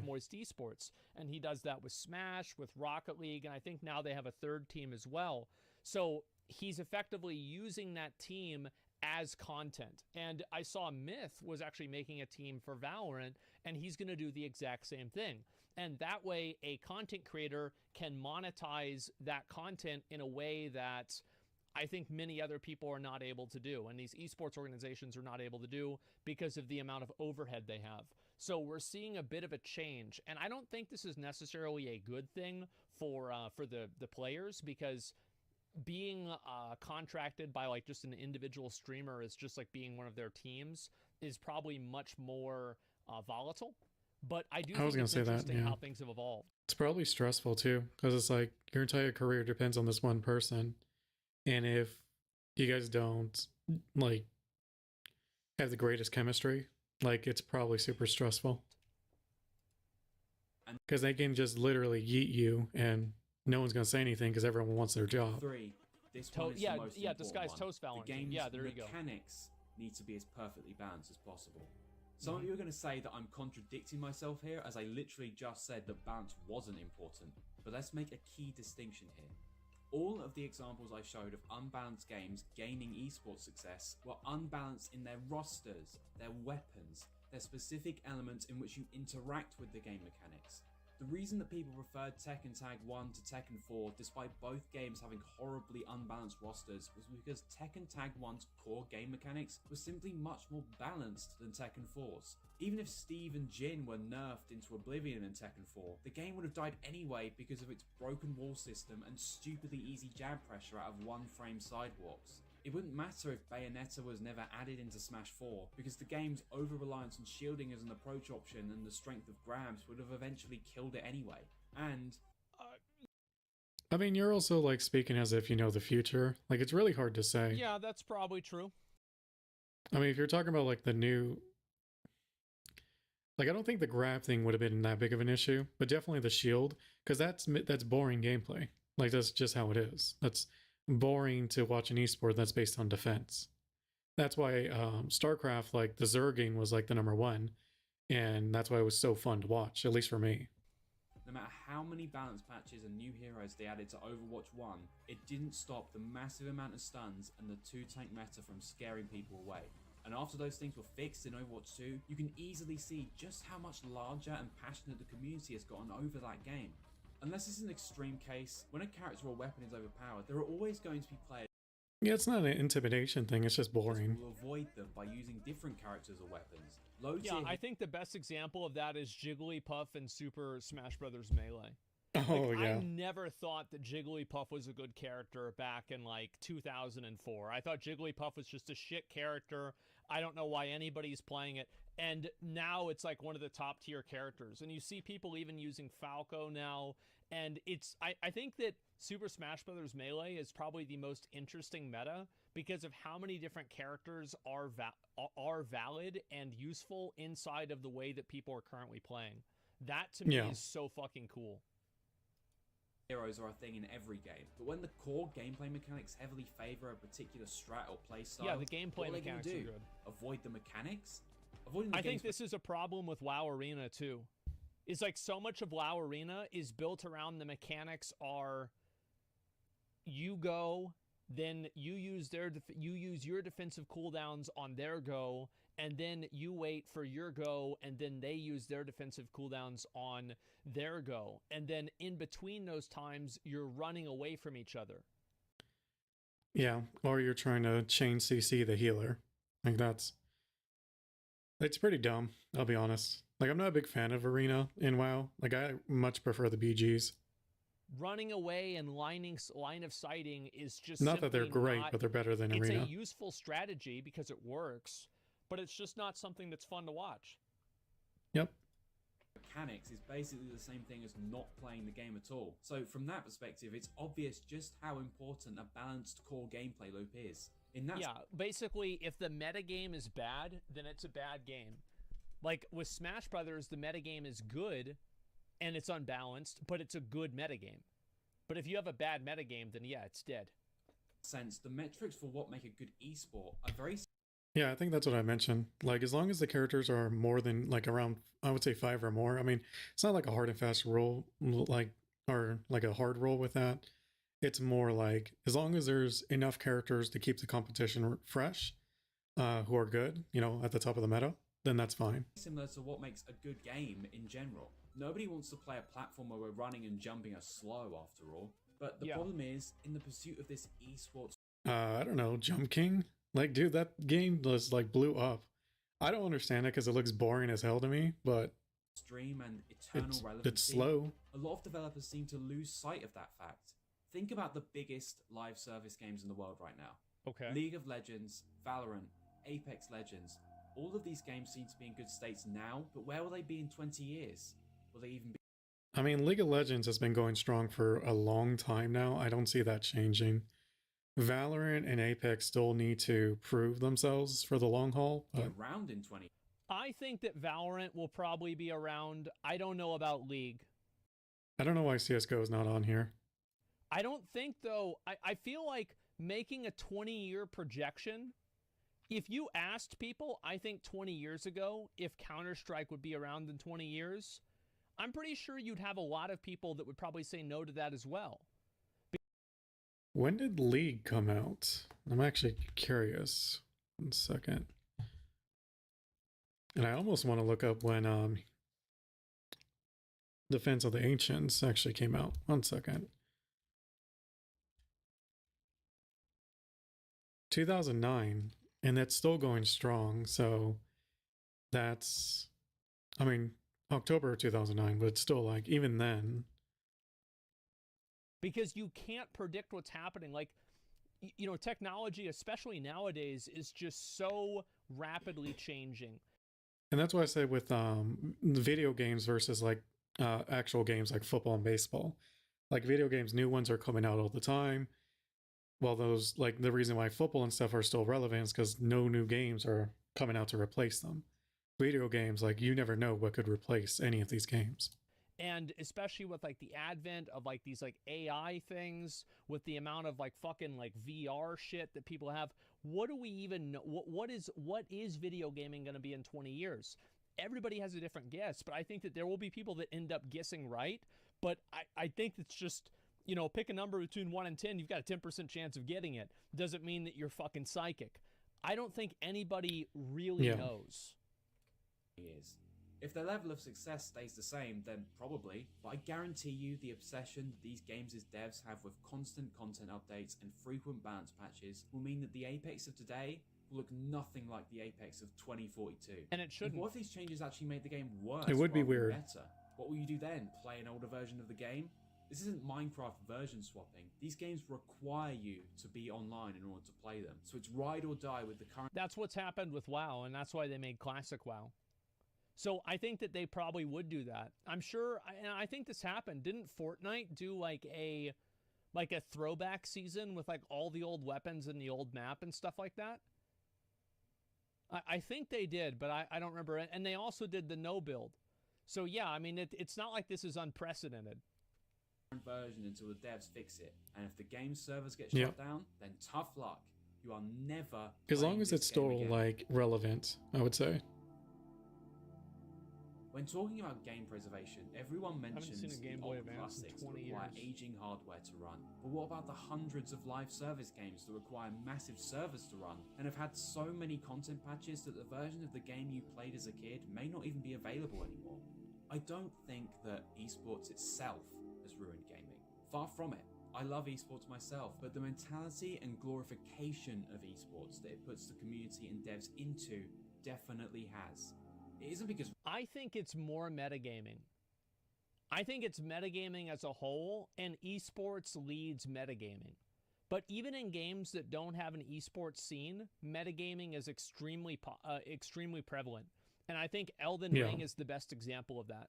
Moist Esports, and he does that with Smash, with Rocket League, and I think now they have a third team as well. So he's effectively using that team as content. And I saw Myth was actually making a team for Valorant, and he's going to do the exact same thing. And that way, a content creator can monetize that content in a way that I think many other people are not able to do, and these esports organizations are not able to do because of the amount of overhead they have. So we're seeing a bit of a change, and I don't think this is necessarily a good thing for the players, because being contracted by like just an individual streamer is just like being one of their teams is probably much more volatile. But I do think it's interesting how things have evolved. It's probably stressful too, because it's like your entire career depends on this one person, and if you guys don't like have the greatest chemistry, like it's probably super stressful, because they can just literally yeet you and no one's going to say anything because everyone wants their job. 3. This one is the most important Disguised one. Toast Valorant. The game's there you go. mechanics need to be as perfectly balanced as possible. Some of you are going to say that I'm contradicting myself here, as I literally just said that balance wasn't important. But let's make a key distinction here. All of the examples I showed of unbalanced games gaining esports success were unbalanced in their rosters, their weapons, their specific elements in which you interact with the game mechanics. The reason that people preferred Tekken Tag 1 to Tekken 4, despite both games having horribly unbalanced rosters, was because Tekken Tag 1's core game mechanics were simply much more balanced than Tekken 4's. Even if Steve and Jin were nerfed into oblivion in Tekken 4, the game would have died anyway because of its broken wall system and stupidly easy jab pressure out of one-frame sidewalks. It wouldn't matter if Bayonetta was never added into Smash 4, because the game's over-reliance on shielding as an approach option and the strength of grabs would have eventually killed it anyway. And I mean, you're also like speaking as if you know the future. Like, it's really hard to say. Yeah, that's probably true. I mean, if you're talking about like the new, like, I don't think the grab thing would have been that big of an issue, but definitely the shield, because that's boring gameplay. Like, that's just how it is. That's boring to watch an esport that's based on defense. That's why StarCraft, like the Zerging, was like the #1, and that's why it was so fun to watch, at least for me. no matter how many balance patches and new heroes they added to Overwatch 1, it didn't stop the massive amount of stuns and the 2-tank meta from scaring people away. And after those things were fixed in Overwatch 2, you can easily see just how much larger and passionate the community has gotten over that game. Unless it's an extreme case, when a character or weapon is overpowered, there are always going to be players Yeah, it's not an intimidation thing, it's just boring. who will avoid them by using different characters or weapons. Yeah, I think the best example of that is Jigglypuff in Super Smash Bros. Melee. Oh, Like, yeah. I never thought that Jigglypuff was a good character back in like 2004. I thought Jigglypuff was just a shit character. I don't know why anybody's playing it. And now it's like one of the top tier characters. And you see people even using Falco now. And it's I think that Super Smash Bros. Melee is probably the most interesting meta because of how many different characters are valid and useful inside of the way that people are currently playing. That to me is so fucking cool. Heroes are a thing in every game, but when the core gameplay mechanics heavily favor a particular strat or playstyle, Yeah, the gameplay mechanics are good. Avoid the mechanics? Avoiding the I think this is a problem with WoW Arena too. It's like so much of WoW Arena is built around the mechanics are you go, then you use your defensive cooldowns on their go, and then you wait for your go, and then they use their defensive cooldowns on their go. And then in between those times, you're running away from each other. Yeah, or you're trying to chain CC the healer. Like, it's pretty dumb, I'll be honest. Like, I'm not a big fan of Arena in WoW. Like, I much prefer the BGs. Running away and line of sighting is just not that they're great, but they're better than Arena. It's a useful strategy because it works, but it's just not something that's fun to watch. Yep. Mechanics is basically the same thing as not playing the game at all. So from that perspective, it's obvious just how important a balanced core gameplay loop is. Yeah, basically, if the metagame is bad, then it's a bad game. Like, with Smash Brothers, the metagame is good, and it's unbalanced, but it's a good metagame. But if you have a bad metagame, then yeah, it's dead. The metrics for what make a good esport are very... Yeah, I think that's what I mentioned. Like, as long as the characters are more than, like, around, I would say 5 or more. I mean, it's not like a hard and fast rule, or like a hard rule with that. It's more like, as long as there's enough characters to keep the competition fresh, who are good, you know, at the top of the meta, then that's fine. Similar to what makes a good game in general. Nobody wants to play a platform where we're running and jumping are slow, after all. But the problem is, in the pursuit of this esports... I don't know, Jump King? Like, dude, that game just, like, blew up. I don't understand it because it looks boring as hell to me, but... Stream and eternal relevancy. It's slow. A lot of developers seem to lose sight of that fact. Think about the biggest live service games in the world right now. Okay. League of Legends, Valorant, Apex Legends. All of these games seem to be in good states now, but where will they be in 20 years? Will they even be... I mean, League of Legends has been going strong for a long time now. I don't see that changing. Valorant and Apex still need to prove themselves for the long haul. around in 20. I think that Valorant will probably be around. I don't know about League. I don't know why CSGO is not on here. I don't think, though, I feel like making a 20-year projection, if you asked people, I think 20 years ago, if Counter-Strike would be around in 20 years, I'm pretty sure you'd have a lot of people that would probably say no to that as well. When did League come out? I'm actually curious. 1 second. And I almost want to look up when Defense of the Ancients actually came out. 1 second. 2009, and that's still going strong. So that's, I mean, October 2009, but still, like, even then. Because you can't predict what's happening. Like, you know, technology, especially nowadays, is just so rapidly changing. And that's why I say with video games versus like actual games like football and baseball. Like video games, new ones are coming out all the time. Well, those, like, the reason why football and stuff are still relevant is because no new games are coming out to replace them. Video games, like, you never know what could replace any of these games. And especially with like the advent of like these like AI things, with the amount of like fucking like VR shit that people have, what do we even know? What is video gaming going to be in 20 years? Everybody has a different guess, but I think that there will be people that end up guessing right. But I think it's just, you know, pick a number between 1 and 10, you've got a 10% chance of getting it. Doesn't mean that you're fucking psychic. I don't think anybody really knows. Years. If their level of success stays the same, then probably, but I guarantee you the obsession that these games' devs have with constant content updates and frequent balance patches will mean that the Apex of today will look nothing like the Apex of 2042. And it shouldn't. What if these changes actually made the game worse? It would be rather than weird. Better? What will you do then? Play an older version of the game? This isn't Minecraft version swapping. These games require you to be online in order to play them. So it's ride or die with the current... That's what's happened with WoW, and that's why they made Classic WoW. So I think that they probably would do that. I'm sure, and I think this happened. Didn't Fortnite do like a throwback season with like all the old weapons and the old map and stuff like that? I think they did, but I don't remember. And they also did the no build. So yeah, I mean, it's not like this is unprecedented. Version until the devs fix it. And if the game servers get shut down, then tough luck. You are never... As long as it's still, like, relevant, I would say. When talking about game preservation, everyone mentions seen a Game Boy old Advance in classics 20 that require years. aging hardware to run. But what about the hundreds of live service games that require massive servers to run and have had so many content patches that the version of the game you played as a kid may not even be available anymore? I don't think that esports itself has ruined gaming. Far from it. I love esports myself, but the mentality and glorification of esports that it puts the community and devs into definitely has. It isn't because... I think it's more metagaming. I think it's metagaming as a whole, and esports leads metagaming. But even in games that don't have an esports scene, metagaming is extremely prevalent. And I think Elden Ring is the best example of that.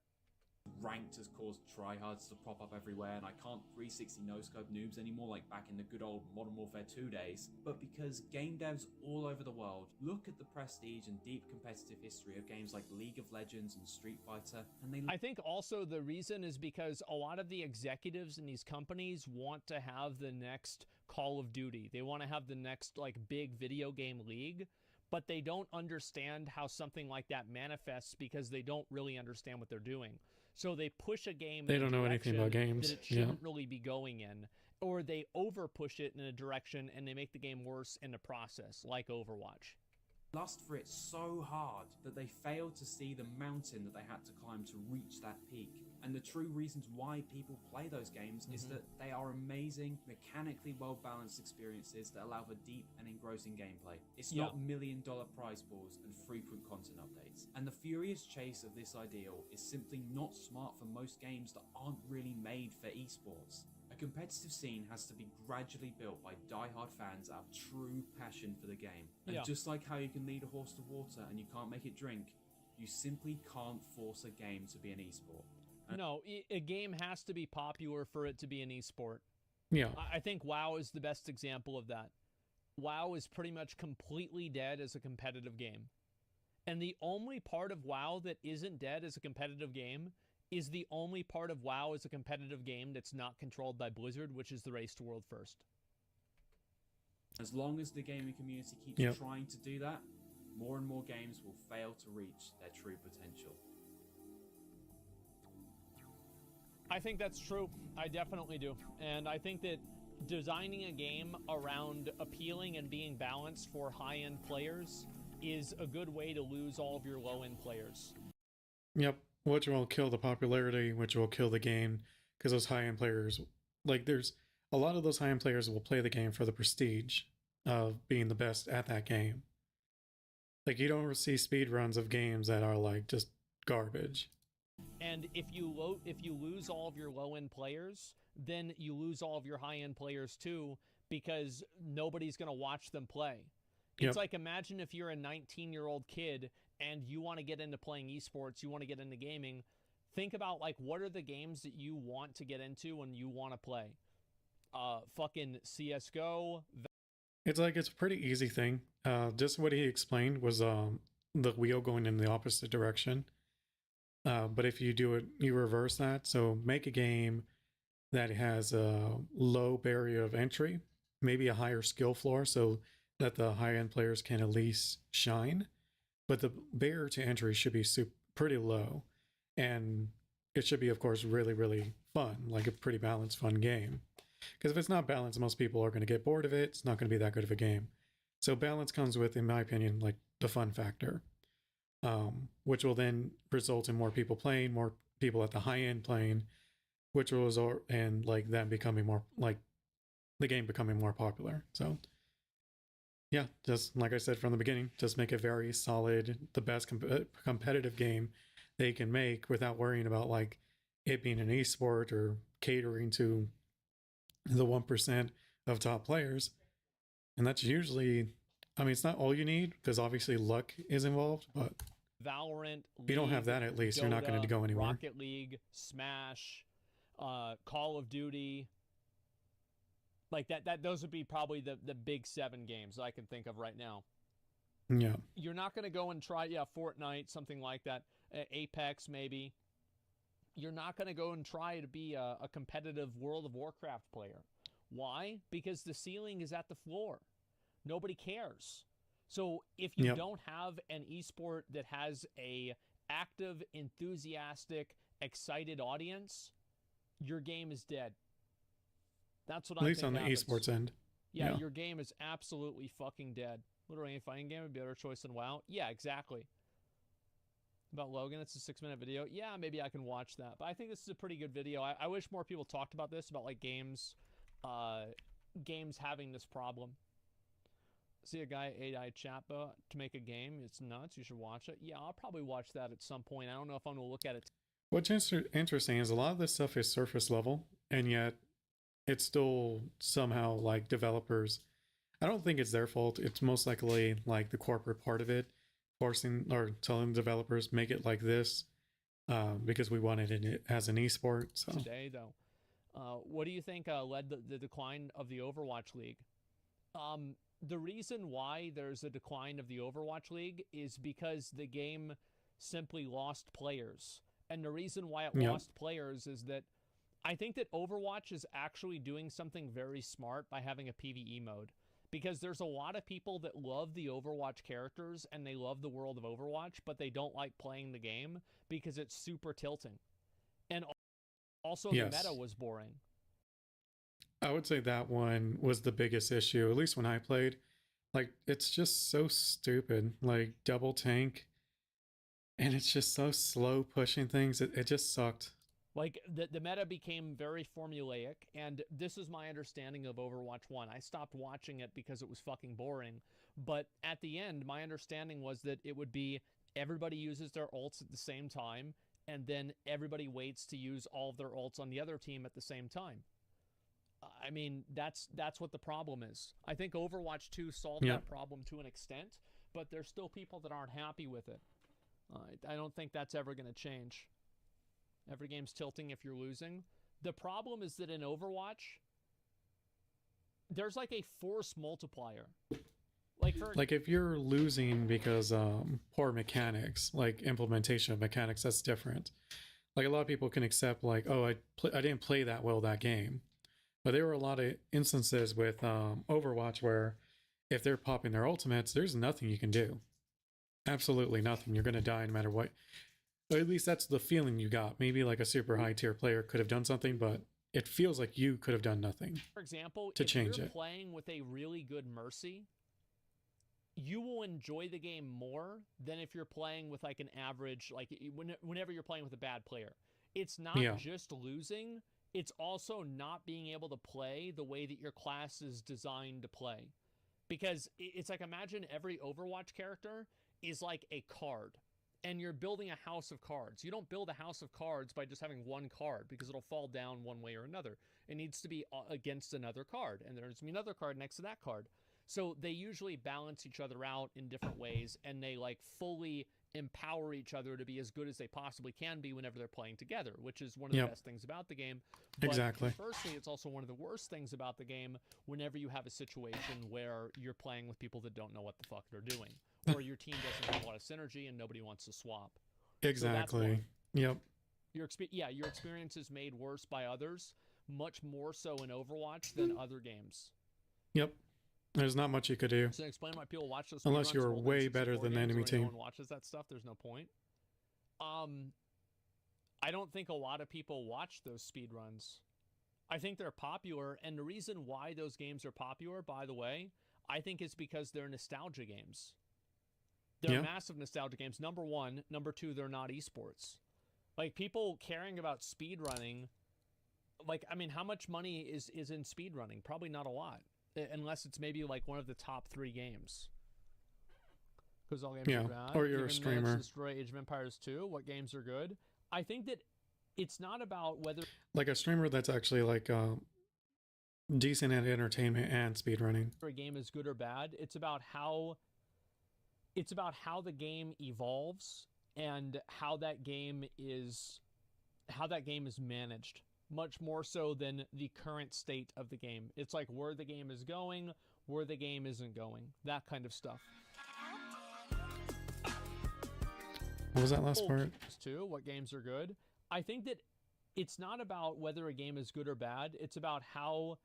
Ranked has caused tryhards to pop up everywhere, and I can't 360 no-scope noobs anymore like back in the good old Modern Warfare 2 days, but because game devs all over the world look at the prestige and deep competitive history of games like League of Legends and Street Fighter, and they... I think also the reason is because a lot of the executives in these companies want to have the next Call of Duty. They want to have the next, like, big video game league, but they don't understand how something like that manifests because they don't really understand what they're doing. So they push a game. They don't know anything about games. That it shouldn't really be going in, or they over push it in a direction and they make the game worse in the process, like Overwatch. Lust for it so hard that they failed to see the mountain that they had to climb to reach that peak. And the true reasons why people play those games is that they are amazing, mechanically well-balanced experiences that allow for deep and engrossing gameplay. It's not million-dollar prize pools and frequent content updates. And the furious chase of this ideal is simply not smart for most games that aren't really made for esports. A competitive scene has to be gradually built by die-hard fans out of true passion for the game. And just like how you can lead a horse to water and you can't make it drink, you simply can't force a game to be an esport. No, a game has to be popular for it to be an esport. Yeah. I think WoW is the best example of that. WoW is pretty much completely dead as a competitive game. And the only part of WoW that isn't dead as a competitive game is the only part of WoW as a competitive game that's not controlled by Blizzard, which is the race to world first. As long as the gaming community keeps trying to do that, more and more games will fail to reach their true potential. I think that's true. I definitely do. And I think that designing a game around appealing and being balanced for high-end players is a good way to lose all of your low-end players. Yep. which will kill the popularity, which will kill the game, because those high-end players, like there's a lot of those high-end players will play the game for the prestige of being the best at that game. Like you don't see speed runs of games that are like just garbage. And if you lose all of your low-end players, then you lose all of your high-end players too, because nobody's going to watch them play. It's like, imagine if you're a 19-year-old kid and you want to get into playing esports, you want to get into gaming. Think about, like, what are the games that you want to get into and you want to play? Fucking CSGO. It's like, it's a pretty easy thing. Just what he explained was the wheel going in the opposite direction. But if you do it, you reverse that. So make a game that has a low barrier of entry, maybe a higher skill floor, so that the high-end players can at least shine. But the barrier to entry should be pretty low. And it should be, of course, really, really fun, like a pretty balanced, fun game. Because if it's not balanced, most people are going to get bored of it. It's not going to be that good of a game. So balance comes with, in my opinion, like the fun factor, which will then result in more people playing, more people at the high end playing, which will result in like them becoming more, like the game becoming more popular. So yeah, just like I said from the beginning, just make a very solid, the best competitive game they can make without worrying about like it being an esport or catering to the 1% of top players. And that's usually, I mean, it's not all you need because obviously luck is involved, but Valorant, if you don't have that, at least Dota, you're not going to go anywhere. Rocket League, Smash, Call of Duty. Like those would be probably the big 7 games I can think of right now. Yeah. You're not going to go and try, Fortnite, something like that. Apex, maybe. You're not going to go and try to be a competitive World of Warcraft player. Why? Because the ceiling is at the floor. Nobody cares. So if you don't have an esport that has a active, enthusiastic, excited audience, your game is dead. That's what I think. At least on the esports end. Yeah, your game is absolutely fucking dead. Literally, a fighting game would be a better choice than WoW. Yeah, exactly. About Logan, it's a 6-minute video. Yeah, maybe I can watch that. But I think this is a pretty good video. I wish more people talked about this, about like games having this problem. See a guy AI chatbot to make a game. It's nuts. You should watch it. Yeah, I'll probably watch that at some point. I don't know if I'm going to look at it. What's interesting is a lot of this stuff is surface level, and yet it's still somehow like developers. I don't think it's their fault. It's most likely like the corporate part of it, forcing or telling developers make it like this because we wanted it as an esport. So today, though, what do you think led the decline of the Overwatch League? The reason why there's a decline of the Overwatch League is because the game simply lost players. And the reason why it lost players is that I think that Overwatch is actually doing something very smart by having a PvE mode. Because there's a lot of people that love the Overwatch characters and they love the world of Overwatch, but they don't like playing the game because it's super tilting. And also the meta was boring. I would say that one was the biggest issue, at least when I played. Like, it's just so stupid. Like, double tank. And it's just so slow pushing things. It just sucked. Like, the meta became very formulaic, and this is my understanding of Overwatch 1. I stopped watching it because it was fucking boring. But at the end, my understanding was that it would be everybody uses their ults at the same time, and then everybody waits to use all of their ults on the other team at the same time. I mean, that's what the problem is. I think Overwatch 2 solved that problem to an extent, but there's still people that aren't happy with it. I don't think that's ever going to change. Every game's tilting if you're losing. The problem is that in Overwatch, there's like a force multiplier. Like if you're losing because poor mechanics, like implementation of mechanics, that's different. Like a lot of people can accept like, oh, I didn't play that well that game. But there were a lot of instances with Overwatch where if they're popping their ultimates, there's nothing you can do. Absolutely nothing. You're going to die no matter what. Or at least that's the feeling you got. Maybe like a super high tier player could have done something, but it feels like you could have done nothing. For example, to if change you're it. playing with a really good Mercy, you will enjoy the game more than if you're playing with like an average, like whenever you're playing with a bad player. It's not just losing, it's also not being able to play the way that your class is designed to play. Because it's like, imagine every Overwatch character is like a card, and you're building a house of cards. You don't build a house of cards by just having one card, because it'll fall down one way or another. It needs to be against another card, and there's another card next to that card. So they usually balance each other out in different ways, and they like fully empower each other to be as good as they possibly can be whenever they're playing together, which is one of the best things about the game. But conversely, it's also one of the worst things about the game whenever you have a situation where you're playing with people that don't know what the fuck they're doing, or your team doesn't have a lot of synergy and nobody wants to swap. Exactly. So your experience is made worse by others, much more so in Overwatch than other games. There's not much you could do. So explain why people watch those unless you're way better than the enemy team. No one watches that stuff. There's no point. I don't think a lot of people watch those speedruns. I think they're popular, and the reason why those games are popular, by the way, I think is because they're nostalgia games. They're massive nostalgia games. Number one. Number two, they're not esports. Like, people caring about speedrunning, like, I mean, how much money is in speedrunning? Probably not a lot. Unless it's maybe like one of the top 3 games. Because all games are bad. Or you're a streamer. Destroy Age of Empires 2. What games are good? I think that it's not about whether... Like a streamer that's actually like decent at entertainment and speedrunning. A game is good or bad. It's about how the game evolves and how that game is managed. Much more so than the current state of the game. It's like where the game is going, where the game isn't going. That kind of stuff. What was that last part? Too, what games are good? I think that it's not about whether a game is good or bad. It's about how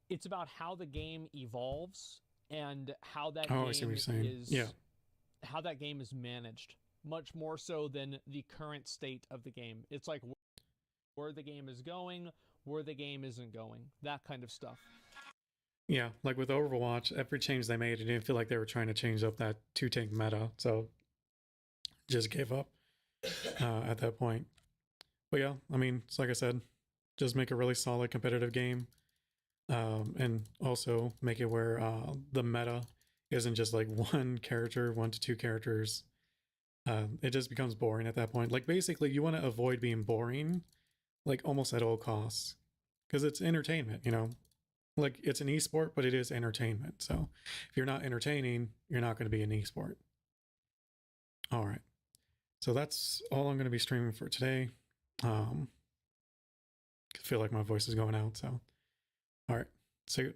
the game evolves and how that game is how that game is managed. Much more so than the current state of the game. It's like where the game is going, where the game isn't going. That kind of stuff. Yeah, like with Overwatch, every change they made, it didn't feel like they were trying to change up that 2-tank meta, so just gave up at that point. But yeah, I mean, it's like I said, just make a really solid competitive game, and also make it where the meta isn't just like 1 to 2 characters. It just becomes boring at that point. Like, basically, you want to avoid being boring, like, almost at all costs, because it's entertainment, you know? Like, it's an esport, but it is entertainment. So if you're not entertaining, you're not going to be an esport. All right. So that's all I'm going to be streaming for today. I feel like my voice is going out, so. All right. See you.